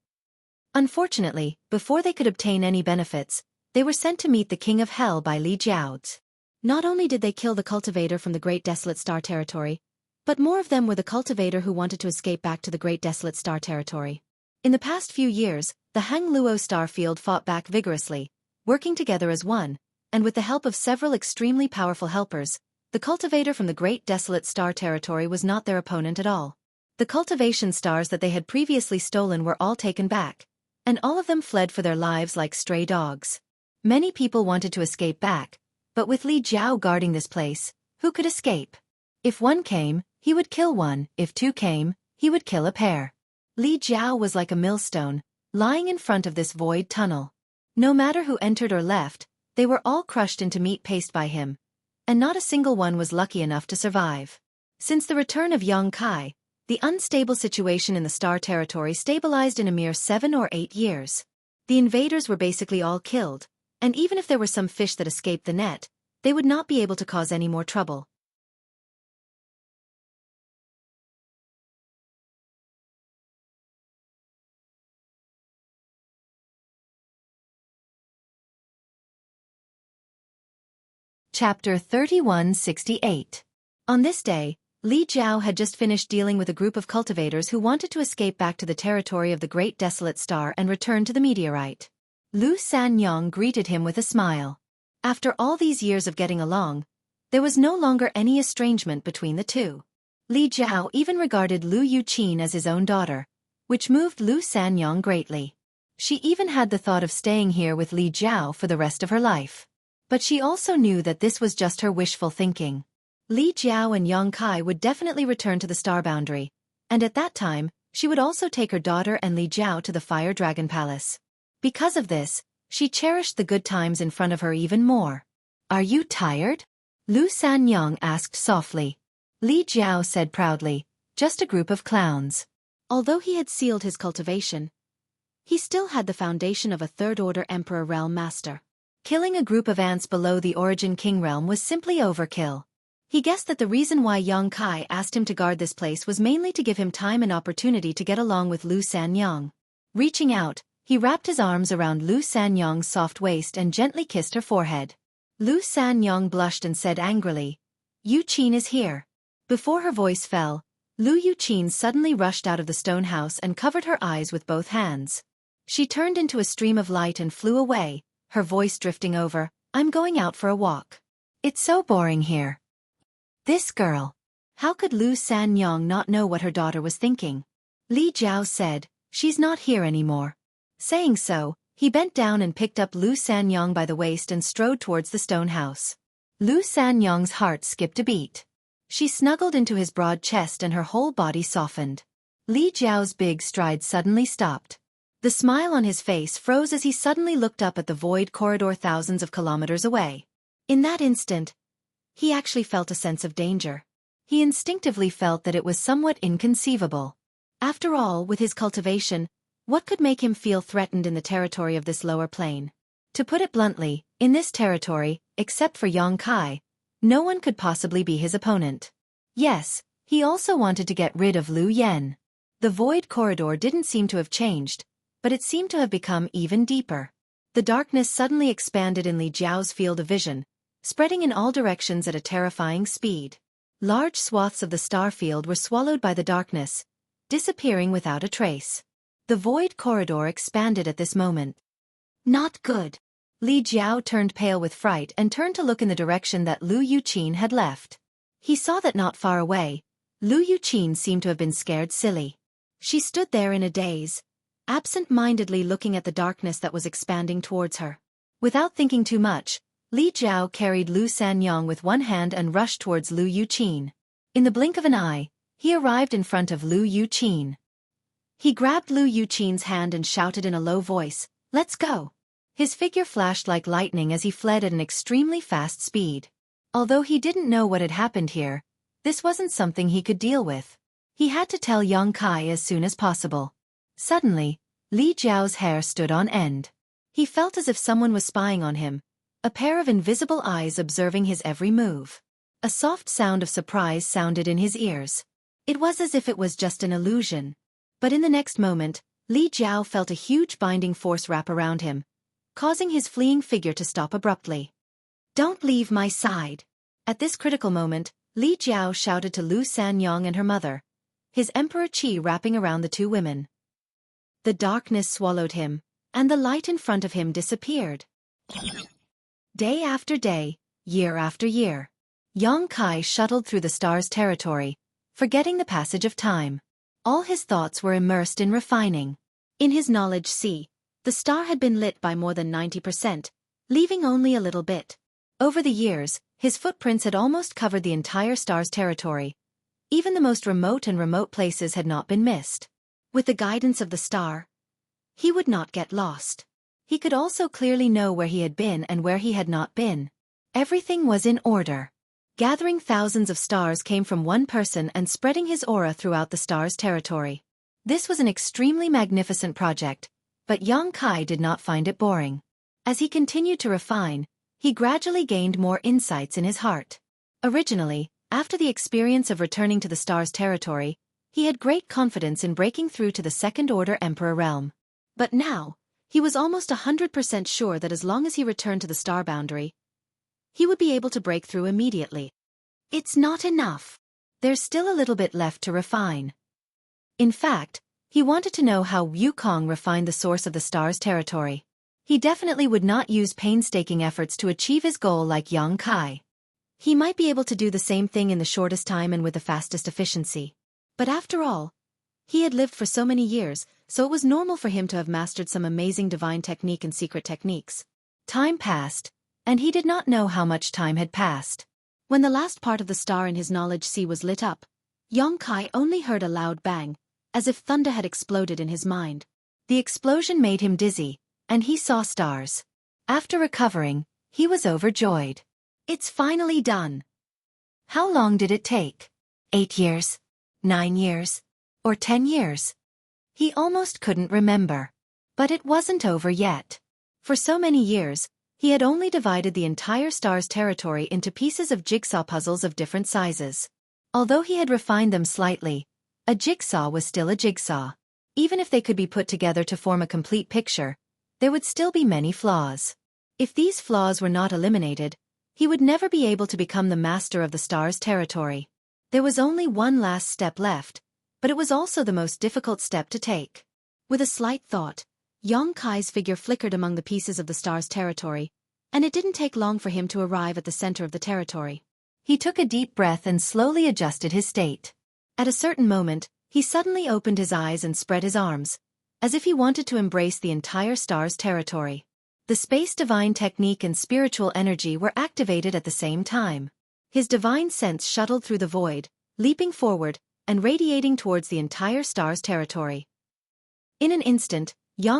Unfortunately, before they could obtain any benefits, they were sent to meet the King of Hell by Li Jiao. Not only did they kill the cultivator from the Great Desolate Star Territory, but more of them were the cultivator who wanted to escape back to the Great Desolate Star Territory. In the past few years, the Hangluo starfield fought back vigorously, working together as one, and with the help of several extremely powerful helpers, the cultivator from the Great Desolate Star Territory was not their opponent at all. The cultivation stars that they had previously stolen were all taken back, and all of them fled for their lives like stray dogs. Many people wanted to escape back, but with Li Jiao guarding this place, who could escape? If 1 came, he would kill 1, if 2 came, he would kill a pair. Li Jiao was like a millstone, lying in front of this void tunnel. No matter who entered or left, they were all crushed into meat paste by him, and not a single one was lucky enough to survive. Since the return of Yang Kai, the unstable situation in the Star Territory stabilized in a mere 7 or 8 years. The invaders were basically all killed, and even if there were some fish that escaped the net, they would not be able to cause any more trouble. Chapter 3168. On this day, Li Jiao had just finished dealing with a group of cultivators who wanted to escape back to the territory of the Great Desolate Star and return to the meteorite. Lu Sanyang greeted him with a smile. After all these years of getting along, there was no longer any estrangement between the 2. Li Jiao even regarded Lu Yuqin as his own daughter, which moved Lu Sanyang greatly. She even had the thought of staying here with Li Jiao for the rest of her life. But she also knew that this was just her wishful thinking. Li Jiao and Yang Kai would definitely return to the star boundary, and at that time, she would also take her daughter and Li Jiao to the Fire Dragon Palace. Because of this, she cherished the good times in front of her even more. Are you tired? Lu Sanyang asked softly. Li Jiao said proudly, just a group of clowns. Although he had sealed his cultivation, he still had the foundation of a third-order Emperor Realm Master. Killing a group of ants below the Origin King Realm was simply overkill. He guessed that the reason why Xueqi asked him to guard this place was mainly to give him time and opportunity to get along with Lu Sanyang. Reaching out, he wrapped his arms around Lu Sanyang's soft waist and gently kissed her forehead. Lu Sanyang blushed and said angrily, "Yuqin is here." Before her voice fell, Lu Yuqin suddenly rushed out of the stone house and covered her eyes with both hands. She turned into a stream of light and flew away, her voice drifting over, "I'm going out for a walk. It's so boring here." This girl. How could Lu Sanyang not know what her daughter was thinking? Li Jiao said, "She's not here anymore." Saying so, he bent down and picked up Lu Sanyang by the waist and strode towards the stone house. Lu Sanyang's heart skipped a beat. She snuggled into his broad chest and her whole body softened. Li Jiao's big stride suddenly stopped. The smile on his face froze as he suddenly looked up at the void corridor thousands of kilometers away. In that instant, he actually felt a sense of danger. He instinctively felt that it was somewhat inconceivable. After all, with his cultivation, what could make him feel threatened in the territory of this lower plane? To put it bluntly, in this territory, except for Xueqi, no one could possibly be his opponent. Yes, he also wanted to get rid of Lu Yen. The void corridor didn't seem to have changed, but it seemed to have become even deeper. The darkness suddenly expanded in Li Jiao's field of vision, spreading in all directions at a terrifying speed. Large swaths of the star field were swallowed by the darkness, disappearing without a trace. The void corridor expanded at this moment. Not good. Li Jiao turned pale with fright and turned to look in the direction that Lu Yuqin had left. He saw that not far away, Lu Yuqin seemed to have been scared silly. She stood there in a daze, absent-mindedly looking at the darkness that was expanding towards her. Without thinking too much, Li Jiao carried Lu Sanyang with one hand and rushed towards Lu Yuqin. In the blink of an eye, he arrived in front of Lu Yuqin. He grabbed Lu Yuqin's hand and shouted in a low voice, "Let's go!" His figure flashed like lightning as he fled at an extremely fast speed. Although he didn't know what had happened here, this wasn't something he could deal with. He had to tell Xueqi as soon as possible. Suddenly, Li Jiao's hair stood on end. He felt as if someone was spying on him, a pair of invisible eyes observing his every move. A soft sound of surprise sounded in his ears. It was as if it was just an illusion. But in the next moment, Li Jiao felt a huge binding force wrap around him, causing his fleeing figure to stop abruptly. "Don't leave my side." At this critical moment, Li Jiao shouted to Lu Sanyang and her mother, his emperor qi wrapping around the two women. The darkness swallowed him, and the light in front of him disappeared. Day after day, year after year, Xueqi shuttled through the stars' territory, forgetting the passage of time. All his thoughts were immersed in refining. In his knowledge sea, the star had been lit by more than 90%, leaving only a little bit. Over the years, his footprints had almost covered the entire star's territory. Even the most remote places had not been missed. With the guidance of the star, he would not get lost. He could also clearly know where he had been and where he had not been. Everything was in order. Gathering thousands of stars came from one person and spreading his aura throughout the star's territory. This was an extremely magnificent project, but Xueqi did not find it boring. As he continued to refine, he gradually gained more insights in his heart. Originally, after the experience of returning to the star's territory, he had great confidence in breaking through to the second-order Emperor realm. But now, he was almost 100% sure that as long as he returned to the star boundary, he would be able to break through immediately. It's not enough. There's still a little bit left to refine. In fact, he wanted to know how Wukong refined the source of the star's territory. He definitely would not use painstaking efforts to achieve his goal like Xueqi. He might be able to do the same thing in the shortest time and with the fastest efficiency. But after all, he had lived for so many years, so it was normal for him to have mastered some amazing divine technique and secret techniques. Time passed, and he did not know how much time had passed. When the last part of the star in his knowledge sea was lit up, Xueqi only heard a loud bang, as if thunder had exploded in his mind. The explosion made him dizzy, and he saw stars. After recovering, he was overjoyed. It's finally done. How long did it take? 8 years? 9 years? Or 10 years? He almost couldn't remember. But it wasn't over yet. For so many years, he had only divided the entire star's territory into pieces of jigsaw puzzles of different sizes. Although he had refined them slightly, a jigsaw was still a jigsaw. Even if they could be put together to form a complete picture, there would still be many flaws. If these flaws were not eliminated, he would never be able to become the master of the star's territory. There was only one last step left, but it was also the most difficult step to take. With a slight thought, Kai's figure flickered among the pieces of the star's territory, and it didn't take long for him to arrive at the center of the territory. He took a deep breath and slowly adjusted his state. At a certain moment, he suddenly opened his eyes and spread his arms, as if he wanted to embrace the entire star's territory. The space divine technique and spiritual energy were activated at the same time. His divine sense shuttled through the void, leaping forward, and radiating towards the entire star's territory. In an instant,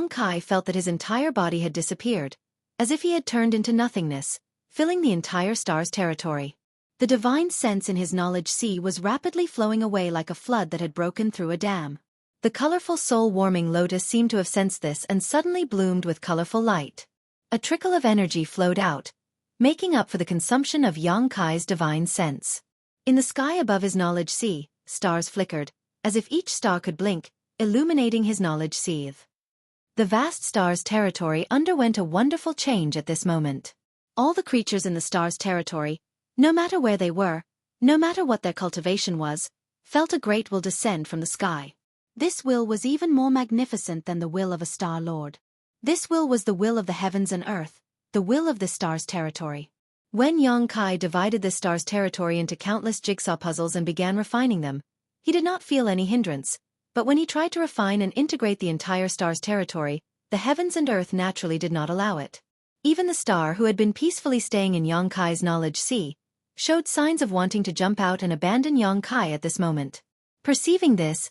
Kai felt that his entire body had disappeared, as if he had turned into nothingness, filling the entire star's territory. The divine sense in his knowledge sea was rapidly flowing away like a flood that had broken through a dam. The colorful soul-warming lotus seemed to have sensed this and suddenly bloomed with colorful light. A trickle of energy flowed out, making up for the consumption of Kai's divine sense. In the sky above his knowledge sea, stars flickered, as if each star could blink, illuminating his knowledge sea. The vast star's territory underwent a wonderful change at this moment. All the creatures in the star's territory, no matter where they were, no matter what their cultivation was, felt a great will descend from the sky. This will was even more magnificent than the will of a star lord. This will was the will of the heavens and earth, the will of the star's territory. When Kai divided the star's territory into countless jigsaw puzzles and began refining them, he did not feel any hindrance, but when he tried to refine and integrate the entire star's territory, the heavens and earth naturally did not allow it. Even the star who had been peacefully staying in Kai's knowledge sea, showed signs of wanting to jump out and abandon Kai at this moment. Perceiving this,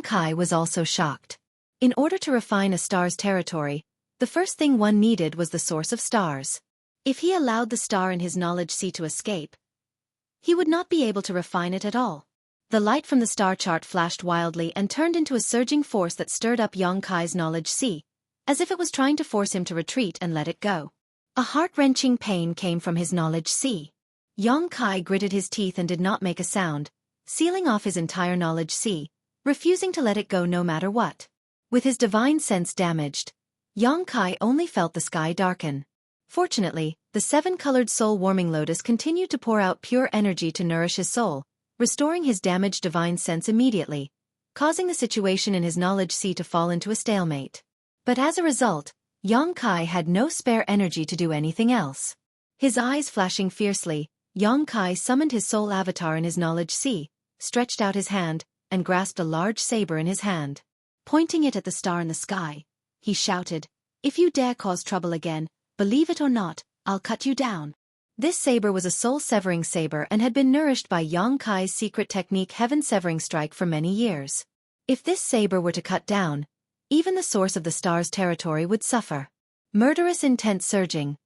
Kai was also shocked. In order to refine a star's territory, the first thing one needed was the source of stars. If he allowed the star in his knowledge sea to escape, he would not be able to refine it at all. The light from the star chart flashed wildly and turned into a surging force that stirred up Kai's knowledge sea, as if it was trying to force him to retreat and let it go. A heart-wrenching pain came from his knowledge sea. Kai gritted his teeth and did not make a sound, sealing off his entire knowledge sea, refusing to let it go no matter what. With his divine sense damaged, Kai only felt the sky darken. Fortunately, the seven-colored soul-warming lotus continued to pour out pure energy to nourish his soul, restoring his damaged divine sense immediately, causing the situation in his knowledge sea to fall into a stalemate. But as a result, Kai had no spare energy to do anything else. His eyes flashing fiercely, Kai summoned his soul avatar in his knowledge sea, stretched out his hand, and grasped a large saber in his hand. Pointing it at the star in the sky, he shouted, "If you dare cause trouble again, believe it or not, I'll cut you down." This saber was a soul-severing saber and had been nourished by Kai's secret technique heaven-severing strike for many years. If this saber were to cut down, even the source of the star's territory would suffer. Murderous intent surging.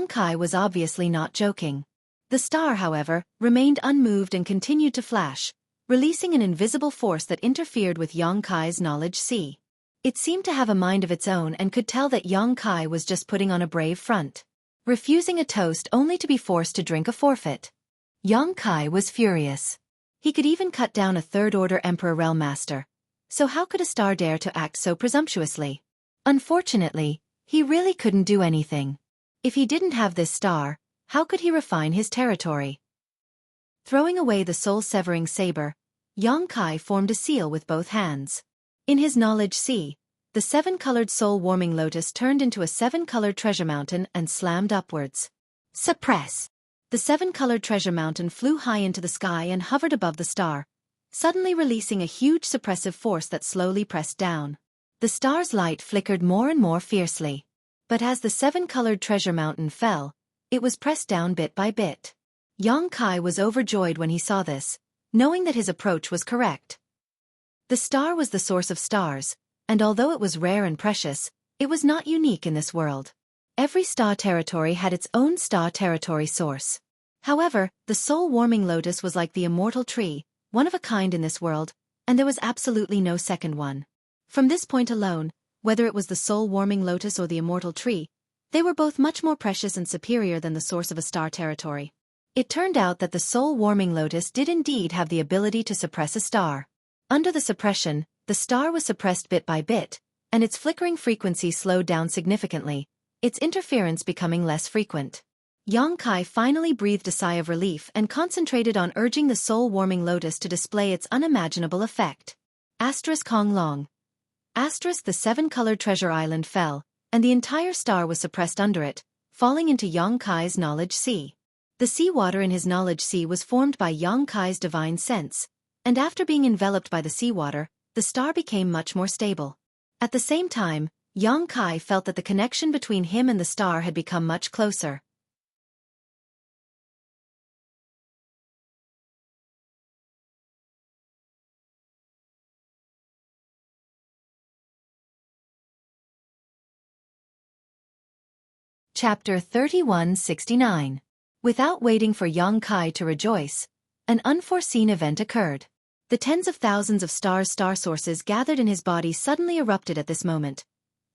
Kai was obviously not joking. The star, however, remained unmoved and continued to flash, releasing an invisible force that interfered with Kai's knowledge sea. It seemed to have a mind of its own and could tell that Kai was just putting on a brave front, refusing a toast only to be forced to drink a forfeit. Kai was furious. He could even cut down a third-order Emperor Realm Master, so how could a star dare to act so presumptuously? Unfortunately, he really couldn't do anything. If he didn't have this star, how could he refine his territory? Throwing away the soul-severing saber, Kai formed a seal with both hands. In his knowledge sea, the seven-colored soul-warming lotus turned into a seven-colored treasure mountain and slammed upwards. Suppress! The seven-colored treasure mountain flew high into the sky and hovered above the star, suddenly releasing a huge suppressive force that slowly pressed down. The star's light flickered more and more fiercely. But as the seven-colored treasure mountain fell, it was pressed down bit by bit. Kai was overjoyed when he saw this, knowing that his approach was correct. The star was the source of stars, and although it was rare and precious, it was not unique in this world. Every star territory had its own star territory source. However, the soul-warming lotus was like the immortal tree, one of a kind in this world, and there was absolutely no second one. From this point alone, Whether it was the soul-warming lotus or the immortal tree, they were both much more precious and superior than the source of a star territory. It turned out that the soul-warming lotus did indeed have the ability to suppress a star. Under the suppression, the star was suppressed bit by bit, and its flickering frequency slowed down significantly, its interference becoming less frequent. Xueqi finally breathed a sigh of relief and concentrated on urging the soul-warming lotus to display its unimaginable effect. Hong Long. The seven-colored treasure island fell, and the entire star was suppressed under it, falling into Xueqi's knowledge sea. The seawater in his knowledge sea was formed by Xueqi's divine sense, and after being enveloped by the seawater, the star became much more stable. At the same time, Xueqi felt that the connection between him and the star had become much closer. Chapter 3169. Without waiting for Xueqi to rejoice, an unforeseen event occurred. The tens of thousands of star sources gathered in his body suddenly erupted at this moment.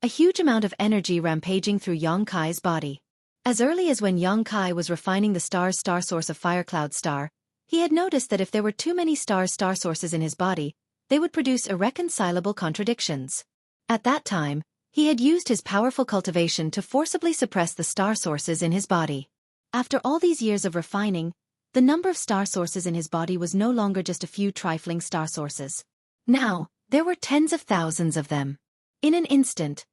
A huge amount of energy rampaging through Xueqi's body. As early as when Xueqi was refining the star source of Firecloud Star, he had noticed that if there were too many star sources in his body, they would produce irreconcilable contradictions. At that time, he had used his powerful cultivation to forcibly suppress the star sources in his body. After all these years of refining, the number of star sources in his body was no longer just a few trifling star sources. Now, there were tens of thousands of them. In an instant,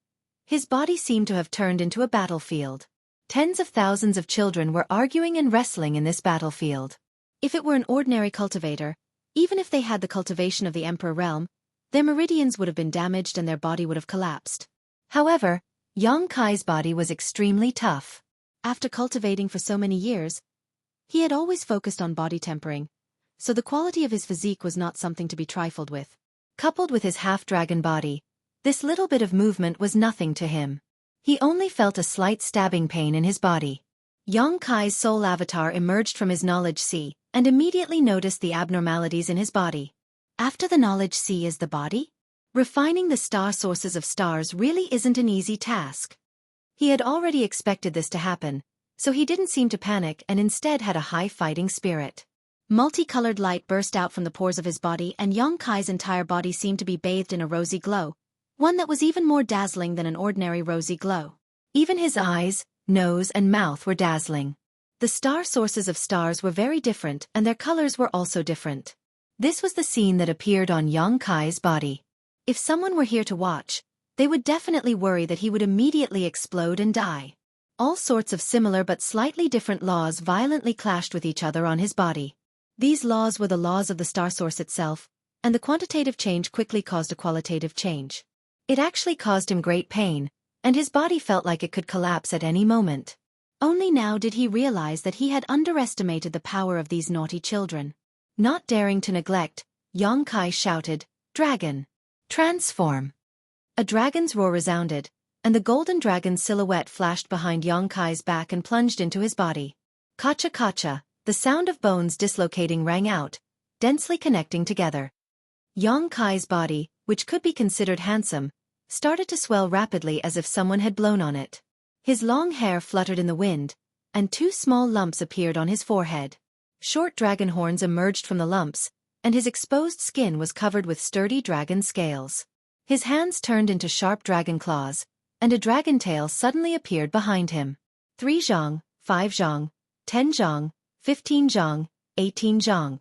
his body seemed to have turned into a battlefield. Tens of thousands of children were arguing and wrestling in this battlefield. If it were an ordinary cultivator, even if they had the cultivation of the Emperor realm, their meridians would have been damaged and their body would have collapsed. However, Xueqi's body was extremely tough. After cultivating for so many years, he had always focused on body tempering, so the quality of his physique was not something to be trifled with. Coupled with his half-dragon body, this little bit of movement was nothing to him. He only felt a slight stabbing pain in his body. Xueqi's soul avatar emerged from his knowledge sea and immediately noticed the abnormalities in his body. After the knowledge sea is the body? Refining the star sources of stars really isn't an easy task. He had already expected this to happen, so he didn't seem to panic and instead had a high fighting spirit. Multicolored light burst out from the pores of his body and Xueqi's entire body seemed to be bathed in a rosy glow, one that was even more dazzling than an ordinary rosy glow. Even his eyes, nose and mouth were dazzling. The star sources of stars were very different and their colors were also different. This was the scene that appeared on Xueqi's body. If someone were here to watch, they would definitely worry that he would immediately explode and die. All sorts of similar but slightly different laws violently clashed with each other on his body. These laws were the laws of the star source itself, and the quantitative change quickly caused a qualitative change. It actually caused him great pain, and his body felt like it could collapse at any moment. Only now did he realize that he had underestimated the power of these naughty children. Not daring to neglect, Xueqi shouted, "Dragon! Transform!" A dragon's roar resounded, and the golden dragon's silhouette flashed behind Xueqi's back and plunged into his body. Kacha kacha, the sound of bones dislocating rang out, densely connecting together. Xueqi's body, which could be considered handsome, started to swell rapidly as if someone had blown on it. His long hair fluttered in the wind, and two small lumps appeared on his forehead. Short dragon horns emerged from the lumps, and his exposed skin was covered with sturdy dragon scales. His hands turned into sharp dragon claws, and a dragon tail suddenly appeared behind him. 3 zhang, 5 zhang, 10 zhang, 15 zhang, 18 zhang,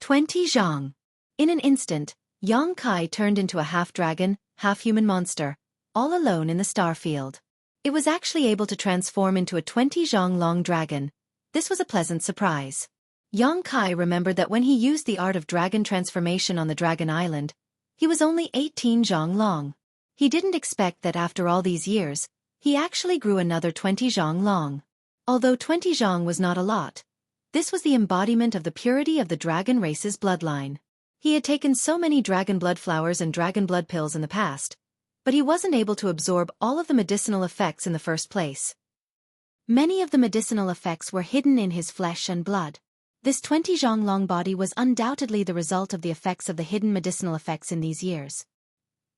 20 zhang. In an instant, Xueqi turned into a half-dragon, half-human monster, all alone in the star field. It was actually able to transform into a 20 zhang long dragon. This was a pleasant surprise. Xueqi remembered that when he used the art of dragon transformation on the Dragon Island, he was only 18 zhang long. He didn't expect that after all these years, he actually grew another 20 zhang long. Although 20 zhang was not a lot, this was the embodiment of the purity of the dragon race's bloodline. He had taken so many dragon blood flowers and dragon blood pills in the past, but he wasn't able to absorb all of the medicinal effects in the first place. Many of the medicinal effects were hidden in his flesh and blood. This 20 zhang long body was undoubtedly the result of the effects of the hidden medicinal effects in these years.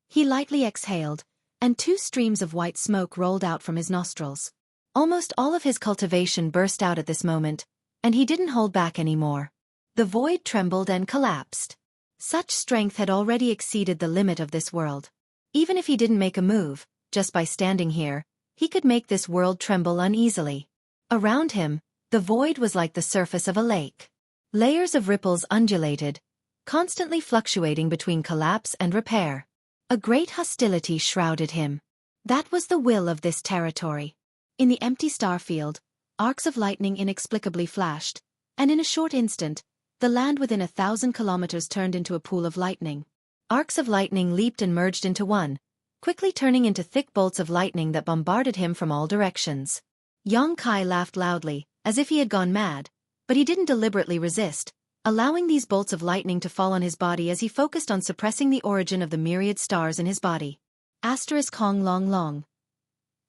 He lightly exhaled, and 2 streams of white smoke rolled out from his nostrils. Almost all of his cultivation burst out at this moment, and he didn't hold back anymore. The void trembled and collapsed. Such strength had already exceeded the limit of this world. Even if he didn't make a move, just by standing here, he could make this world tremble uneasily. Around him, the void was like the surface of a lake. Layers of ripples undulated, constantly fluctuating between collapse and repair. A great hostility shrouded him. That was the will of this territory. In the empty star field, arcs of lightning inexplicably flashed, and in a short instant, the land within 1,000 kilometers turned into a pool of lightning. Arcs of lightning leaped and merged into one, quickly turning into thick bolts of lightning that bombarded him from all directions. Xueqi laughed loudly, as if he had gone mad, but he didn't deliberately resist, allowing these bolts of lightning to fall on his body as he focused on suppressing the origin of the myriad stars in his body. Hong long long.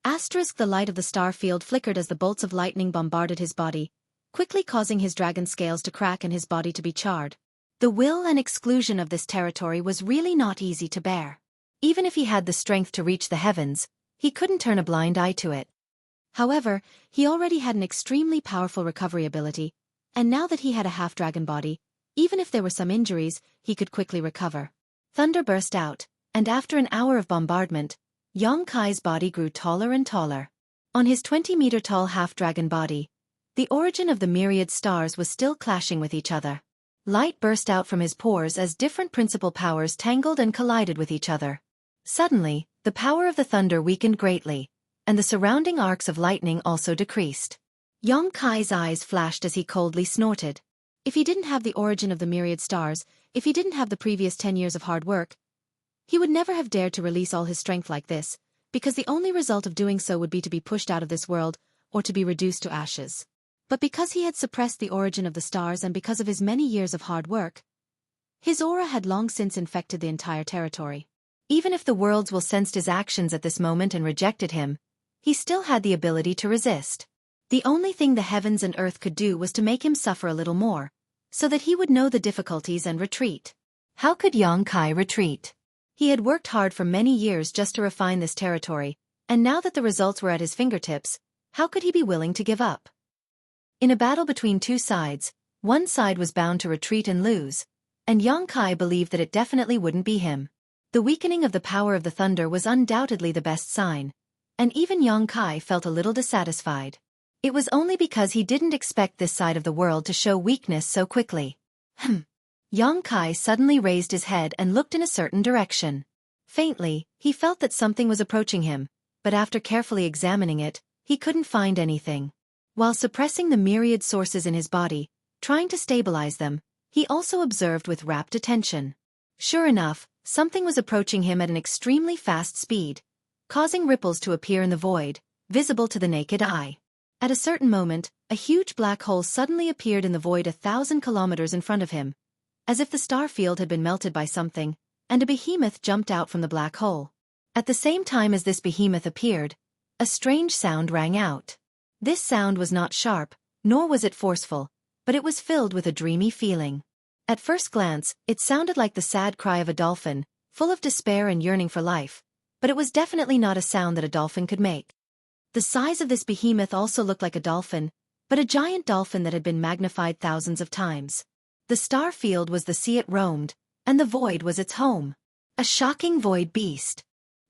The light of the star field flickered as the bolts of lightning bombarded his body, quickly causing his dragon scales to crack and his body to be charred. The will and exclusion of this territory was really not easy to bear. Even if he had the strength to reach the heavens, he couldn't turn a blind eye to it. However, he already had an extremely powerful recovery ability, and now that he had a half-dragon body, even if there were some injuries, he could quickly recover. Thunder burst out, and after an hour of bombardment, Xueqi's body grew taller and taller. On his 20-meter-tall half-dragon body, the origin of the myriad stars was still clashing with each other. Light burst out from his pores as different principal powers tangled and collided with each other. Suddenly, the power of the thunder weakened greatly, and the surrounding arcs of lightning also decreased. Xueqi's eyes flashed as he coldly snorted. If he didn't have the origin of the myriad stars, if he didn't have the previous 10 years of hard work, he would never have dared to release all his strength like this, because the only result of doing so would be to be pushed out of this world, or to be reduced to ashes. But because he had suppressed the origin of the stars and because of his many years of hard work, his aura had long since infected the entire territory. Even if the worlds will sensed his actions at this moment and rejected him, he still had the ability to resist. The only thing the heavens and earth could do was to make him suffer a little more, so that he would know the difficulties and retreat. How could Xueqi retreat? He had worked hard for many years just to refine this territory, and now that the results were at his fingertips, how could he be willing to give up? In a battle between two sides, one side was bound to retreat and lose, and Xueqi believed that it definitely wouldn't be him. The weakening of the power of the thunder was undoubtedly the best sign, and even Xueqi felt a little dissatisfied. It was only because he didn't expect this side of the world to show weakness so quickly. Xueqi suddenly raised his head and looked in a certain direction. Faintly, he felt that something was approaching him, but after carefully examining it, he couldn't find anything. While suppressing the myriad sources in his body, trying to stabilize them, he also observed with rapt attention. Sure enough, something was approaching him at an extremely fast speed, causing ripples to appear in the void, visible to the naked eye. At a certain moment, a huge black hole suddenly appeared in the void 1,000 kilometers in front of him, as if the star field had been melted by something, and a behemoth jumped out from the black hole. At the same time as this behemoth appeared, a strange sound rang out. This sound was not sharp, nor was it forceful, but it was filled with a dreamy feeling. At first glance, it sounded like the sad cry of a dolphin, full of despair and yearning for life, but it was definitely not a sound that a dolphin could make. The size of this behemoth also looked like a dolphin, but a giant dolphin that had been magnified thousands of times. The star field was the sea it roamed, and the void was its home. A shocking void beast.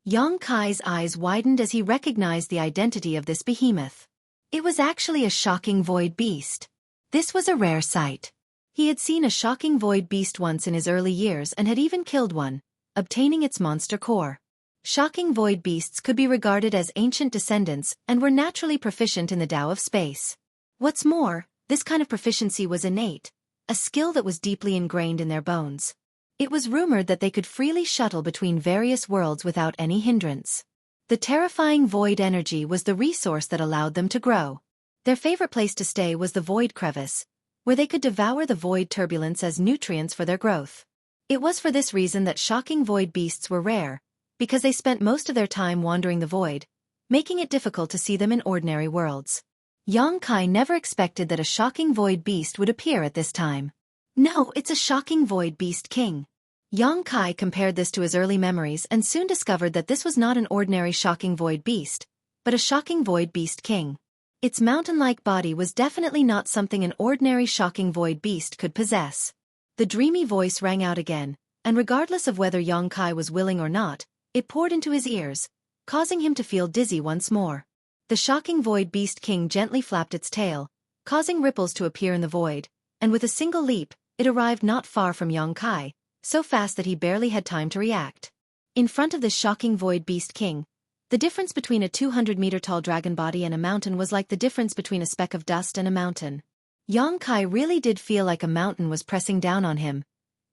Xueqi's eyes widened as he recognized the identity of this behemoth. It was actually a shocking void beast. This was a rare sight. He had seen a shocking void beast once in his early years and had even killed one, obtaining its monster core. Shocking void beasts could be regarded as ancient descendants and were naturally proficient in the Tao of space. What's more, this kind of proficiency was innate, a skill that was deeply ingrained in their bones. It was rumored that they could freely shuttle between various worlds without any hindrance. The terrifying void energy was the resource that allowed them to grow. Their favorite place to stay was the void crevice, where they could devour the void turbulence as nutrients for their growth. It was for this reason that shocking void beasts were rare, because they spent most of their time wandering the void, making it difficult to see them in ordinary worlds. Xueqi never expected that a shocking void beast would appear at this time. No, it's a shocking void beast king. Yang Kai compared this to his early memories and soon discovered that this was not an ordinary shocking void beast, but a shocking void beast king. Its mountain-like body was definitely not something an ordinary shocking void beast could possess. The dreamy voice rang out again, and regardless of whether Yang Kai was willing or not, it poured into his ears, causing him to feel dizzy once more. The shocking void beast king gently flapped its tail, causing ripples to appear in the void, and with a single leap, it arrived not far from Yang Kai, so fast that he barely had time to react. In front of this shocking void beast king, the difference between a 200-meter-tall dragon body and a mountain was like the difference between a speck of dust and a mountain. Yang Kai really did feel like a mountain was pressing down on him,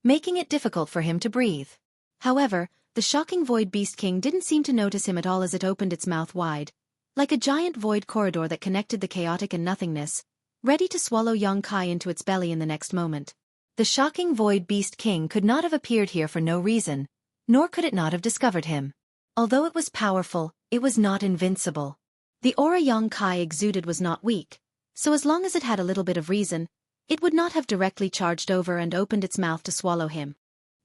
making it difficult for him to breathe. However, the shocking void beast king didn't seem to notice him at all as it opened its mouth wide, like a giant void corridor that connected the chaotic and nothingness, ready to swallow Yang Kai into its belly in the next moment. The shocking void beast king could not have appeared here for no reason, nor could it not have discovered him. Although it was powerful, it was not invincible. The aura Yang Kai exuded was not weak, so as long as it had a little bit of reason, it would not have directly charged over and opened its mouth to swallow him.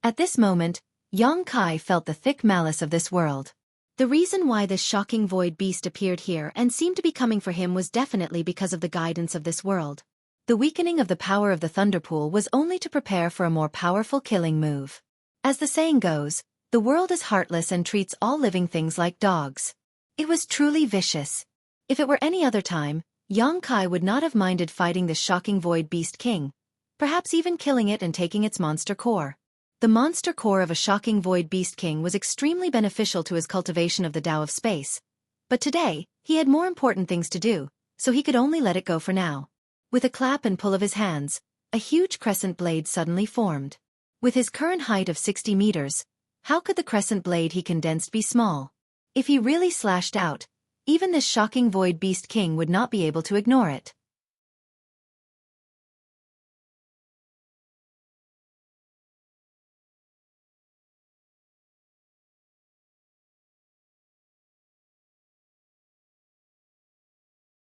At this moment, Yang Kai felt the thick malice of this world. The reason why this shocking void beast appeared here and seemed to be coming for him was definitely because of the guidance of this world. The weakening of the power of the Thunderpool was only to prepare for a more powerful killing move. As the saying goes, the world is heartless and treats all living things like dogs. It was truly vicious. If it were any other time, Yang Kai would not have minded fighting this shocking void beast king, perhaps even killing it and taking its monster core. The monster core of a shocking void beast king was extremely beneficial to his cultivation of the Tao of space, but today, he had more important things to do, so he could only let it go for now. With a clap and pull of his hands, a huge crescent blade suddenly formed. With his current height of 60 meters, how could the crescent blade he condensed be small? If he really slashed out, even this shocking void beast king would not be able to ignore it.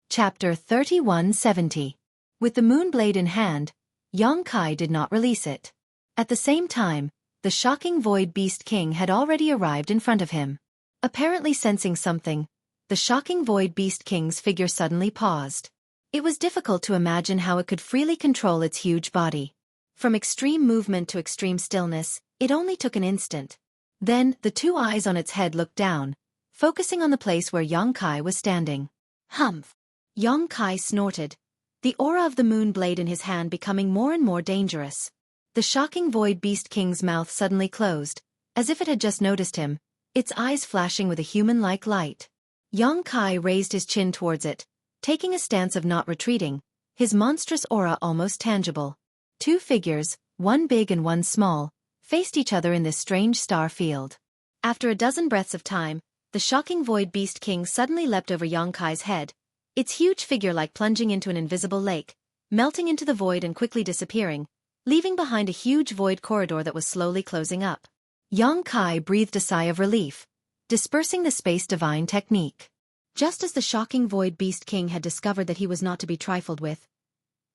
Chapter 3170. With the moon blade in hand, Yang Kai did not release it. At the same time, the shocking void beast king had already arrived in front of him. Apparently sensing something, the shocking void beast king's figure suddenly paused. It was difficult to imagine how it could freely control its huge body. From extreme movement to extreme stillness, it only took an instant. Then, the two eyes on its head looked down, focusing on the place where Yang Kai was standing. Humph! Yang Kai snorted, the aura of the moon blade in his hand becoming more and more dangerous. The shocking void beast king's mouth suddenly closed, as if it had just noticed him, its eyes flashing with a human-like light. Yang Kai raised his chin towards it, taking a stance of not retreating, his monstrous aura almost tangible. Two figures, one big and one small, faced each other in this strange star field. After a dozen breaths of time, the shocking void beast king suddenly leapt over Yang Kai's head, its huge figure like plunging into an invisible lake, melting into the void and quickly disappearing, leaving behind a huge void corridor that was slowly closing up. Yang Kai breathed a sigh of relief, dispersing the space divine technique. Just as the shocking void beast king had discovered that he was not to be trifled with,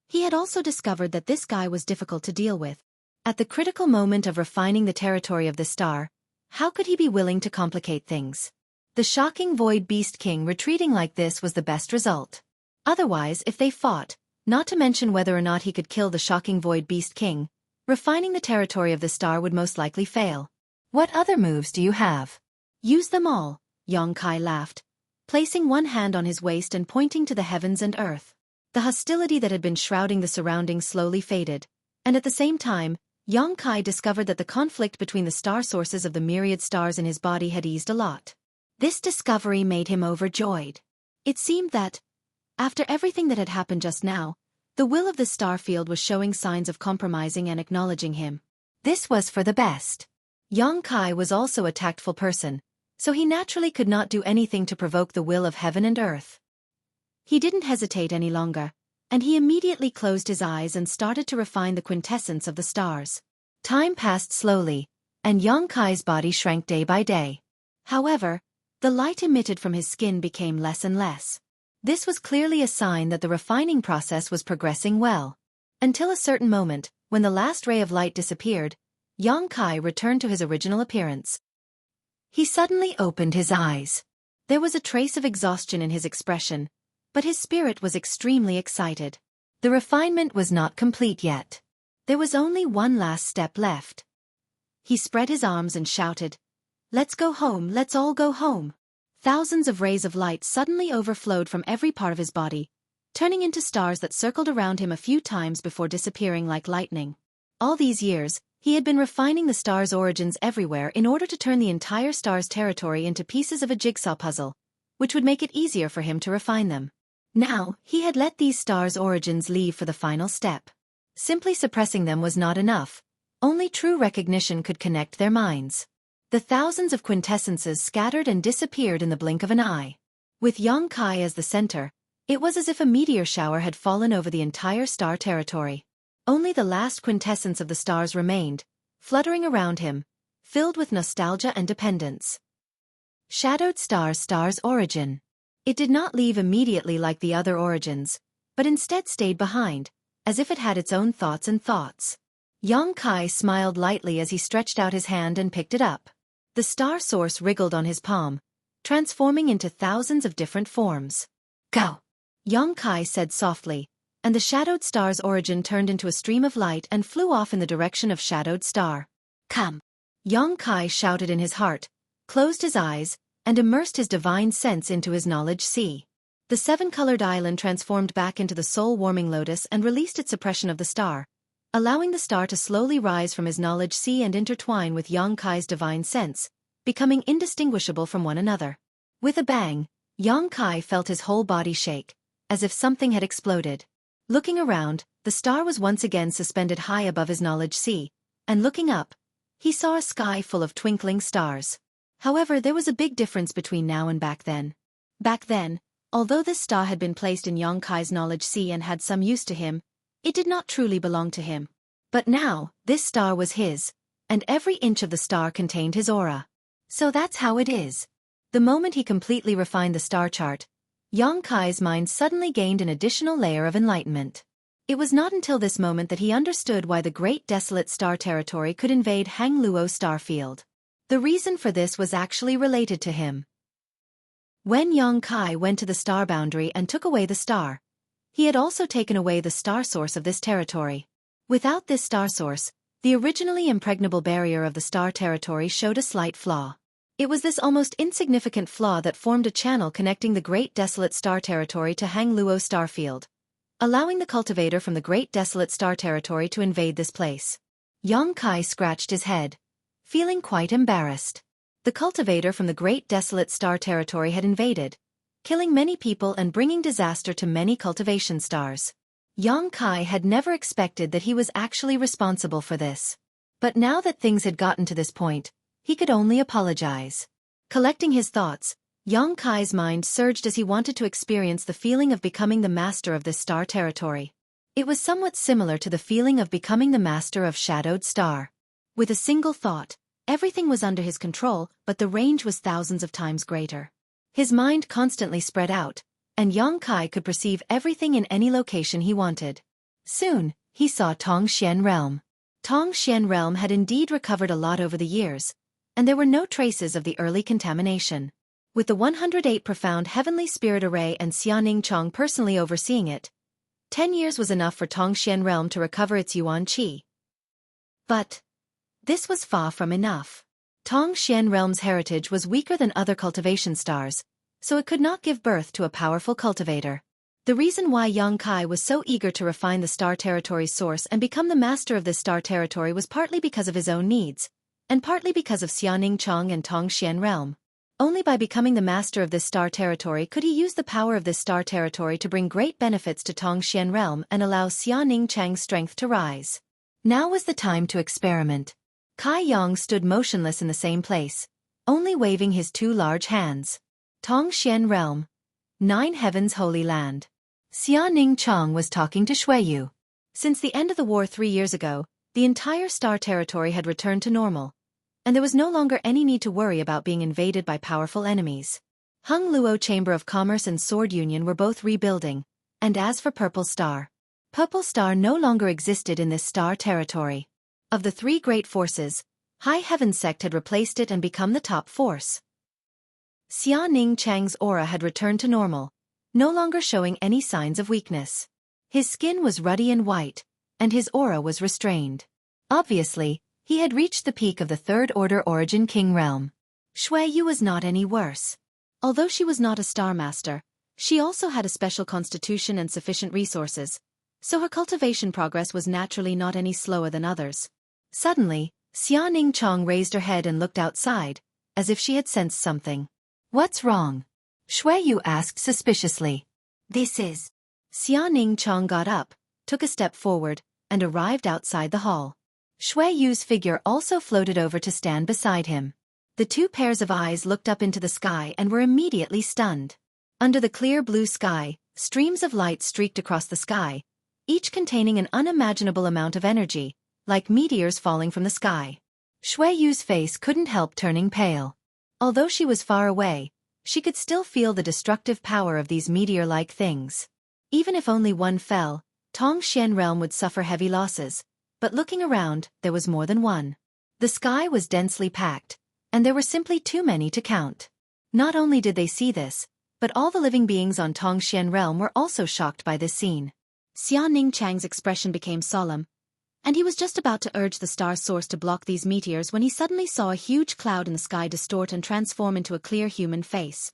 he had also discovered that this guy was difficult to deal with. At the critical moment of refining the territory of the star, how could he be willing to complicate things? The shocking void beast king retreating like this was the best result. Otherwise, if they fought, not to mention whether or not he could kill the shocking void beast king, refining the territory of the star would most likely fail. What other moves do you have? Use them all, Yang Kai laughed, placing one hand on his waist and pointing to the heavens and earth. The hostility that had been shrouding the surroundings slowly faded, and at the same time, Yang Kai discovered that the conflict between the star sources of the myriad stars in his body had eased a lot. This discovery made him overjoyed. It seemed that, after everything that had happened just now, the will of the star field was showing signs of compromising and acknowledging him. This was for the best. Yang Kai was also a tactful person, so he naturally could not do anything to provoke the will of heaven and earth. He didn't hesitate any longer, and he immediately closed his eyes and started to refine the quintessence of the stars. Time passed slowly, and Yang Kai's body shrank day by day. However, the light emitted from his skin became less and less. This was clearly a sign that the refining process was progressing well. Until a certain moment, when the last ray of light disappeared, Yang Kai returned to his original appearance. He suddenly opened his eyes. There was a trace of exhaustion in his expression, but his spirit was extremely excited. The refinement was not complete yet. There was only one last step left. He spread his arms and shouted, "Let's go home, let's all go home." Thousands of rays of light suddenly overflowed from every part of his body, turning into stars that circled around him a few times before disappearing like lightning. All these years, he had been refining the stars' origins everywhere in order to turn the entire star's territory into pieces of a jigsaw puzzle, which would make it easier for him to refine them. Now, he had let these stars' origins leave for the final step. Simply suppressing them was not enough. Only true recognition could connect their minds. The thousands of quintessences scattered and disappeared in the blink of an eye. With Yang Kai as the center, it was as if a meteor shower had fallen over the entire star territory. Only the last quintessence of the stars remained, fluttering around him, filled with nostalgia and dependence. Shadowed star's origin. It did not leave immediately like the other origins, but instead stayed behind, as if it had its own thoughts and thoughts. Yang Kai smiled lightly as he stretched out his hand and picked it up. The star source wriggled on his palm, transforming into thousands of different forms. "Go!" Yang Kai said softly, and the shadowed star's origin turned into a stream of light and flew off in the direction of shadowed star. "Come!" Yang Kai shouted in his heart, closed his eyes, and immersed his divine sense into his knowledge sea. The seven-colored island transformed back into the soul-warming lotus and released its suppression of the star, allowing the star to slowly rise from his knowledge sea and intertwine with Yang Kai's divine sense, becoming indistinguishable from one another. With a bang, Yang Kai felt his whole body shake, as if something had exploded. Looking around, the star was once again suspended high above his knowledge sea, and looking up, he saw a sky full of twinkling stars. However, there was a big difference between now and back then. Back then, although this star had been placed in Yang Kai's knowledge sea and had some use to him, it did not truly belong to him. But now, this star was his, and every inch of the star contained his aura. So that's how it is. The moment he completely refined the star chart, Yang Kai's mind suddenly gained an additional layer of enlightenment. It was not until this moment that he understood why the great desolate star territory could invade Hang Luo star field. The reason for this was actually related to him. When Yang Kai went to the star boundary and took away the star, he had also taken away the star source of this territory. Without this star source, the originally impregnable barrier of the star territory showed a slight flaw. It was this almost insignificant flaw that formed a channel connecting the Great Desolate Star Territory to Hang Luo Starfield, allowing the cultivator from the Great Desolate Star Territory to invade this place. Yang Kai scratched his head, feeling quite embarrassed. The cultivator from the Great Desolate Star Territory had invaded, killing many people and bringing disaster to many cultivation stars. Yang Kai had never expected that he was actually responsible for this. But now that things had gotten to this point, he could only apologize. Collecting his thoughts, Yang Kai's mind surged as he wanted to experience the feeling of becoming the master of this star territory. It was somewhat similar to the feeling of becoming the master of Shadowed Star. With a single thought, everything was under his control, but the range was thousands of times greater. His mind constantly spread out, and Yang Kai could perceive everything in any location he wanted. Soon, he saw Tongxian Realm. Tongxian Realm had indeed recovered a lot over the years, and there were no traces of the early contamination. With the 108 profound heavenly spirit array and Xianing Chong personally overseeing it, 10 years was enough for Tongxian Realm to recover its Yuan Qi. But this was far from enough. Tongxian Realm's heritage was weaker than other cultivation stars, so it could not give birth to a powerful cultivator. The reason why Yang Kai was so eager to refine the star territory's source and become the master of this star territory was partly because of his own needs, and partly because of Xianing Chong and Tongxian Realm. Only by becoming the master of this star territory could he use the power of this star territory to bring great benefits to Tongxian Realm and allow Xianing Chang's strength to rise. Now was the time to experiment. Kai Yang stood motionless in the same place, only waving his two large hands. Tongxian Realm, 9 Heavens Holy Land. Xianing Chang was talking to Xueqi. Since the end of the war 3 years ago, the entire star territory had returned to normal, and there was no longer any need to worry about being invaded by powerful enemies. Hung Luo Chamber of Commerce and Sword Union were both rebuilding, and as for Purple Star no longer existed in this star territory. Of the three great forces, High Heaven Sect had replaced it and become the top force. Xia Ning Chang's aura had returned to normal, no longer showing any signs of weakness. His skin was ruddy and white, and his aura was restrained. Obviously, he had reached the peak of the Third Order Origin King realm. Xueqi was not any worse. Although she was not a Star Master, she also had a special constitution and sufficient resources, so her cultivation progress was naturally not any slower than others. Suddenly, Xia Ning Chang raised her head and looked outside, as if she had sensed something. "What's wrong?" Xueqi asked suspiciously. "This is..." Xia Ning Chang got up, took a step forward, and arrived outside the hall. Xueqi's figure also floated over to stand beside him. The two pairs of eyes looked up into the sky and were immediately stunned. Under the clear blue sky, streams of light streaked across the sky, each containing an unimaginable amount of energy, like meteors falling from the sky. Xueqi's face couldn't help turning pale. Although she was far away, she could still feel the destructive power of these meteor-like things. Even if only one fell, Tongxian realm would suffer heavy losses, but looking around, there was more than one. The sky was densely packed, and there were simply too many to count. Not only did they see this, but all the living beings on Tongxian realm were also shocked by this scene. Xia Ning Chang's expression became solemn, and he was just about to urge the star source to block these meteors when he suddenly saw a huge cloud in the sky distort and transform into a clear human face.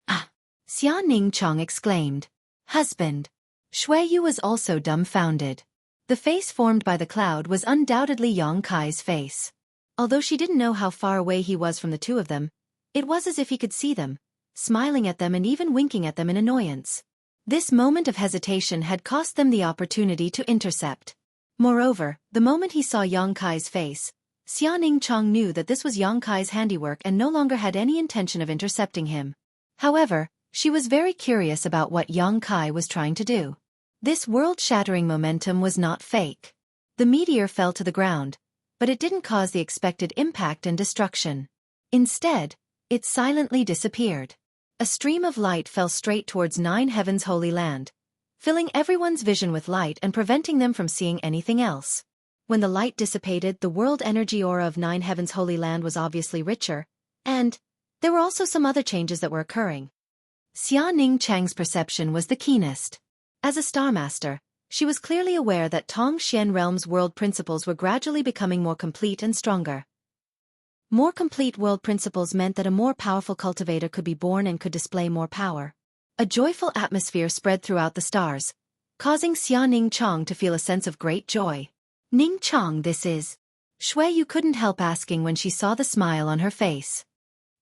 "Ah!" Xia Ning Chang exclaimed. "Husband!" Xueqi was also dumbfounded. The face formed by the cloud was undoubtedly Yang Kai's face. Although she didn't know how far away he was from the two of them, it was as if he could see them, smiling at them and even winking at them in annoyance. This moment of hesitation had cost them the opportunity to intercept. Moreover, the moment he saw Yang Kai's face, Xia Ning Chang knew that this was Yang Kai's handiwork and no longer had any intention of intercepting him. However, she was very curious about what Yang Kai was trying to do. This world-shattering momentum was not fake. The meteor fell to the ground, but it didn't cause the expected impact and destruction. Instead, it silently disappeared. A stream of light fell straight towards Nine Heaven's Holy Land, filling everyone's vision with light and preventing them from seeing anything else. When the light dissipated, the world energy aura of Nine Heaven's Holy Land was obviously richer, and there were also some other changes that were occurring. Xia Ning Chang's perception was the keenest. As a Star Master, she was clearly aware that Tongxian realm's world principles were gradually becoming more complete and stronger. More complete world principles meant that a more powerful cultivator could be born and could display more power. A joyful atmosphere spread throughout the stars, causing Xia Ning Chang to feel a sense of great joy. "Ning Chang, this is..." Xueqi couldn't help asking when she saw the smile on her face.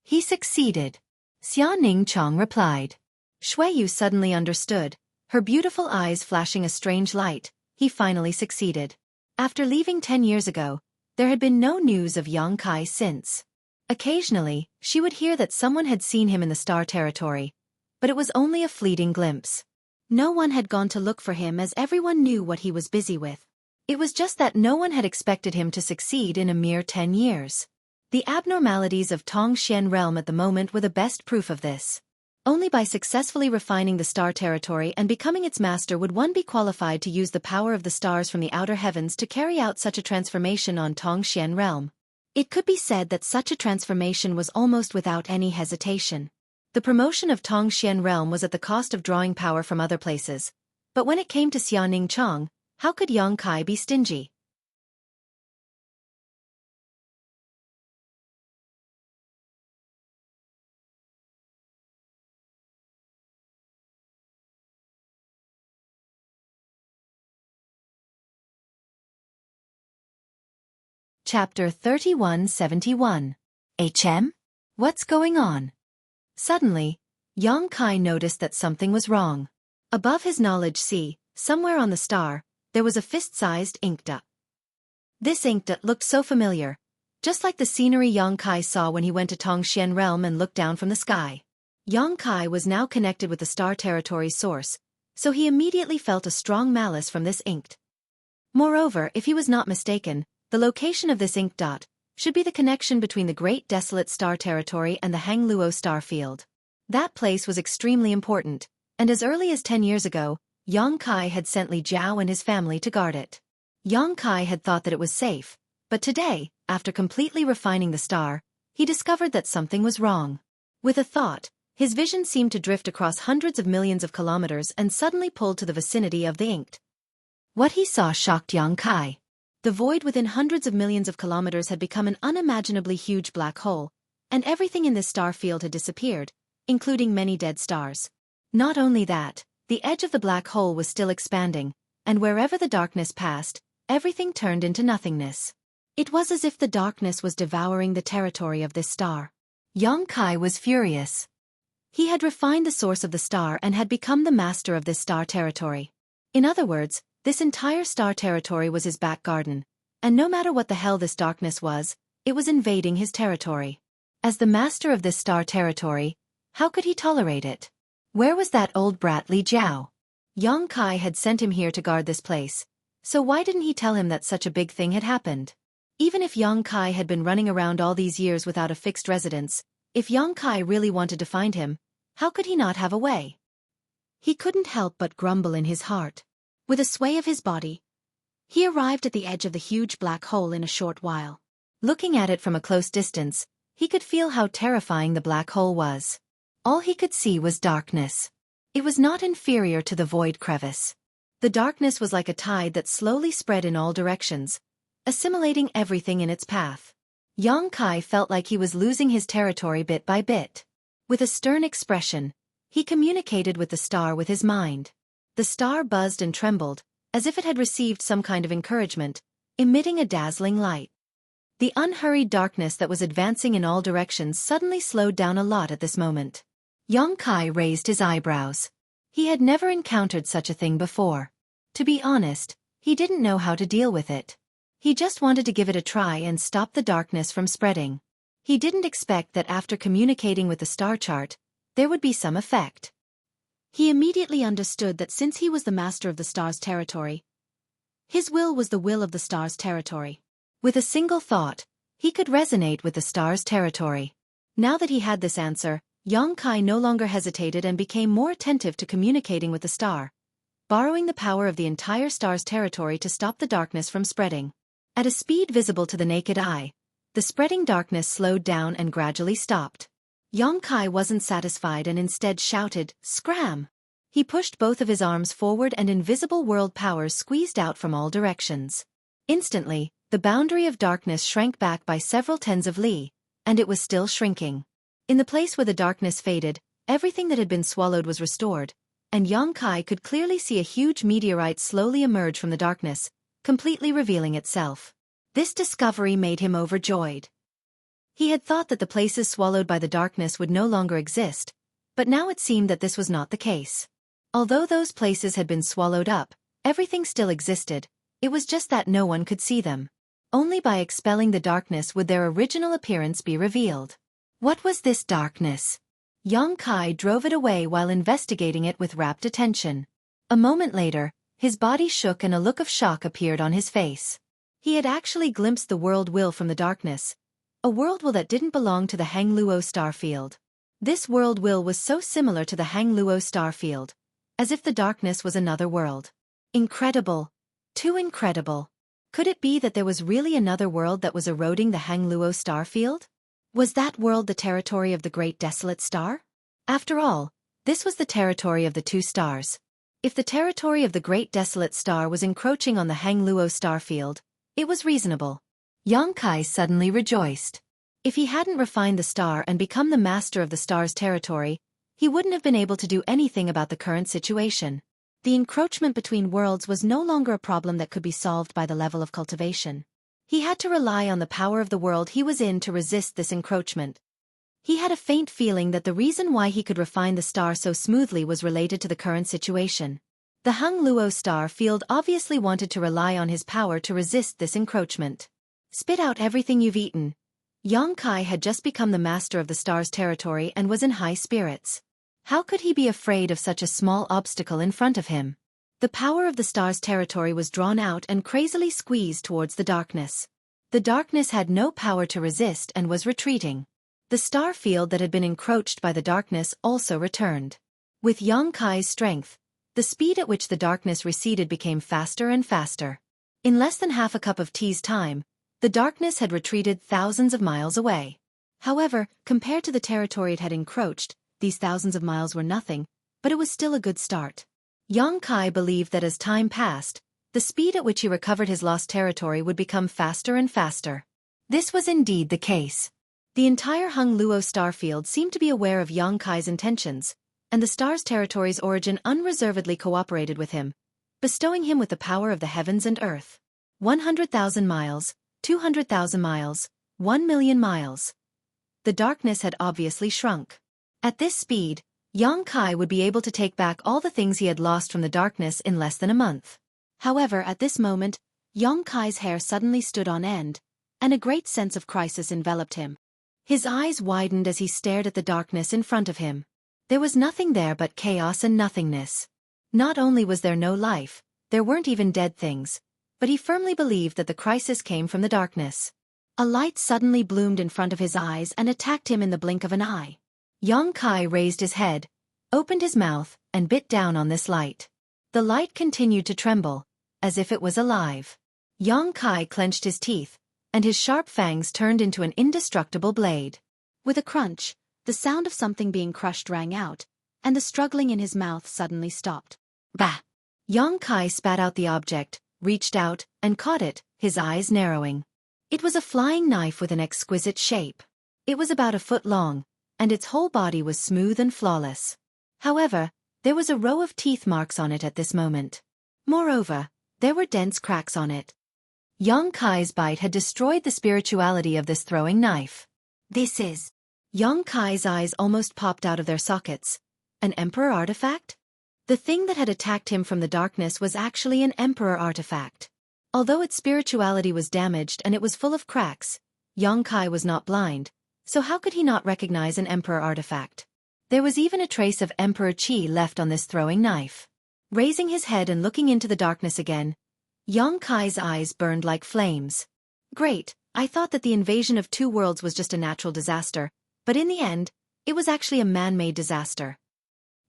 "He succeeded," Xia Ning Chang replied. Xueqi suddenly understood, her beautiful eyes flashing a strange light. He finally succeeded. After leaving 10 years ago, there had been no news of Yang Kai since. Occasionally, she would hear that someone had seen him in the star territory, but it was only a fleeting glimpse. No one had gone to look for him as everyone knew what he was busy with. It was just that no one had expected him to succeed in a mere 10 years. The abnormalities of Tongxian realm at the moment were the best proof of this. Only by successfully refining the star territory and becoming its master would one be qualified to use the power of the stars from the outer heavens to carry out such a transformation on Tongxian realm. It could be said that such a transformation was almost without any hesitation. The promotion of Tongxian realm was at the cost of drawing power from other places, but when it came to Xia Ning Chang, how could Yang Kai be stingy? Chapter 3171. HM? What's going on? Suddenly, Yang Kai noticed that something was wrong. Above his knowledge sea, somewhere on the star, there was a fist-sized ink dot. This ink dot looked so familiar, just like the scenery Yang Kai saw when he went to Tongxian realm and looked down from the sky. Yang Kai was now connected with the star territory's source, so he immediately felt a strong malice from this ink dot. Moreover, if he was not mistaken, the location of this ink dot should be the connection between the Great Desolate Star Territory and the Hangluo star field. That place was extremely important, and as early as 10 years ago, Yang Kai had sent Li Jiao and his family to guard it. Yang Kai had thought that it was safe, But today, after completely refining the star, he discovered that something was wrong. With a thought, his vision seemed to drift across hundreds of millions of kilometers and suddenly pulled to the vicinity of the inked. What he saw shocked Xueqi. The void within hundreds of millions of kilometers had become an unimaginably huge black hole, and everything in this star field had disappeared, including many dead stars. Not only that, the edge of the black hole was still expanding, and wherever the darkness passed, everything turned into nothingness. It was as if the darkness was devouring the territory of this star. Xueqi was furious. He had refined the source of the star and had become the master of this star territory. In other words, this entire star territory was his back garden, and no matter what the hell this darkness was, it was invading his territory. As the master of this star territory, how could he tolerate it? Where was that old brat Li Jiao? Xueqi had sent him here to guard this place, so why didn't he tell him that such a big thing had happened? Even if Xueqi had been running around all these years without a fixed residence, if Xueqi really wanted to find him, how could he not have a way? He couldn't help but grumble in his heart. With a sway of his body, he arrived at the edge of the huge black hole in a short while. Looking at it from a close distance, he could feel how terrifying the black hole was. All he could see was darkness. It was not inferior to the void crevice. The darkness was like a tide that slowly spread in all directions, assimilating everything in its path. Xueqi felt like he was losing his territory bit by bit. With a stern expression, he communicated with the star with his mind. The star buzzed and trembled, as if it had received some kind of encouragement, emitting a dazzling light. The unhurried darkness that was advancing in all directions suddenly slowed down a lot at this moment. Xueqi raised his eyebrows. He had never encountered such a thing before. To be honest, he didn't know how to deal with it. He just wanted to give it a try and stop the darkness from spreading. He didn't expect that after communicating with the star chart, there would be some effect. He immediately understood that since he was the master of the star's territory, his will was the will of the star's territory. With a single thought, he could resonate with the star's territory. Now that he had this answer, Xueqi no longer hesitated and became more attentive to communicating with the star, borrowing the power of the entire star's territory to stop the darkness from spreading. At a speed visible to the naked eye, the spreading darkness slowed down and gradually stopped. Xueqi wasn't satisfied and instead shouted, "Scram!" He pushed both of his arms forward and invisible world powers squeezed out from all directions. Instantly, the boundary of darkness shrank back by several tens of li, and it was still shrinking. In the place where the darkness faded, everything that had been swallowed was restored, and Xueqi could clearly see a huge meteorite slowly emerge from the darkness, completely revealing itself. This discovery made him overjoyed. He had thought that the places swallowed by the darkness would no longer exist, but now it seemed that this was not the case. Although those places had been swallowed up, everything still existed, it was just that no one could see them. Only by expelling the darkness would their original appearance be revealed. What was this darkness? Xueqi drove it away while investigating it with rapt attention. A moment later, his body shook and a look of shock appeared on his face. He had actually glimpsed the world will from the darkness, a world will that didn't belong to the Hangluo star field. This world will was so similar to the Hangluo star field, as if the darkness was another world. Incredible. Too incredible. Could it be that there was really another world that was eroding the Hangluo star field? Was that world the territory of the Great Desolate Star? After all, this was the territory of the two stars. If the territory of the Great Desolate Star was encroaching on the Hangluo star field, it was reasonable. Xueqi suddenly rejoiced. If he hadn't refined the star and become the master of the star's territory, he wouldn't have been able to do anything about the current situation. The encroachment between worlds was no longer a problem that could be solved by the level of cultivation. He had to rely on the power of the world he was in to resist this encroachment. He had a faint feeling that the reason why he could refine the star so smoothly was related to the current situation. The Hangluo star field obviously wanted to rely on his power to resist this encroachment. Spit out everything you've eaten. Xueqi had just become the master of the star's territory and was in high spirits. How could he be afraid of such a small obstacle in front of him? The power of the star's territory was drawn out and crazily squeezed towards the darkness. The darkness had no power to resist and was retreating. The star field that had been encroached by the darkness also returned. With Xueqi's strength, the speed at which the darkness receded became faster and faster. In less than half a cup of tea's time, the The darkness had retreated thousands of miles away. However, compared to the territory it had encroached, these thousands of miles were nothing, but it was still a good start. Yang Kai believed that as time passed, the speed at which he recovered his lost territory would become faster and faster. This was indeed the case. The entire Hung Luo starfield seemed to be aware of Yang Kai's intentions, and the star's territory's origin unreservedly cooperated with him, bestowing him with the power of the heavens and earth. 100,000 miles, 200,000 miles, 1,000,000 miles. The darkness had obviously shrunk. At this speed, Yang Kai would be able to take back all the things he had lost from the darkness in less than a month. However, at this moment, Yang Kai's hair suddenly stood on end, and a great sense of crisis enveloped him. His eyes widened as he stared at the darkness in front of him. There was nothing there but chaos and nothingness. Not only was there no life, there weren't even dead things, but he firmly believed that the crisis came from the darkness. A light suddenly bloomed in front of his eyes and attacked him in the blink of an eye. Yang Kai raised his head, opened his mouth, and bit down on this light. The light continued to tremble, as if it was alive. Yang Kai clenched his teeth, and his sharp fangs turned into an indestructible blade. With a crunch, the sound of something being crushed rang out, and the struggling in his mouth suddenly stopped. Bah! Yang Kai spat out the object, reached out, and caught it, his eyes narrowing. It was a flying knife with an exquisite shape. It was about a foot long, and its whole body was smooth and flawless. However, there was a row of teeth marks on it at this moment. Moreover, there were dense cracks on it. Yang Kai's bite had destroyed the spirituality of this throwing knife. This is... Yang Kai's eyes almost popped out of their sockets. An emperor artifact? The thing that had attacked him from the darkness was actually an emperor artifact. Although its spirituality was damaged and it was full of cracks, Yang Kai was not blind, so how could he not recognize an emperor artifact? There was even a trace of emperor qi left on this throwing knife. Raising his head and looking into the darkness again, Yang Kai's eyes burned like flames. Great, I thought that the invasion of two worlds was just a natural disaster, but in the end, it was actually a man-made disaster.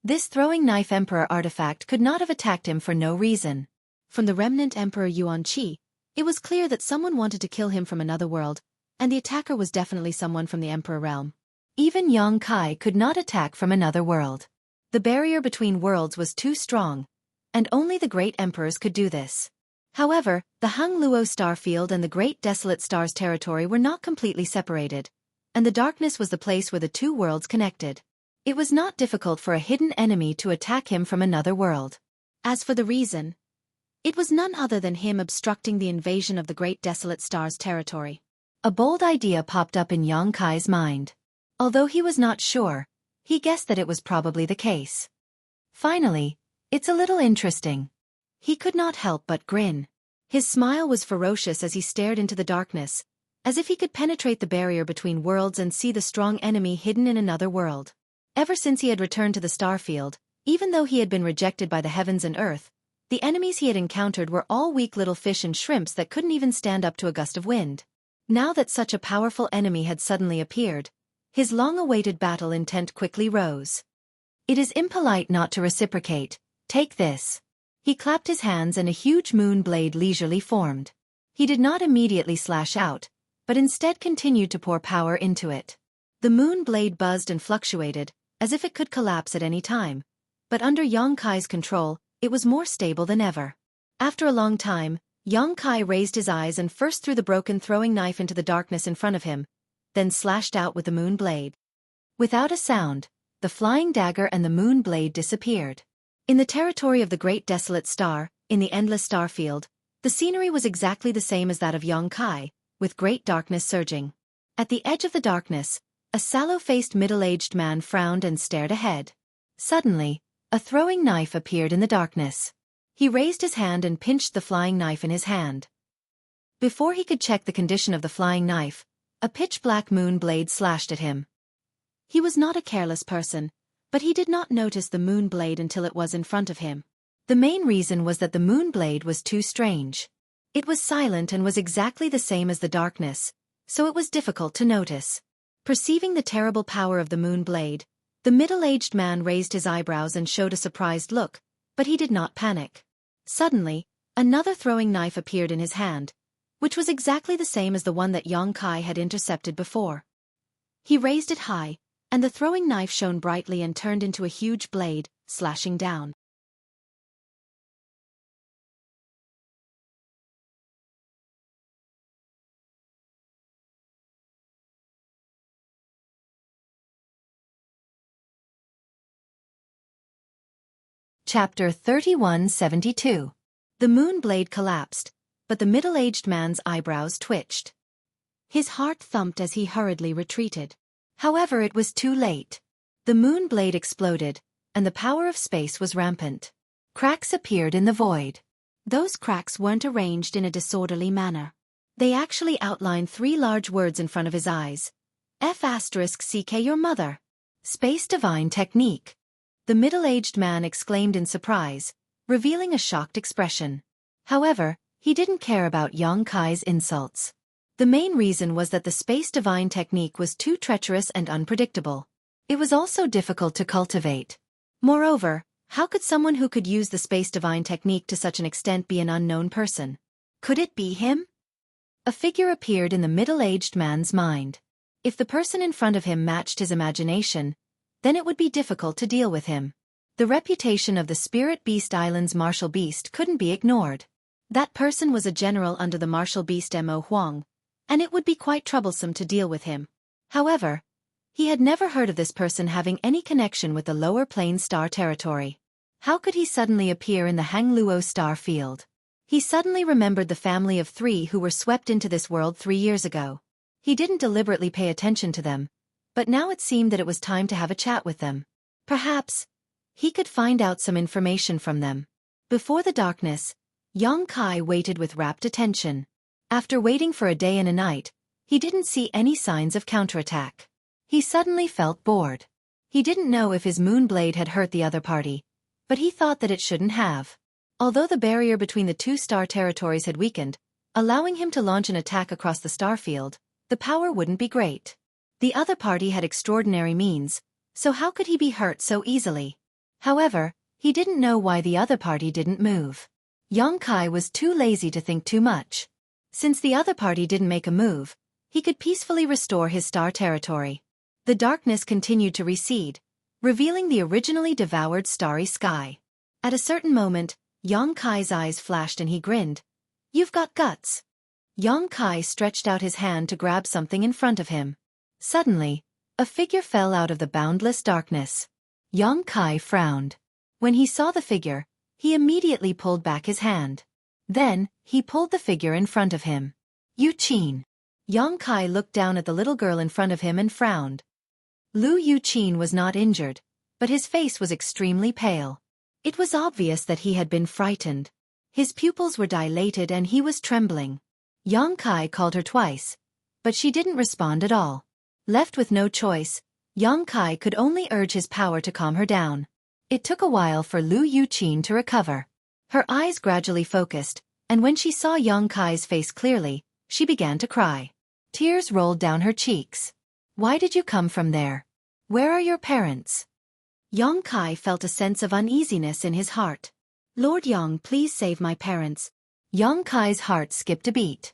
This throwing knife emperor artifact could not have attacked him for no reason. From the remnant Emperor Yuan Qi, it was clear that someone wanted to kill him from another world, and the attacker was definitely someone from the Emperor realm. Even Yang Kai could not attack from another world. The barrier between worlds was too strong, and only the great emperors could do this. However, the Hung Luo starfield and the Great Desolate Star's territory were not completely separated, and the darkness was the place where the two worlds connected. It was not difficult for a hidden enemy to attack him from another world. As for the reason, it was none other than him obstructing the invasion of the Great Desolate Star's territory. A bold idea popped up in Yang Kai's mind. Although he was not sure, he guessed that it was probably the case. Finally, it's a little interesting. He could not help but grin. His smile was ferocious as he stared into the darkness, as if he could penetrate the barrier between worlds and see the strong enemy hidden in another world. Ever since he had returned to the starfield, even though he had been rejected by the heavens and earth, the enemies he had encountered were all weak little fish and shrimps that couldn't even stand up to a gust of wind. Now that such a powerful enemy had suddenly appeared, his long-awaited battle intent quickly rose. It is impolite not to reciprocate. Take this. He clapped his hands and a huge moon blade leisurely formed. He did not immediately slash out, but instead continued to pour power into it. The moon blade buzzed and fluctuated, as if it could collapse at any time, but under Yang Kai's control, it was more stable than ever. After a long time, Yang Kai raised his eyes and first threw the broken throwing knife into the darkness in front of him, then slashed out with the moon blade. Without a sound, the flying dagger and the moon blade disappeared. In the territory of the Great Desolate Star, in the endless starfield, the scenery was exactly the same as that of Yang Kai, with great darkness surging. At the edge of the darkness, a sallow-faced middle-aged man frowned and stared ahead. Suddenly, a throwing knife appeared in the darkness. He raised his hand and pinched the flying knife in his hand. Before he could check the condition of the flying knife, a pitch-black moon blade slashed at him. He was not a careless person, but he did not notice the moon blade until it was in front of him. The main reason was that the moon blade was too strange. It was silent and was exactly the same as the darkness, so it was difficult to notice. Perceiving the terrible power of the moon blade, the middle-aged man raised his eyebrows and showed a surprised look, but he did not panic. Suddenly, another throwing knife appeared in his hand, which was exactly the same as the one that Yang Kai had intercepted before. He raised it high, and the throwing knife shone brightly and turned into a huge blade, slashing down. Chapter 3172. The moon blade collapsed, but the middle-aged man's eyebrows twitched. His heart thumped as he hurriedly retreated. However, it was too late. The moon blade exploded, and the power of space was rampant. Cracks appeared in the void. Those cracks weren't arranged in a disorderly manner. They actually outlined 3 large words in front of his eyes. F***CK your mother. Space Divine Technique. The middle-aged man exclaimed in surprise, revealing a shocked expression. However, he didn't care about Yang Kai's insults. The main reason was that the Space Divine Technique was too treacherous and unpredictable. It was also difficult to cultivate. Moreover, how could someone who could use the Space Divine Technique to such an extent be an unknown person? Could it be him? A figure appeared in the middle-aged man's mind. If the person in front of him matched his imagination, then it would be difficult to deal with him. The reputation of the Spirit Beast Island's martial beast couldn't be ignored. That person was a general under the martial beast Mo Huang, and it would be quite troublesome to deal with him. However, he had never heard of this person having any connection with the lower plane star territory. How could he suddenly appear in the Hangluo star field? He suddenly remembered the family of 3 who were swept into this world 3 years ago. He didn't deliberately pay attention to them, but now it seemed that it was time to have a chat with them. Perhaps he could find out some information from them. Before the darkness, Yang Kai waited with rapt attention. After waiting for a day and a night, he didn't see any signs of counterattack. He suddenly felt bored. He didn't know if his moon blade had hurt the other party, but he thought that it shouldn't have. Although the barrier between the 2 star territories had weakened, allowing him to launch an attack across the star field, the power wouldn't be great. The other party had extraordinary means, so how could he be hurt so easily? However, he didn't know why the other party didn't move. Yang Kai was too lazy to think too much. Since the other party didn't make a move, he could peacefully restore his star territory. The darkness continued to recede, revealing the originally devoured starry sky. At a certain moment, Yang Kai's eyes flashed and he grinned. "You've got guts." Yang Kai stretched out his hand to grab something in front of him. Suddenly, a figure fell out of the boundless darkness. Yang Kai frowned. When he saw the figure, he immediately pulled back his hand. Then, he pulled the figure in front of him. Yuqin. Yang Kai looked down at the little girl in front of him and frowned. Lu Yuqin was not injured, but his face was extremely pale. It was obvious that he had been frightened. His pupils were dilated and he was trembling. Yang Kai called her twice, but she didn't respond at all. Left with no choice, Yang Kai could only urge his power to calm her down. It took a while for Lu Yuqin to recover. Her eyes gradually focused, and when she saw Yang Kai's face clearly, she began to cry. Tears rolled down her cheeks. "Why did you come from there? Where are your parents?" Yang Kai felt a sense of uneasiness in his heart. "Lord Yang, please save my parents." Yang Kai's heart skipped a beat.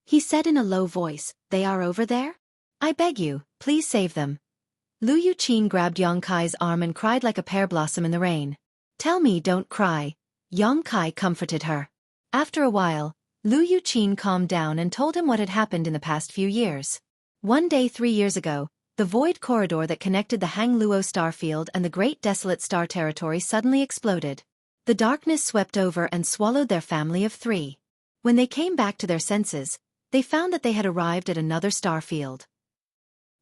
He said in a low voice, "They are over there? I beg you, please save them." Lu Yuqin grabbed Yang Kai's arm and cried like a pear blossom in the rain. "Tell me, don't cry." Yang Kai comforted her. After a while, Lu Yuqin calmed down and told him what had happened in the past few years. One day 3 years ago, the void corridor that connected the Hangluo star field and the Great Desolate Star Territory suddenly exploded. The darkness swept over and swallowed their family of 3. When they came back to their senses, they found that they had arrived at another star field.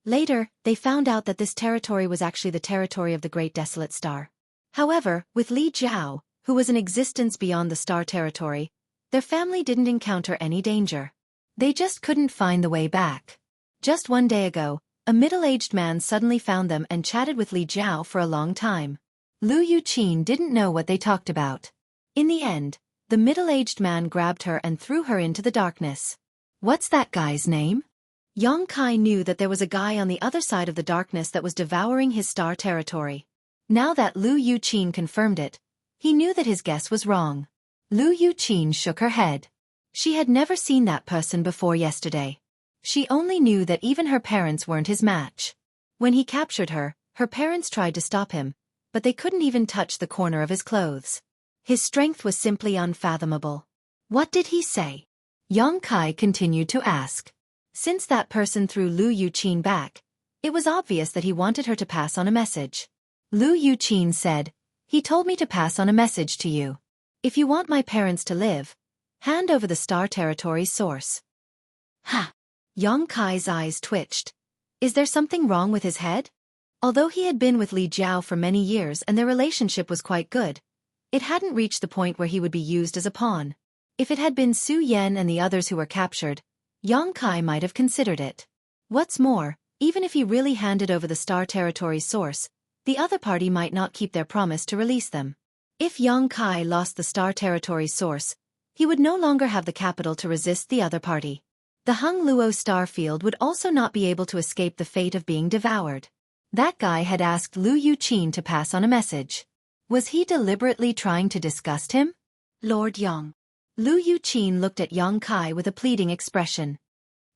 Later, they found out that this territory was actually the territory of the Great Desolate Star. However, with Li Jiao, who was in existence beyond the star territory, their family didn't encounter any danger. They just couldn't find the way back. Just one day ago, a middle-aged man suddenly found them and chatted with Li Jiao for a long time. Lu Yuqin didn't know what they talked about. In the end, the middle-aged man grabbed her and threw her into the darkness. "What's that guy's name?" Yang Kai knew that there was a guy on the other side of the darkness that was devouring his star territory. Now that Lu Yuqin confirmed it, he knew that his guess was wrong. Lu Yuqin shook her head. She had never seen that person before yesterday. She only knew that even her parents weren't his match. When he captured her, her parents tried to stop him, but they couldn't even touch the corner of his clothes. His strength was simply unfathomable. What did he say? Yang Kai continued to ask. Since that person threw Lu Yuqin back, it was obvious that he wanted her to pass on a message. Lu Yuqin said, "He told me to pass on a message to you. If you want my parents to live, hand over the Star Territory's source." Ha! Yang Kai's eyes twitched. Is there something wrong with his head? Although he had been with Li Jiao for many years and their relationship was quite good, it hadn't reached the point where he would be used as a pawn. If it had been Su Yan and the others who were captured, Yang Kai might have considered it. What's more, even if he really handed over the Star Territory's source, the other party might not keep their promise to release them. If Yang Kai lost the Star Territory's source, he would no longer have the capital to resist the other party. The Hung Luo star field would also not be able to escape the fate of being devoured. That guy had asked Lu Yuqin to pass on a message. Was he deliberately trying to disgust him? Lord Yang. Lu Yuqin looked at Yang Kai with a pleading expression.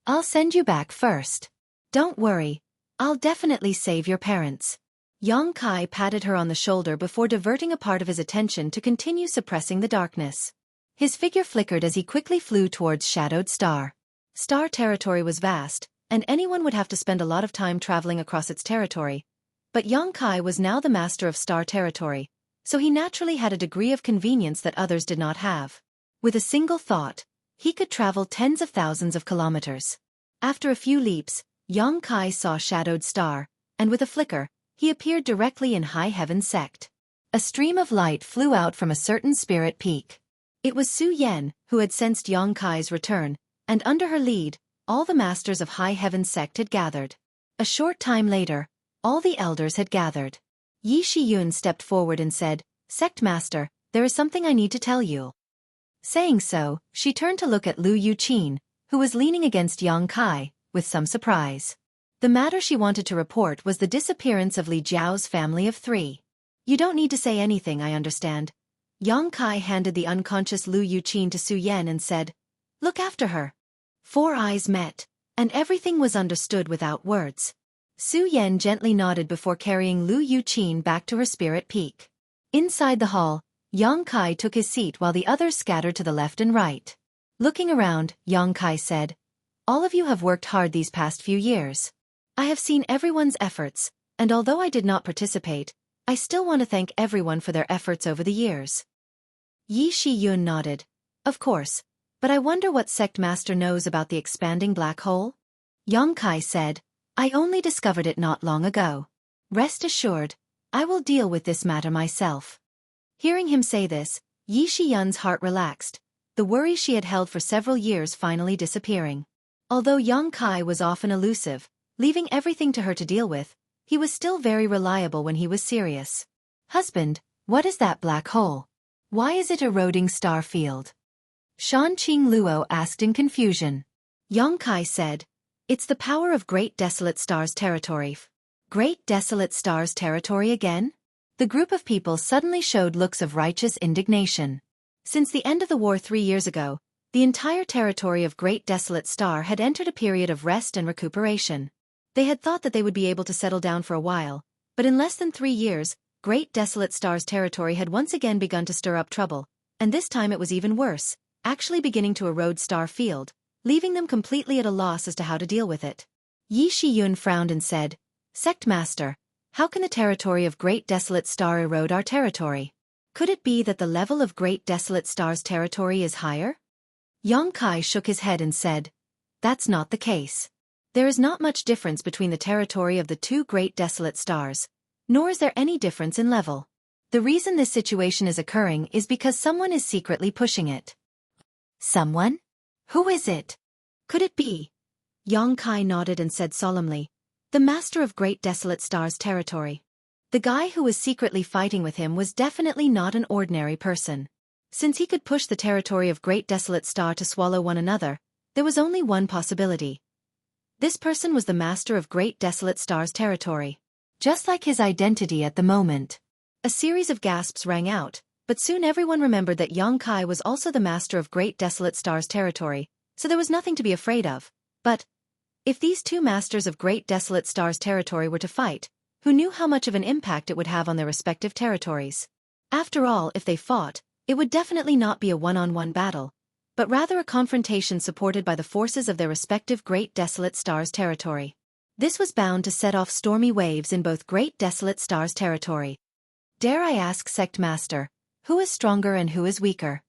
I'll send you back first. Don't worry, I'll definitely save your parents. Yang Kai patted her on the shoulder before diverting a part of his attention to continue suppressing the darkness. His figure flickered as he quickly flew towards Shadowed Star. Star Territory was vast, and anyone would have to spend a lot of time traveling across its territory. But Yang Kai was now the master of Star Territory, so he naturally had a degree of convenience that others did not have. With a single thought, he could travel tens of thousands of kilometers. After a few leaps, Yang Kai saw Shadowed Star, and with a flicker, he appeared directly in High Heaven Sect. A stream of light flew out from a certain spirit peak. It was Su Yan, who had sensed Yang Kai's return, and under her lead, all the masters of High Heaven Sect had gathered. A short time later, all the elders had gathered. Yi Shiyun stepped forward and said, "Sect Master, there is something I need to tell you." Saying so, she turned to look at Lu Yuqin, who was leaning against Yang Kai, with some surprise. The matter she wanted to report was the disappearance of Li Jiao's family of 3. You don't need to say anything, I understand. Yang Kai handed the unconscious Lu Yuqin to Su Yan and said, "Look after her." 4 eyes met, and everything was understood without words. Su Yan gently nodded before carrying Lu Yuqin back to her spirit peak. Inside the hall, Yang Kai took his seat while the others scattered to the left and right. Looking around, Yang Kai said, "All of you have worked hard these past few years. I have seen everyone's efforts, and although I did not participate, I still want to thank everyone for their efforts over the years." Yi Shiyun nodded. "Of course, but I wonder what Sect Master knows about the expanding black hole?" Yang Kai said, "I only discovered it not long ago. Rest assured, I will deal with this matter myself." Hearing him say this, Yi Shiyun's heart relaxed, the worry she had held for several years finally disappearing. Although Yang Kai was often elusive, leaving everything to her to deal with, he was still very reliable when he was serious. "Husband, what is that black hole? Why is it eroding star field?" Shanqing Luo asked in confusion. Yang Kai said, "It's the power of Great Desolate Star's territory." Great Desolate Star's territory again? The group of people suddenly showed looks of righteous indignation. Since the end of the war 3 years ago, the entire territory of Great Desolate Star had entered a period of rest and recuperation. They had thought that they would be able to settle down for a while, but in less than 3 years, Great Desolate Star's territory had once again begun to stir up trouble, and this time it was even worse, actually beginning to erode Star Field, leaving them completely at a loss as to how to deal with it. Yi Shiyun frowned and said, "Sect Master, how can the territory of Great Desolate Star erode our territory? Could it be that the level of Great Desolate Star's territory is higher?" Yang Kai shook his head and said, "That's not the case. There is not much difference between the territory of the 2 Great Desolate Stars, nor is there any difference in level. The reason this situation is occurring is because someone is secretly pushing it." "Someone? Who is it? Could it be?" Yang Kai nodded and said solemnly, "The master of Great Desolate Star's territory." The guy who was secretly fighting with him was definitely not an ordinary person. Since he could push the territory of Great Desolate Star to swallow one another, there was only one possibility. This person was the master of Great Desolate Star's territory. Just like his identity at the moment. A series of gasps rang out, but soon everyone remembered that Xueqi was also the master of Great Desolate Star's territory, so there was nothing to be afraid of. But if these two masters of Great Desolate Star's territory were to fight, who knew how much of an impact it would have on their respective territories? After all, if they fought, it would definitely not be a one-on-one battle, but rather a confrontation supported by the forces of their respective Great Desolate Star's territory. This was bound to set off stormy waves in both Great Desolate Star's territory. Dare I ask, Sect Master, who is stronger and who is weaker?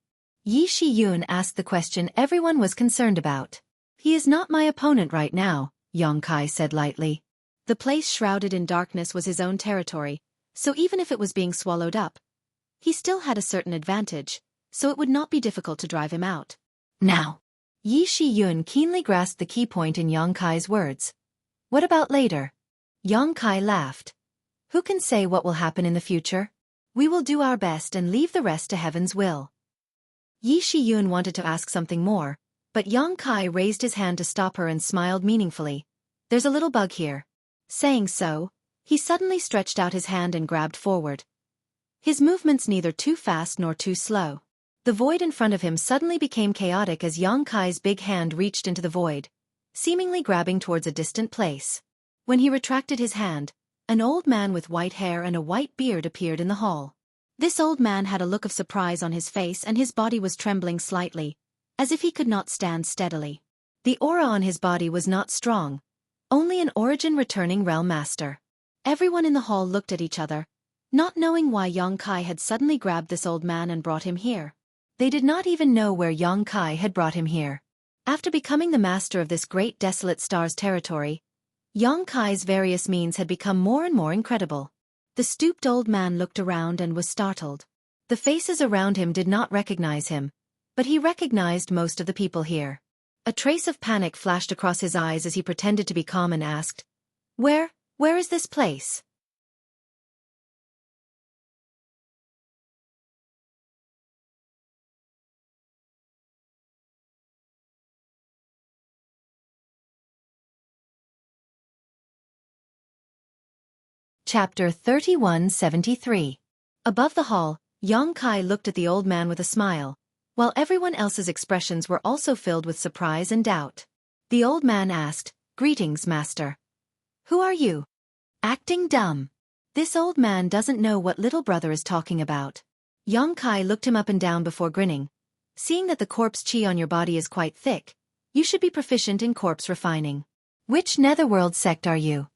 Yi Shiyun asked the question everyone was concerned about. He is not my opponent right now, Xueqi said lightly. The place shrouded in darkness was his own territory, so even if it was being swallowed up, he still had a certain advantage, so it would not be difficult to drive him out. Now, Yi Shiyun keenly grasped the key point in Xueqi's words. What about later? Xueqi laughed. Who can say what will happen in the future? We will do our best and leave the rest to heaven's will. Yi Shiyun wanted to ask something more, but Xueqi raised his hand to stop her and smiled meaningfully. There's a little bug here. Saying so, he suddenly stretched out his hand and grabbed forward. His movements neither too fast nor too slow. The void in front of him suddenly became chaotic as Xueqi's big hand reached into the void, seemingly grabbing towards a distant place. When he retracted his hand, an old man with white hair and a white beard appeared in the hall. This old man had a look of surprise on his face and his body was trembling slightly, as if he could not stand steadily. The aura on his body was not strong, only an origin-returning realm master. Everyone in the hall looked at each other, not knowing why Xueqi had suddenly grabbed this old man and brought him here. They did not even know where Xueqi had brought him here. After becoming the master of this Great Desolate Star's territory, Xueqi's various means had become more and more incredible. The stooped old man looked around and was startled. The faces around him did not recognize him, but he recognized most of the people here. A trace of panic flashed across his eyes as he pretended to be calm and asked, Where is this place? Chapter 3173. Above the hall, Xueqi looked at the old man with a smile, while everyone else's expressions were also filled with surprise and doubt. The old man asked, Greetings, master. Who are you? Acting dumb. This old man doesn't know what little brother is talking about. Xueqi looked him up and down before grinning. Seeing that the corpse chi on your body is quite thick, you should be proficient in corpse refining. Which netherworld sect are you?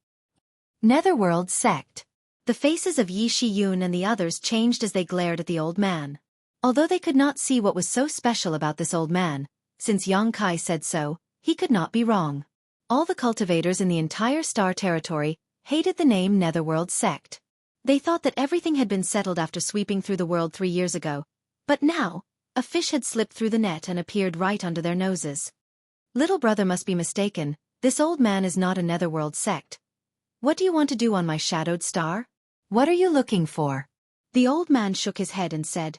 Netherworld sect. The faces of Yi Shiyun and the others changed as they glared at the old man. Although they could not see what was so special about this old man, since Xueqi said so, he could not be wrong. All the cultivators in the entire star territory hated the name Netherworld sect. They thought that everything had been settled after sweeping through the world 3 years ago, but now, a fish had slipped through the net and appeared right under their noses. Little brother must be mistaken, this old man is not a Netherworld sect. What do you want to do on my shadowed star? What are you looking for? The old man shook his head and said,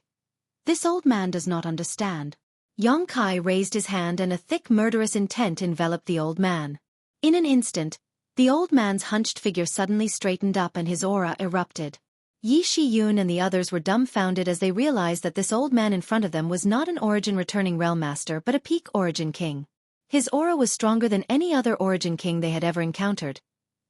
This old man does not understand. Xueqi raised his hand and a thick murderous intent enveloped the old man. In an instant, the old man's hunched figure suddenly straightened up and his aura erupted. Yi Shiyun and the others were dumbfounded as they realized that this old man in front of them was not an origin-returning realm master but a peak origin king. His aura was stronger than any other origin king they had ever encountered,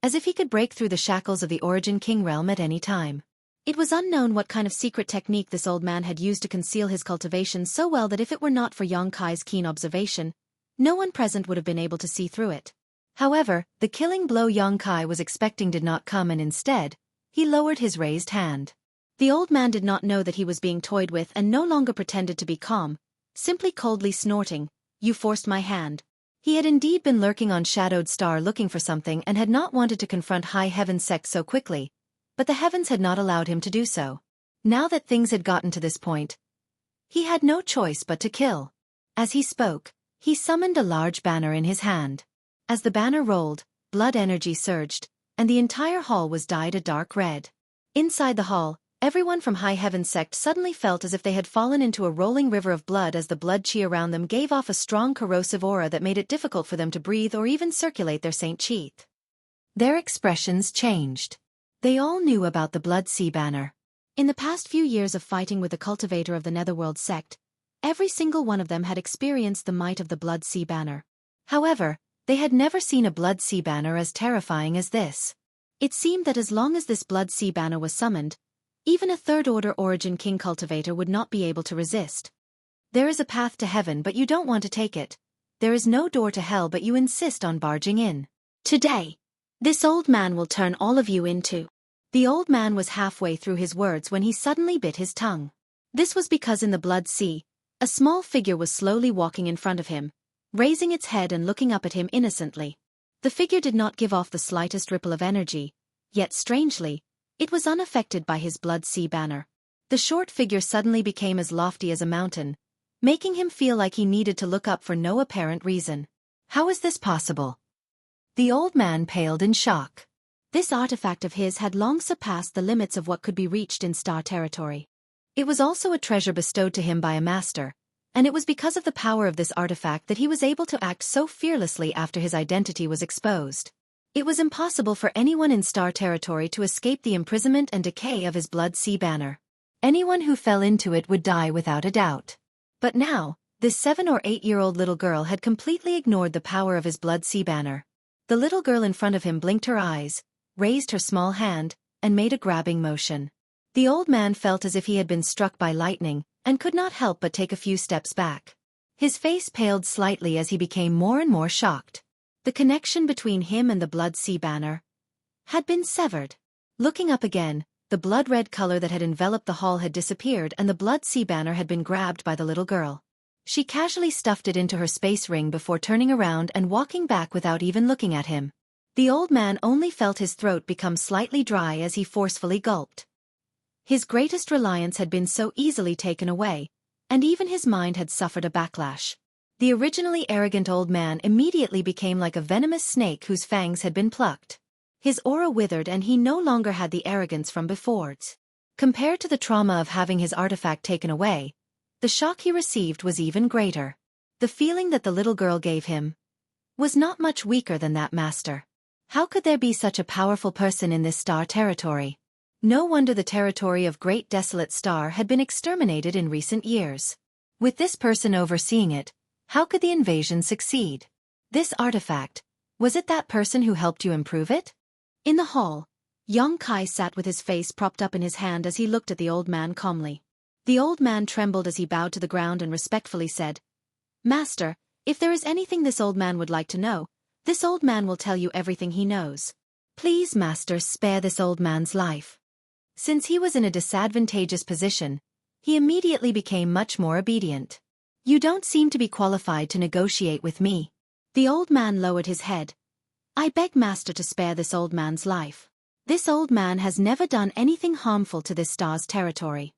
as if he could break through the shackles of the origin king realm at any time. It was unknown what kind of secret technique this old man had used to conceal his cultivation so well that if it were not for Xueqi's keen observation, no one present would have been able to see through it. However, the killing blow Xueqi was expecting did not come and instead, he lowered his raised hand. The old man did not know that he was being toyed with and no longer pretended to be calm, simply coldly snorting, You forced my hand. He had indeed been lurking on Shadowed Star looking for something and had not wanted to confront High Heaven sect so quickly, but the heavens had not allowed him to do so. Now that things had gotten to this point, he had no choice but to kill. As he spoke, he summoned a large banner in his hand. As the banner rolled, blood energy surged, and the entire hall was dyed a dark red. Inside the hall, everyone from High Heaven sect suddenly felt as if they had fallen into a rolling river of blood as the blood chi around them gave off a strong corrosive aura that made it difficult for them to breathe or even circulate their Saint Chi. Their expressions changed. They all knew about the Blood Sea banner. In the past few years of fighting with the cultivator of the Netherworld sect, every single one of them had experienced the might of the Blood Sea Banner. However, they had never seen a Blood Sea Banner as terrifying as this. It seemed that as long as this Blood Sea Banner was summoned, even a third-order Origin King cultivator would not be able to resist. There is a path to heaven but you don't want to take it. There is no door to hell but you insist on barging in. Today, this old man will turn all of you into... The old man was halfway through his words when he suddenly bit his tongue. This was because in the Blood Sea, a small figure was slowly walking in front of him, raising its head and looking up at him innocently. The figure did not give off the slightest ripple of energy, yet strangely, it was unaffected by his Blood Sea Banner. The short figure suddenly became as lofty as a mountain, making him feel like he needed to look up for no apparent reason. How is this possible? The old man paled in shock. This artifact of his had long surpassed the limits of what could be reached in star territory. It was also a treasure bestowed to him by a master, and it was because of the power of this artifact that he was able to act so fearlessly after his identity was exposed. It was impossible for anyone in star territory to escape the imprisonment and decay of his Blood Sea Banner. Anyone who fell into it would die without a doubt. But now, this 7 or 8-year-old little girl had completely ignored the power of his Blood Sea Banner. The little girl in front of him blinked her eyes, raised her small hand, and made a grabbing motion. The old man felt as if he had been struck by lightning, and could not help but take a few steps back. His face paled slightly as he became more and more shocked. The connection between him and the Blood Sea Banner had been severed. Looking up again, the blood-red color that had enveloped the hall had disappeared and the Blood Sea Banner had been grabbed by the little girl. She casually stuffed it into her space ring before turning around and walking back without even looking at him. The old man only felt his throat become slightly dry as he forcefully gulped. His greatest reliance had been so easily taken away, and even his mind had suffered a backlash. The originally arrogant old man immediately became like a venomous snake whose fangs had been plucked. His aura withered and he no longer had the arrogance from before. Compared to the trauma of having his artifact taken away, the shock he received was even greater. The feeling that the little girl gave him was not much weaker than that master. How could there be such a powerful person in this star territory? No wonder the territory of Great Desolate Star had been exterminated in recent years. With this person overseeing it, how could the invasion succeed? This artifact, was it that person who helped you improve it? In the hall, Xueqi sat with his face propped up in his hand as he looked at the old man calmly. The old man trembled as he bowed to the ground and respectfully said, "Master, if there is anything this old man would like to know, this old man will tell you everything he knows. Please, master, spare this old man's life." Since he was in a disadvantageous position, he immediately became much more obedient. "You don't seem to be qualified to negotiate with me." The old man lowered his head. "I beg master to spare this old man's life. This old man has never done anything harmful to this star's territory."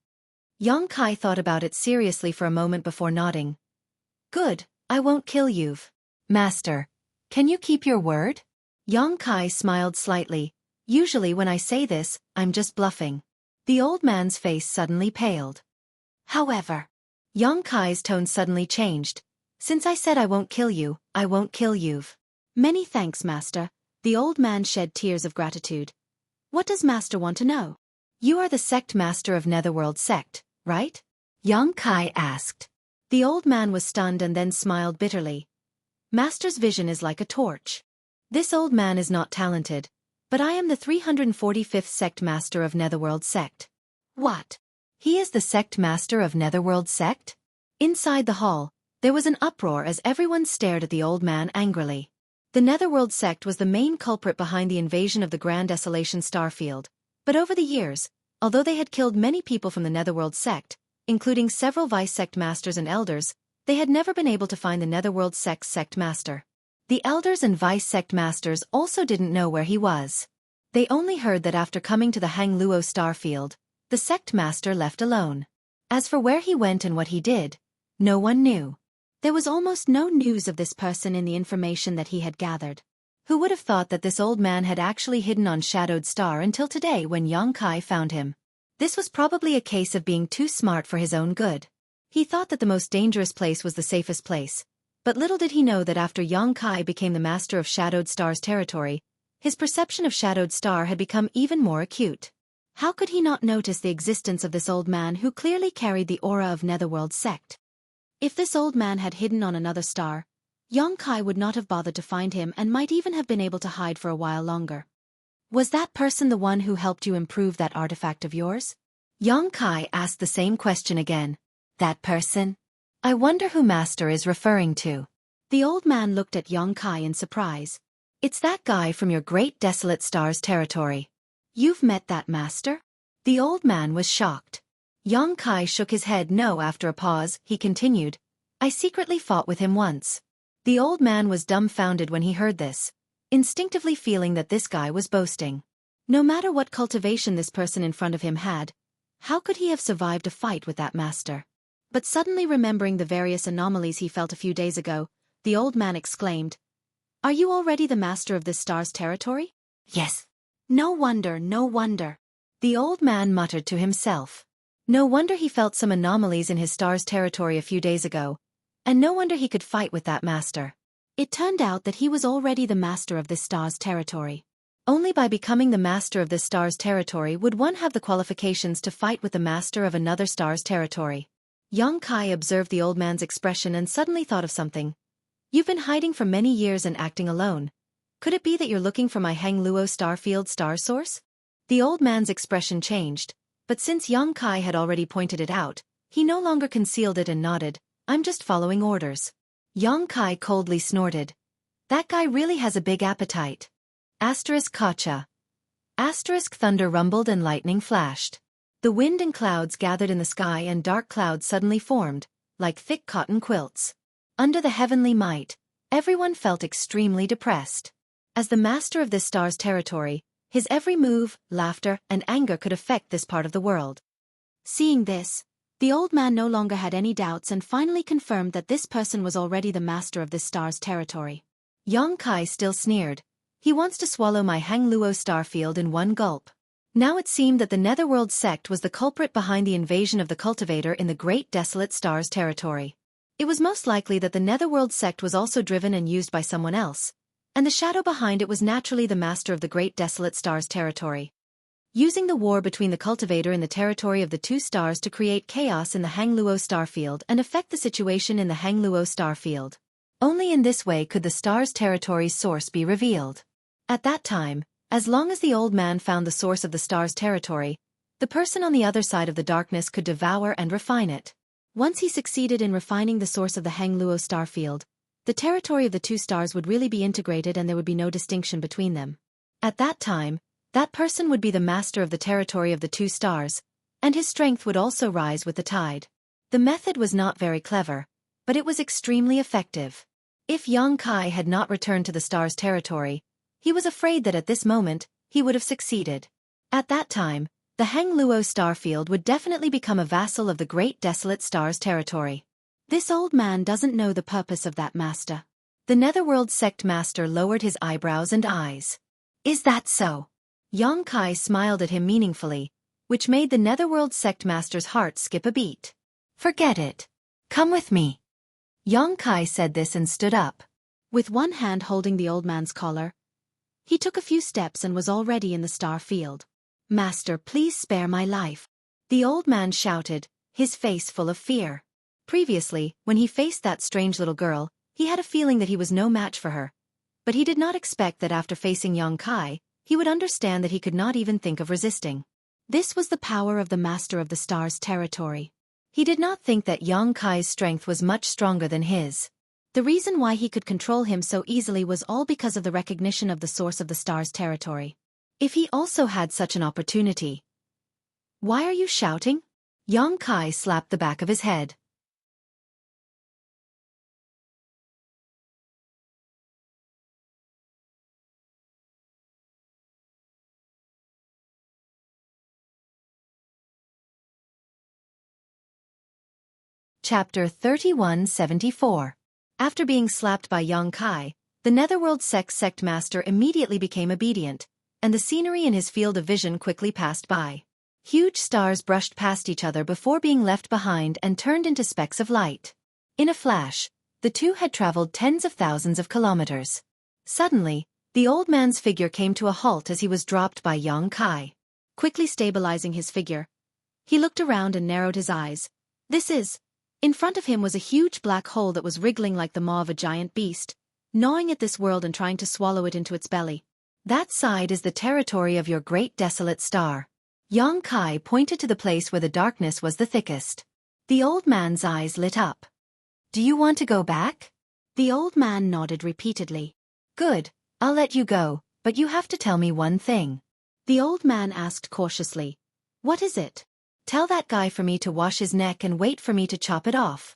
Xueqi thought about it seriously for a moment before nodding. "Good, I won't kill you. Master, can you keep your word?" Xueqi smiled slightly. "Usually when I say this, I'm just bluffing." The old man's face suddenly paled. However, Xueqi's tone suddenly changed. "Since I said I won't kill you, I won't kill you." "Many thanks, master." The old man shed tears of gratitude. "What does master want to know?" "You are the sect master of Netherworld sect, right?" Xueqi asked. The old man was stunned and then smiled bitterly. "Master's vision is like a torch. This old man is not talented, but I am the 345th sect master of Netherworld sect." "What? He is the sect master of Netherworld sect?" Inside the hall, there was an uproar as everyone stared at the old man angrily. The Netherworld sect was the main culprit behind the invasion of the Grand Desolation Starfield, but over the years, although they had killed many people from the Netherworld sect, including several vice sect masters and elders, they had never been able to find the Netherworld sect's sect master. The elders and vice sect masters also didn't know where he was. They only heard that after coming to the Hang Luo Starfield, the sect master left alone. As for where he went and what he did, no one knew. There was almost no news of this person in the information that he had gathered. Who would have thought that this old man had actually hidden on Shadowed Star until today when Xueqi found him? This was probably a case of being too smart for his own good. He thought that the most dangerous place was the safest place, but little did he know that after Xueqi became the master of Shadowed Star's territory, his perception of Shadowed Star had become even more acute. How could he not notice the existence of this old man who clearly carried the aura of Netherworld sect? If this old man had hidden on another star, Xueqi would not have bothered to find him and might even have been able to hide for a while longer. Was that person the one who helped you improve that artifact of yours? Xueqi asked the same question again. That person? I wonder who Master is referring to. The old man looked at Xueqi in surprise. It's that guy from your great desolate star's territory. You've met that master? The old man was shocked. Xueqi shook his head no. After a pause, he continued. I secretly fought with him once. The old man was dumbfounded when he heard this, instinctively feeling that this guy was boasting. No matter what cultivation this person in front of him had, how could he have survived a fight with that master? But suddenly remembering the various anomalies he felt a few days ago, the old man exclaimed, Are you already the master of this star's territory? Yes. No wonder, no wonder. The old man muttered to himself. No wonder he felt some anomalies in his star's territory a few days ago, and no wonder he could fight with that master. It turned out that he was already the master of this star's territory. Only by becoming the master of this star's territory would one have the qualifications to fight with the master of another star's territory. Xueqi observed the old man's expression and suddenly thought of something. You've been hiding for many years and acting alone. Could it be that you're looking for my Hangluo Starfield star source? The old man's expression changed, but since Xueqi had already pointed it out, he no longer concealed it and nodded. I'm just following orders. Xueqi coldly snorted. That guy really has a big appetite. Kacha. Thunder rumbled and lightning flashed. The wind and clouds gathered in the sky and dark clouds suddenly formed, like thick cotton quilts. Under the heavenly might, everyone felt extremely depressed. As the master of this star's territory, his every move, laughter, and anger could affect this part of the world. Seeing this, the old man no longer had any doubts and finally confirmed that this person was already the master of this star's territory. Xueqi still sneered. He wants to swallow my Hangluo Starfield in one gulp. Now it seemed that the Netherworld sect was the culprit behind the invasion of the cultivator in the Great Desolate Star's territory. It was most likely that the Netherworld sect was also driven and used by someone else, and the shadow behind it was naturally the master of the Great Desolate Star's territory. Using the war between the cultivator and the territory of the two stars to create chaos in the Hangluo Starfield and affect the situation in the Hangluo Starfield. Only in this way could the star's territory's source be revealed. At that time, as long as the old man found the source of the star's territory, the person on the other side of the darkness could devour and refine it. Once he succeeded in refining the source of the Hangluo Starfield, the territory of the two stars would really be integrated and there would be no distinction between them. At that time, that person would be the master of the territory of the two stars, and his strength would also rise with the tide. The method was not very clever, but it was extremely effective. If Xueqi had not returned to the star's territory, he was afraid that at this moment, he would have succeeded. At that time, the Hangluo Starfield would definitely become a vassal of the Great Desolate Star's territory. This old man doesn't know the purpose of that master. The Netherworld sect master lowered his eyebrows and eyes. Is that so? Xueqi smiled at him meaningfully, which made the Netherworld sect master's heart skip a beat. Forget it. Come with me. Xueqi said this and stood up. With one hand holding the old man's collar, he took a few steps and was already in the star field. Master, please spare my life. The old man shouted, his face full of fear. Previously, when he faced that strange little girl, he had a feeling that he was no match for her. But he did not expect that after facing Xueqi, he would understand that he could not even think of resisting. This was the power of the master of the star's territory. He did not think that Xueqi's strength was much stronger than his. The reason why he could control him so easily was all because of the recognition of the source of the star's territory. If he also had such an opportunity. Why are you shouting? Xueqi slapped the back of his head. Chapter 3174. After being slapped by Xueqi, the Netherworld sect master immediately became obedient, and the scenery in his field of vision quickly passed by. Huge stars brushed past each other before being left behind and turned into specks of light. In a flash, the two had traveled tens of thousands of kilometers. Suddenly, the old man's figure came to a halt as he was dropped by Xueqi. Quickly stabilizing his figure, he looked around and narrowed his eyes. In front of him was a huge black hole that was wriggling like the maw of a giant beast, gnawing at this world and trying to swallow it into its belly. That side is the territory of your great desolate star. Yang Kai pointed to the place where the darkness was the thickest. The old man's eyes lit up. Do you want to go back? The old man nodded repeatedly. Good, I'll let you go, but you have to tell me one thing. The old man asked cautiously. What is it? Tell that guy for me to wash his neck and wait for me to chop it off.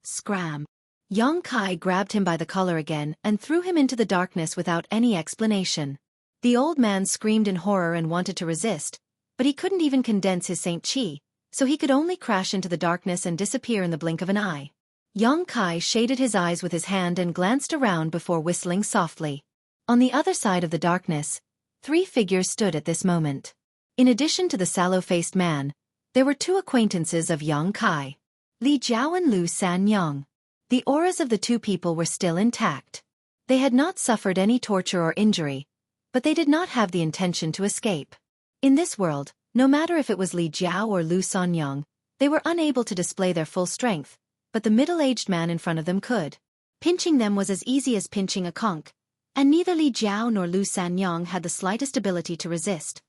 Scram. Yang Kai grabbed him by the collar again and threw him into the darkness without any explanation. The old man screamed in horror and wanted to resist, but he couldn't even condense his Saint Chi, so he could only crash into the darkness and disappear in the blink of an eye. Yang Kai shaded his eyes with his hand and glanced around before whistling softly. On the other side of the darkness, 3 figures stood at this moment. In addition to the sallow-faced man, there were 2 acquaintances of Yang Kai, Li Jiao and Lu Sanyang. The auras of the 2 people were still intact. They had not suffered any torture or injury, but they did not have the intention to escape. In this world, no matter if it was Li Jiao or Lu Sanyang, they were unable to display their full strength, but the middle-aged man in front of them could. Pinching them was as easy as pinching a conch, and neither Li Jiao nor Lu Sanyang had the slightest ability to resist.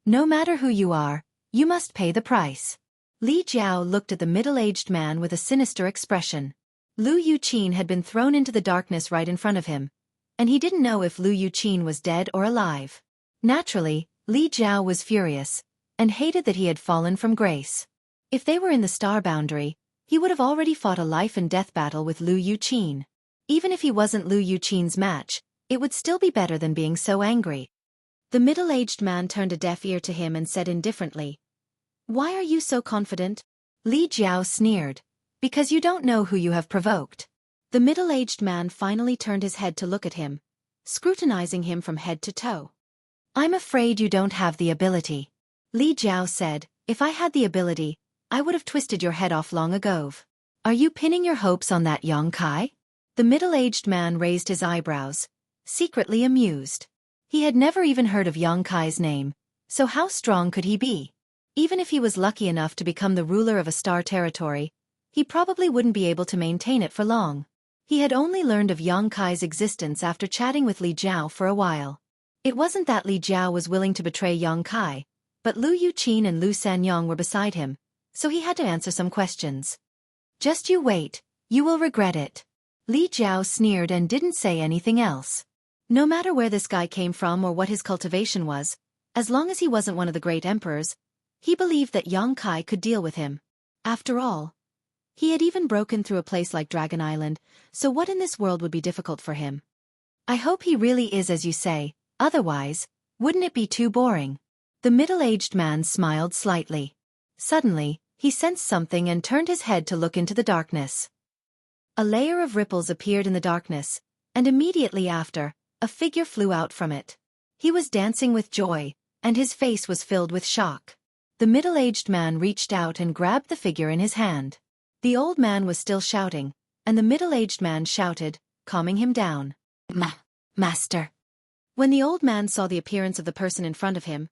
No matter who you are, you must pay the price. Li Jiao looked at the middle-aged man with a sinister expression. Lu Yuqin had been thrown into the darkness right in front of him, and he didn't know if Lu Yuqin was dead or alive. Naturally, Li Jiao was furious, and hated that he had fallen from grace. If they were in the star boundary, he would have already fought a life-and-death battle with Lu Yuqin. Even if he wasn't Lu Yuqin's match, it would still be better than being so angry. The middle-aged man turned a deaf ear to him and said indifferently, Why are you so confident? Li Jiao sneered. Because you don't know who you have provoked. The middle-aged man finally turned his head to look at him, scrutinizing him from head to toe. I'm afraid you don't have the ability. Li Jiao said, If I had the ability, I would have twisted your head off long ago. Are you pinning your hopes on that Yang Kai? The middle-aged man raised his eyebrows, secretly amused. He had never even heard of Yang Kai's name, so how strong could he be? Even if he was lucky enough to become the ruler of a star territory, he probably wouldn't be able to maintain it for long. He had only learned of Yang Kai's existence after chatting with Li Jiao for a while. It wasn't that Li Jiao was willing to betray Yang Kai, but Lu Yuqin and Lu Sanyang were beside him, so he had to answer some questions. Just you wait, you will regret it. Li Jiao sneered and didn't say anything else. No matter where this guy came from or what his cultivation was, as long as he wasn't one of the great emperors, he believed that Yang Kai could deal with him. After all, he had even broken through a place like Dragon Island, so what in this world would be difficult for him? I hope he really is as you say, otherwise, wouldn't it be too boring? The middle-aged man smiled slightly. Suddenly, he sensed something and turned his head to look into the darkness. A layer of ripples appeared in the darkness, and immediately after, a figure flew out from it. He was dancing with joy, and his face was filled with shock. The middle-aged man reached out and grabbed the figure in his hand. The old man was still shouting, and the middle-aged man shouted, calming him down. Master. When the old man saw the appearance of the person in front of him,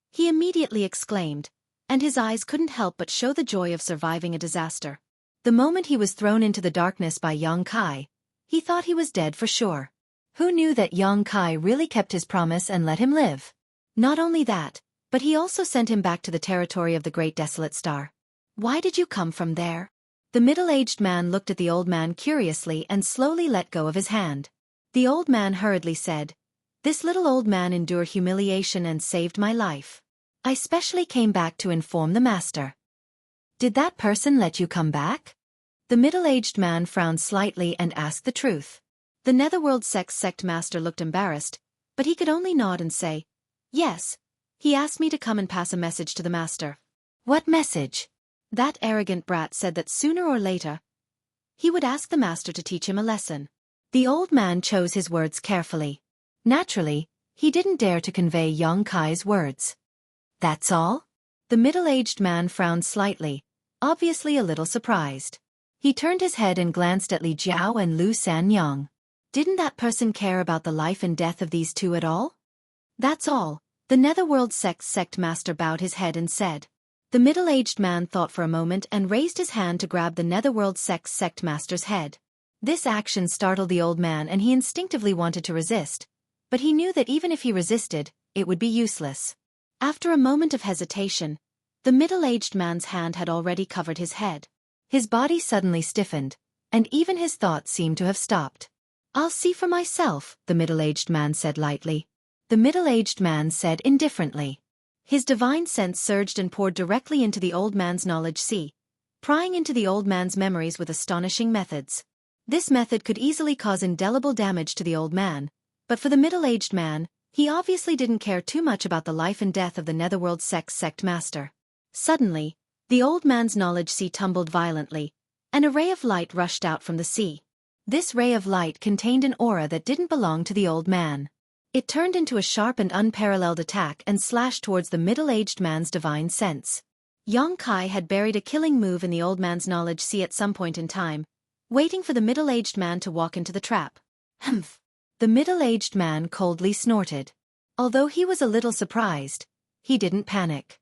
he immediately exclaimed, and his eyes couldn't help but show the joy of surviving a disaster. The moment he was thrown into the darkness by Yang Kai, he thought he was dead for sure. Who knew that Yang Kai really kept his promise and let him live? Not only that, but he also sent him back to the territory of the Great Desolate Star. Why did you come from there? The middle-aged man looked at the old man curiously and slowly let go of his hand. The old man hurriedly said, This little old man endured humiliation and saved my life. I specially came back to inform the master. Did that person let you come back? The middle-aged man frowned slightly and asked the truth. The Netherworld sect master looked embarrassed, but he could only nod and say, Yes, he asked me to come and pass a message to the master. What message? That arrogant brat said that sooner or later, he would ask the master to teach him a lesson. The old man chose his words carefully. Naturally, he didn't dare to convey Yang Kai's words. That's all? The middle-aged man frowned slightly, obviously a little surprised. He turned his head and glanced at Li Jiao and Lu Sanyang. Didn't that person care about the life and death of these two at all? That's all, The Netherworld sect master bowed his head and said. The middle-aged man thought for a moment and raised his hand to grab the Netherworld sect master's head. This action startled the old man and he instinctively wanted to resist, but he knew that even if he resisted, it would be useless. After a moment of hesitation, the middle-aged man's hand had already covered his head. His body suddenly stiffened, and even his thoughts seemed to have stopped. I'll see for myself, the middle-aged man said lightly. The middle-aged man said indifferently. His divine sense surged and poured directly into the old man's knowledge sea, prying into the old man's memories with astonishing methods. This method could easily cause indelible damage to the old man, but for the middle-aged man, he obviously didn't care too much about the life and death of the Netherworld sect master. Suddenly, the old man's knowledge sea tumbled violently, and a ray of light rushed out from the sea. This ray of light contained an aura that didn't belong to the old man. It turned into a sharp and unparalleled attack and slashed towards the middle-aged man's divine sense. Xueqi had buried a killing move in the old man's knowledge sea at some point in time, waiting for the middle-aged man to walk into the trap. Humph! The middle-aged man coldly snorted. Although he was a little surprised, he didn't panic.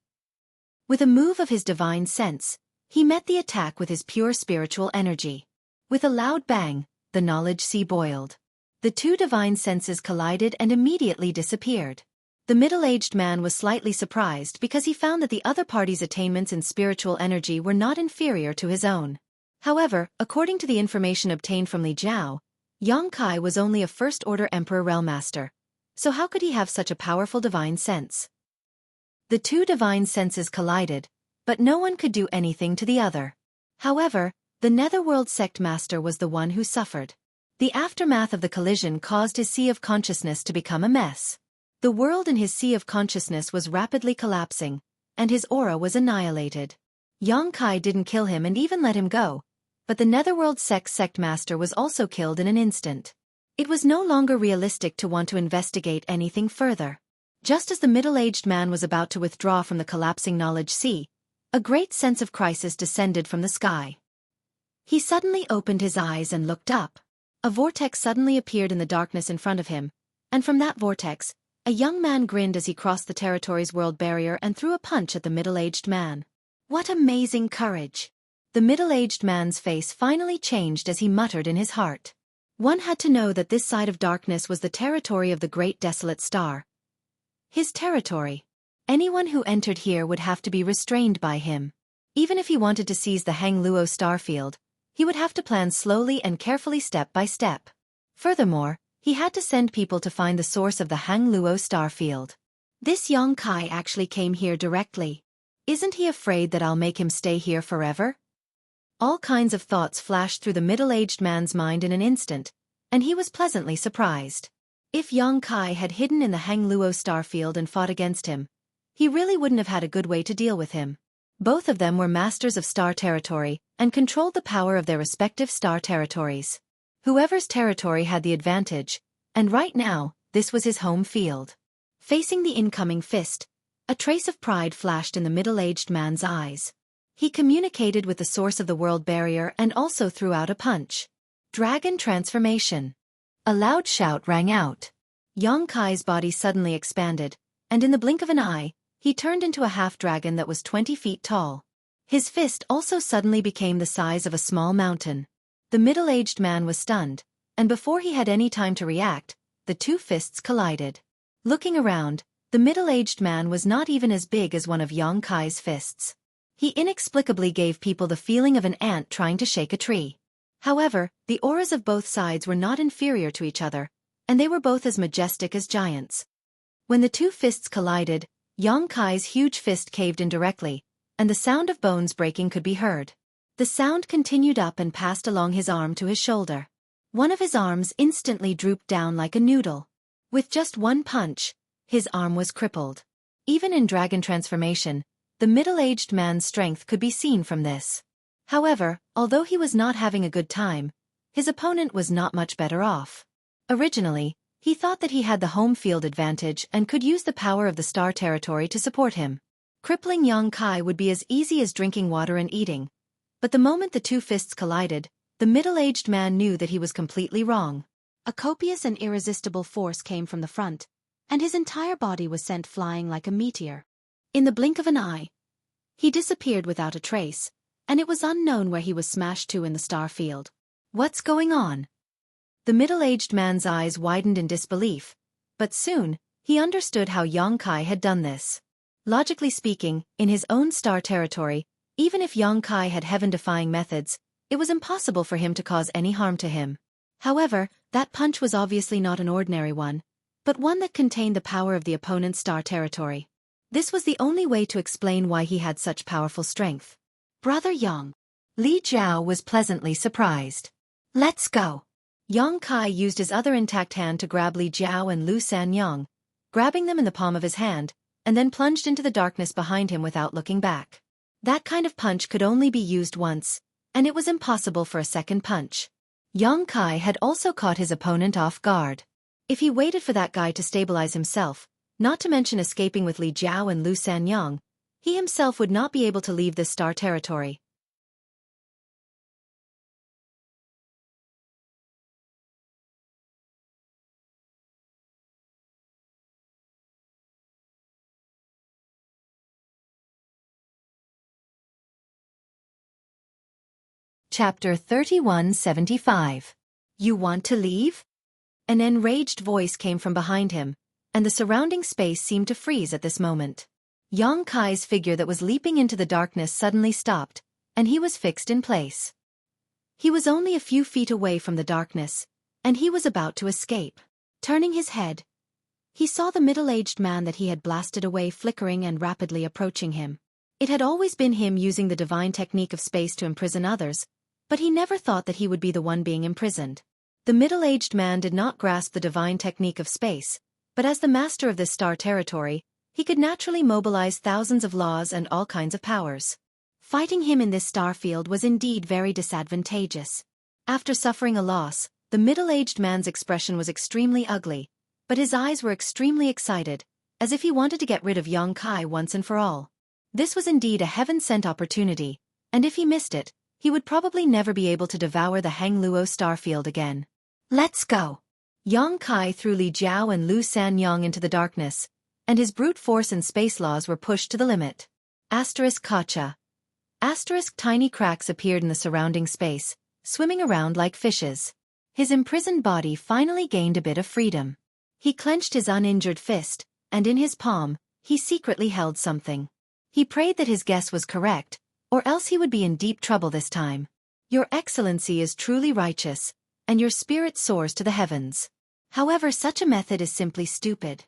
With a move of his divine sense, he met the attack with his pure spiritual energy. With a loud bang, the knowledge sea boiled. The two divine senses collided and immediately disappeared. The middle-aged man was slightly surprised because he found that the other party's attainments in spiritual energy were not inferior to his own. However, according to the information obtained from Li Jiao, Xueqi was only a first-order Emperor Realmaster, so how could he have such a powerful divine sense? The two divine senses collided, but no one could do anything to the other. However, the Netherworld sect master was the one who suffered. The aftermath of the collision caused his sea of consciousness to become a mess. The world in his sea of consciousness was rapidly collapsing, and his aura was annihilated. Xueqi didn't kill him and even let him go, but the Netherworld sect master was also killed in an instant. It was no longer realistic to want to investigate anything further. Just as the middle-aged man was about to withdraw from the collapsing knowledge sea, a great sense of crisis descended from the sky. He suddenly opened his eyes and looked up. A vortex suddenly appeared in the darkness in front of him, and from that vortex, a young man grinned as he crossed the territory's world barrier and threw a punch at the middle-aged man. What amazing courage! The middle-aged man's face finally changed as he muttered in his heart. One had to know that this side of darkness was the territory of the Great Desolate Star. His territory. Anyone who entered here would have to be restrained by him. Even if he wanted to seize the Hang Luo starfield, he would have to plan slowly and carefully step by step. Furthermore, he had to send people to find the source of the Hang Luo starfield. This Xueqi actually came here directly. Isn't he afraid that I'll make him stay here forever? All kinds of thoughts flashed through the middle-aged man's mind in an instant, and he was pleasantly surprised. If Xueqi had hidden in the Hang Luo starfield and fought against him, he really wouldn't have had a good way to deal with him. Both of them were masters of star territory and controlled the power of their respective star territories. Whoever's territory had the advantage, and right now, this was his home field. Facing the incoming fist, a trace of pride flashed in the middle-aged man's eyes. He communicated with the source of the world barrier and also threw out a punch. Dragon transformation. A loud shout rang out. Xueqi's body suddenly expanded, and in the blink of an eye, he turned into a half-dragon that was 20 feet tall. His fist also suddenly became the size of a small mountain. The middle-aged man was stunned, and before he had any time to react, the two fists collided. Looking around, the middle-aged man was not even as big as one of Xueqi's fists. He inexplicably gave people the feeling of an ant trying to shake a tree. However, the auras of both sides were not inferior to each other, and they were both as majestic as giants. When the two fists collided, Xueqi's huge fist caved in directly, and the sound of bones breaking could be heard. The sound continued up and passed along his arm to his shoulder. One of his arms instantly drooped down like a noodle. With just one punch, his arm was crippled. Even in dragon transformation, the middle-aged man's strength could be seen from this. However, although he was not having a good time, his opponent was not much better off. Originally, he thought that he had the home field advantage and could use the power of the star territory to support him. Crippling Xueqi would be as easy as drinking water and eating. But the moment the two fists collided, the middle-aged man knew that he was completely wrong. A copious and irresistible force came from the front, and his entire body was sent flying like a meteor. In the blink of an eye, he disappeared without a trace, and it was unknown where he was smashed to in the star field. What's going on? The middle-aged man's eyes widened in disbelief, but soon, he understood how Xueqi had done this. Logically speaking, in his own star territory, even if Xueqi had heaven-defying methods, it was impossible for him to cause any harm to him. However, that punch was obviously not an ordinary one, but one that contained the power of the opponent's star territory. This was the only way to explain why he had such powerful strength. Brother Yang. Li Jiao was pleasantly surprised. Let's go. Xueqi used his other intact hand to grab Li Jiao and Lu Sanyang, grabbing them in the palm of his hand, and then plunged into the darkness behind him without looking back. That kind of punch could only be used once, and it was impossible for a second punch. Xueqi had also caught his opponent off guard. If he waited for that guy to stabilize himself, not to mention escaping with Li Jiao and Lu Sanyang, he himself would not be able to leave this star territory. Chapter 3175. You want to leave? An enraged voice came from behind him, and the surrounding space seemed to freeze at this moment. Xueqi's figure that was leaping into the darkness suddenly stopped, and he was fixed in place. He was only a few feet away from the darkness, and he was about to escape. Turning his head, he saw the middle-aged man that he had blasted away flickering and rapidly approaching him. It had always been him using the divine technique of space to imprison others, but he never thought that he would be the one being imprisoned. The middle-aged man did not grasp the divine technique of space, but as the master of this star territory, he could naturally mobilize thousands of laws and all kinds of powers. Fighting him in this star field was indeed very disadvantageous. After suffering a loss, the middle-aged man's expression was extremely ugly, but his eyes were extremely excited, as if he wanted to get rid of Xueqi once and for all. This was indeed a heaven-sent opportunity, and if he missed it, he would probably never be able to devour the Hangluo starfield again. Let's go. Xueqi threw Li Jiao and Lu Sanyang into the darkness, and his brute force and space laws were pushed to the limit. Kacha. Tiny cracks appeared in the surrounding space, swimming around like fishes. His imprisoned body finally gained a bit of freedom. He clenched his uninjured fist, and in his palm, he secretly held something. He prayed that his guess was correct, or else he would be in deep trouble this time. Your Excellency is truly righteous, and your spirit soars to the heavens. However, such a method is simply stupid.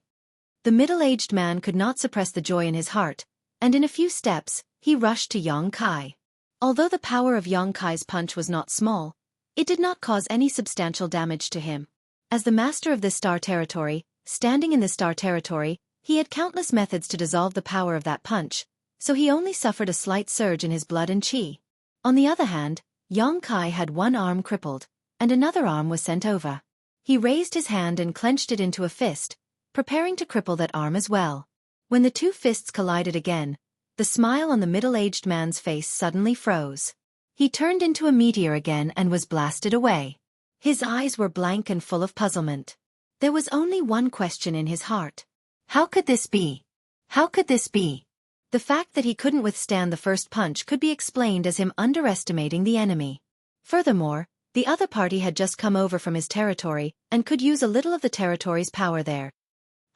The middle-aged man could not suppress the joy in his heart, and in a few steps, he rushed to Xueqi. Although the power of Xueqi's punch was not small, it did not cause any substantial damage to him. As the master of this star territory, standing in this star territory, he had countless methods to dissolve the power of that punch, so he only suffered a slight surge in his blood and chi. On the other hand, Xueqi had one arm crippled, and another arm was sent over. He raised his hand and clenched it into a fist, preparing to cripple that arm as well. When the two fists collided again, the smile on the middle-aged man's face suddenly froze. He turned into a meteor again and was blasted away. His eyes were blank and full of puzzlement. There was only one question in his heart. How could this be? How could this be? The fact that he couldn't withstand the first punch could be explained as him underestimating the enemy. Furthermore, the other party had just come over from his territory and could use a little of the territory's power there.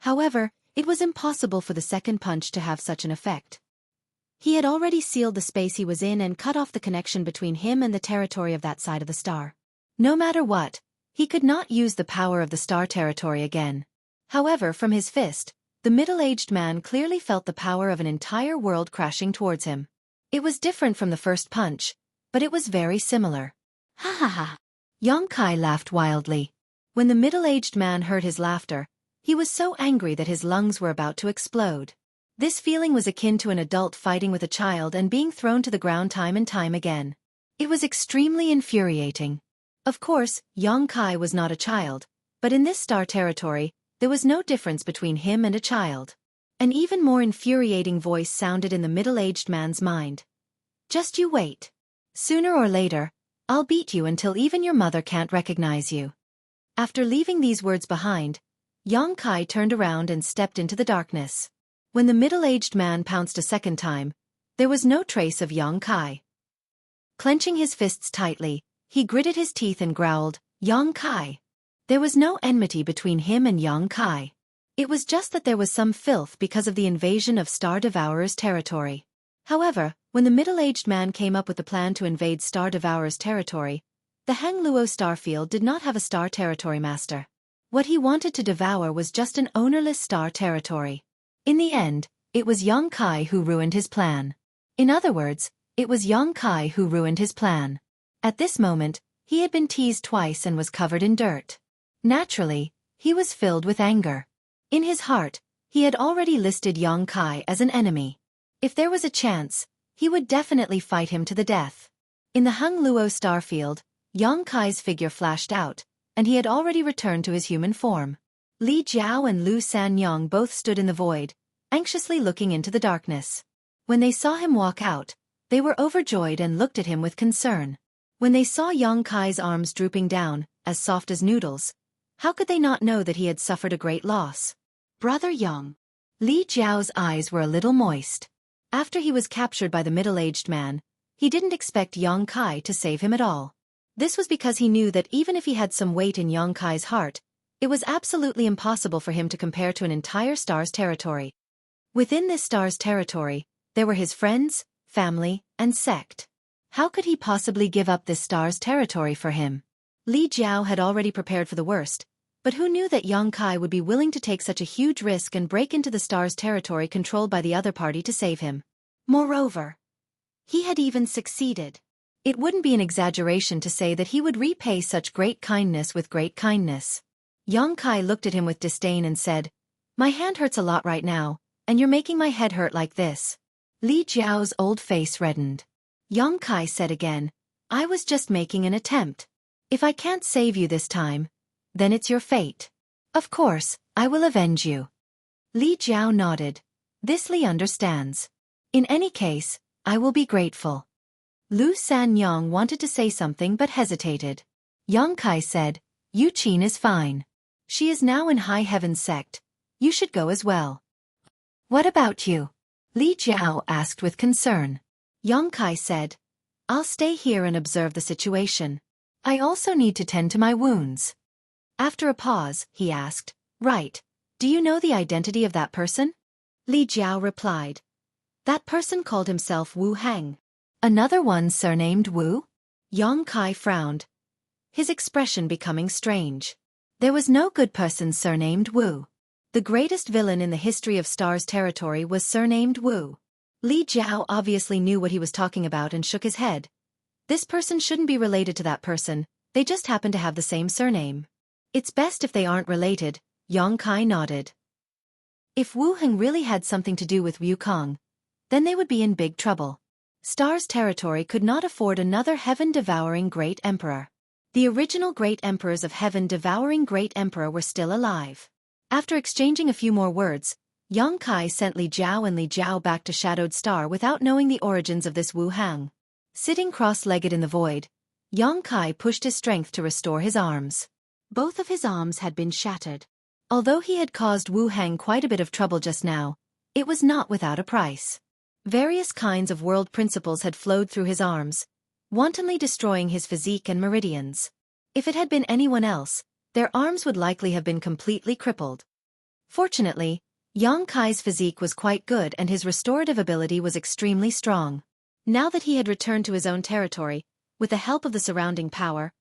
However, it was impossible for the second punch to have such an effect. He had already sealed the space he was in and cut off the connection between him and the territory of that side of the star. No matter what, he could not use the power of the star territory again. However, from his fist, the middle-aged man clearly felt the power of an entire world crashing towards him. It was different from the first punch, but it was very similar. Ha ha ha! Xueqi laughed wildly. When the middle-aged man heard his laughter, he was so angry that his lungs were about to explode. This feeling was akin to an adult fighting with a child and being thrown to the ground time and time again. It was extremely infuriating. Of course, Xueqi was not a child, but in this star territory, there was no difference between him and a child. An even more infuriating voice sounded in the middle-aged man's mind. Just you wait. Sooner or later, I'll beat you until even your mother can't recognize you. After leaving these words behind, Yang Kai turned around and stepped into the darkness. When the middle-aged man pounced a second time, there was no trace of Yang Kai. Clenching his fists tightly, he gritted his teeth and growled, "Yang Kai." There was no enmity between him and Yang Kai. It was just that there was some filth because of the invasion of Star Devourer's territory. However, when the middle-aged man came up with the plan to invade Star Devourer's territory, the Hangluo Starfield did not have a star territory master. What he wanted to devour was just an ownerless star territory. In the end, it was Yang Kai who ruined his plan. In other words, it was Yang Kai who ruined his plan. At this moment, he had been teased twice and was covered in dirt. Naturally, he was filled with anger. In his heart, he had already listed Yang Kai as an enemy. If there was a chance, he would definitely fight him to the death. In the Hangluo Starfield, Yang Kai's figure flashed out, and he had already returned to his human form. Li Jiao and Lu Sanyang both stood in the void, anxiously looking into the darkness. When they saw him walk out, they were overjoyed and looked at him with concern. When they saw Yang Kai's arms drooping down, as soft as noodles, how could they not know that he had suffered a great loss? Brother Yang. Li Jiao's eyes were a little moist. After he was captured by the middle-aged man, he didn't expect Yang Kai to save him at all. This was because he knew that even if he had some weight in Yang Kai's heart, it was absolutely impossible for him to compare to an entire star's territory. Within this star's territory, there were his friends, family, and sect. How could he possibly give up this star's territory for him? Li Jiao had already prepared for the worst, but who knew that Yang Kai would be willing to take such a huge risk and break into the star's territory controlled by the other party to save him? Moreover, he had even succeeded. It wouldn't be an exaggeration to say that he would repay such great kindness with great kindness. Yang Kai looked at him with disdain and said, "My hand hurts a lot right now, and you're making my head hurt like this." Li Jiao's old face reddened. Yang Kai said again, "I was just making an attempt. If I can't save you this time, then it's your fate. Of course, I will avenge you." Li Jiao nodded. "This Li understands. In any case, I will be grateful." Lu Sanyang wanted to say something but hesitated. Yang Kai said, "Yu Qin is fine. She is now in High Heaven sect. You should go as well." "What about you?" Li Jiao asked with concern. Yang Kai said, "I'll stay here and observe the situation. I also need to tend to my wounds." After a pause, he asked, "Right, do you know the identity of that person?" Li Jiao replied, "That person called himself Wu Hang." "Another one surnamed Wu?" Yang Kai frowned, his expression becoming strange. There was no good person surnamed Wu. The greatest villain in the history of Star's territory was surnamed Wu. Li Jiao obviously knew what he was talking about and shook his head. This person shouldn't be related to that person, they just happen to have the same surname. It's best if they aren't related, Yang Kai nodded. If Wu Heng really had something to do with Wu Kong, then they would be in big trouble. Star's territory could not afford another heaven-devouring great emperor. The original great emperors of heaven-devouring great emperor were still alive. After exchanging a few more words, Yang Kai sent Li Jiao and Li Jiao back to Shadowed Star without knowing the origins of this Wu Hang. Sitting cross-legged in the void, Yang Kai pushed his strength to restore his arms. Both of his arms had been shattered. Although he had caused Wu Hang quite a bit of trouble just now, it was not without a price. Various kinds of world principles had flowed through his arms, wantonly destroying his physique and meridians. If it had been anyone else, their arms would likely have been completely crippled. Fortunately, Yang Kai's physique was quite good and his restorative ability was extremely strong. Now that he had returned to his own territory, with the help of the surrounding power,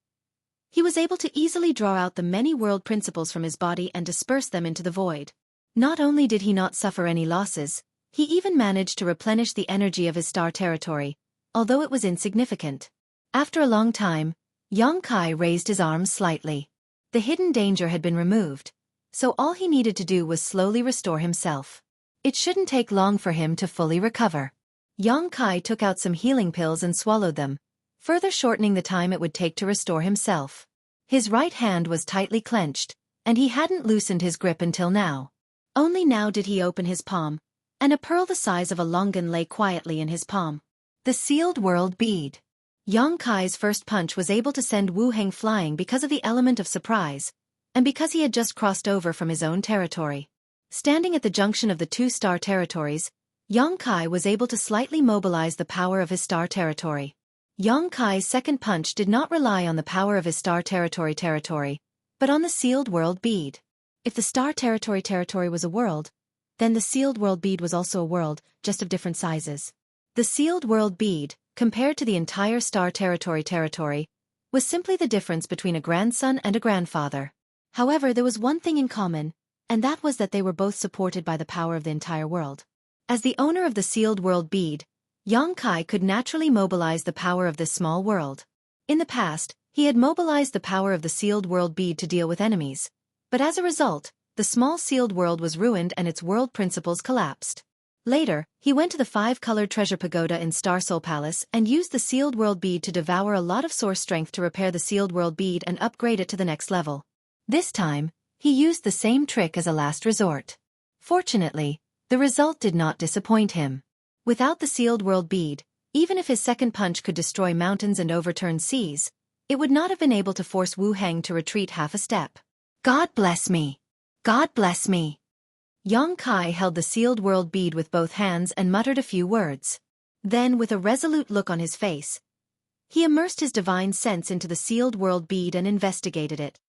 he was able to easily draw out the many world principles from his body and disperse them into the void. Not only did he not suffer any losses, he even managed to replenish the energy of his star territory, although it was insignificant. After a long time, Yang Kai raised his arms slightly. The hidden danger had been removed, so all he needed to do was slowly restore himself. It shouldn't take long for him to fully recover. Yang Kai took out some healing pills and swallowed them, further shortening the time it would take to restore himself. His right hand was tightly clenched, and he hadn't loosened his grip until now. Only now did he open his palm, and a pearl the size of a longan lay quietly in his palm. The sealed world bead. Yang Kai's first punch was able to send Wu Heng flying because of the element of surprise, and because he had just crossed over from his own territory. Standing at the junction of the two star territories, Yang Kai was able to slightly mobilize the power of his star territory. Yang Kai's second punch did not rely on the power of his star territory, but on the sealed world bead. If the star territory was a world, then the sealed world bead was also a world, just of different sizes. The sealed world bead, compared to the entire star territory, was simply the difference between a grandson and a grandfather. However, there was one thing in common, and that was that they were both supported by the power of the entire world. As the owner of the sealed world bead, Yang Kai could naturally mobilize the power of this small world. In the past, he had mobilized the power of the sealed world bead to deal with enemies, but as a result, the small sealed world was ruined and its world principles collapsed. Later, he went to the 5-colored treasure pagoda in Star Soul Palace and used the sealed world bead to devour a lot of source strength to repair the sealed world bead and upgrade it to the next level. This time, he used the same trick as a last resort. Fortunately, the result did not disappoint him. Without the sealed world bead, even if his second punch could destroy mountains and overturn seas, it would not have been able to force Wu Heng to retreat half a step. God bless me! God bless me! Yang Kai held the sealed world bead with both hands and muttered a few words. Then, with a resolute look on his face, he immersed his divine sense into the sealed world bead and investigated it.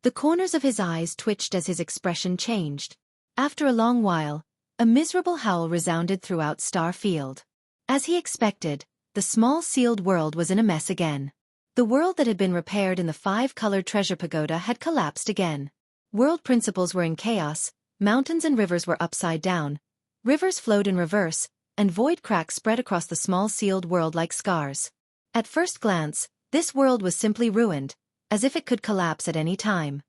The corners of his eyes twitched as his expression changed. After a long while, a miserable howl resounded throughout Star Field. As he expected, the small sealed world was in a mess again. The world that had been repaired in the 5-colored treasure pagoda had collapsed again. World principles were in chaos, mountains and rivers were upside down, rivers flowed in reverse, and void cracks spread across the small sealed world like scars. At first glance, this world was simply ruined, as if it could collapse at any time.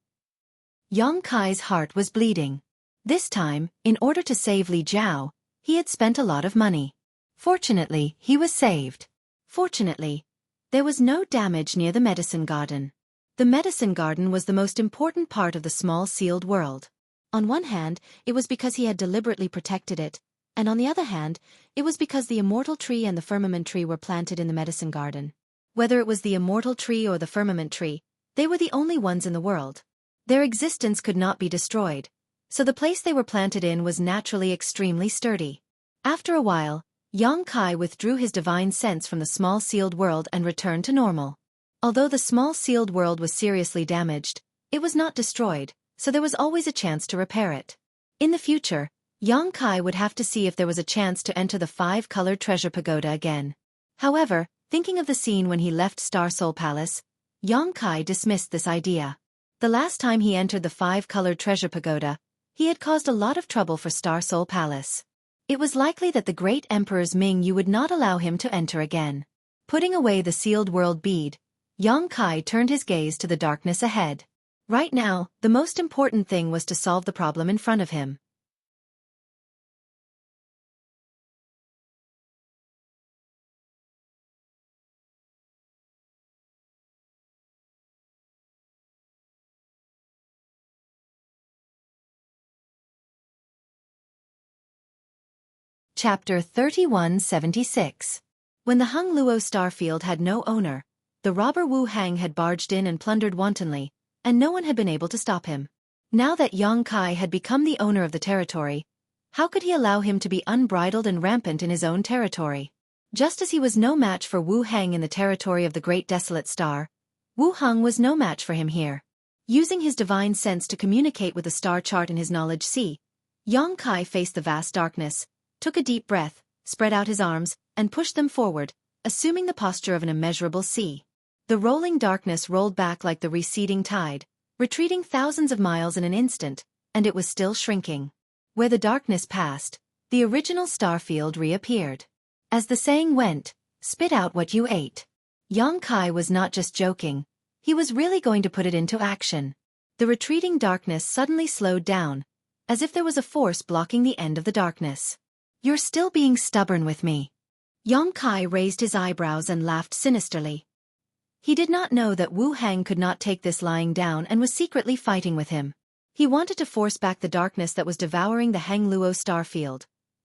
Yang Kai's heart was bleeding. This time, in order to save Li Jiao, he had spent a lot of money. Fortunately, he was saved. Fortunately, there was no damage near the medicine garden. The medicine garden was the most important part of the small sealed world. On one hand, it was because he had deliberately protected it, and on the other hand, it was because the immortal tree and the firmament tree were planted in the medicine garden. Whether it was the immortal tree or the firmament tree, they were the only ones in the world. Their existence could not be destroyed, so the place they were planted in was naturally extremely sturdy. After a while, Yang Kai withdrew his divine sense from the small sealed world and returned to normal. Although the small sealed world was seriously damaged, it was not destroyed, so there was always a chance to repair it. In the future, Yang Kai would have to see if there was a chance to enter the 5-colored treasure pagoda again. However, thinking of the scene when he left Star Soul Palace, Yang Kai dismissed this idea. The last time he entered the 5-colored treasure pagoda, he had caused a lot of trouble for Star Soul Palace. It was likely that the great Emperor's Ming Yu would not allow him to enter again. Putting away the sealed world bead, Yang Kai turned his gaze to the darkness ahead. Right now, the most important thing was to solve the problem in front of him. Chapter 3176. When the Hung Luo starfield had no owner, the robber Wu Heng had barged in and plundered wantonly, and no one had been able to stop him. Now that Yang Kai had become the owner of the territory, how could he allow him to be unbridled and rampant in his own territory? Just as he was no match for Wu Heng in the territory of the Great Desolate Star, Wu Heng was no match for him here. Using his divine sense to communicate with the star chart in his knowledge sea, Yang Kai faced the vast darkness, took a deep breath, spread out his arms, and pushed them forward, assuming the posture of an immeasurable sea. The rolling darkness rolled back like the receding tide, retreating thousands of miles in an instant, and it was still shrinking. Where the darkness passed, the original starfield reappeared. As the saying went, spit out what you ate. Yang Kai was not just joking, he was really going to put it into action. The retreating darkness suddenly slowed down, as if there was a force blocking the end of the darkness. You're still being stubborn with me. Yang Kai raised his eyebrows and laughed sinisterly. He did not know that Wu Heng could not take this lying down and was secretly fighting with him. He wanted to force back the darkness that was devouring the Heng Luo starfield,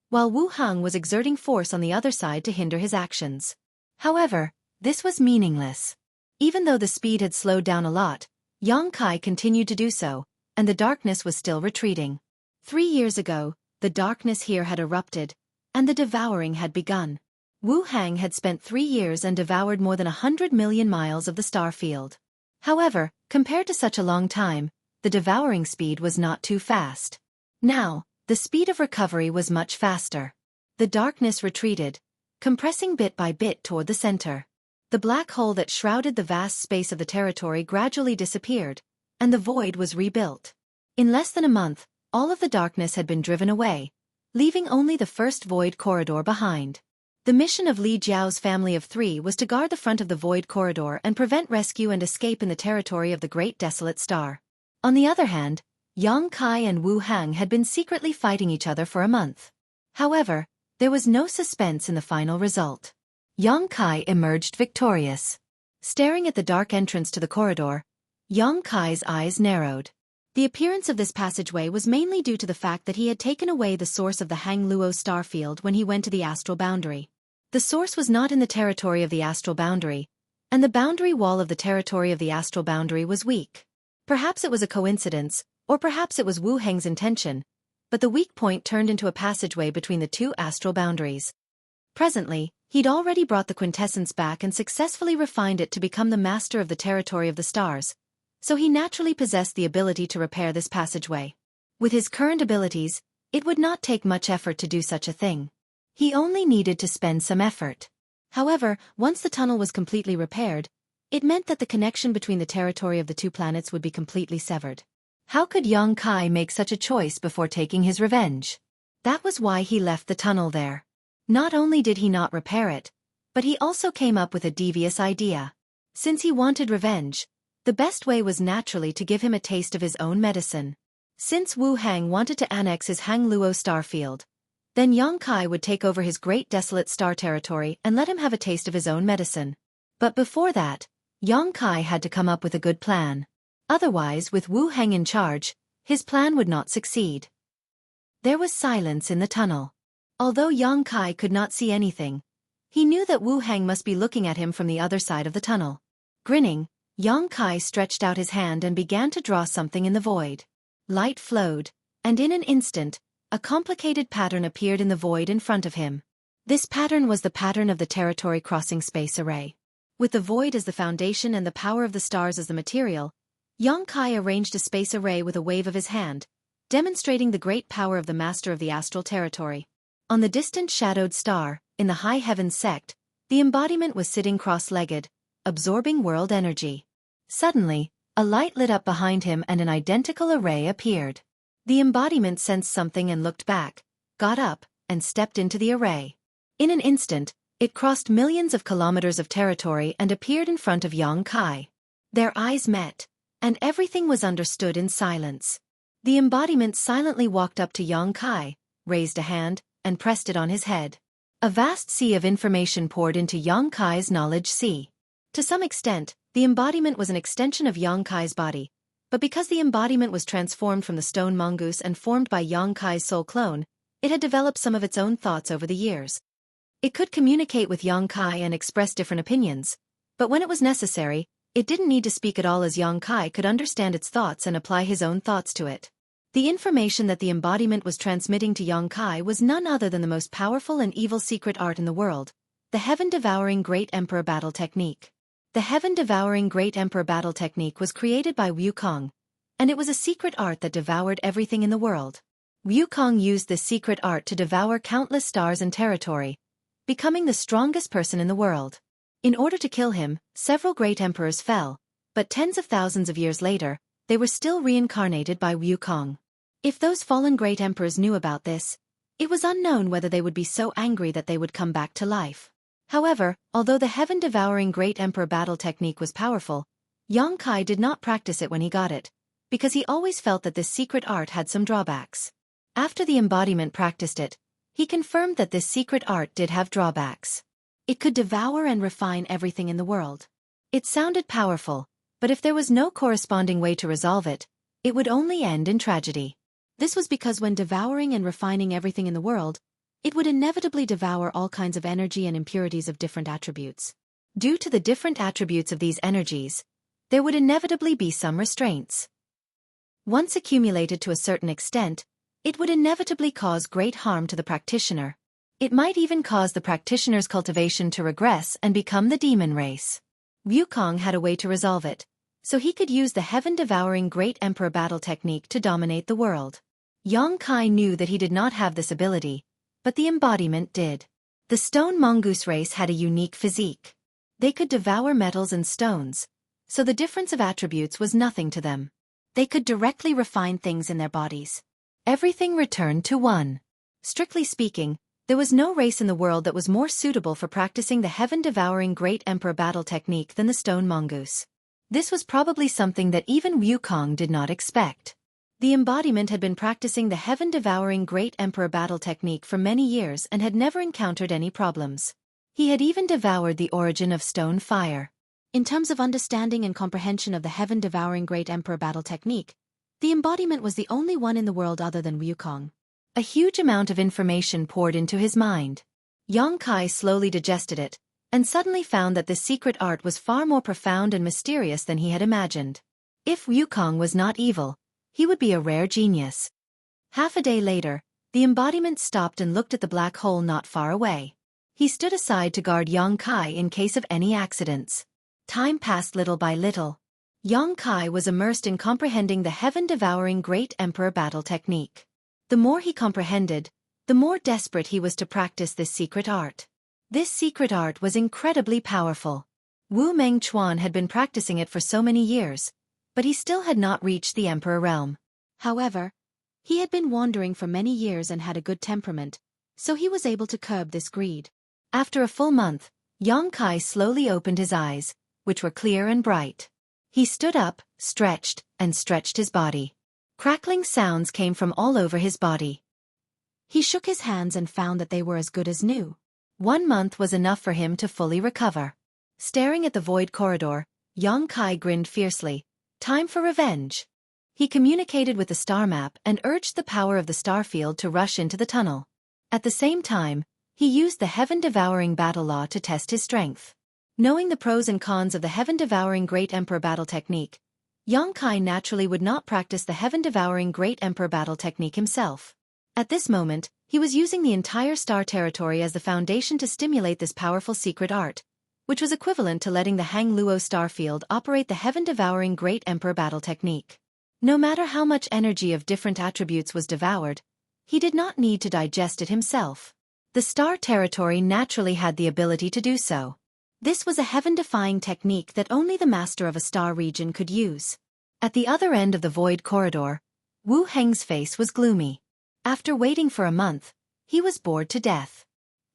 while Wu Heng was exerting force on the other side to hinder his actions. However, this was meaningless. Even though the speed had slowed down a lot, Yang Kai continued to do so, and the darkness was still retreating. 3 years ago, the darkness here had erupted, and the devouring had begun. Wu Hang had spent 3 years and devoured more than 100 million miles of the star field. However, compared to such a long time, the devouring speed was not too fast. Now, the speed of recovery was much faster. The darkness retreated, compressing bit by bit toward the center. The black hole that shrouded the vast space of the territory gradually disappeared, and the void was rebuilt. In less than a month, all of the darkness had been driven away, leaving only the first void corridor behind. The mission of Li Jiao's family of 3 was to guard the front of the void corridor and prevent rescue and escape in the territory of the Great Desolate Star. On the other hand, Yang Kai and Wu Hang had been secretly fighting each other for a month. However, there was no suspense in the final result. Yang Kai emerged victorious. Staring at the dark entrance to the corridor, Yang Kai's eyes narrowed. The appearance of this passageway was mainly due to the fact that he had taken away the source of the Hang Luo star field when he went to the astral boundary. The source was not in the territory of the astral boundary, and the boundary wall of the territory of the astral boundary was weak. Perhaps it was a coincidence, or perhaps it was Wu Heng's intention, but the weak point turned into a passageway between the 2 astral boundaries. Presently, he'd already brought the quintessence back and successfully refined it to become the master of the territory of the stars, so he naturally possessed the ability to repair this passageway. With his current abilities, it would not take much effort to do such a thing. He only needed to spend some effort. However, once the tunnel was completely repaired, it meant that the connection between the territory of the 2 planets would be completely severed. How could Yang Kai make such a choice before taking his revenge? That was why he left the tunnel there. Not only did he not repair it, but he also came up with a devious idea. Since he wanted revenge, the best way was naturally to give him a taste of his own medicine. Since Wu Hang wanted to annex his Hang Luo star field, then Yang Kai would take over his Great Desolate Star territory and let him have a taste of his own medicine. But before that, Yang Kai had to come up with a good plan. Otherwise, with Wu Hang in charge, his plan would not succeed. There was silence in the tunnel. Although Yang Kai could not see anything, he knew that Wu Hang must be looking at him from the other side of the tunnel. Grinning, Yang Kai stretched out his hand and began to draw something in the void. Light flowed, and in an instant, a complicated pattern appeared in the void in front of him. This pattern was the pattern of the territory crossing space array. With the void as the foundation and the power of the stars as the material, Yang Kai arranged a space array with a wave of his hand, demonstrating the great power of the master of the astral territory. On the distant shadowed star, in the high heavens sect, the embodiment was sitting cross-legged, absorbing world energy. Suddenly, a light lit up behind him and an identical array appeared. The embodiment sensed something and looked back, got up, and stepped into the array. In an instant, it crossed millions of kilometers of territory and appeared in front of Yang Kai. Their eyes met, and everything was understood in silence. The embodiment silently walked up to Yang Kai, raised a hand, and pressed it on his head. A vast sea of information poured into Yang Kai's knowledge sea. To some extent, the embodiment was an extension of Yang Kai's body, but because the embodiment was transformed from the stone mongoose and formed by Yang Kai's soul clone, it had developed some of its own thoughts over the years. It could communicate with Yang Kai and express different opinions, but when it was necessary, it didn't need to speak at all as Yang Kai could understand its thoughts and apply his own thoughts to it. The information that the embodiment was transmitting to Yang Kai was none other than the most powerful and evil secret art in the world, the Heaven-Devouring Great Emperor Battle Technique. The Heaven-Devouring Great Emperor Battle Technique was created by Wukong, and it was a secret art that devoured everything in the world. Wukong used this secret art to devour countless stars and territory, becoming the strongest person in the world. In order to kill him, several great emperors fell, but tens of thousands of years later, they were still reincarnated by Wukong. If those fallen great emperors knew about this, it was unknown whether they would be so angry that they would come back to life. However, although the Heaven-Devouring Great Emperor Battle Technique was powerful, Yang Kai did not practice it when he got it, because he always felt that this secret art had some drawbacks. After the embodiment practiced it, he confirmed that this secret art did have drawbacks. It could devour and refine everything in the world. It sounded powerful, but if there was no corresponding way to resolve it, it would only end in tragedy. This was because when devouring and refining everything in the world, it would inevitably devour all kinds of energy and impurities of different attributes. Due to the different attributes of these energies, there would inevitably be some restraints. Once accumulated to a certain extent, it would inevitably cause great harm to the practitioner. It might even cause the practitioner's cultivation to regress and become the demon race. Wukong had a way to resolve it, so he could use the heaven-devouring Great Emperor battle technique to dominate the world. Yang Kai knew that he did not have this ability, but the embodiment did. The stone mongoose race had a unique physique. They could devour metals and stones, so the difference of attributes was nothing to them. They could directly refine things in their bodies. Everything returned to one. Strictly speaking, there was no race in the world that was more suitable for practicing the heaven-devouring Great Emperor battle technique than the stone mongoose. This was probably something that even Wukong did not expect. The embodiment had been practicing the heaven-devouring Great Emperor battle technique for many years and had never encountered any problems. He had even devoured the origin of stone fire. In terms of understanding and comprehension of the heaven-devouring Great Emperor battle technique, the embodiment was the only one in the world other than Wukong. A huge amount of information poured into his mind. Yang Kai slowly digested it, and suddenly found that this secret art was far more profound and mysterious than he had imagined. If Wukong was not evil, he would be a rare genius. Half a day later, the embodiment stopped and looked at the black hole not far away. He stood aside to guard Yang Kai in case of any accidents. Time passed little by little. Yang Kai was immersed in comprehending the heaven-devouring Great Emperor battle technique. The more he comprehended, the more desperate he was to practice this secret art. This secret art was incredibly powerful. Wu Mengchuan had been practicing it for so many years, but he still had not reached the Emperor realm. However, he had been wandering for many years and had a good temperament, so he was able to curb this greed. After a full month, Yang Kai slowly opened his eyes, which were clear and bright. He stood up, stretched, and stretched his body. Crackling sounds came from all over his body. He shook his hands and found that they were as good as new. 1 month was enough for him to fully recover. Staring at the void corridor, Yang Kai grinned fiercely. Time for revenge. He communicated with the star map and urged the power of the star field to rush into the tunnel. At the same time, he used the heaven-devouring battle law to test his strength. Knowing the pros and cons of the heaven-devouring Great Emperor battle technique, Yang Kai naturally would not practice the heaven-devouring Great Emperor battle technique himself. At this moment, he was using the entire star territory as the foundation to stimulate this powerful secret art, which was equivalent to letting the Hang Luo star field operate the heaven-devouring Great Emperor battle technique. No matter how much energy of different attributes was devoured, he did not need to digest it himself. The star territory naturally had the ability to do so. This was a heaven-defying technique that only the master of a star region could use. At the other end of the void corridor, Wu Heng's face was gloomy. After waiting for a month, he was bored to death.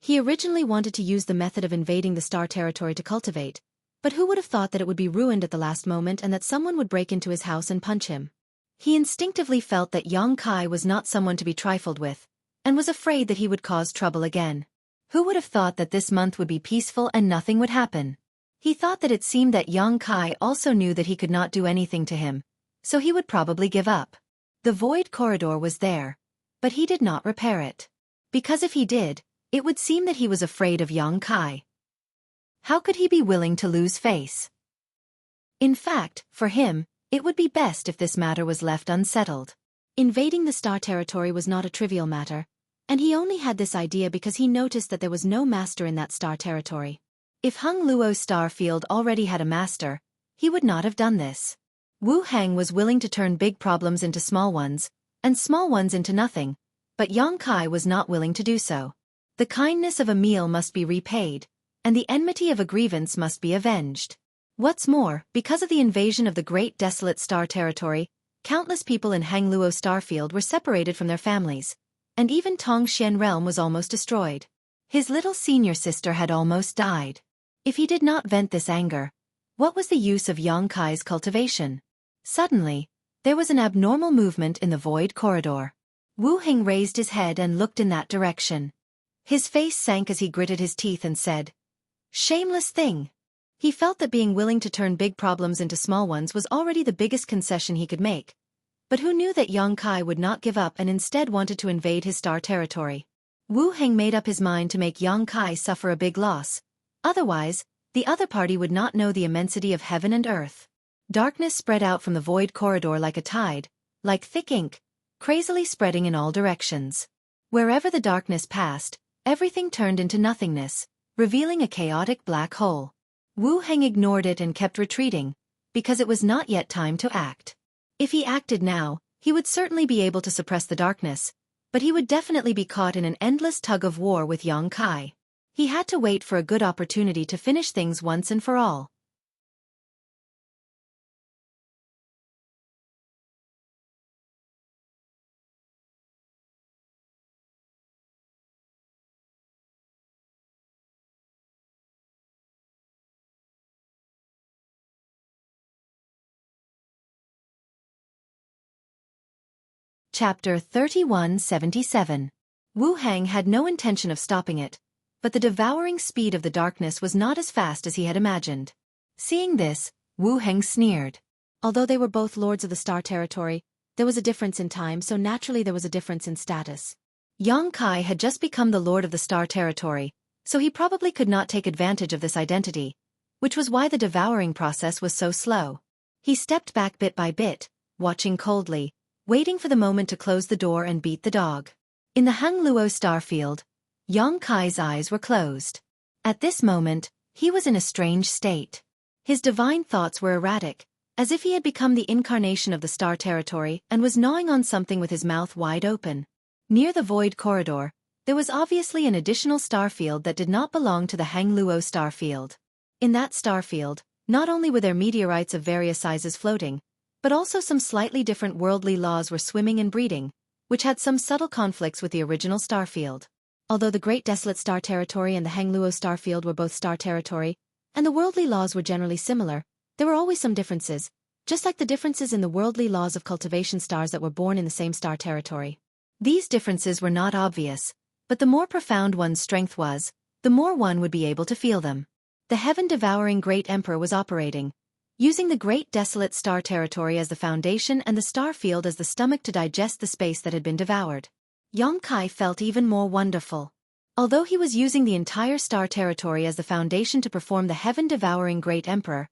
He originally wanted to use the method of invading the star territory to cultivate, but who would have thought that it would be ruined at the last moment and that someone would break into his house and punch him? He instinctively felt that Yang Kai was not someone to be trifled with, and was afraid that he would cause trouble again. Who would have thought that this month would be peaceful and nothing would happen? He thought that it seemed that Yang Kai also knew that he could not do anything to him, so he would probably give up. The void corridor was there, but he did not repair it. Because if he did, it would seem that he was afraid of Yang Kai. How could he be willing to lose face? In fact, for him, it would be best if this matter was left unsettled. Invading the star territory was not a trivial matter, and he only had this idea because he noticed that there was no master in that star territory. If Hung Luo's star field already had a master, he would not have done this. Wu Heng was willing to turn big problems into small ones, and small ones into nothing, but Yang Kai was not willing to do so. The kindness of a meal must be repaid, and the enmity of a grievance must be avenged. What's more, because of the invasion of the great desolate star territory, countless people in Hang Luo Starfield were separated from their families, and even Tong Xian realm was almost destroyed. His little senior sister had almost died. If he did not vent this anger, what was the use of Yang Kai's cultivation? Suddenly, there was an abnormal movement in the void corridor. Wu Heng raised his head and looked in that direction. His face sank as he gritted his teeth and said, "Shameless thing." He felt that being willing to turn big problems into small ones was already the biggest concession he could make. But who knew that Yang Kai would not give up and instead wanted to invade his star territory? Wu Heng made up his mind to make Yang Kai suffer a big loss. Otherwise, the other party would not know the immensity of heaven and earth. Darkness spread out from the void corridor like a tide, like thick ink, crazily spreading in all directions. Wherever the darkness passed, everything turned into nothingness, revealing a chaotic black hole. Wu Heng ignored it and kept retreating, because it was not yet time to act. If he acted now, he would certainly be able to suppress the darkness, but he would definitely be caught in an endless tug of war with Yang Kai. He had to wait for a good opportunity to finish things once and for all. Chapter 3177. Wu Heng had no intention of stopping it, but the devouring speed of the darkness was not as fast as he had imagined. Seeing this, Wu Heng sneered. Although they were both lords of the Star Territory, there was a difference in time, so naturally there was a difference in status. Yang Kai had just become the lord of the Star Territory, so he probably could not take advantage of this identity, which was why the devouring process was so slow. He stepped back bit by bit, watching coldly, waiting for the moment to close the door and beat the dog. In the Hangluo starfield, Yang Kai's eyes were closed. At this moment, he was in a strange state. His divine thoughts were erratic, as if he had become the incarnation of the Star Territory and was gnawing on something with his mouth wide open. Near the void corridor, there was obviously an additional starfield that did not belong to the Hangluo starfield. In that starfield, not only were there meteorites of various sizes floating, but also some slightly different worldly laws were swimming and breeding, which had some subtle conflicts with the original starfield. Although the Great Desolate Star Territory and the Hangluo starfield were both star territory, and the worldly laws were generally similar, there were always some differences, just like the differences in the worldly laws of cultivation stars that were born in the same star territory. These differences were not obvious, but the more profound one's strength was, the more one would be able to feel them. The heaven-devouring Great Emperor was operating, using the Great Desolate Star Territory as the foundation and the star field as the stomach to digest the space that had been devoured. Yang Kai felt even more wonderful. Although he was using the entire star territory as the foundation to perform the heaven-devouring Great Emperor,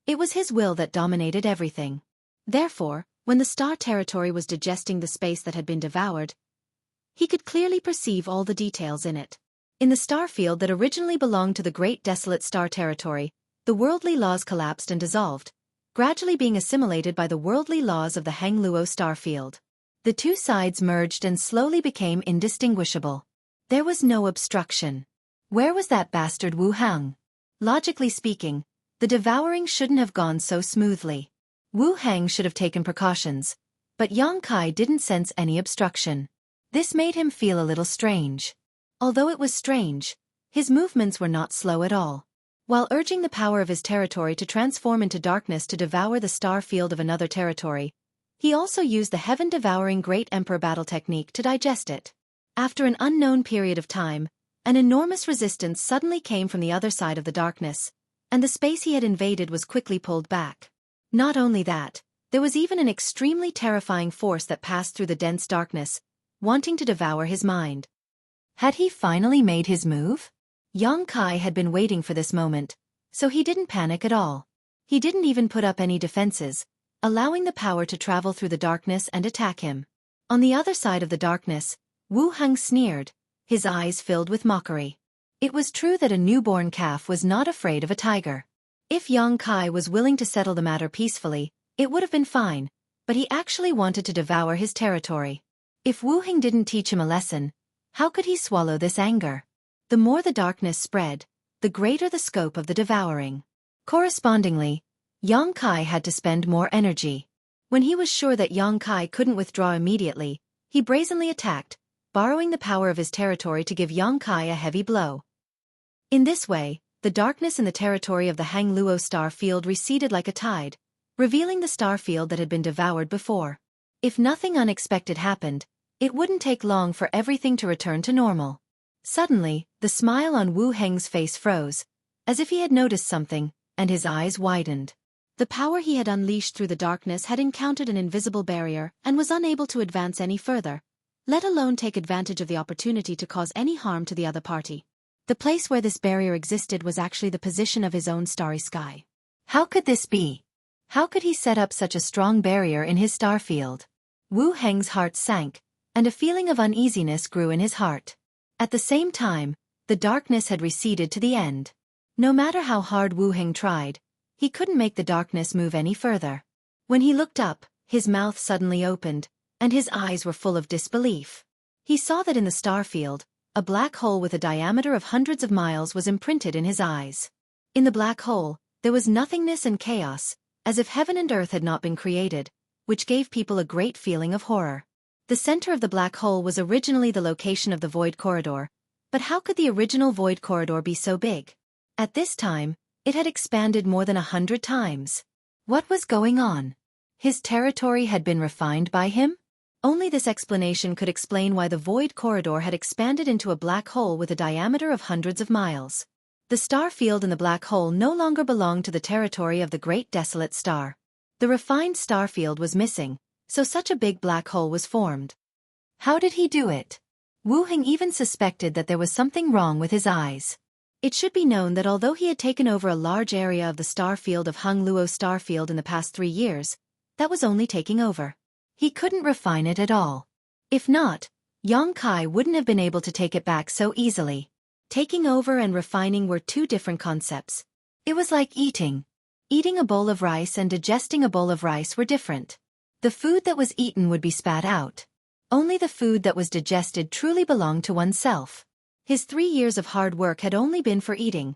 it was his will that dominated everything. Therefore, when the star territory was digesting the space that had been devoured, he could clearly perceive all the details in it. In the star field that originally belonged to the Great Desolate Star Territory, the worldly laws collapsed and dissolved, gradually being assimilated by the worldly laws of the Hangluo starfield. The two sides merged and slowly became indistinguishable. There was no obstruction. Where was that bastard Wu Heng? Logically speaking, the devouring shouldn't have gone so smoothly. Wu Heng should have taken precautions, but Yang Kai didn't sense any obstruction. This made him feel a little strange. Although it was strange, his movements were not slow at all. While urging the power of his territory to transform into darkness to devour the star field of another territory, he also used the heaven-devouring Great Emperor battle technique to digest it. After an unknown period of time, an enormous resistance suddenly came from the other side of the darkness, and the space he had invaded was quickly pulled back. Not only that, there was even an extremely terrifying force that passed through the dense darkness, wanting to devour his mind. Had he finally made his move? Yang Kai had been waiting for this moment, so he didn't panic at all. He didn't even put up any defenses, allowing the power to travel through the darkness and attack him. On the other side of the darkness, Wu Heng sneered, his eyes filled with mockery. It was true that a newborn calf was not afraid of a tiger. If Yang Kai was willing to settle the matter peacefully, it would have been fine, but he actually wanted to devour his territory. If Wu Heng didn't teach him a lesson, how could he swallow this anger? The more the darkness spread, the greater the scope of the devouring. Correspondingly, Yang Kai had to spend more energy. When he was sure that Yang Kai couldn't withdraw immediately, he brazenly attacked, borrowing the power of his territory to give Yang Kai a heavy blow. In this way, the darkness in the territory of the Hangluo star field receded like a tide, revealing the star field that had been devoured before. If nothing unexpected happened, it wouldn't take long for everything to return to normal. Suddenly, the smile on Wu Heng's face froze, as if he had noticed something, and his eyes widened. The power he had unleashed through the darkness had encountered an invisible barrier and was unable to advance any further, let alone take advantage of the opportunity to cause any harm to the other party. The place where this barrier existed was actually the position of his own starry sky. How could this be? How could he set up such a strong barrier in his star field? Wu Heng's heart sank, and a feeling of uneasiness grew in his heart. At the same time, the darkness had receded to the end. No matter how hard Wu Heng tried, he couldn't make the darkness move any further. When he looked up, his mouth suddenly opened, and his eyes were full of disbelief. He saw that in the star field, a black hole with a diameter of hundreds of miles was imprinted in his eyes. In the black hole, there was nothingness and chaos, as if heaven and earth had not been created, which gave people a great feeling of horror. The center of the black hole was originally the location of the void corridor, but how could the original void corridor be so big? At this time, it had expanded more than 100 times. What was going on? His territory had been refined by him? Only this explanation could explain why the void corridor had expanded into a black hole with a diameter of hundreds of miles. The star field in the black hole no longer belonged to the territory of the great desolate star. The refined star field was missing, so such a big black hole was formed. How did he do it? Wu Heng even suspected that there was something wrong with his eyes. It should be known that although he had taken over a large area of the star field of Hung Luo star field in the past 3 years, that was only taking over. He couldn't refine it at all. If not, Yang Kai wouldn't have been able to take it back so easily. Taking over and refining were 2 different concepts. It was like eating. Eating a bowl of rice and digesting a bowl of rice were different. The food that was eaten would be spat out. Only the food that was digested truly belonged to oneself. His 3 years of hard work had only been for eating,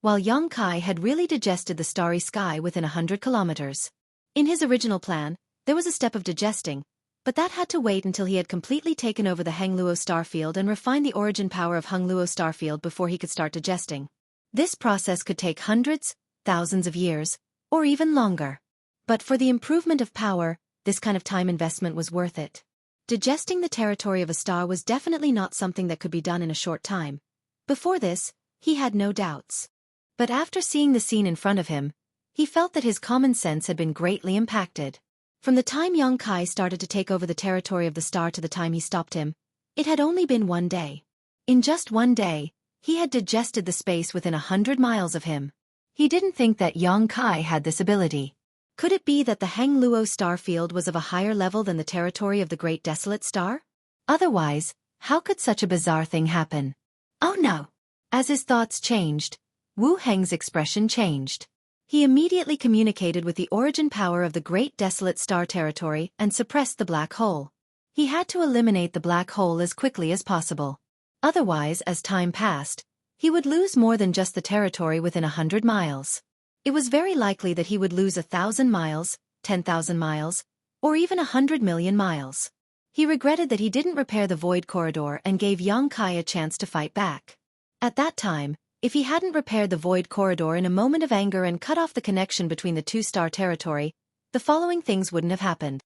while Yang Kai had really digested the starry sky within 100 kilometers. In his original plan, there was a step of digesting, but that had to wait until he had completely taken over the Hangluo starfield and refined the origin power of Hangluo starfield before he could start digesting. This process could take hundreds, thousands of years, or even longer. But for the improvement of power, this kind of time investment was worth it. Digesting the territory of a star was definitely not something that could be done in a short time. Before this, he had no doubts. But after seeing the scene in front of him, he felt that his common sense had been greatly impacted. From the time Yang Kai started to take over the territory of the star to the time he stopped him, it had only been 1 day. In just 1 day, he had digested the space within 100 miles of him. He didn't think that Yang Kai had this ability. Could it be that the Hangluo star field was of a higher level than the territory of the Great Desolate Star? Otherwise, how could such a bizarre thing happen? Oh no! As his thoughts changed, Wu Heng's expression changed. He immediately communicated with the origin power of the Great Desolate Star territory and suppressed the black hole. He had to eliminate the black hole as quickly as possible. Otherwise, as time passed, he would lose more than just the territory within 100 miles. It was very likely that he would lose 1,000 miles, 10,000 miles, or even 100 million miles. He regretted that he didn't repair the void corridor and gave Yang Kai a chance to fight back. At that time, if he hadn't repaired the void corridor in a moment of anger and cut off the connection between the 2-star territory, the following things wouldn't have happened.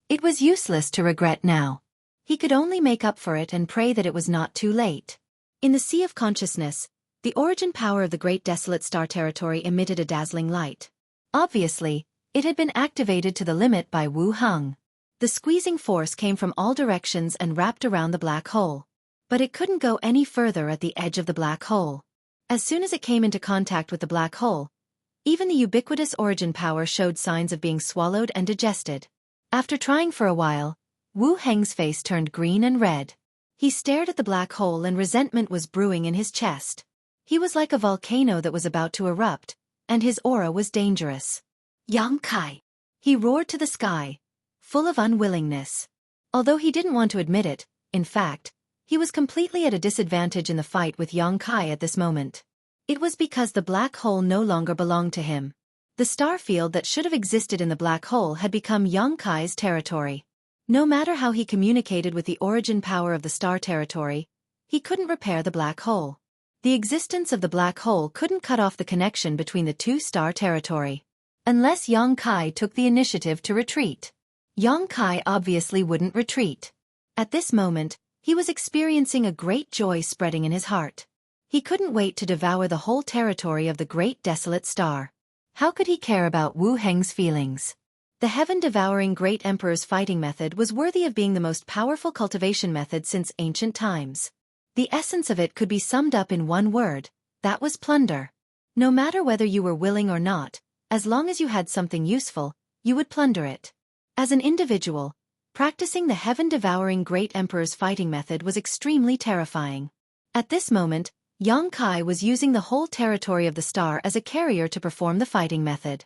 It was useless to regret now. He could only make up for it and pray that it was not too late. In the sea of consciousness, the origin power of the Great Desolate Star territory emitted a dazzling light. Obviously, it had been activated to the limit by Wu Heng. The squeezing force came from all directions and wrapped around the black hole. But it couldn't go any further at the edge of the black hole. As soon as it came into contact with the black hole, even the ubiquitous origin power showed signs of being swallowed and digested. After trying for a while, Wu Heng's face turned green and red. He stared at the black hole and resentment was brewing in his chest. He was like a volcano that was about to erupt, and his aura was dangerous. Yang Kai! He roared to the sky, full of unwillingness. Although he didn't want to admit it, in fact, he was completely at a disadvantage in the fight with Yang Kai at this moment. It was because the black hole no longer belonged to him. The star field that should have existed in the black hole had become Yang Kai's territory. No matter how he communicated with the origin power of the star territory, he couldn't repair the black hole. The existence of the black hole couldn't cut off the connection between the 2-star territory. Unless Yang Kai took the initiative to retreat. Yang Kai obviously wouldn't retreat. At this moment, he was experiencing a great joy spreading in his heart. He couldn't wait to devour the whole territory of the Great Desolate Star. How could he care about Wu Heng's feelings? The heaven-devouring Great Emperor's fighting method was worthy of being the most powerful cultivation method since ancient times. The essence of it could be summed up in one word, that was plunder. No matter whether you were willing or not, As long as you had something useful, you would plunder it. As an individual, practicing the heaven-devouring Great Emperor's fighting method was extremely terrifying. At this moment, Yang Kai was using the whole territory of the star as a carrier to perform the fighting method.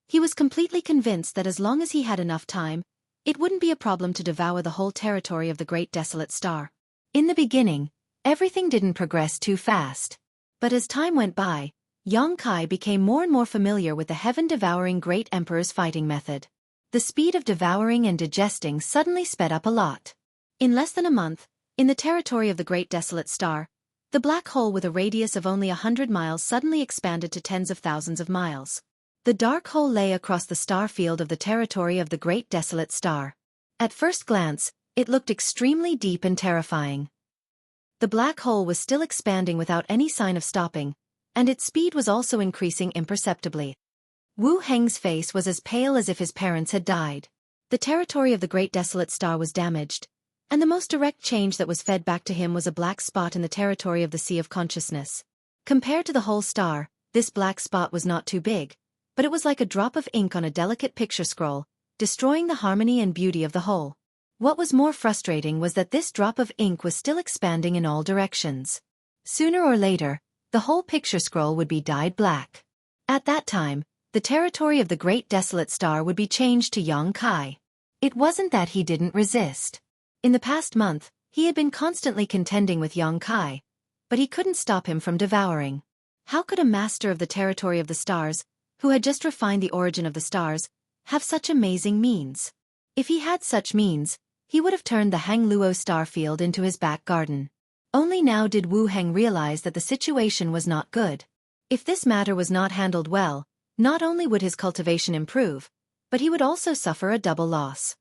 He was completely convinced that as long as he had enough time, it wouldn't be a problem to devour the whole territory of the Great Desolate Star. In the beginning, everything didn't progress too fast. But as time went by, Yang Kai became more and more familiar with the heaven-devouring Great Emperor's fighting method. The speed of devouring and digesting suddenly sped up a lot. In less than a month, in the territory of the Great Desolate Star, the black hole with a radius of only 100 miles suddenly expanded to tens of thousands of miles. The dark hole lay across the star field of the territory of the Great Desolate Star. At first glance, it looked extremely deep and terrifying. The black hole was still expanding without any sign of stopping, and its speed was also increasing imperceptibly. Wu Heng's face was as pale as if his parents had died. The territory of the Great Desolate Star was damaged, and the most direct change that was fed back to him was a black spot in the territory of the Sea of Consciousness. Compared to the whole star, this black spot was not too big, but it was like a drop of ink on a delicate picture scroll, destroying the harmony and beauty of the whole. What was more frustrating was that this drop of ink was still expanding in all directions. Sooner or later, the whole picture scroll would be dyed black. At that time, the territory of the Great Desolate Star would be changed to Yang Kai. It wasn't that he didn't resist. In the past month, he had been constantly contending with Yang Kai, but he couldn't stop him from devouring. How could a master of the territory of the stars, who had just refined the origin of the stars, have such amazing means? If he had such means, he would have turned the Hang Luo star field into his back garden. Only now did Wu Heng realize that the situation was not good. If this matter was not handled well, not only would his cultivation improve, but he would also suffer a double loss.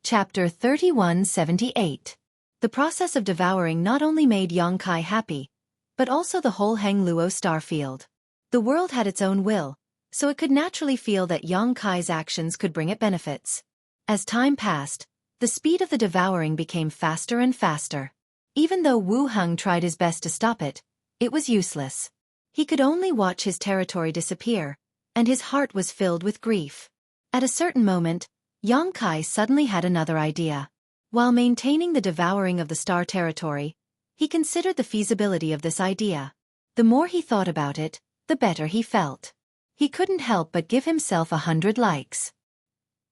Chapter 3178. The process of devouring not only made Yang Kai happy, but also the whole Hang Luo star field. The world had its own will, so it could naturally feel that Yang Kai's actions could bring it benefits. As time passed, the speed of the devouring became faster and faster. Even though Wu Heng tried his best to stop it, it was useless. He could only watch his territory disappear, and his heart was filled with grief. At a certain moment, Yang Kai suddenly had another idea. While maintaining the devouring of the star territory, he considered the feasibility of this idea. The more he thought about it, the better he felt. He couldn't help but give himself 100 likes.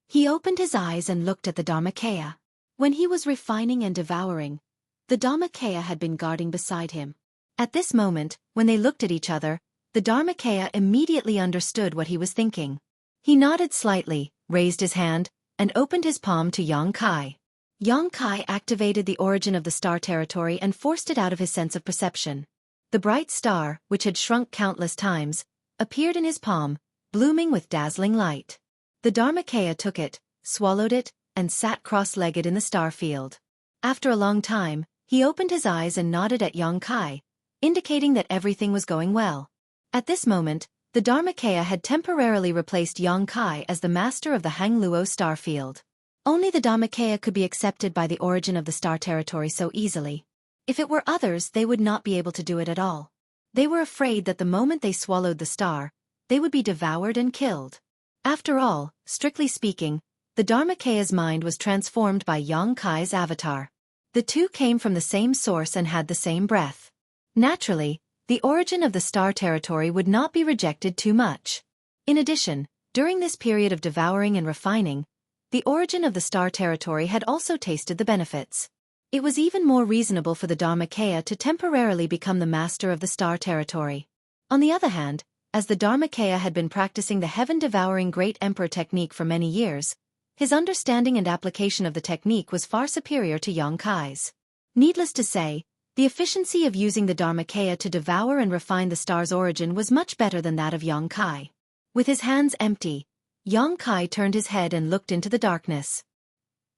He opened his eyes and looked at the Dharmakaya. When he was refining and devouring, the Dharmakaya had been guarding beside him. At this moment, when they looked at each other, the Dharmakaya immediately understood what he was thinking. He nodded slightly, raised his hand, and opened his palm to Yang Kai. Yang Kai activated the origin of the star territory and forced it out of his sense of perception. The bright star, which had shrunk countless times, appeared in his palm, blooming with dazzling light. The Dharmakaya took it, swallowed it, and sat cross-legged in the star field. After a long time, he opened his eyes and nodded at Yang Kai, indicating that everything was going well. At this moment, the Dharmakaya had temporarily replaced Yang Kai as the master of the Hang Luo star field. Only the Dharmakaya could be accepted by the origin of the star territory so easily. If it were others, they would not be able to do it at all. They were afraid that the moment they swallowed the star, they would be devoured and killed. After all, strictly speaking, the Dharmakaya's mind was transformed by Yang Kai's avatar. The two came from the same source and had the same breath. Naturally, the origin of the star territory would not be rejected too much. In addition, during this period of devouring and refining, the origin of the star territory had also tasted the benefits. It was even more reasonable for the Dharmakaya to temporarily become the master of the star territory. On the other hand, as the Dharmakaya had been practicing the heaven-devouring Great Emperor technique for many years, his understanding and application of the technique was far superior to Yang Kai's. Needless to say, the efficiency of using the Dharmakaya to devour and refine the star's origin was much better than that of Yang Kai. With his hands empty, Yang Kai turned his head and looked into the darkness.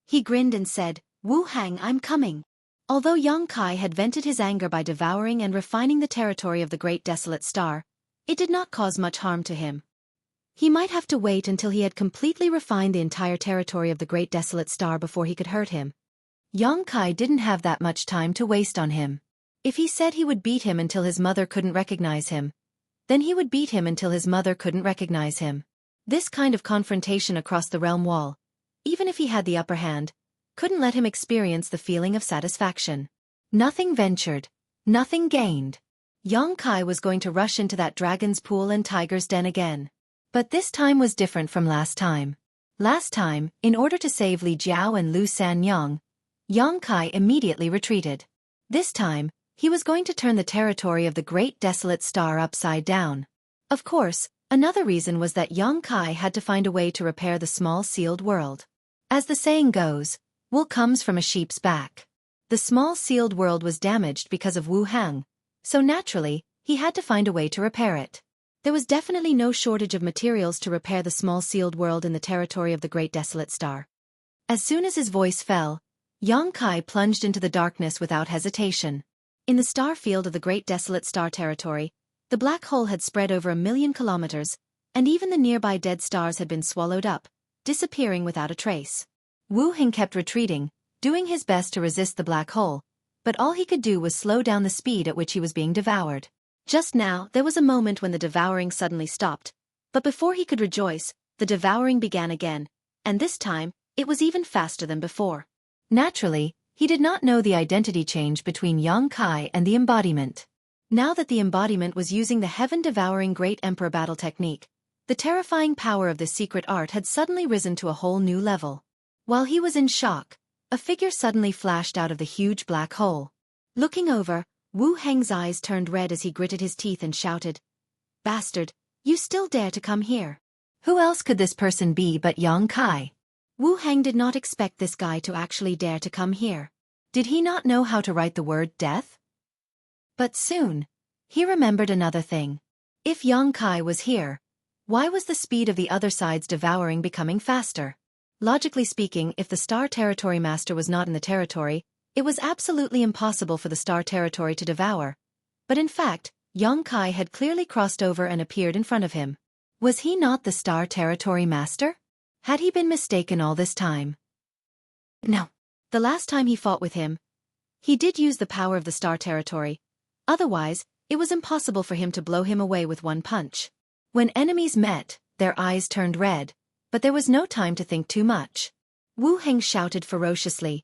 He grinned and said, "Wu Heng, I'm coming." Although Yang Kai had vented his anger by devouring and refining the territory of the Great Desolate Star, it did not cause much harm to him. He might have to wait until he had completely refined the entire territory of the Great Desolate Star before he could hurt him. Xueqi didn't have that much time to waste on him. If he said he would beat him until his mother couldn't recognize him, then he would beat him until his mother couldn't recognize him. This kind of confrontation across the realm wall, even if he had the upper hand, couldn't let him experience the feeling of satisfaction. Nothing ventured, nothing gained. Xueqi was going to rush into that dragon's pool and tiger's den again. But this time was different from last time. Last time, in order to save Li Jiao and Lu Sanyang, Xueqi immediately retreated. This time, he was going to turn the territory of the Great Desolate Star upside down. Of course, another reason was that Xueqi had to find a way to repair the small sealed world. As the saying goes, wool comes from a sheep's back. The small sealed world was damaged because of Wu Hang, so naturally, he had to find a way to repair it. There was definitely no shortage of materials to repair the small sealed world in the territory of the Great Desolate Star. As soon as his voice fell, Xueqi plunged into the darkness without hesitation. In the star field of the Great Desolate Star territory, the black hole had spread over 1,000,000 kilometers, and even the nearby dead stars had been swallowed up, disappearing without a trace. Wu Heng kept retreating, doing his best to resist the black hole, but all he could do was slow down the speed at which he was being devoured. Just now, there was a moment when the devouring suddenly stopped, but before he could rejoice, the devouring began again, and this time, it was even faster than before. Naturally, he did not know the identity change between Xueqi and the embodiment. Now that the embodiment was using the heaven-devouring Great Emperor battle technique, the terrifying power of this secret art had suddenly risen to a whole new level. While he was in shock, a figure suddenly flashed out of the huge black hole. Looking over, Wu Heng's eyes turned red as he gritted his teeth and shouted, "Bastard, you still dare to come here?" Who else could this person be but Xueqi? Wu Heng did not expect this guy to actually dare to come here. Did he not know how to write the word death? But soon, he remembered another thing. If Xueqi was here, why was the speed of the other side's devouring becoming faster? Logically speaking, if the Star Territory Master was not in the territory, it was absolutely impossible for the Star Territory to devour. But in fact, Xueqi had clearly crossed over and appeared in front of him. Was he not the Star Territory Master? Had he been mistaken all this time? No. The last time he fought with him, he did use the power of the Star Territory. Otherwise, it was impossible for him to blow him away with one punch. When enemies met, their eyes turned red, but there was no time to think too much. Wu Heng shouted ferociously,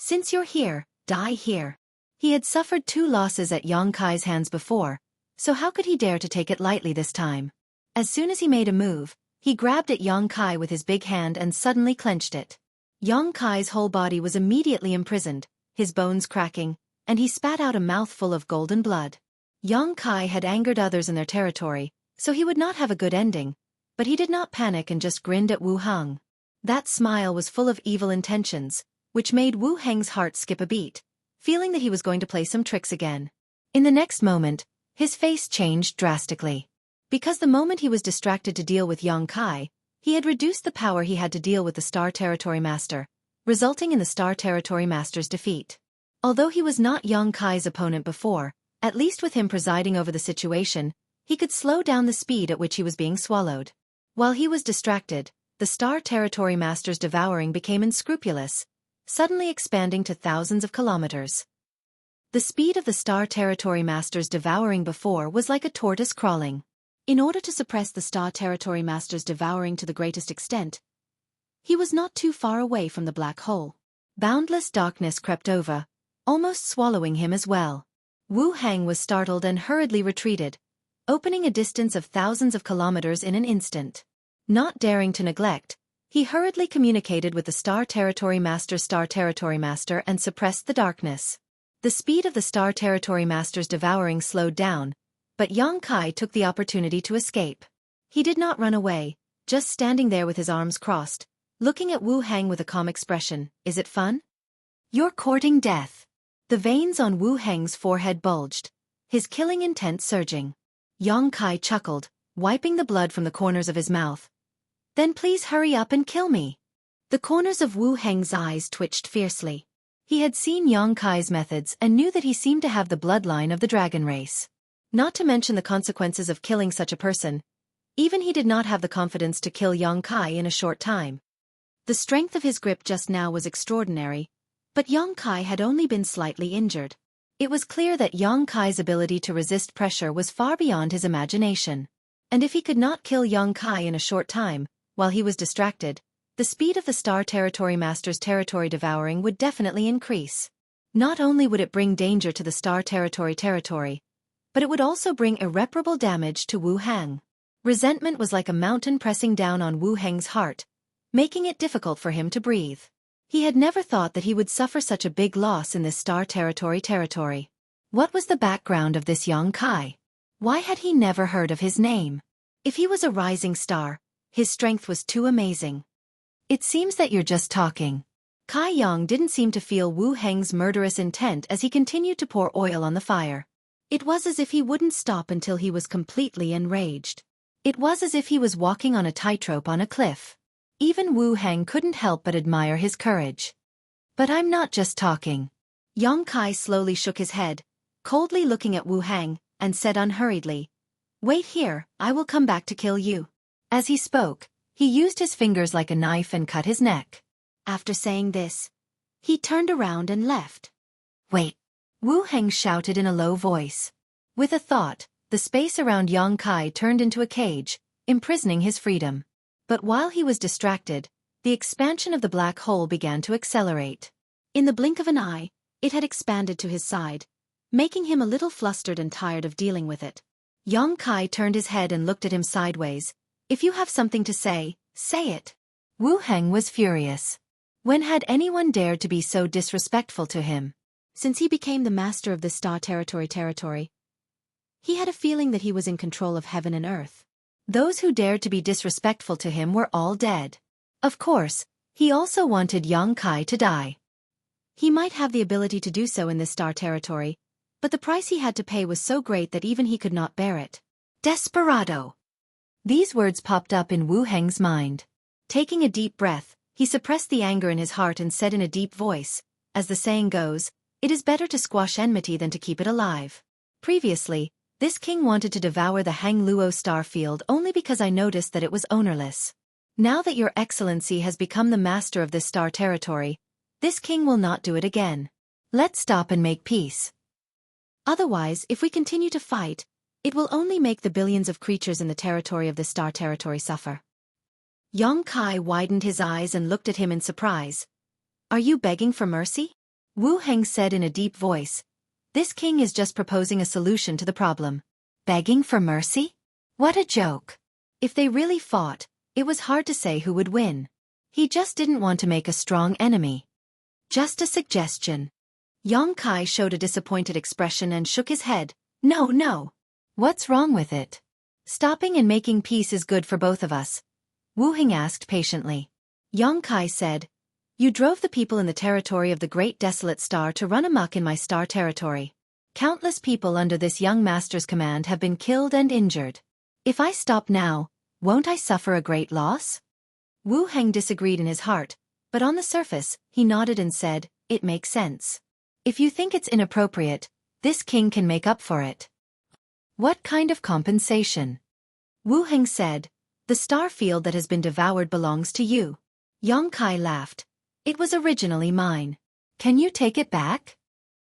"Since you're here, die here." He had suffered 2 losses at Xueqi's hands before, so how could he dare to take it lightly this time? As soon as he made a move, he grabbed at Xueqi with his big hand and suddenly clenched it. Xueqi's whole body was immediately imprisoned, his bones cracking, and he spat out a mouthful of golden blood. Xueqi had angered others in their territory, so he would not have a good ending, but he did not panic and just grinned at Wu Heng. That smile was full of evil intentions, which made Wu Heng's heart skip a beat, feeling that he was going to play some tricks again. In the next moment, his face changed drastically. Because the moment he was distracted to deal with Xueqi, he had reduced the power he had to deal with the Star Territory Master, resulting in the Star Territory Master's defeat. Although he was not Xueqi's opponent before, at least with him presiding over the situation, he could slow down the speed at which he was being swallowed. While he was distracted, the Star Territory Master's devouring became unscrupulous, suddenly expanding to thousands of kilometers. The speed of the Star Territory Master's devouring before was like a tortoise crawling. In order to suppress the Star Territory Master's devouring to the greatest extent, he was not too far away from the black hole. Boundless darkness crept over, almost swallowing him as well. Wu Heng was startled and hurriedly retreated, opening a distance of thousands of kilometers in an instant. Not daring to neglect, he hurriedly communicated with the Star Territory Master and suppressed the darkness. The speed of the Star Territory Master's devouring slowed down, but Xueqi took the opportunity to escape. He did not run away, just standing there with his arms crossed, looking at Wu Heng with a calm expression. "Is it fun? You're courting death." The veins on Wu Heng's forehead bulged, his killing intent surging. Xueqi chuckled, wiping the blood from the corners of his mouth. "Then please hurry up and kill me." The corners of Wu Heng's eyes twitched fiercely. He had seen Xueqi's methods and knew that he seemed to have the bloodline of the dragon race. Not to mention the consequences of killing such a person. Even he did not have the confidence to kill Yang Kai in a short time. The strength of his grip just now was extraordinary, but Yang Kai had only been slightly injured. It was clear that Yang Kai's ability to resist pressure was far beyond his imagination. And if he could not kill Yang Kai in a short time, while he was distracted, the speed of the Star Territory Master's territory devouring would definitely increase. Not only would it bring danger to the Star Territory, but it would also bring irreparable damage to Wu Hang. Resentment was like a mountain pressing down on Wu Hang's heart, making it difficult for him to breathe. He had never thought that he would suffer such a big loss in this Star Territory. What was the background of this Yang Kai? Why had he never heard of his name? If he was a rising star, his strength was too amazing. It seems that you're just talking. Kai Yang didn't seem to feel Wu Heng's murderous intent as he continued to pour oil on the fire. It was as if he wouldn't stop until he was completely enraged. It was as if he was walking on a tightrope on a cliff. Even Wu Heng couldn't help but admire his courage. But I'm not just talking. Yang Kai slowly shook his head, coldly looking at Wu Heng, and said unhurriedly, "Wait here, I will come back to kill you." As he spoke, he used his fingers like a knife and cut his neck. After saying this, he turned around and left. "Wait!" Wu Heng shouted in a low voice. With a thought, the space around Yang Kai turned into a cage, imprisoning his freedom. But while he was distracted, the expansion of the black hole began to accelerate. In the blink of an eye, it had expanded to his side, making him a little flustered and tired of dealing with it. Yang Kai turned his head and looked at him sideways. "If you have something to say, say it." Wu Heng was furious. When had anyone dared to be so disrespectful to him? Since he became the master of the Star Territory, he had a feeling that he was in control of heaven and earth. Those who dared to be disrespectful to him were all dead. Of course, he also wanted Yang Kai to die. He might have the ability to do so in this Star Territory, but the price he had to pay was so great that even he could not bear it. Desperado! These words popped up in Wu Heng's mind. Taking a deep breath, he suppressed the anger in his heart and said in a deep voice, as the saying goes, "It is better to squash enmity than to keep it alive." Previously, this king wanted to devour the Hang Luo star field only because I noticed that it was ownerless. Now that your excellency has become the master of this Star Territory, this king will not do it again. Let's stop and make peace. Otherwise, if we continue to fight, it will only make the billions of creatures in the territory of the Star Territory suffer. Yang Kai widened his eyes and looked at him in surprise. "Are you begging for mercy?" Wu Heng said in a deep voice. "This king is just proposing a solution to the problem." Begging for mercy? What a joke. If they really fought, it was hard to say who would win. He just didn't want to make a strong enemy. Just a suggestion. Yang Kai showed a disappointed expression and shook his head. No. What's wrong with it? Stopping and making peace is good for both of us. Wu Heng asked patiently. Yang Kai said, "You drove the people in the territory of the Great Desolate Star to run amok in my Star Territory. Countless people under this young master's command have been killed and injured. If I stop now, won't I suffer a great loss?" Wu Heng disagreed in his heart, but on the surface, he nodded and said, "It makes sense. If you think it's inappropriate, this king can make up for it." "What kind of compensation?" Wu Heng said, "The star field that has been devoured belongs to you." Yang Kai laughed. "It was originally mine. Can you take it back?"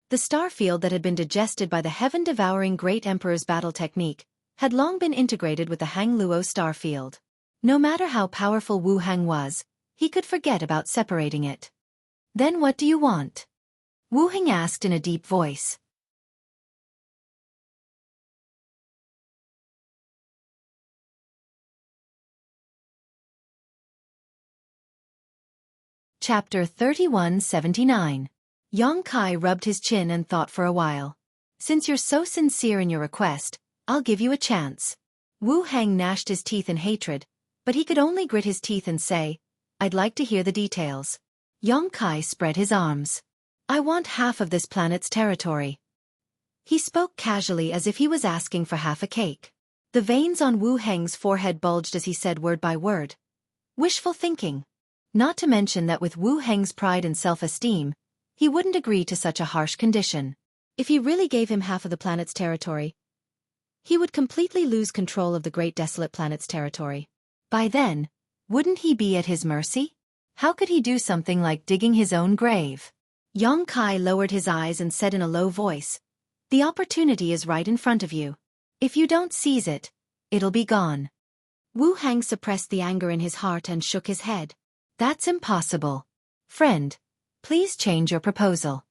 The star field that had been digested by the heaven-devouring Great Emperor's battle technique had long been integrated with the Hang Luo star field. No matter how powerful Wu Heng was, he could forget about separating it. "Then what do you want?" Wu Heng asked in a deep voice. Chapter 3179. Yang Kai rubbed his chin and thought for a while. "Since you're so sincere in your request, I'll give you a chance." Wu Heng gnashed his teeth in hatred, but he could only grit his teeth and say, "I'd like to hear the details." Yang Kai spread his arms. "I want half of this planet's territory." He spoke casually as if he was asking for half a cake. The veins on Wu Heng's forehead bulged as he said word by word. Wishful thinking. Not to mention that with Wu Heng's pride and self-esteem, he wouldn't agree to such a harsh condition. If he really gave him half of the planet's territory, he would completely lose control of the Great Desolate Planet's territory. By then, wouldn't he be at his mercy? How could he do something like digging his own grave? Yongkai lowered his eyes and said in a low voice, "The opportunity is right in front of you. If you don't seize it, it'll be gone." Wu Heng suppressed the anger in his heart and shook his head. "That's impossible. Friend, please change your proposal."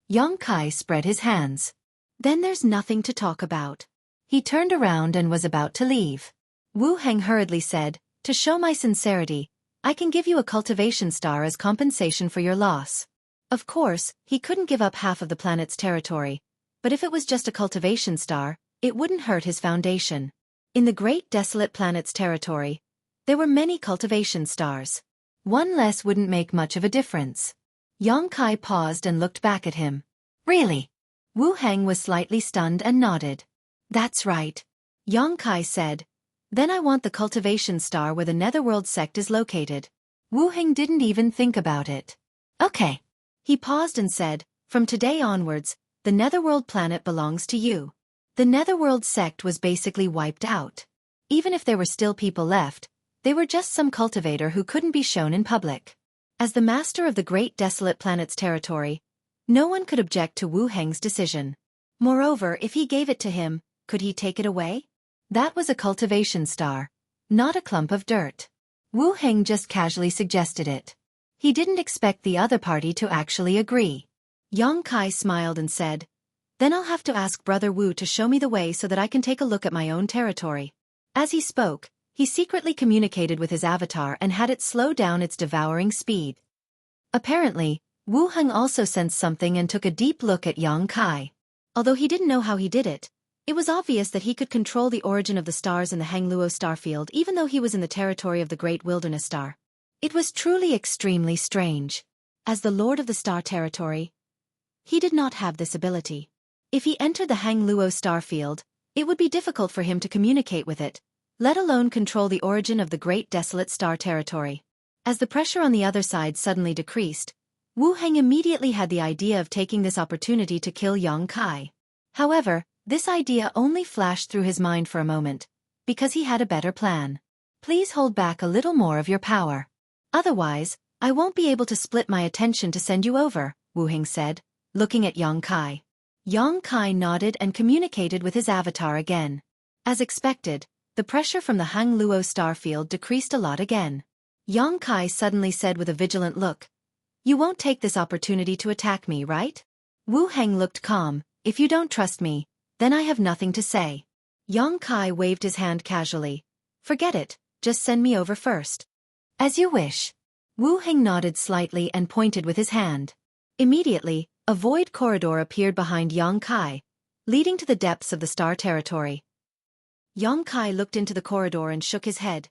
Yongkai spread his hands. "Then there's nothing to talk about." He turned around and was about to leave. Wu Heng hurriedly said, "To show my sincerity, I can give you a cultivation star as compensation for your loss." Of course, he couldn't give up half of the planet's territory, but if it was just a cultivation star, it wouldn't hurt his foundation. In the Great Desolate Planet's territory, there were many cultivation stars. One less wouldn't make much of a difference. Yongkai paused and looked back at him. "Really?" Wu Heng was slightly stunned and nodded. "That's right," Yongkai said. "Then I want the cultivation star where the Netherworld sect is located." Wu Heng didn't even think about it. "Okay." He paused and said, "From today onwards, the Netherworld planet belongs to you." The Netherworld sect was basically wiped out. Even if there were still people left, they were just some cultivator who couldn't be shown in public. As the master of the Great Desolate Planet's territory, no one could object to Wu Heng's decision. Moreover, if he gave it to him, could he take it away? That was a cultivation star, not a clump of dirt. Wu Heng just casually suggested it. He didn't expect the other party to actually agree. Yongkai smiled and said, "Then I'll have to ask Brother Wu to show me the way so that I can take a look at my own territory." As he spoke, he secretly communicated with his avatar and had it slow down its devouring speed. Apparently, Wu Heng also sensed something and took a deep look at Yongkai. Although he didn't know how he did it, it was obvious that he could control the origin of the stars in the Hangluo starfield even though he was in the territory of the Great Wilderness Star. It was truly extremely strange. As the Lord of the Star Territory, he did not have this ability. If he entered the Hangluo starfield, it would be difficult for him to communicate with it, let alone control the origin of the Great Desolate Star Territory. As the pressure on the other side suddenly decreased, Wu Heng immediately had the idea of taking this opportunity to kill Yongkai. However, this idea only flashed through his mind for a moment, because he had a better plan. "Please hold back a little more of your power. Otherwise, I won't be able to split my attention to send you over," Wu Heng said, looking at Yongkai. Yongkai nodded and communicated with his avatar again. As expected, the pressure from the Hangluo starfield decreased a lot again. Yongkai suddenly said with a vigilant look, "You won't take this opportunity to attack me, right?" Wu Heng looked calm. "If you don't trust me, then I have nothing to say." Yongkai waved his hand casually. "Forget it, just send me over first." "As you wish." Wu Heng nodded slightly and pointed with his hand. Immediately, a void corridor appeared behind Yongkai, leading to the depths of the star territory. Yongkai looked into the corridor and shook his head.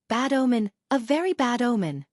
"Bad omen, a very bad omen."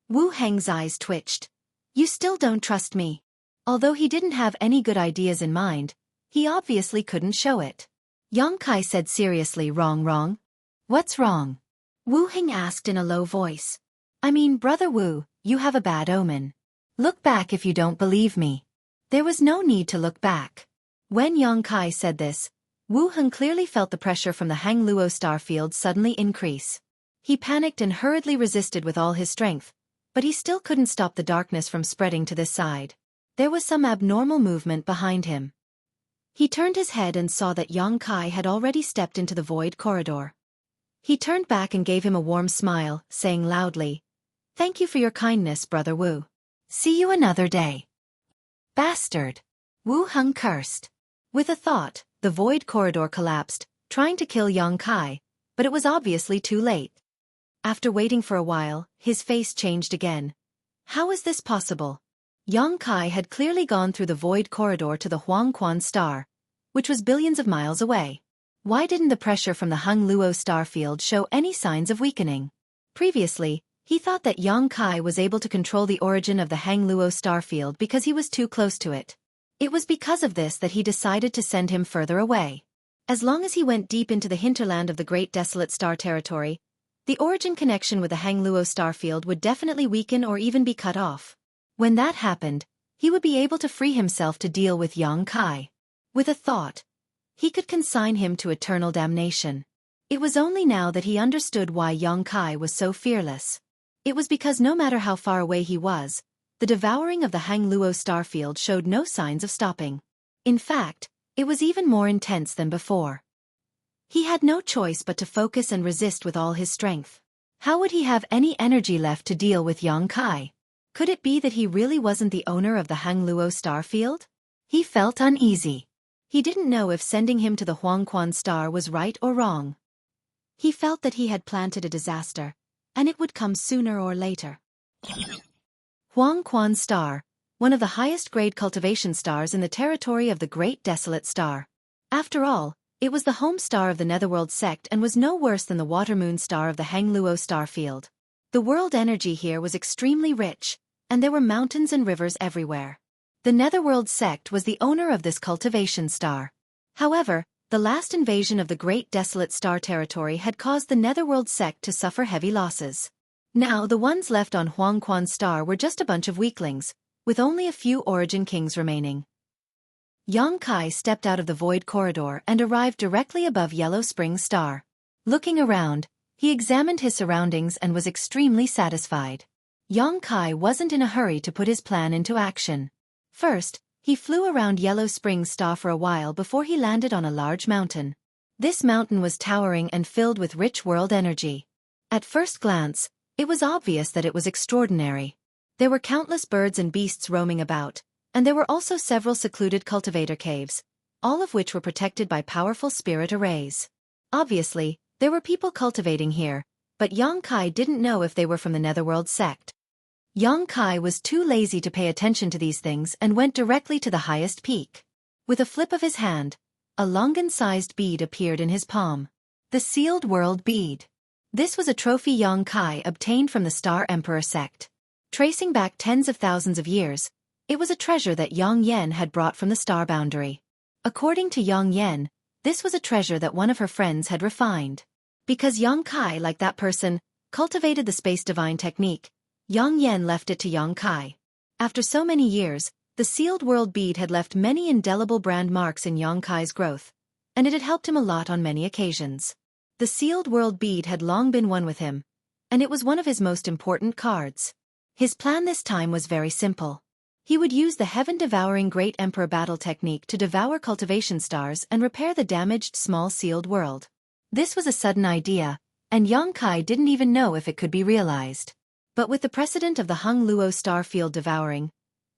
Wu Heng's eyes twitched. "You still don't trust me." Although he didn't have any good ideas in mind, he obviously couldn't show it. Yongkai said seriously, Wrong? What's wrong?" Wu Heng asked in a low voice. "I mean, Brother Wu, you have a bad omen. Look back if you don't believe me." There was no need to look back. When Yongkai said this, Wu Heng clearly felt the pressure from the Hangluo starfield suddenly increase. He panicked and hurriedly resisted with all his strength, but he still couldn't stop the darkness from spreading to this side. There was some abnormal movement behind him. He turned his head and saw that Yongkai had already stepped into the void corridor. He turned back and gave him a warm smile, saying loudly, "Thank you for your kindness, Brother Wu. See you another day." "Bastard!" Wu Heng cursed. With a thought, the void corridor collapsed, trying to kill Yongkai, but it was obviously too late. After waiting for a while, his face changed again. How is this possible? Yongkai had clearly gone through the void corridor to the Huangquan star, which was billions of miles away. Why didn't the pressure from the Hangluo starfield show any signs of weakening? Previously, he thought that Yongkai was able to control the origin of the Hangluo starfield because he was too close to it. It was because of this that he decided to send him further away. As long as he went deep into the hinterland of the Great Desolate Star Territory, the origin connection with the Hangluo starfield would definitely weaken or even be cut off. When that happened, he would be able to free himself to deal with Yongkai. With a thought, he could consign him to eternal damnation. It was only now that he understood why Xueqi was so fearless. It was because no matter how far away he was, the devouring of the Hangluo starfield showed no signs of stopping. In fact, it was even more intense than before. He had no choice but to focus and resist with all his strength. How would he have any energy left to deal with Xueqi? Could it be that he really wasn't the owner of the Hangluo starfield? He felt uneasy. He didn't know if sending him to the Huangquan star was right or wrong. He felt that he had planted a disaster, and it would come sooner or later. Huangquan star, one of the highest grade cultivation stars in the territory of the Great Desolate Star. After all, it was the home star of the Netherworld sect and was no worse than the Watermoon star of the Hangluo starfield. The world energy here was extremely rich, and there were mountains and rivers everywhere. The Netherworld sect was the owner of this cultivation star. However, the last invasion of the Great Desolate Star territory had caused the Netherworld sect to suffer heavy losses. Now the ones left on Huangquan star were just a bunch of weaklings, with only a few Origin Kings remaining. Xueqi stepped out of the void corridor and arrived directly above Yellow Spring star. Looking around, he examined his surroundings and was extremely satisfied. Xueqi wasn't in a hurry to put his plan into action. First, he flew around Yellow Spring star for a while before he landed on a large mountain. This mountain was towering and filled with rich world energy. At first glance, it was obvious that it was extraordinary. There were countless birds and beasts roaming about, and there were also several secluded cultivator caves, all of which were protected by powerful spirit arrays. Obviously, there were people cultivating here, but Xueqi didn't know if they were from the Netherworld sect. Xueqi was too lazy to pay attention to these things and went directly to the highest peak. With a flip of his hand, a longan-sized bead appeared in his palm. The Sealed World Bead. This was a trophy Xueqi obtained from the Star Emperor sect. Tracing back tens of thousands of years, it was a treasure that Yang Yan had brought from the star boundary. According to Yang Yan, this was a treasure that one of her friends had refined. Because Xueqi, like that person, cultivated the space divine technique, Yang Yan left it to Xueqi. After so many years, the Sealed World Bead had left many indelible brand marks in Xueqi's growth, and it had helped him a lot on many occasions. The Sealed World Bead had long been one with him, and it was one of his most important cards. His plan this time was very simple. He would use the heaven-devouring Great Emperor battle technique to devour cultivation stars and repair the damaged small sealed world. This was a sudden idea, and Xueqi didn't even know if it could be realized. But with the precedent of the Hangluo star field devouring,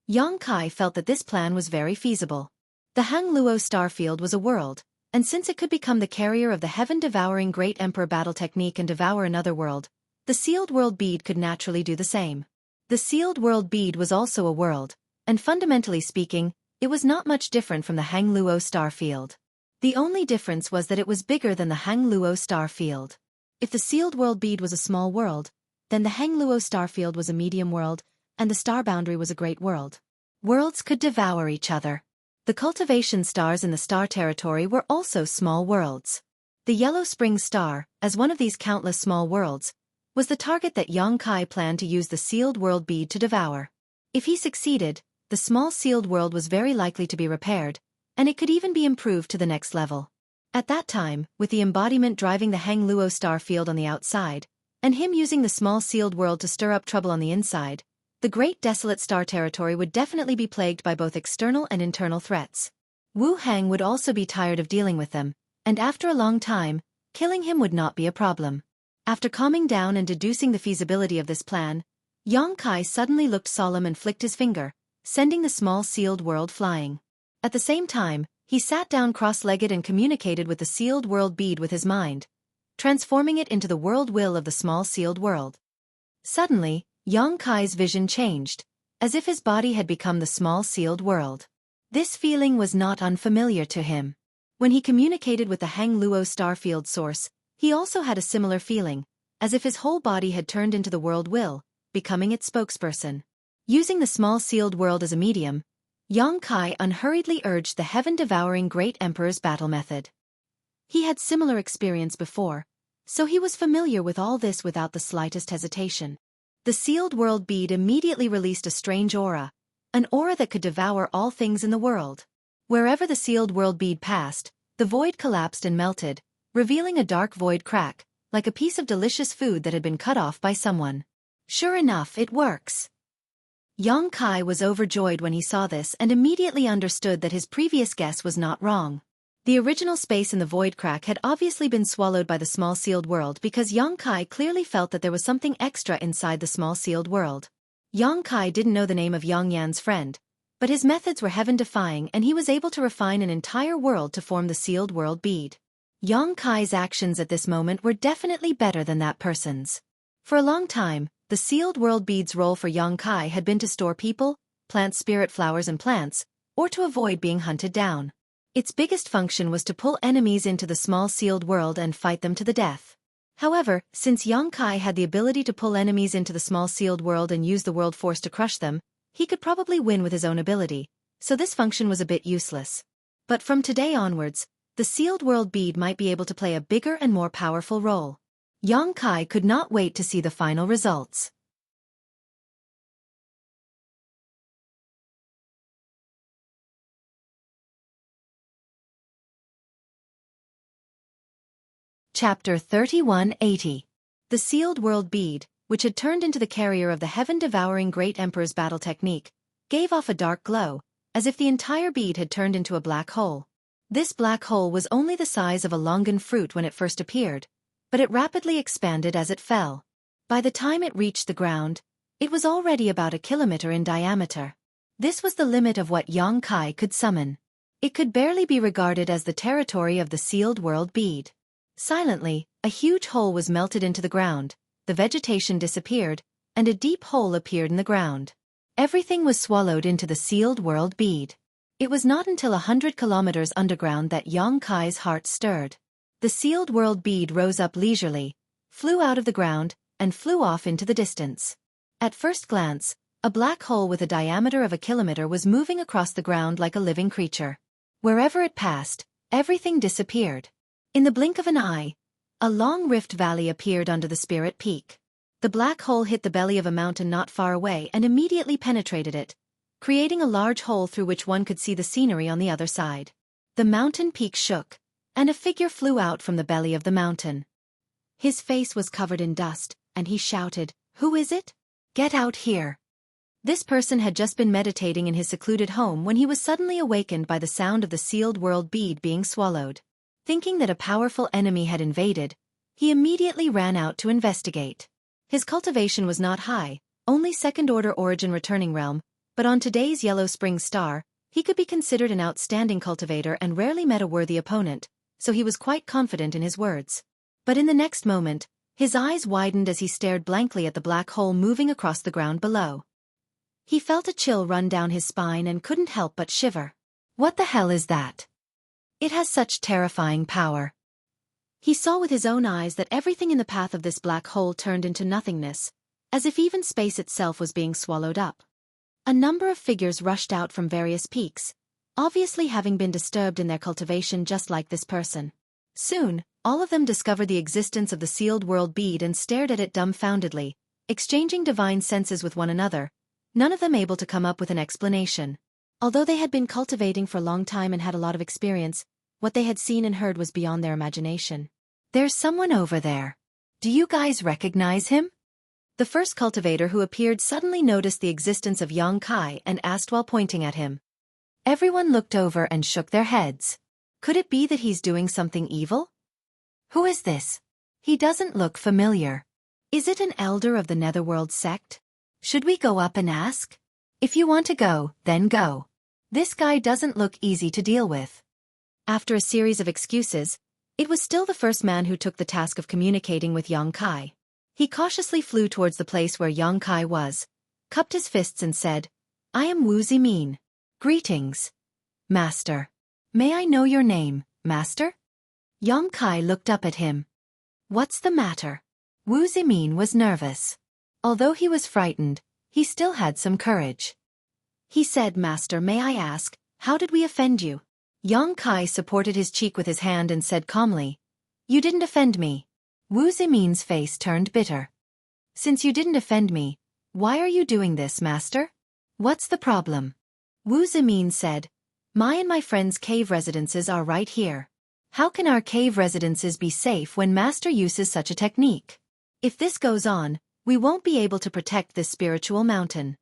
Xueqi felt that this plan was very feasible. The Hangluo star field was a world, and since it could become the carrier of the heaven-devouring Great Emperor battle technique and devour another world, the Sealed World Bead could naturally do the same. The Sealed World Bead was also a world, and fundamentally speaking, it was not much different from the Hangluo star field. The only difference was that it was bigger than the Hangluo star field. If the Sealed World Bead was a small world, then the Hangluo star field was a medium world, and the star boundary was a great world. Worlds could devour each other. The cultivation stars in the star territory were also small worlds. The Yellow Spring star, as one of these countless small worlds, was the target that Xueqi planned to use the Sealed World Bead to devour. If he succeeded, the small sealed world was very likely to be repaired, and it could even be improved to the next level. At that time, with the embodiment driving the Hangluo star field on the outside, and him using the small sealed world to stir up trouble on the inside, the Great Desolate Star territory would definitely be plagued by both external and internal threats. Wu Hang would also be tired of dealing with them, and after a long time, killing him would not be a problem. After calming down and deducing the feasibility of this plan, Xueqi suddenly looked solemn and flicked his finger, sending the small sealed world flying. At the same time, he sat down cross-legged and communicated with the Sealed World Bead with his mind, transforming it into the world will of the small sealed world. Suddenly, Xueqi's vision changed, as if his body had become the small sealed world. This feeling was not unfamiliar to him. When he communicated with the Hangluo starfield source, he also had a similar feeling, as if his whole body had turned into the world will, becoming its spokesperson. Using the small sealed world as a medium, Xueqi unhurriedly urged the heaven-devouring Great Emperor's battle method. He had similar experience before, so he was familiar with all this without the slightest hesitation. The Sealed World Bead immediately released a strange aura, an aura that could devour all things in the world. Wherever the Sealed World Bead passed, The void collapsed and melted, revealing a dark void crack, like a piece of delicious food that had been cut off by someone. Sure enough, it works. Kai was overjoyed when he saw this and immediately understood that his previous guess was not wrong. The original space in the void crack had obviously been swallowed by the small sealed world because Kai clearly felt that there was something extra inside the small sealed world. Kai didn't know the name of Yan's friend, but his methods were heaven-defying and he was able to refine an entire world to form the sealed world bead. Kai's actions at this moment were definitely better than that person's. For a long time, the sealed world bead's role for Kai had been to store people, plant spirit flowers and plants, or to avoid being hunted down. Its biggest function was to pull enemies into the small sealed world and fight them to the death. However, since Kai had the ability to pull enemies into the small sealed world and use the world force to crush them, he could probably win with his own ability, so this function was a bit useless. But from today onwards, the sealed world bead might be able to play a bigger and more powerful role. Kai could not wait to see the final results. Chapter 3180. The sealed world bead, which had turned into the carrier of the heaven-devouring Great Emperor's battle technique, gave off a dark glow, as if the entire bead had turned into a black hole. This black hole was only the size of a longan fruit when it first appeared, but it rapidly expanded as it fell. By the time it reached the ground, it was already about a kilometer in diameter. This was the limit of what Kai could summon. It could barely be regarded as the territory of the sealed world bead. Silently, a huge hole was melted into the ground, the vegetation disappeared, and a deep hole appeared in the ground. Everything was swallowed into the sealed world bead. It was not until 100 kilometers underground that Kai's heart stirred. The sealed world bead rose up leisurely, flew out of the ground, and flew off into the distance. At first glance, a black hole with a diameter of a kilometer was moving across the ground like a living creature. Wherever it passed, everything disappeared. In the blink of an eye, a long rift valley appeared under the spirit peak. The black hole hit the belly of a mountain not far away and immediately penetrated it, creating a large hole through which one could see the scenery on the other side. The mountain peak shook, and a figure flew out from the belly of the mountain. His face was covered in dust, and he shouted, "Who is it? Get out here!" This person had just been meditating in his secluded home when he was suddenly awakened by the sound of the sealed world bead being swallowed. Thinking that a powerful enemy had invaded, he immediately ran out to investigate. His cultivation was not high, only second-order origin returning realm, but on today's Yellow Spring star, he could be considered an outstanding cultivator and rarely met a worthy opponent, so he was quite confident in his words. But in the next moment, his eyes widened as he stared blankly at the black hole moving across the ground below. He felt a chill run down his spine and couldn't help but shiver. What the hell is that? It has such terrifying power. He saw with his own eyes that everything in the path of this black hole turned into nothingness, as if even space itself was being swallowed up. A number of figures rushed out from various peaks, obviously having been disturbed in their cultivation just like this person. Soon, all of them discovered the existence of the sealed world bead and stared at it dumbfoundedly, exchanging divine senses with one another, none of them able to come up with an explanation. Although they had been cultivating for a long time and had a lot of experience, what they had seen and heard was beyond their imagination. "There's someone over there. Do you guys recognize him?" The first cultivator who appeared suddenly noticed the existence of Kai and asked while pointing at him. Everyone looked over and shook their heads. Could it be that he's doing something evil? Who is this? He doesn't look familiar. Is it an elder of the Netherworld sect? Should we go up and ask? If you want to go, then go. This guy doesn't look easy to deal with. After a series of excuses, it was still the first man who took the task of communicating with Kai. He cautiously flew towards the place where Kai was, cupped his fists and said, "I am Wu Zimin. Greetings, Master. May I know your name, Master?" Kai looked up at him. "What's the matter?" Wu Zimin was nervous. Although he was frightened, he still had some courage. He said, "Master, may I ask, how did we offend you?" Kai supported his cheek with his hand and said calmly, "You didn't offend me." Wu Zimin's face turned bitter. "Since you didn't offend me, why are you doing this, Master? What's the problem?" Wu Zimin said, "My and my friend's cave residences are right here. How can our cave residences be safe when Master uses such a technique? If this goes on, we won't be able to protect this spiritual mountain.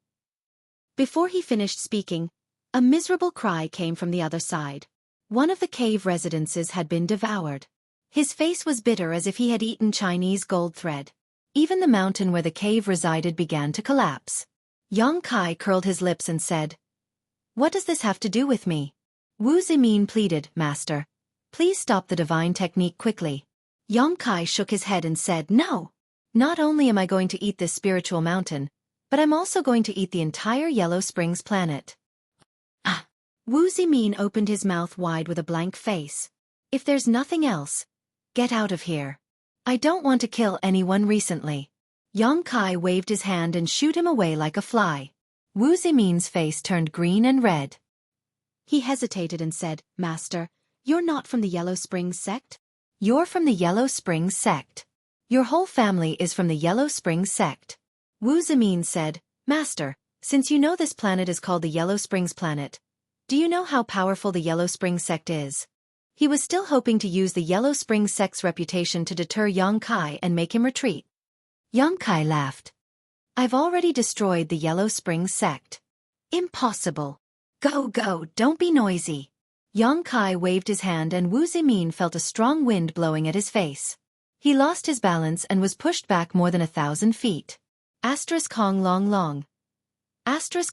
Before he finished speaking, a miserable cry came from the other side. One of the cave residences had been devoured. His face was bitter as if he had eaten Chinese gold thread. Even the mountain where the cave resided began to collapse. Yang Kai curled his lips and said, "What does this have to do with me?" Wu Zimin pleaded, "Master, please stop the divine technique quickly." Yang Kai shook his head and said, "No. Not only am I going to eat this spiritual mountain, but I'm also going to eat the entire Yellow Springs planet." Wu Zimin opened his mouth wide with a blank face. "If there's nothing else, get out of here. I don't want to kill anyone recently." Yang Kai waved his hand and shooed him away like a fly. Wu Zimin's face turned green and red. He hesitated and said, "Master, you're not from the Yellow Springs sect?" "You're from the Yellow Springs sect. Your whole family is from the Yellow Springs sect." Wu Zimin said, "Master, since you know this planet is called the Yellow Springs planet, do you know how powerful the Yellow Springs sect is?" He was still hoping to use the Yellow Springs sect's reputation to deter Yang Kai and make him retreat. Yang Kai laughed. "I've already destroyed the Yellow Springs sect." "Impossible. Go, don't be noisy." Yang Kai waved his hand and Wu Zimin felt a strong wind blowing at his face. He lost his balance and was pushed back more than 1,000 feet. Hong long.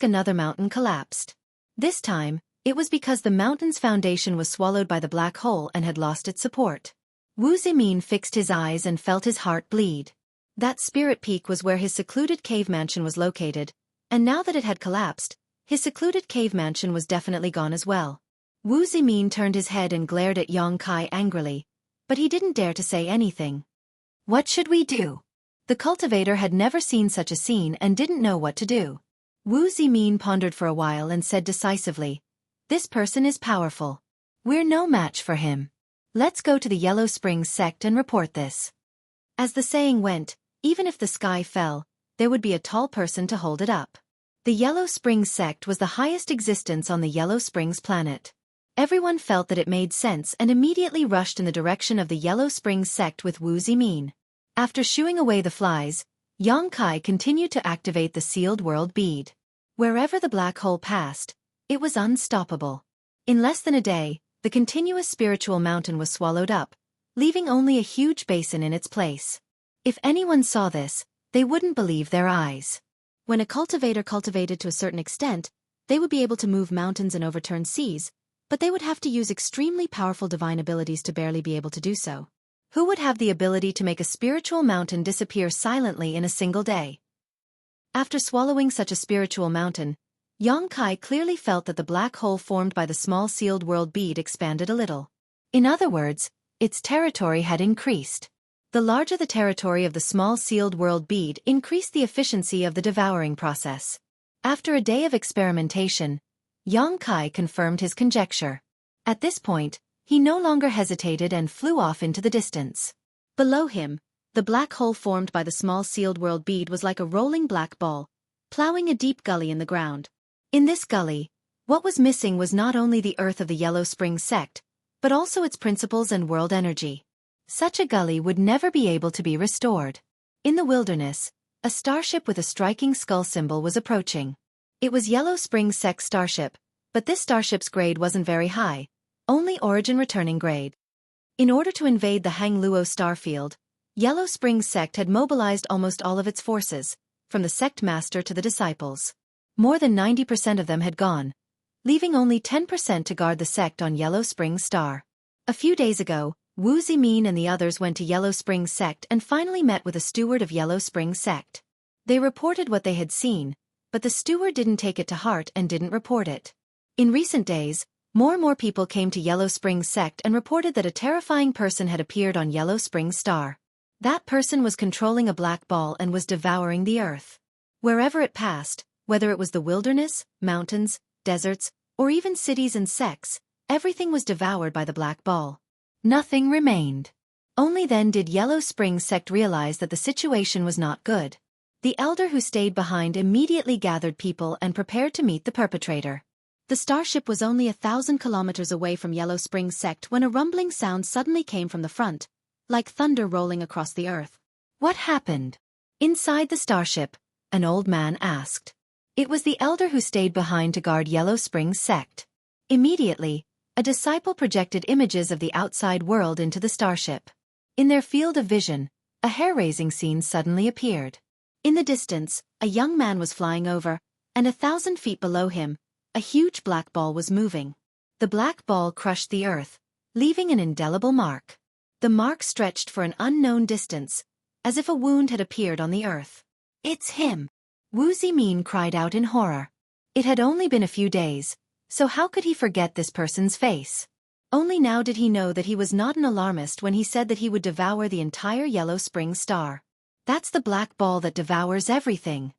Another mountain collapsed. This time, it was because the mountain's foundation was swallowed by the black hole and had lost its support. Wu Zimin fixed his eyes and felt his heart bleed. That spirit peak was where his secluded cave mansion was located, and now that it had collapsed, his secluded cave mansion was definitely gone as well. Wu Zimin turned his head and glared at Yang Kai angrily, but he didn't dare to say anything. "What should we do?" The cultivator had never seen such a scene and didn't know what to do. Wu Zimin pondered for a while and said decisively, "This person is powerful. We're no match for him. Let's go to the Yellow Springs sect and report this." As the saying went, even if the sky fell, there would be a tall person to hold it up. The Yellow Springs sect was the highest existence on the Yellow Springs planet. Everyone felt that it made sense and immediately rushed in the direction of the Yellow Springs sect with Wu Zimin. After shooing away the flies, Yang Kai continued to activate the sealed world bead. Wherever the black hole passed, it was unstoppable. In less than a day, the continuous spiritual mountain was swallowed up, leaving only a huge basin in its place. If anyone saw this, they wouldn't believe their eyes. When a cultivator cultivated to a certain extent, they would be able to move mountains and overturn seas, but they would have to use extremely powerful divine abilities to barely be able to do so. Who would have the ability to make a spiritual mountain disappear silently in a single day? After swallowing such a spiritual mountain, Yang Kai clearly felt that the black hole formed by the small sealed world bead expanded a little. In other words, its territory had increased. The larger the territory of the small sealed world bead increased the efficiency of the devouring process. After a day of experimentation, Yang Kai confirmed his conjecture. At this point, he no longer hesitated and flew off into the distance. Below him, the black hole formed by the small sealed world bead was like a rolling black ball, plowing a deep gully in the ground. In this gully, what was missing was not only the earth of the Yellow Springs sect, but also its principles and world energy. Such a gully would never be able to be restored. In the wilderness, a starship with a striking skull symbol was approaching. It was Yellow Springs sect starship, but this starship's grade wasn't very high, only origin returning grade. In order to invade the Hang Luo star field, Yellow Springs sect had mobilized almost all of its forces, from the sect master to the disciples. More than 90% of them had gone, leaving only 10% to guard the sect on Yellow Springs star. A few days ago, Wu Zimin and the others went to Yellow Springs sect and finally met with a steward of Yellow Springs sect. They reported what they had seen, but the steward didn't take it to heart and didn't report it. In recent days, more and more people came to Yellow Springs sect and reported that a terrifying person had appeared on Yellow Springs star. That person was controlling a black ball and was devouring the earth. Wherever it passed, whether it was the wilderness, mountains, deserts, or even cities and sects, everything was devoured by the black ball. Nothing remained. Only then did Yellow Springs sect realize that the situation was not good. The elder who stayed behind immediately gathered people and prepared to meet the perpetrator. The starship was only 1,000 kilometers away from Yellow Spring Sect when a rumbling sound suddenly came from the front, like thunder rolling across the earth. What happened? Inside the starship, an old man asked. It was the elder who stayed behind to guard Yellow Spring Sect. Immediately, a disciple projected images of the outside world into the starship. In their field of vision, a hair-raising scene suddenly appeared. In the distance, a young man was flying over, and 1,000 feet below him, a huge black ball was moving. The black ball crushed the earth, leaving an indelible mark. The mark stretched for an unknown distance, as if a wound had appeared on the earth. It's him! Wu Zimin cried out in horror. It had only been a few days, so how could he forget this person's face? Only now did he know that he was not an alarmist when he said that he would devour the entire Yellow Spring Star. That's the black ball that devours everything.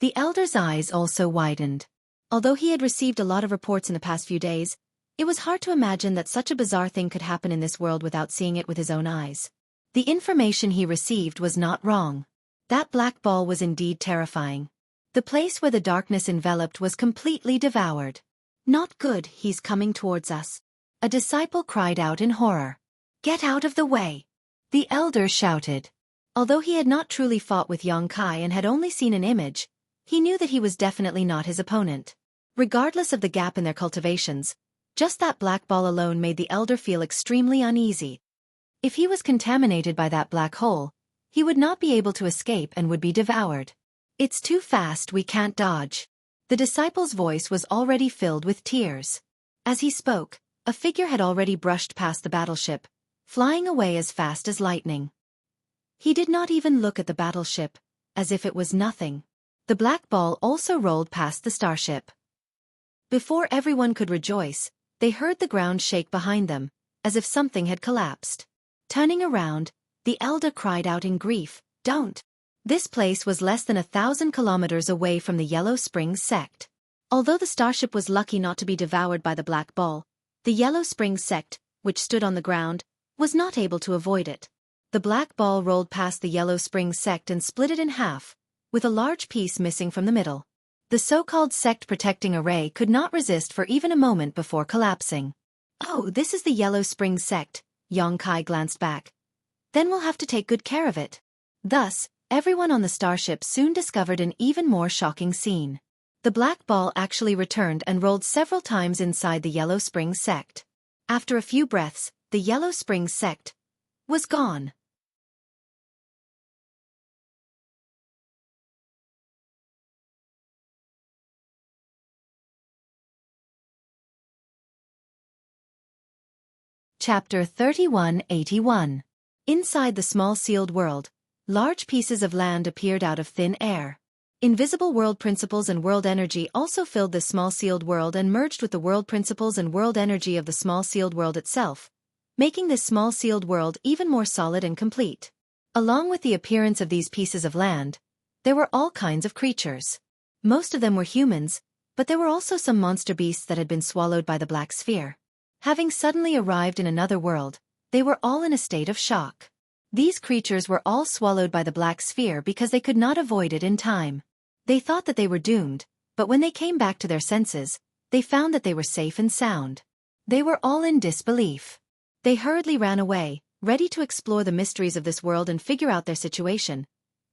The elder's eyes also widened. Although he had received a lot of reports in the past few days, it was hard to imagine that such a bizarre thing could happen in this world without seeing it with his own eyes. The information he received was not wrong. That black ball was indeed terrifying. The place where the darkness enveloped was completely devoured. Not good, he's coming towards us. A disciple cried out in horror. Get out of the way! The elder shouted. Although he had not truly fought with Xueqi and had only seen an image, he knew that he was definitely not his opponent. Regardless of the gap in their cultivations, just that black ball alone made the elder feel extremely uneasy. If he was contaminated by that black hole, he would not be able to escape and would be devoured. It's too fast, we can't dodge. The disciple's voice was already filled with tears. As he spoke, a figure had already brushed past the battleship, flying away as fast as lightning. He did not even look at the battleship, as if it was nothing. The black ball also rolled past the starship. Before everyone could rejoice, they heard the ground shake behind them, as if something had collapsed. Turning around, the elder cried out in grief, "Don't!" This place was less than 1,000 kilometers away from the Yellow Spring Sect. Although the starship was lucky not to be devoured by the black ball, the Yellow Spring Sect, which stood on the ground, was not able to avoid it. The black ball rolled past the Yellow Spring Sect and split it in half, with a large piece missing from the middle. The so-called sect protecting array could not resist for even a moment before collapsing. Oh, this is the Yellow Spring Sect, Xueqi glanced back. Then we'll have to take good care of it. Thus, everyone on the starship soon discovered an even more shocking scene. The black ball actually returned and rolled several times inside the Yellow Spring Sect. After a few breaths, the Yellow Spring Sect was gone. Chapter 3181. Inside the small sealed world, large pieces of land appeared out of thin air. Invisible world principles and world energy also filled this small sealed world and merged with the world principles and world energy of the small sealed world itself, making this small sealed world even more solid and complete. Along with the appearance of these pieces of land, there were all kinds of creatures. Most of them were humans, but there were also some monster beasts that had been swallowed by the black sphere. Having suddenly arrived in another world, they were all in a state of shock. These creatures were all swallowed by the black sphere because they could not avoid it in time. They thought that they were doomed, but when they came back to their senses, they found that they were safe and sound. They were all in disbelief. They hurriedly ran away, ready to explore the mysteries of this world and figure out their situation.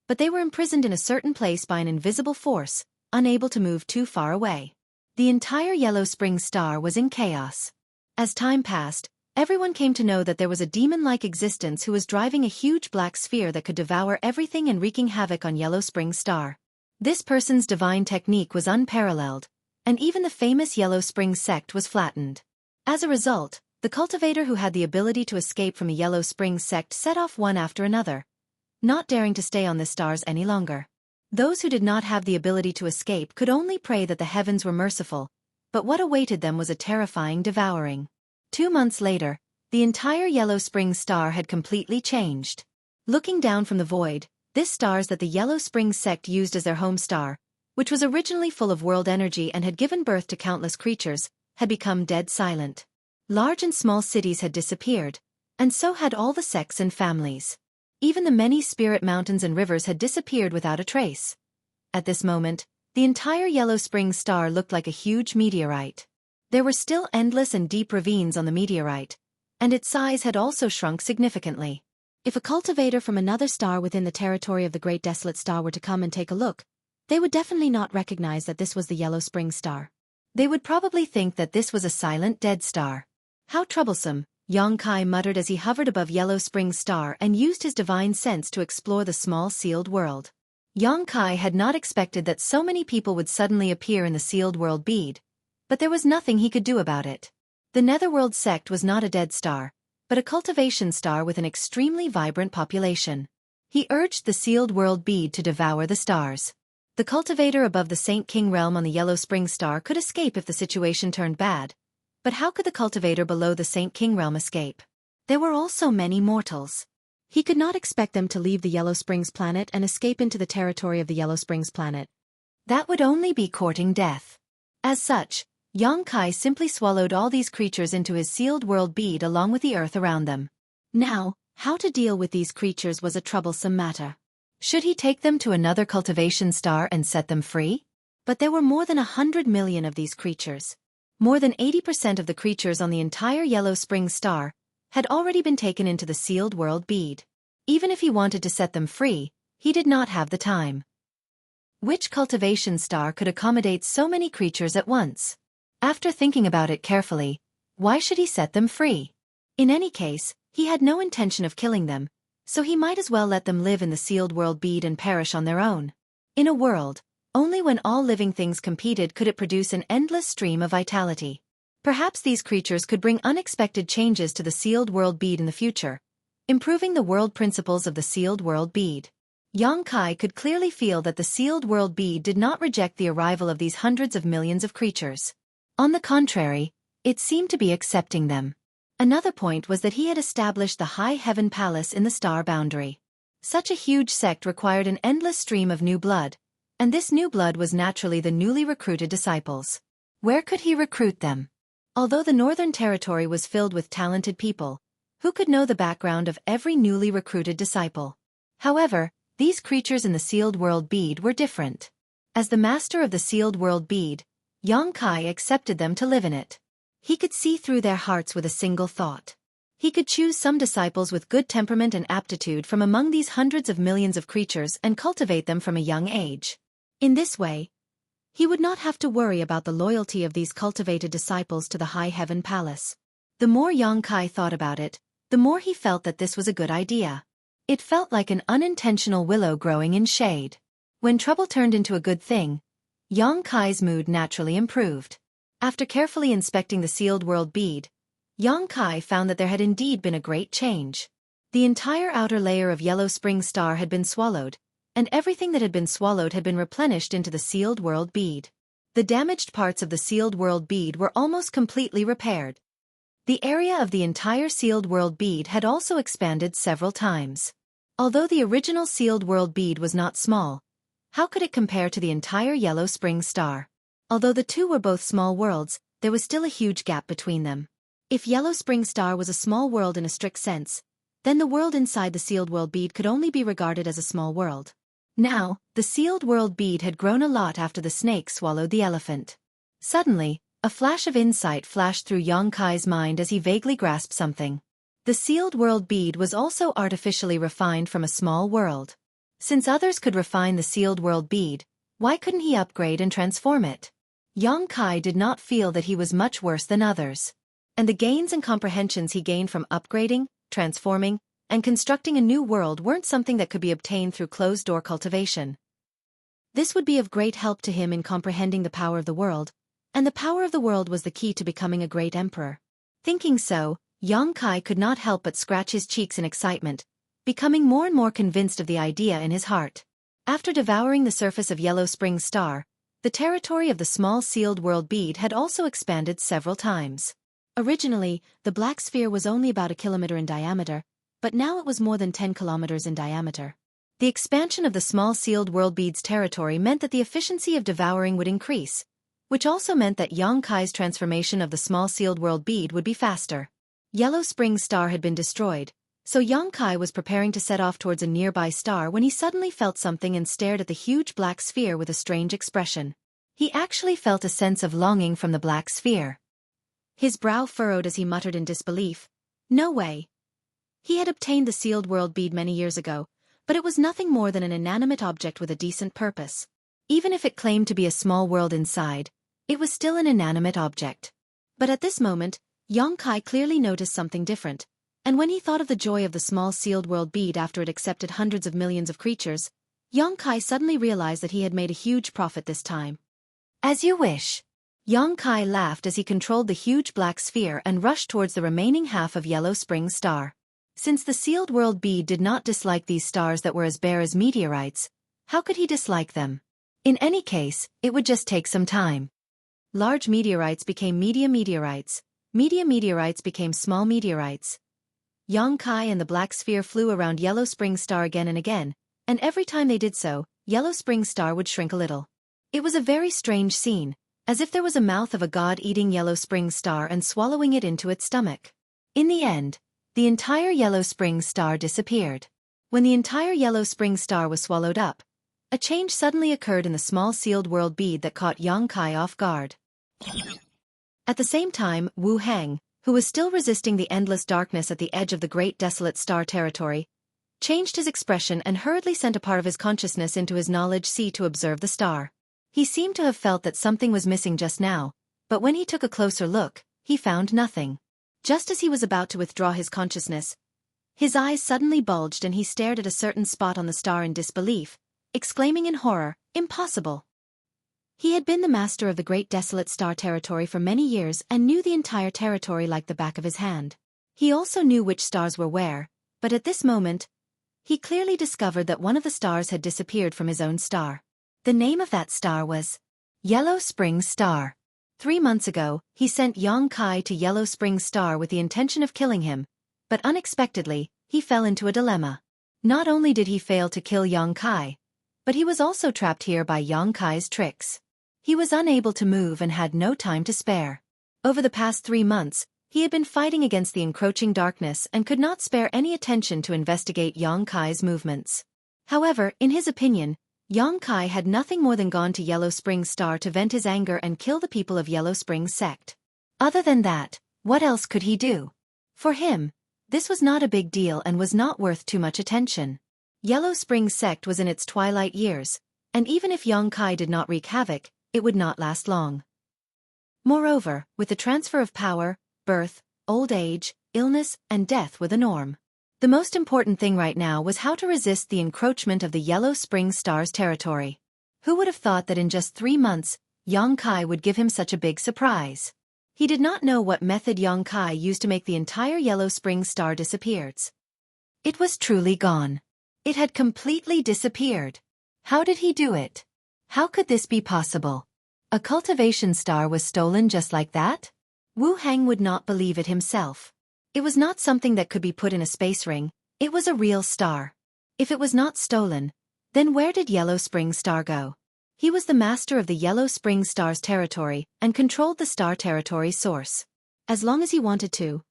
But they were imprisoned in a certain place by an invisible force, unable to move too far away. The entire Yellow Spring Star was in chaos. As time passed, everyone came to know that there was a demon-like existence who was driving a huge black sphere that could devour everything and wreaking havoc on Yellow Spring Star. This person's divine technique was unparalleled, and even the famous Yellow Spring Sect was flattened. As a result, the cultivator who had the ability to escape from the Yellow Spring Sect set off one after another, not daring to stay on the stars any longer. Those who did not have the ability to escape could only pray that the heavens were merciful, but what awaited them was a terrifying devouring. 2 months later, the entire Yellow Spring Star had completely changed. Looking down from the void, this stars that the Yellow Spring Sect used as their home star, which was originally full of world energy and had given birth to countless creatures, had become dead silent. Large and small cities had disappeared, and so had all the sects and families. Even the many spirit mountains and rivers had disappeared without a trace. At this moment, the entire Yellow Spring Star looked like a huge meteorite. There were still endless and deep ravines on the meteorite, and its size had also shrunk significantly. If a cultivator from another star within the territory of the Great Desolate Star were to come and take a look, they would definitely not recognize that this was the Yellow Spring Star. They would probably think that this was a silent dead star. How troublesome, Xueqi muttered as he hovered above Yellow Spring Star and used his divine sense to explore the small sealed world. Xueqi had not expected that so many people would suddenly appear in the sealed world bead, but there was nothing he could do about it. The Netherworld sect was not a dead star, but a cultivation star with an extremely vibrant population. He urged the sealed world bead to devour the stars. The cultivator above the Saint King realm on the Yellow Spring Star could escape if the situation turned bad, but how could the cultivator below the Saint King realm escape? There were also many mortals. He could not expect them to leave the Yellow Springs planet and escape into the territory of the Yellow Springs planet. That would only be courting death. As such, Xueqi simply swallowed all these creatures into his sealed world bead along with the earth around them. Now, how to deal with these creatures was a troublesome matter. Should he take them to another cultivation star and set them free? But there were more than 100 million of these creatures. More than 80% of the creatures on the entire Yellow Spring Star had already been taken into the sealed world bead. Even if he wanted to set them free, he did not have the time. Which cultivation star could accommodate so many creatures at once? After thinking about it carefully, why should he set them free? In any case, he had no intention of killing them, so he might as well let them live in the sealed world bead and perish on their own. In a world, only when all living things competed could it produce an endless stream of vitality. Perhaps these creatures could bring unexpected changes to the sealed world bead in the future, improving the world principles of the sealed world bead. Xueqi could clearly feel that the sealed world bead did not reject the arrival of these hundreds of millions of creatures. On the contrary, it seemed to be accepting them. Another point was that he had established the High Heaven Palace in the star boundary. Such a huge sect required an endless stream of new blood, and this new blood was naturally the newly recruited disciples. Where could he recruit them? Although the Northern Territory was filled with talented people, who could know the background of every newly recruited disciple? However, these creatures in the sealed world bead were different. As the master of the sealed world bead, Xueqi accepted them to live in it. He could see through their hearts with a single thought. He could choose some disciples with good temperament and aptitude from among these hundreds of millions of creatures and cultivate them from a young age. In this way, he would not have to worry about the loyalty of these cultivated disciples to the High Heaven Palace. The more Xueqi thought about it, the more he felt that this was a good idea. It felt like an unintentional willow growing in shade. When trouble turned into a good thing, Xueqi's mood naturally improved. After carefully inspecting the sealed world bead, Xueqi found that there had indeed been a great change. The entire outer layer of Yellow Spring Star had been swallowed, and everything that had been swallowed had been replenished into the sealed world bead. The damaged parts of the sealed world bead were almost completely repaired. The area of the entire sealed world bead had also expanded several times. Although the original sealed world bead was not small, how could it compare to the entire Yellow Spring Star? Although the two were both small worlds, there was still a huge gap between them. If Yellow Spring Star was a small world in a strict sense, then the world inside the sealed world bead could only be regarded as a small world. Now, the sealed world bead had grown a lot after the snake swallowed the elephant. Suddenly, a flash of insight flashed through Xueqi's mind as he vaguely grasped something. The sealed world bead was also artificially refined from a small world. Since others could refine the sealed world bead, why couldn't he upgrade and transform it? Xueqi did not feel that he was much worse than others. And the gains and comprehensions he gained from upgrading, transforming, and constructing a new world weren't something that could be obtained through closed-door cultivation. This would be of great help to him in comprehending the power of the world, and the power of the world was the key to becoming a great emperor. Thinking so, Xueqi could not help but scratch his cheeks in excitement, becoming more and more convinced of the idea in his heart. After devouring the surface of Yellow Spring Star, the territory of the small sealed world bead had also expanded several times. Originally, the black sphere was only about a kilometer in diameter, but now it was more than 10 kilometers in diameter. The expansion of the small sealed world bead's territory meant that the efficiency of devouring would increase, which also meant that Xueqi's transformation of the small sealed world bead would be faster. Yellow Spring Star had been destroyed, so Xueqi was preparing to set off towards a nearby star when he suddenly felt something and stared at the huge black sphere with a strange expression. He actually felt a sense of longing from the black sphere. His brow furrowed as he muttered in disbelief. No way. He had obtained the sealed world bead many years ago, but it was nothing more than an inanimate object with a decent purpose. Even if it claimed to be a small world inside, it was still an inanimate object. But at this moment, Xueqi clearly noticed something different, and when he thought of the joy of the small sealed world bead after it accepted hundreds of millions of creatures, Xueqi suddenly realized that he had made a huge profit this time. As you wish. Xueqi laughed as he controlled the huge black sphere and rushed towards the remaining half of Yellow Spring Star. Since the sealed world bead did not dislike these stars that were as bare as meteorites, how could he dislike them? In any case, it would just take some time. Large meteorites became medium meteorites became small meteorites. Xueqi and the black sphere flew around Yellow Spring Star again, and every time they did so, Yellow Spring Star would shrink a little. It was a very strange scene, as if there was a mouth of a god eating Yellow Spring Star and swallowing it into its stomach. In the end, the entire Yellow Spring Star disappeared. When the entire Yellow Spring Star was swallowed up, a change suddenly occurred in the small sealed world bead that caught Xueqi off guard. At the same time, Wu Heng, who was still resisting the endless darkness at the edge of the great desolate star territory, changed his expression and hurriedly sent a part of his consciousness into his knowledge sea to observe the star. He seemed to have felt that something was missing just now, but when he took a closer look, he found nothing. Just as he was about to withdraw his consciousness, his eyes suddenly bulged and he stared at a certain spot on the star in disbelief, exclaiming in horror, "Impossible!" He had been the master of the great desolate star territory for many years and knew the entire territory like the back of his hand. He also knew which stars were where, but at this moment, he clearly discovered that one of the stars had disappeared from his own star. The name of that star was Yellow Spring Star. 3 months ago, he sent Xueqi to Yellow Spring Star with the intention of killing him, but unexpectedly, he fell into a dilemma. Not only did he fail to kill Xueqi, but he was also trapped here by Xueqi's tricks. He was unable to move and had no time to spare. Over the past 3 months, he had been fighting against the encroaching darkness and could not spare any attention to investigate Xueqi's movements. However, in his opinion, Xueqi had nothing more than gone to Yellow Spring Star to vent his anger and kill the people of Yellow Spring Sect. Other than that, what else could he do? For him, this was not a big deal and was not worth too much attention. Yellow Spring Sect was in its twilight years, and even if Xueqi did not wreak havoc, it would not last long. Moreover, with the transfer of power, birth, old age, illness, and death were the norm. The most important thing right now was how to resist the encroachment of the Yellow Spring Star's territory. Who would have thought that in just 3 months, Xueqi would give him such a big surprise? He did not know what method Xueqi used to make the entire Yellow Spring Star disappear. It was truly gone. It had completely disappeared. How did he do it? How could this be possible? A cultivation star was stolen just like that? Wu Heng would not believe it himself. It was not something that could be put in a space ring, it was a real star. If it was not stolen, then where did Yellow Spring Star go? He was the master of the Yellow Spring Star's territory and controlled the star territory's source. As long as he wanted to,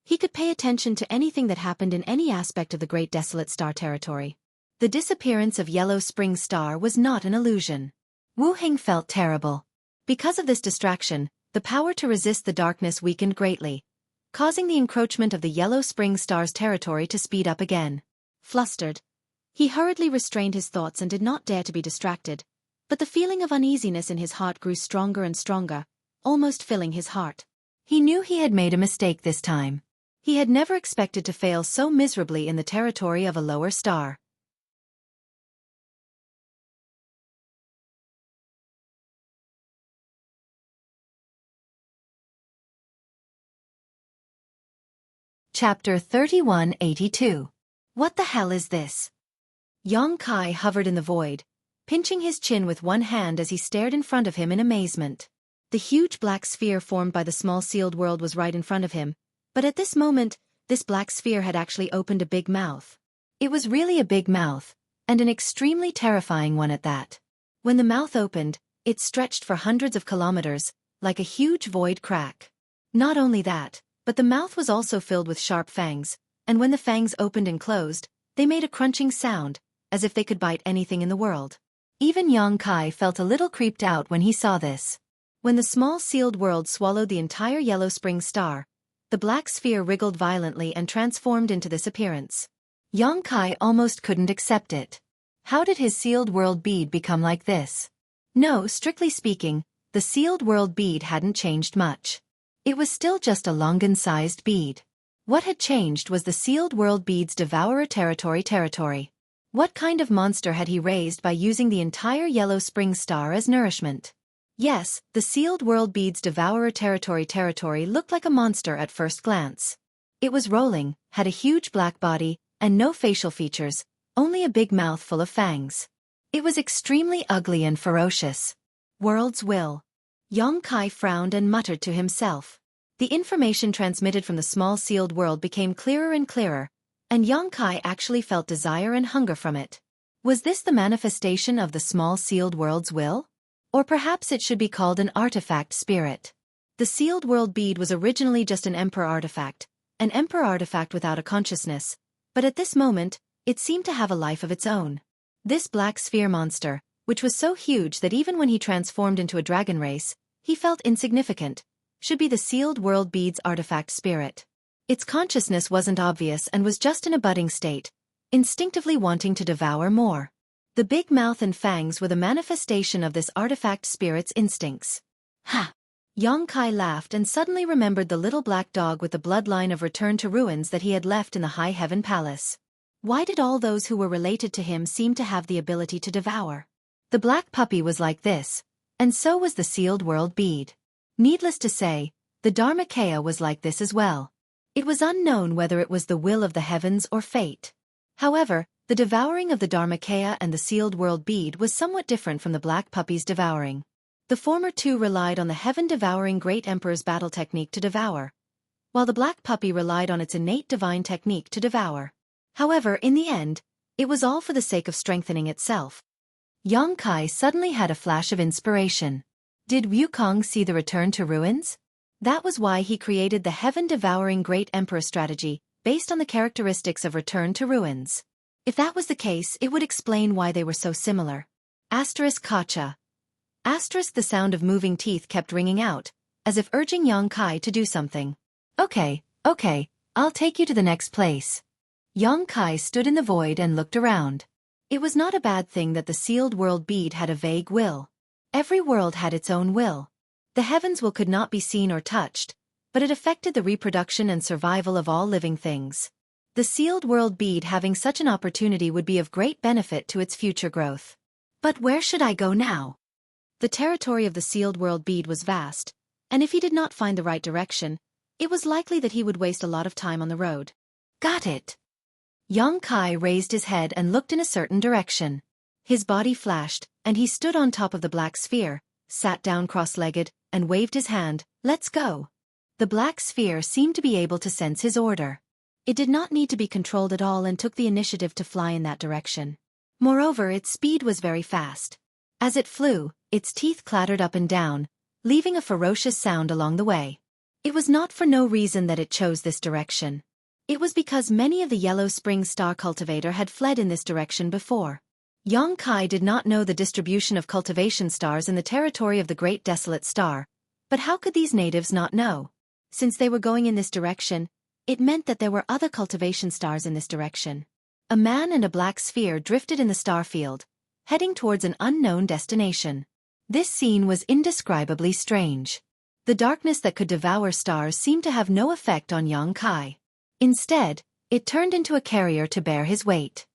he could pay attention to anything that happened in any aspect of the Great Desolate Star territory. The disappearance of Yellow Spring Star was not an illusion. Wu Heng felt terrible. Because of this distraction, the power to resist the darkness weakened greatly, causing the encroachment of the Yellow Spring Star's territory to speed up again. Flustered, he hurriedly restrained his thoughts and did not dare to be distracted, but the feeling of uneasiness in his heart grew stronger and stronger, almost filling his heart. He knew he had made a mistake this time. He had never expected to fail so miserably in the territory of a lower star. Chapter 3182. What the hell is this? Xueqi hovered in the void, pinching his chin with one hand as he stared in front of him in amazement. The huge black sphere formed by the small sealed world was right in front of him, but at this moment, this black sphere had actually opened a big mouth. It was really a big mouth, and an extremely terrifying one at that. When the mouth opened, it stretched for hundreds of kilometers, like a huge void crack. Not only that, but the mouth was also filled with sharp fangs, and when the fangs opened and closed, they made a crunching sound, as if they could bite anything in the world. Even Xueqi felt a little creeped out when he saw this. When the small sealed world swallowed the entire yellow spring star, the black sphere wriggled violently and transformed into this appearance. Xueqi almost couldn't accept it. How did his sealed world bead become like this? No, strictly speaking, the sealed world bead hadn't changed much. It was still just a longan-sized bead. What had changed was the sealed world bead's devourer territory. What kind of monster had he raised by using the entire yellow spring star as nourishment? Yes, the sealed world bead's devourer territory looked like a monster at first glance. It was rolling, had a huge black body, and no facial features, only a big mouth full of fangs. It was extremely ugly and ferocious. World's will. Xueqi frowned and muttered to himself. The information transmitted from the small sealed world became clearer and clearer, and Xueqi actually felt desire and hunger from it. Was this the manifestation of the small sealed world's will? Or perhaps it should be called an artifact spirit. The sealed world bead was originally just an emperor artifact without a consciousness, but at this moment, it seemed to have a life of its own. This black sphere monster, which was so huge that even when he transformed into a dragon race, he felt insignificant, should be the sealed world bead's artifact spirit. Its consciousness wasn't obvious and was just in a budding state, instinctively wanting to devour more. The big mouth and fangs were the manifestation of this artifact spirit's instincts. Ha! Xueqi laughed and suddenly remembered the little black dog with the bloodline of return to ruins that he had left in the High Heaven Palace. Why did all those who were related to him seem to have the ability to devour? The black puppy was like this, and so was the sealed world bead. Needless to say, the Dharmakaya was like this as well. It was unknown whether it was the will of the heavens or fate. However, the devouring of the Dharmakaya and the sealed world bead was somewhat different from the black puppy's devouring. The former two relied on the heaven-devouring Great Emperor's battle technique to devour, while the black puppy relied on its innate divine technique to devour. However, in the end, it was all for the sake of strengthening itself. Xueqi suddenly had a flash of inspiration. Did Wukong see the return to ruins? That was why he created the heaven-devouring Great Emperor strategy, based on the characteristics of return to ruins. If that was the case, it would explain why they were so similar. Kacha. The sound of moving teeth kept ringing out, as if urging Xueqi to do something. Okay, I'll take you to the next place. Xueqi stood in the void and looked around. It was not a bad thing that the sealed world bead had a vague will. Every world had its own will. The heavens' will could not be seen or touched, but it affected the reproduction and survival of all living things. The sealed world bead having such an opportunity would be of great benefit to its future growth. But where should I go now? The territory of the sealed world bead was vast, and if he did not find the right direction, it was likely that he would waste a lot of time on the road. Got it! Xueqi raised his head and looked in a certain direction. His body flashed, and he stood on top of the black sphere, sat down cross-legged, and waved his hand. Let's go! The black sphere seemed to be able to sense his order. It did not need to be controlled at all and took the initiative to fly in that direction. Moreover, its speed was very fast. As it flew, its teeth clattered up and down, leaving a ferocious sound along the way. It was not for no reason that it chose this direction. It was because many of the Yellow Spring Star cultivator had fled in this direction before. Xueqi did not know the distribution of cultivation stars in the territory of the Great Desolate Star, but how could these natives not know? Since they were going in this direction, it meant that there were other cultivation stars in this direction. A man and a black sphere drifted in the star field, heading towards an unknown destination. This scene was indescribably strange. The darkness that could devour stars seemed to have no effect on Xueqi. Instead, it turned into a carrier to bear his weight.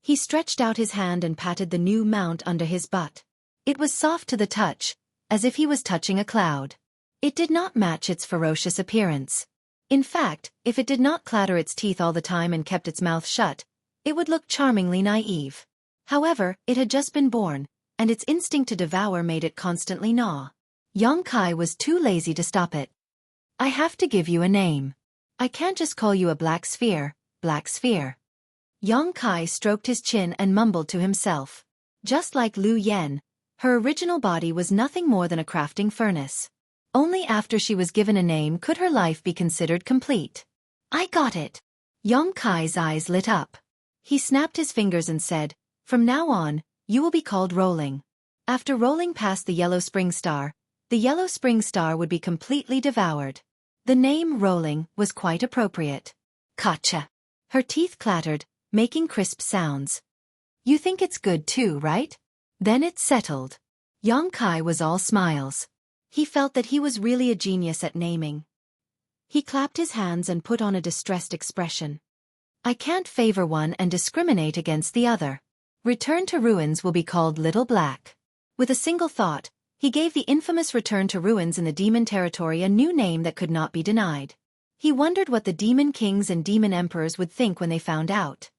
He stretched out his hand and patted the new mount under his butt. It was soft to the touch, as if he was touching a cloud. It did not match its ferocious appearance. In fact, if it did not clatter its teeth all the time and kept its mouth shut, it would look charmingly naive. However, it had just been born, and its instinct to devour made it constantly gnaw. Xueqi was too lazy to stop it. I have to give you a name. I can't just call you a black sphere, Black Sphere. Xueqi stroked his chin and mumbled to himself. Just like Lu Yen, her original body was nothing more than a crafting furnace. Only after she was given a name could her life be considered complete. I got it. Xueqi's eyes lit up. He snapped his fingers and said, From now on, you will be called Rolling. After rolling past the Yellow Spring Star, the yellow spring star would be completely devoured. The name rolling was quite appropriate. Gotcha. Her teeth clattered, making crisp sounds. You think it's good too, right? Then it's settled. Xueqi was all smiles. He felt that he was really a genius at naming. He clapped his hands and put on a distressed expression. I can't favor one and discriminate against the other. Return to Ruins will be called Little Black. With a single thought, he gave the infamous Return to Ruins in the demon territory a new name that could not be denied. He wondered what the demon kings and demon emperors would think when they found out.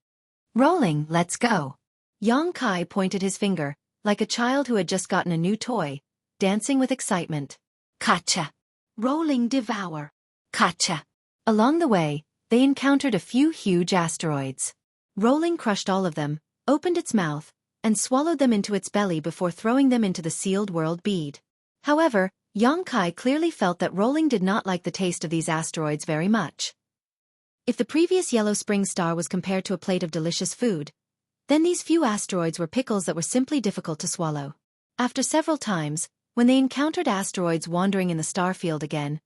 Rolling, let's go. Xueqi pointed his finger, like a child who had just gotten a new toy, dancing with excitement. Gotcha. Rolling devour. Gotcha. Along the way, they encountered a few huge asteroids. Rolling crushed all of them, opened its mouth, and swallowed them into its belly before throwing them into the sealed world bead. However, Xueqi clearly felt that Rolling did not like the taste of these asteroids very much. If the previous yellow spring star was compared to a plate of delicious food, then these few asteroids were pickles that were simply difficult to swallow. After several times, when they encountered asteroids wandering in the star field again,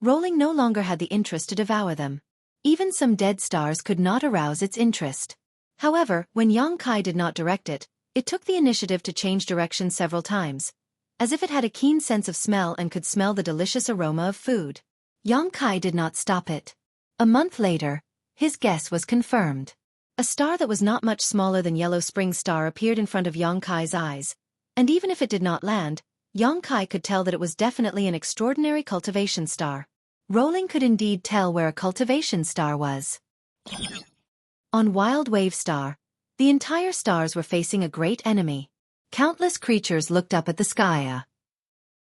Rolling no longer had the interest to devour them. Even some dead stars could not arouse its interest. However, when Xueqi did not direct it, it took the initiative to change direction several times, as if it had a keen sense of smell and could smell the delicious aroma of food. Xueqi did not stop it. A month later, his guess was confirmed. A star that was not much smaller than Yellow Spring Star appeared in front of Xueqi's eyes, and even if it did not land, Xueqi could tell that it was definitely an extraordinary cultivation star. Rolling could indeed tell where a cultivation star was. On Wild Wave Star, the entire stars were facing a great enemy. Countless creatures looked up at the sky.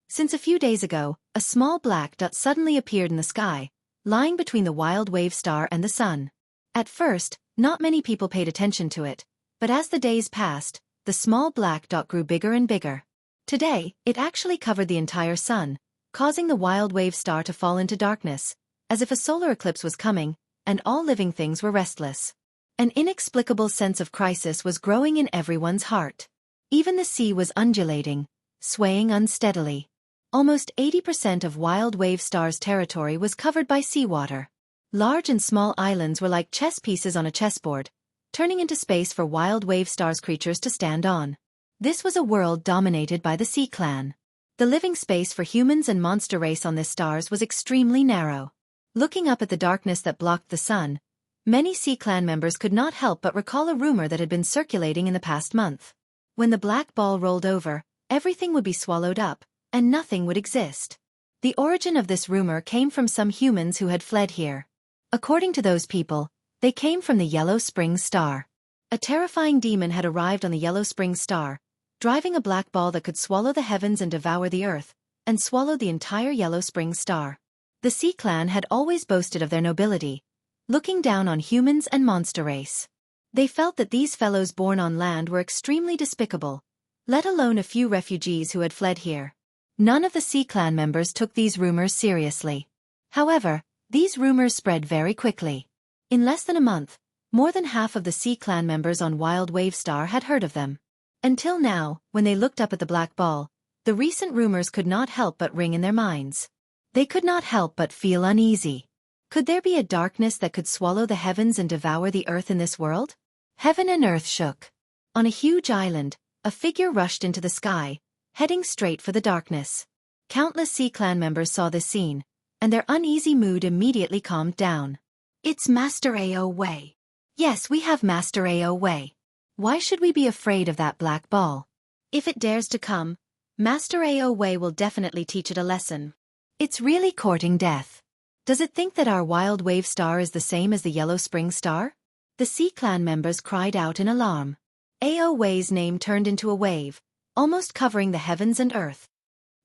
Since a few days ago, a small black dot suddenly appeared in the sky, lying between the Wild Wave Star and the sun. At first, not many people paid attention to it, but as the days passed, the small black dot grew bigger and bigger. Today, it actually covered the entire sun, causing the Wild Wave Star to fall into darkness, as if a solar eclipse was coming, and all living things were restless. An inexplicable sense of crisis was growing in everyone's heart. Even the sea was undulating, swaying unsteadily. Almost 80% of Wild Wave Star's territory was covered by seawater. Large and small islands were like chess pieces on a chessboard, turning into space for Wild Wave Star's creatures to stand on. This was a world dominated by the Sea Clan. The living space for humans and monster race on this stars was extremely narrow. Looking up at the darkness that blocked the sun, many Sea Clan members could not help but recall a rumor that had been circulating in the past month. When the black ball rolled over, everything would be swallowed up, and nothing would exist. The origin of this rumor came from some humans who had fled here. According to those people, they came from the Yellow Spring Star. A terrifying demon had arrived on the Yellow Spring Star, driving a black ball that could swallow the heavens and devour the earth, and swallow the entire Yellow Spring Star. The Sea Clan had always boasted of their nobility, looking down on humans and monster race. They felt that these fellows born on land were extremely despicable, let alone a few refugees who had fled here. None of the Sea Clan members took these rumors seriously. However, these rumors spread very quickly. In less than a month, more than half of the Sea Clan members on Wild Wave Star had heard of them. Until now, when they looked up at the black ball, the recent rumors could not help but ring in their minds. They could not help but feel uneasy. Could there be a darkness that could swallow the heavens and devour the earth in this world? Heaven and earth shook. On a huge island, a figure rushed into the sky, heading straight for the darkness. Countless Sea Clan members saw this scene, and their uneasy mood immediately calmed down. It's Master Ao Wei. Yes, we have Master Ao Wei. Why should we be afraid of that black ball? If it dares to come, Master Ao Wei will definitely teach it a lesson. It's really courting death. Does it think that our Wild Wave Star is the same as the Yellow Spring Star? The Sea Clan members cried out in alarm. Ao Wei's name turned into a wave, almost covering the heavens and earth.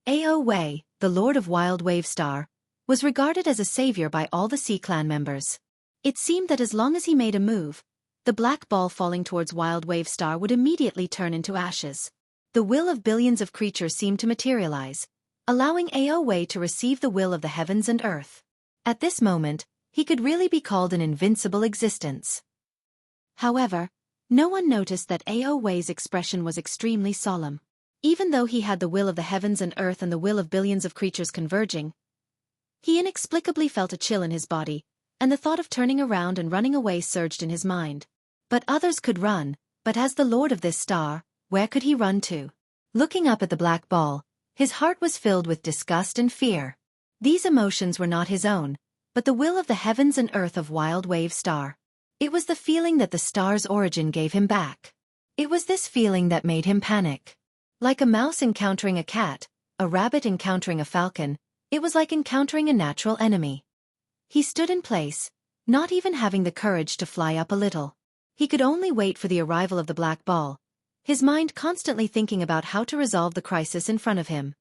Ao Wei, the Lord of Wild Wave Star, was regarded as a savior by all the Sea Clan members. It seemed that as long as he made a move, the black ball falling towards Wild Wave Star would immediately turn into ashes. The will of billions of creatures seemed to materialize, allowing Ao Wei to receive the will of the heavens and earth. At this moment, he could really be called an invincible existence. However, no one noticed that Ao Wei's expression was extremely solemn. Even though he had the will of the heavens and earth and the will of billions of creatures converging, he inexplicably felt a chill in his body, and the thought of turning around and running away surged in his mind. But others could run, but as the lord of this star, where could he run to? Looking up at the black ball, his heart was filled with disgust and fear. These emotions were not his own, but the will of the heavens and earth of Wild Wave Star. It was the feeling that the star's origin gave him back. It was this feeling that made him panic. Like a mouse encountering a cat, a rabbit encountering a falcon, it was like encountering a natural enemy. He stood in place, not even having the courage to fly up a little. He could only wait for the arrival of the black ball, his mind constantly thinking about how to resolve the crisis in front of him.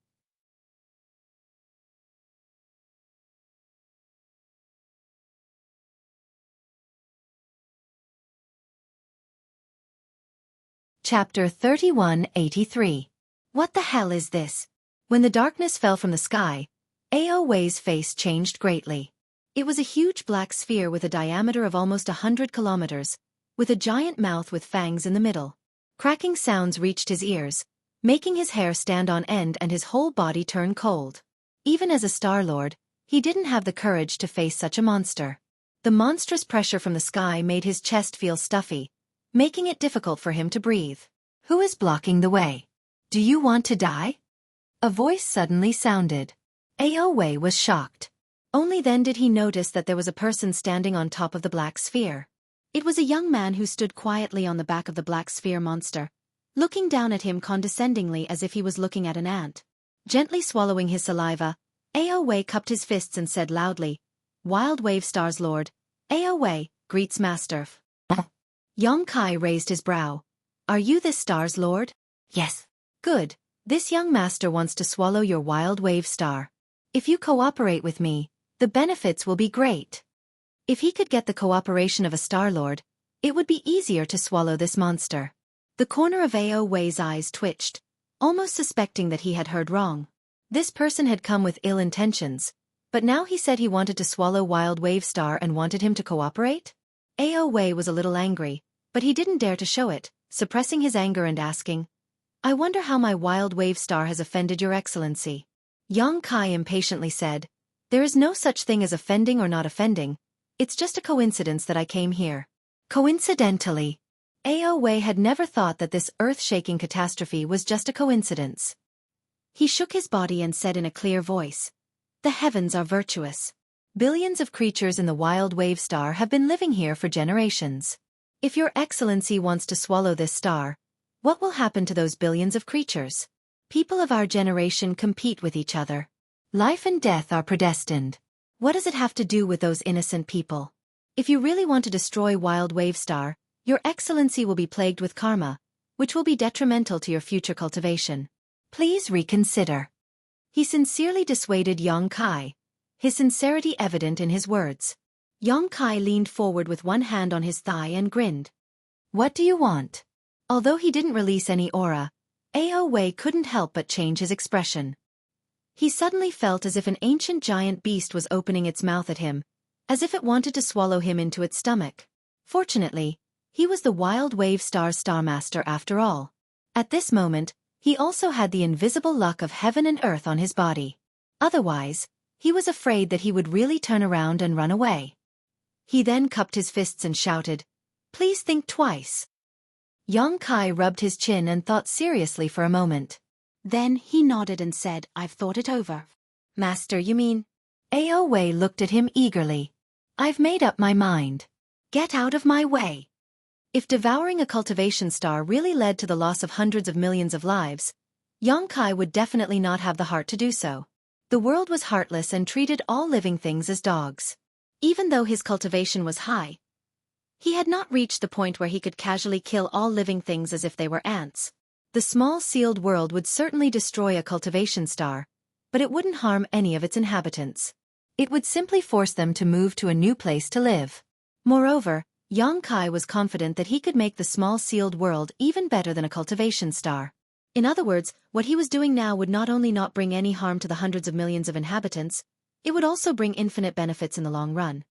Chapter 3183. What the hell is this? When the darkness fell from the sky, Ao Wei's face changed greatly. It was a huge black sphere with a diameter of almost 100 kilometers, with a giant mouth with fangs in the middle. Cracking sounds reached his ears, making his hair stand on end and his whole body turn cold. Even as a Star Lord, he didn't have the courage to face such a monster. The monstrous pressure from the sky made his chest feel stuffy, making it difficult for him to breathe. Who is blocking the way? Do you want to die? A voice suddenly sounded. Ao Wei was shocked. Only then did he notice that there was a person standing on top of the black sphere. It was a young man who stood quietly on the back of the black sphere monster, looking down at him condescendingly as if he was looking at an ant. Gently swallowing his saliva, Ao Wei cupped his fists and said loudly, "Wild Wave Star's Lord, Ao Wei, greets Master." Yong Kai raised his brow. "Are you this star's lord?" "Yes." "Good. This young master wants to swallow your Wild Wave Star. If you cooperate with me, the benefits will be great." If he could get the cooperation of a Star Lord, it would be easier to swallow this monster. The corner of Ao Wei's eyes twitched, almost suspecting that he had heard wrong. This person had come with ill intentions, but now he said he wanted to swallow Wild Wave Star and wanted him to cooperate? Ao Wei was a little angry, but he didn't dare to show it, suppressing his anger and asking, "I wonder how my Wild Wave Star has offended your excellency." Yong Kai impatiently said, "There is no such thing as offending or not offending, it's just a coincidence that I came here." Coincidentally. Ao Wei had never thought that this earth-shaking catastrophe was just a coincidence. He shook his body and said in a clear voice, "The heavens are virtuous. Billions of creatures in the Wild Wave Star have been living here for generations. If your excellency wants to swallow this star, what will happen to those billions of creatures? People of our generation compete with each other. Life and death are predestined. What does it have to do with those innocent people? If you really want to destroy Wild Wave Star, your excellency will be plagued with karma, which will be detrimental to your future cultivation. Please reconsider." He sincerely dissuaded Yong Kai, his sincerity evident in his words. Yong Kai leaned forward with one hand on his thigh and grinned. "What do you want?" Although he didn't release any aura, Ao Wei couldn't help but change his expression. He suddenly felt as if an ancient giant beast was opening its mouth at him, as if it wanted to swallow him into its stomach. Fortunately, he was the Wild Wave Star's Starmaster after all. At this moment, he also had the invisible luck of heaven and earth on his body. Otherwise, he was afraid that he would really turn around and run away. He then cupped his fists and shouted, "Please think twice." Yong Kai rubbed his chin and thought seriously for a moment. Then he nodded and said, "I've thought it over." "Master, you mean?" Ao Wei looked at him eagerly. "I've made up my mind. Get out of my way." If devouring a cultivation star really led to the loss of hundreds of millions of lives, Yong Kai would definitely not have the heart to do so. The world was heartless and treated all living things as dogs. Even though his cultivation was high, he had not reached the point where he could casually kill all living things as if they were ants. The small sealed world would certainly destroy a cultivation star, but it wouldn't harm any of its inhabitants. It would simply force them to move to a new place to live. Moreover, Yong Kai was confident that he could make the small sealed world even better than a cultivation star. In other words, what he was doing now would not only not bring any harm to the hundreds of millions of inhabitants, it would also bring infinite benefits in the long run.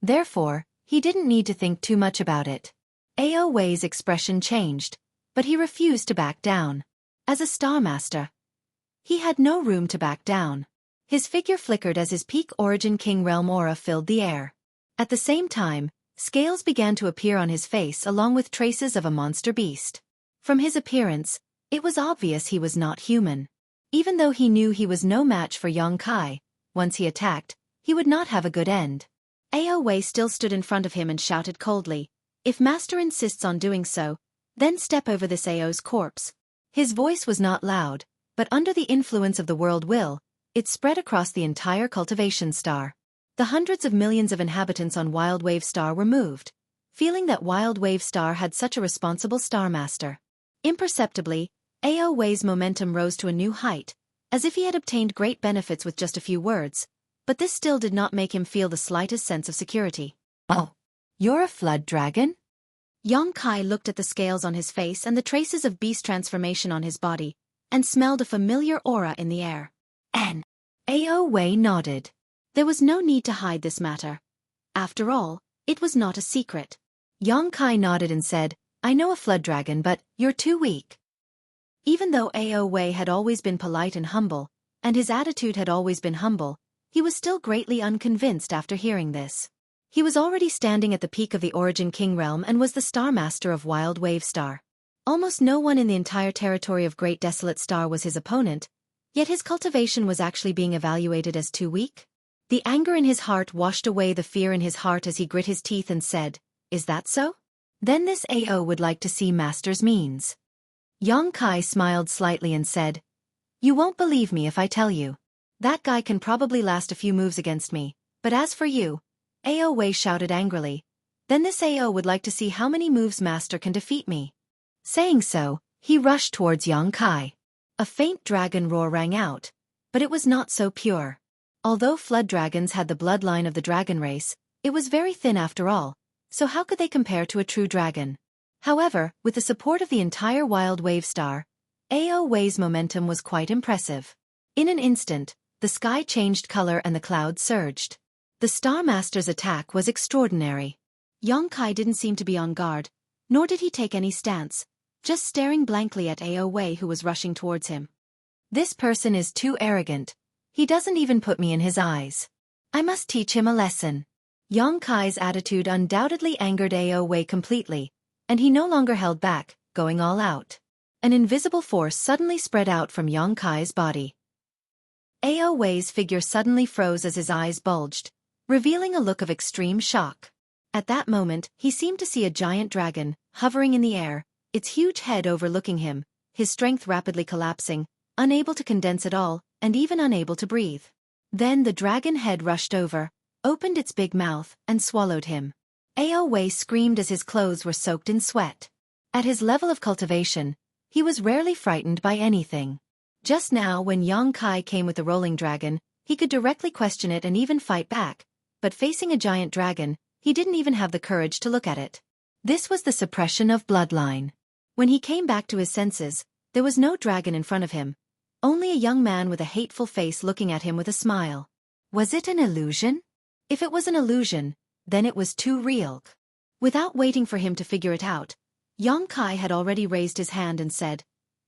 Therefore, he didn't need to think too much about it. Ao Wei's expression changed, but he refused to back down. As a Star Master, he had no room to back down. His figure flickered as his peak Origin King Realm aura filled the air. At the same time, scales began to appear on his face along with traces of a monster beast. From his appearance, it was obvious he was not human. Even though he knew he was no match for Yang Kai, once he attacked, he would not have a good end. Ao Wei still stood in front of him and shouted coldly, "If Master insists on doing so, then step over this Ao's corpse." His voice was not loud, but under the influence of the world will, it spread across the entire cultivation star. The hundreds of millions of inhabitants on Wild Wave Star were moved, feeling that Wild Wave Star had such a responsible Star Master. Imperceptibly, Ao Wei's momentum rose to a new height, as if he had obtained great benefits with just a few words, but this still did not make him feel the slightest sense of security. "Oh, you're a flood dragon?" Yang Kai looked at the scales on his face and the traces of beast transformation on his body, and smelled a familiar aura in the air. "And Ao Wei nodded. There was no need to hide this matter. After all, it was not a secret. Yang Kai nodded and said, "I know a flood dragon, but you're too weak." Even though Ao Wei had always been polite and humble, and his attitude had always been humble, he was still greatly unconvinced after hearing this. He was already standing at the peak of the Origin King Realm and was the Star Master of Wild Wave Star. Almost no one in the entire territory of Great Desolate Star was his opponent, yet his cultivation was actually being evaluated as too weak. The anger in his heart washed away the fear in his heart as he grit his teeth and said, "Is that so? Then this Ao would like to see Master's means." Yang Kai smiled slightly and said, "You won't believe me if I tell you. That guy can probably last a few moves against me, but as for you," Ao Wei shouted angrily, "then this Ao would like to see how many moves Master can defeat me." Saying so, he rushed towards Yang Kai. A faint dragon roar rang out, but it was not so pure. Although flood dragons had the bloodline of the dragon race, it was very thin after all, so how could they compare to a true dragon? However, with the support of the entire Wild Wave Star, Ao Wei's momentum was quite impressive. In an instant, the sky changed color and the clouds surged. The Star Master's attack was extraordinary. Yang Kai didn't seem to be on guard, nor did he take any stance, just staring blankly at Ao Wei who was rushing towards him. "This person is too arrogant. He doesn't even put me in his eyes. I must teach him a lesson." Yang Kai's attitude undoubtedly angered Ao Wei completely, and he no longer held back, going all out. An invisible force suddenly spread out from Yang Kai's body. Ao Wei's figure suddenly froze as his eyes bulged, revealing a look of extreme shock. At that moment, he seemed to see a giant dragon, hovering in the air, its huge head overlooking him, his strength rapidly collapsing, unable to condense at all, and even unable to breathe. Then the dragon head rushed over, opened its big mouth, and swallowed him. Ao Wei screamed as his clothes were soaked in sweat. At his level of cultivation, he was rarely frightened by anything. Just now when Yang Kai came with the rolling dragon, he could directly question it and even fight back, but facing a giant dragon, he didn't even have the courage to look at it. This was the suppression of bloodline. When he came back to his senses, there was no dragon in front of him, only a young man with a hateful face looking at him with a smile. Was it an illusion? If it was an illusion, then it was too real. Without waiting for him to figure it out, Yang Kai had already raised his hand and said,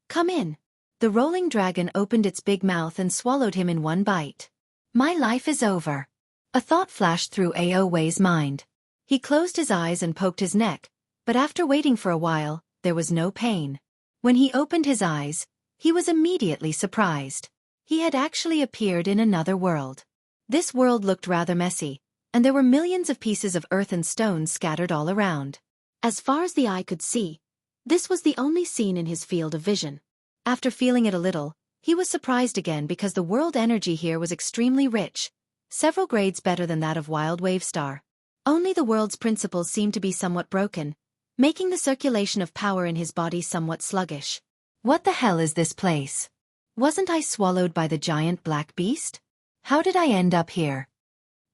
"Come in." The rolling dragon opened its big mouth and swallowed him in one bite. "My life is over." A thought flashed through Ao Wei's mind. He closed his eyes and poked his neck, but after waiting for a while, there was no pain. When he opened his eyes, he was immediately surprised. He had actually appeared in another world. This world looked rather messy, and there were millions of pieces of earth and stones scattered all around. As far as the eye could see, this was the only scene in his field of vision. After feeling it a little, he was surprised again because the world energy here was extremely rich, several grades better than that of Wild Wave Star. Only the world's principles seemed to be somewhat broken, making the circulation of power in his body somewhat sluggish. What the hell is this place? Wasn't I swallowed by the giant black beast? How did I end up here?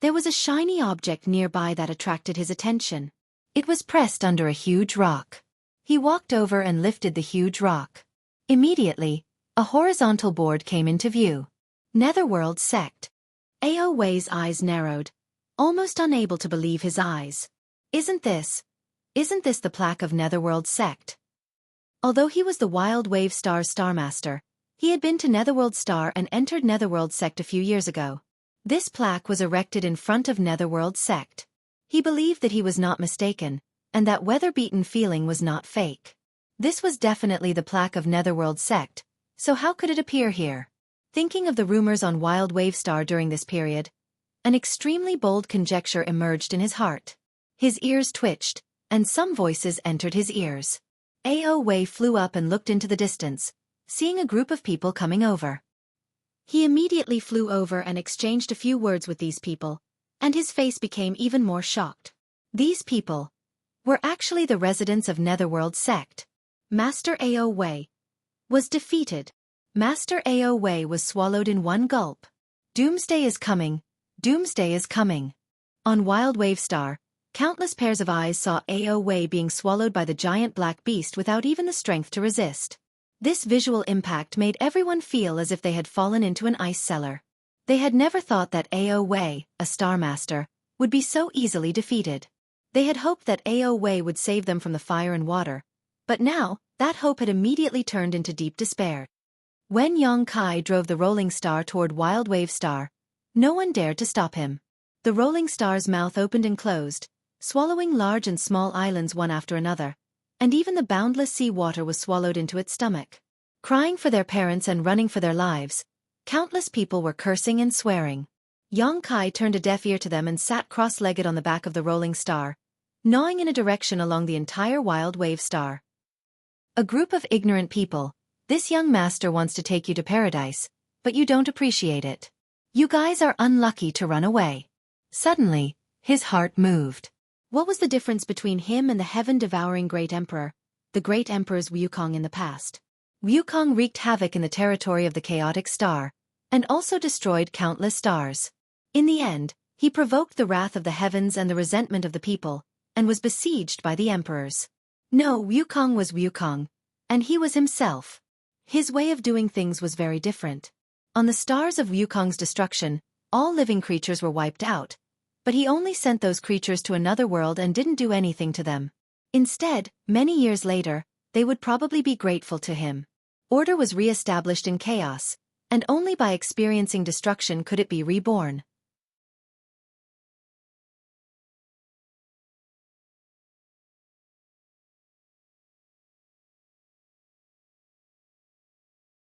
There was a shiny object nearby that attracted his attention. It was pressed under a huge rock. He walked over and lifted the huge rock. Immediately, a horizontal board came into view. Netherworld Sect. Ao Wei's eyes narrowed, almost unable to believe his eyes. Isn't this the plaque of Netherworld Sect? Although he was the Wild Wave Star's Starmaster, he had been to Netherworld Star and entered Netherworld Sect a few years ago. This plaque was erected in front of Netherworld Sect. He believed that he was not mistaken, and that weather-beaten feeling was not fake. This was definitely the plaque of Netherworld Sect, so how could it appear here? Thinking of the rumors on Wild Wave Star during this period, an extremely bold conjecture emerged in his heart. His ears twitched, and some voices entered his ears. Ao Wei flew up and looked into the distance, seeing a group of people coming over. He immediately flew over and exchanged a few words with these people, and his face became even more shocked. These people were actually the residents of Netherworld Sect. Master Ao Wei was defeated. Master Ao Wei was swallowed in one gulp. Doomsday is coming. Doomsday is coming. On Wild Wave Star, countless pairs of eyes saw Ao Wei being swallowed by the giant black beast without even the strength to resist. This visual impact made everyone feel as if they had fallen into an ice cellar. They had never thought that Ao Wei, a Starmaster, would be so easily defeated. They had hoped that Ao Wei would save them from the fire and water, but now, that hope had immediately turned into deep despair. When Yang Kai drove the Rolling Star toward Wild Wave Star, no one dared to stop him. The Rolling Star's mouth opened and closed, swallowing large and small islands one after another, and even the boundless sea water was swallowed into its stomach. Crying for their parents and running for their lives, countless people were cursing and swearing. Yang Kai turned a deaf ear to them and sat cross-legged on the back of the Rolling Star, gnawing in a direction along the entire Wild Wave Star. A group of ignorant people. This young master wants to take you to paradise, but you don't appreciate it. You guys are unlucky to run away. Suddenly, his heart moved. What was the difference between him and the heaven-devouring Great Emperor, the Great Emperor's Wukong in the past? Wukong wreaked havoc in the territory of the Chaotic Star, and also destroyed countless stars. In the end, he provoked the wrath of the heavens and the resentment of the people, and was besieged by the emperors. No, Wukong was Wukong, and he was himself. His way of doing things was very different. On the stars of Wukong's destruction, all living creatures were wiped out, but he only sent those creatures to another world and didn't do anything to them. Instead, many years later, they would probably be grateful to him. Order was re-established in chaos, and only by experiencing destruction could it be reborn.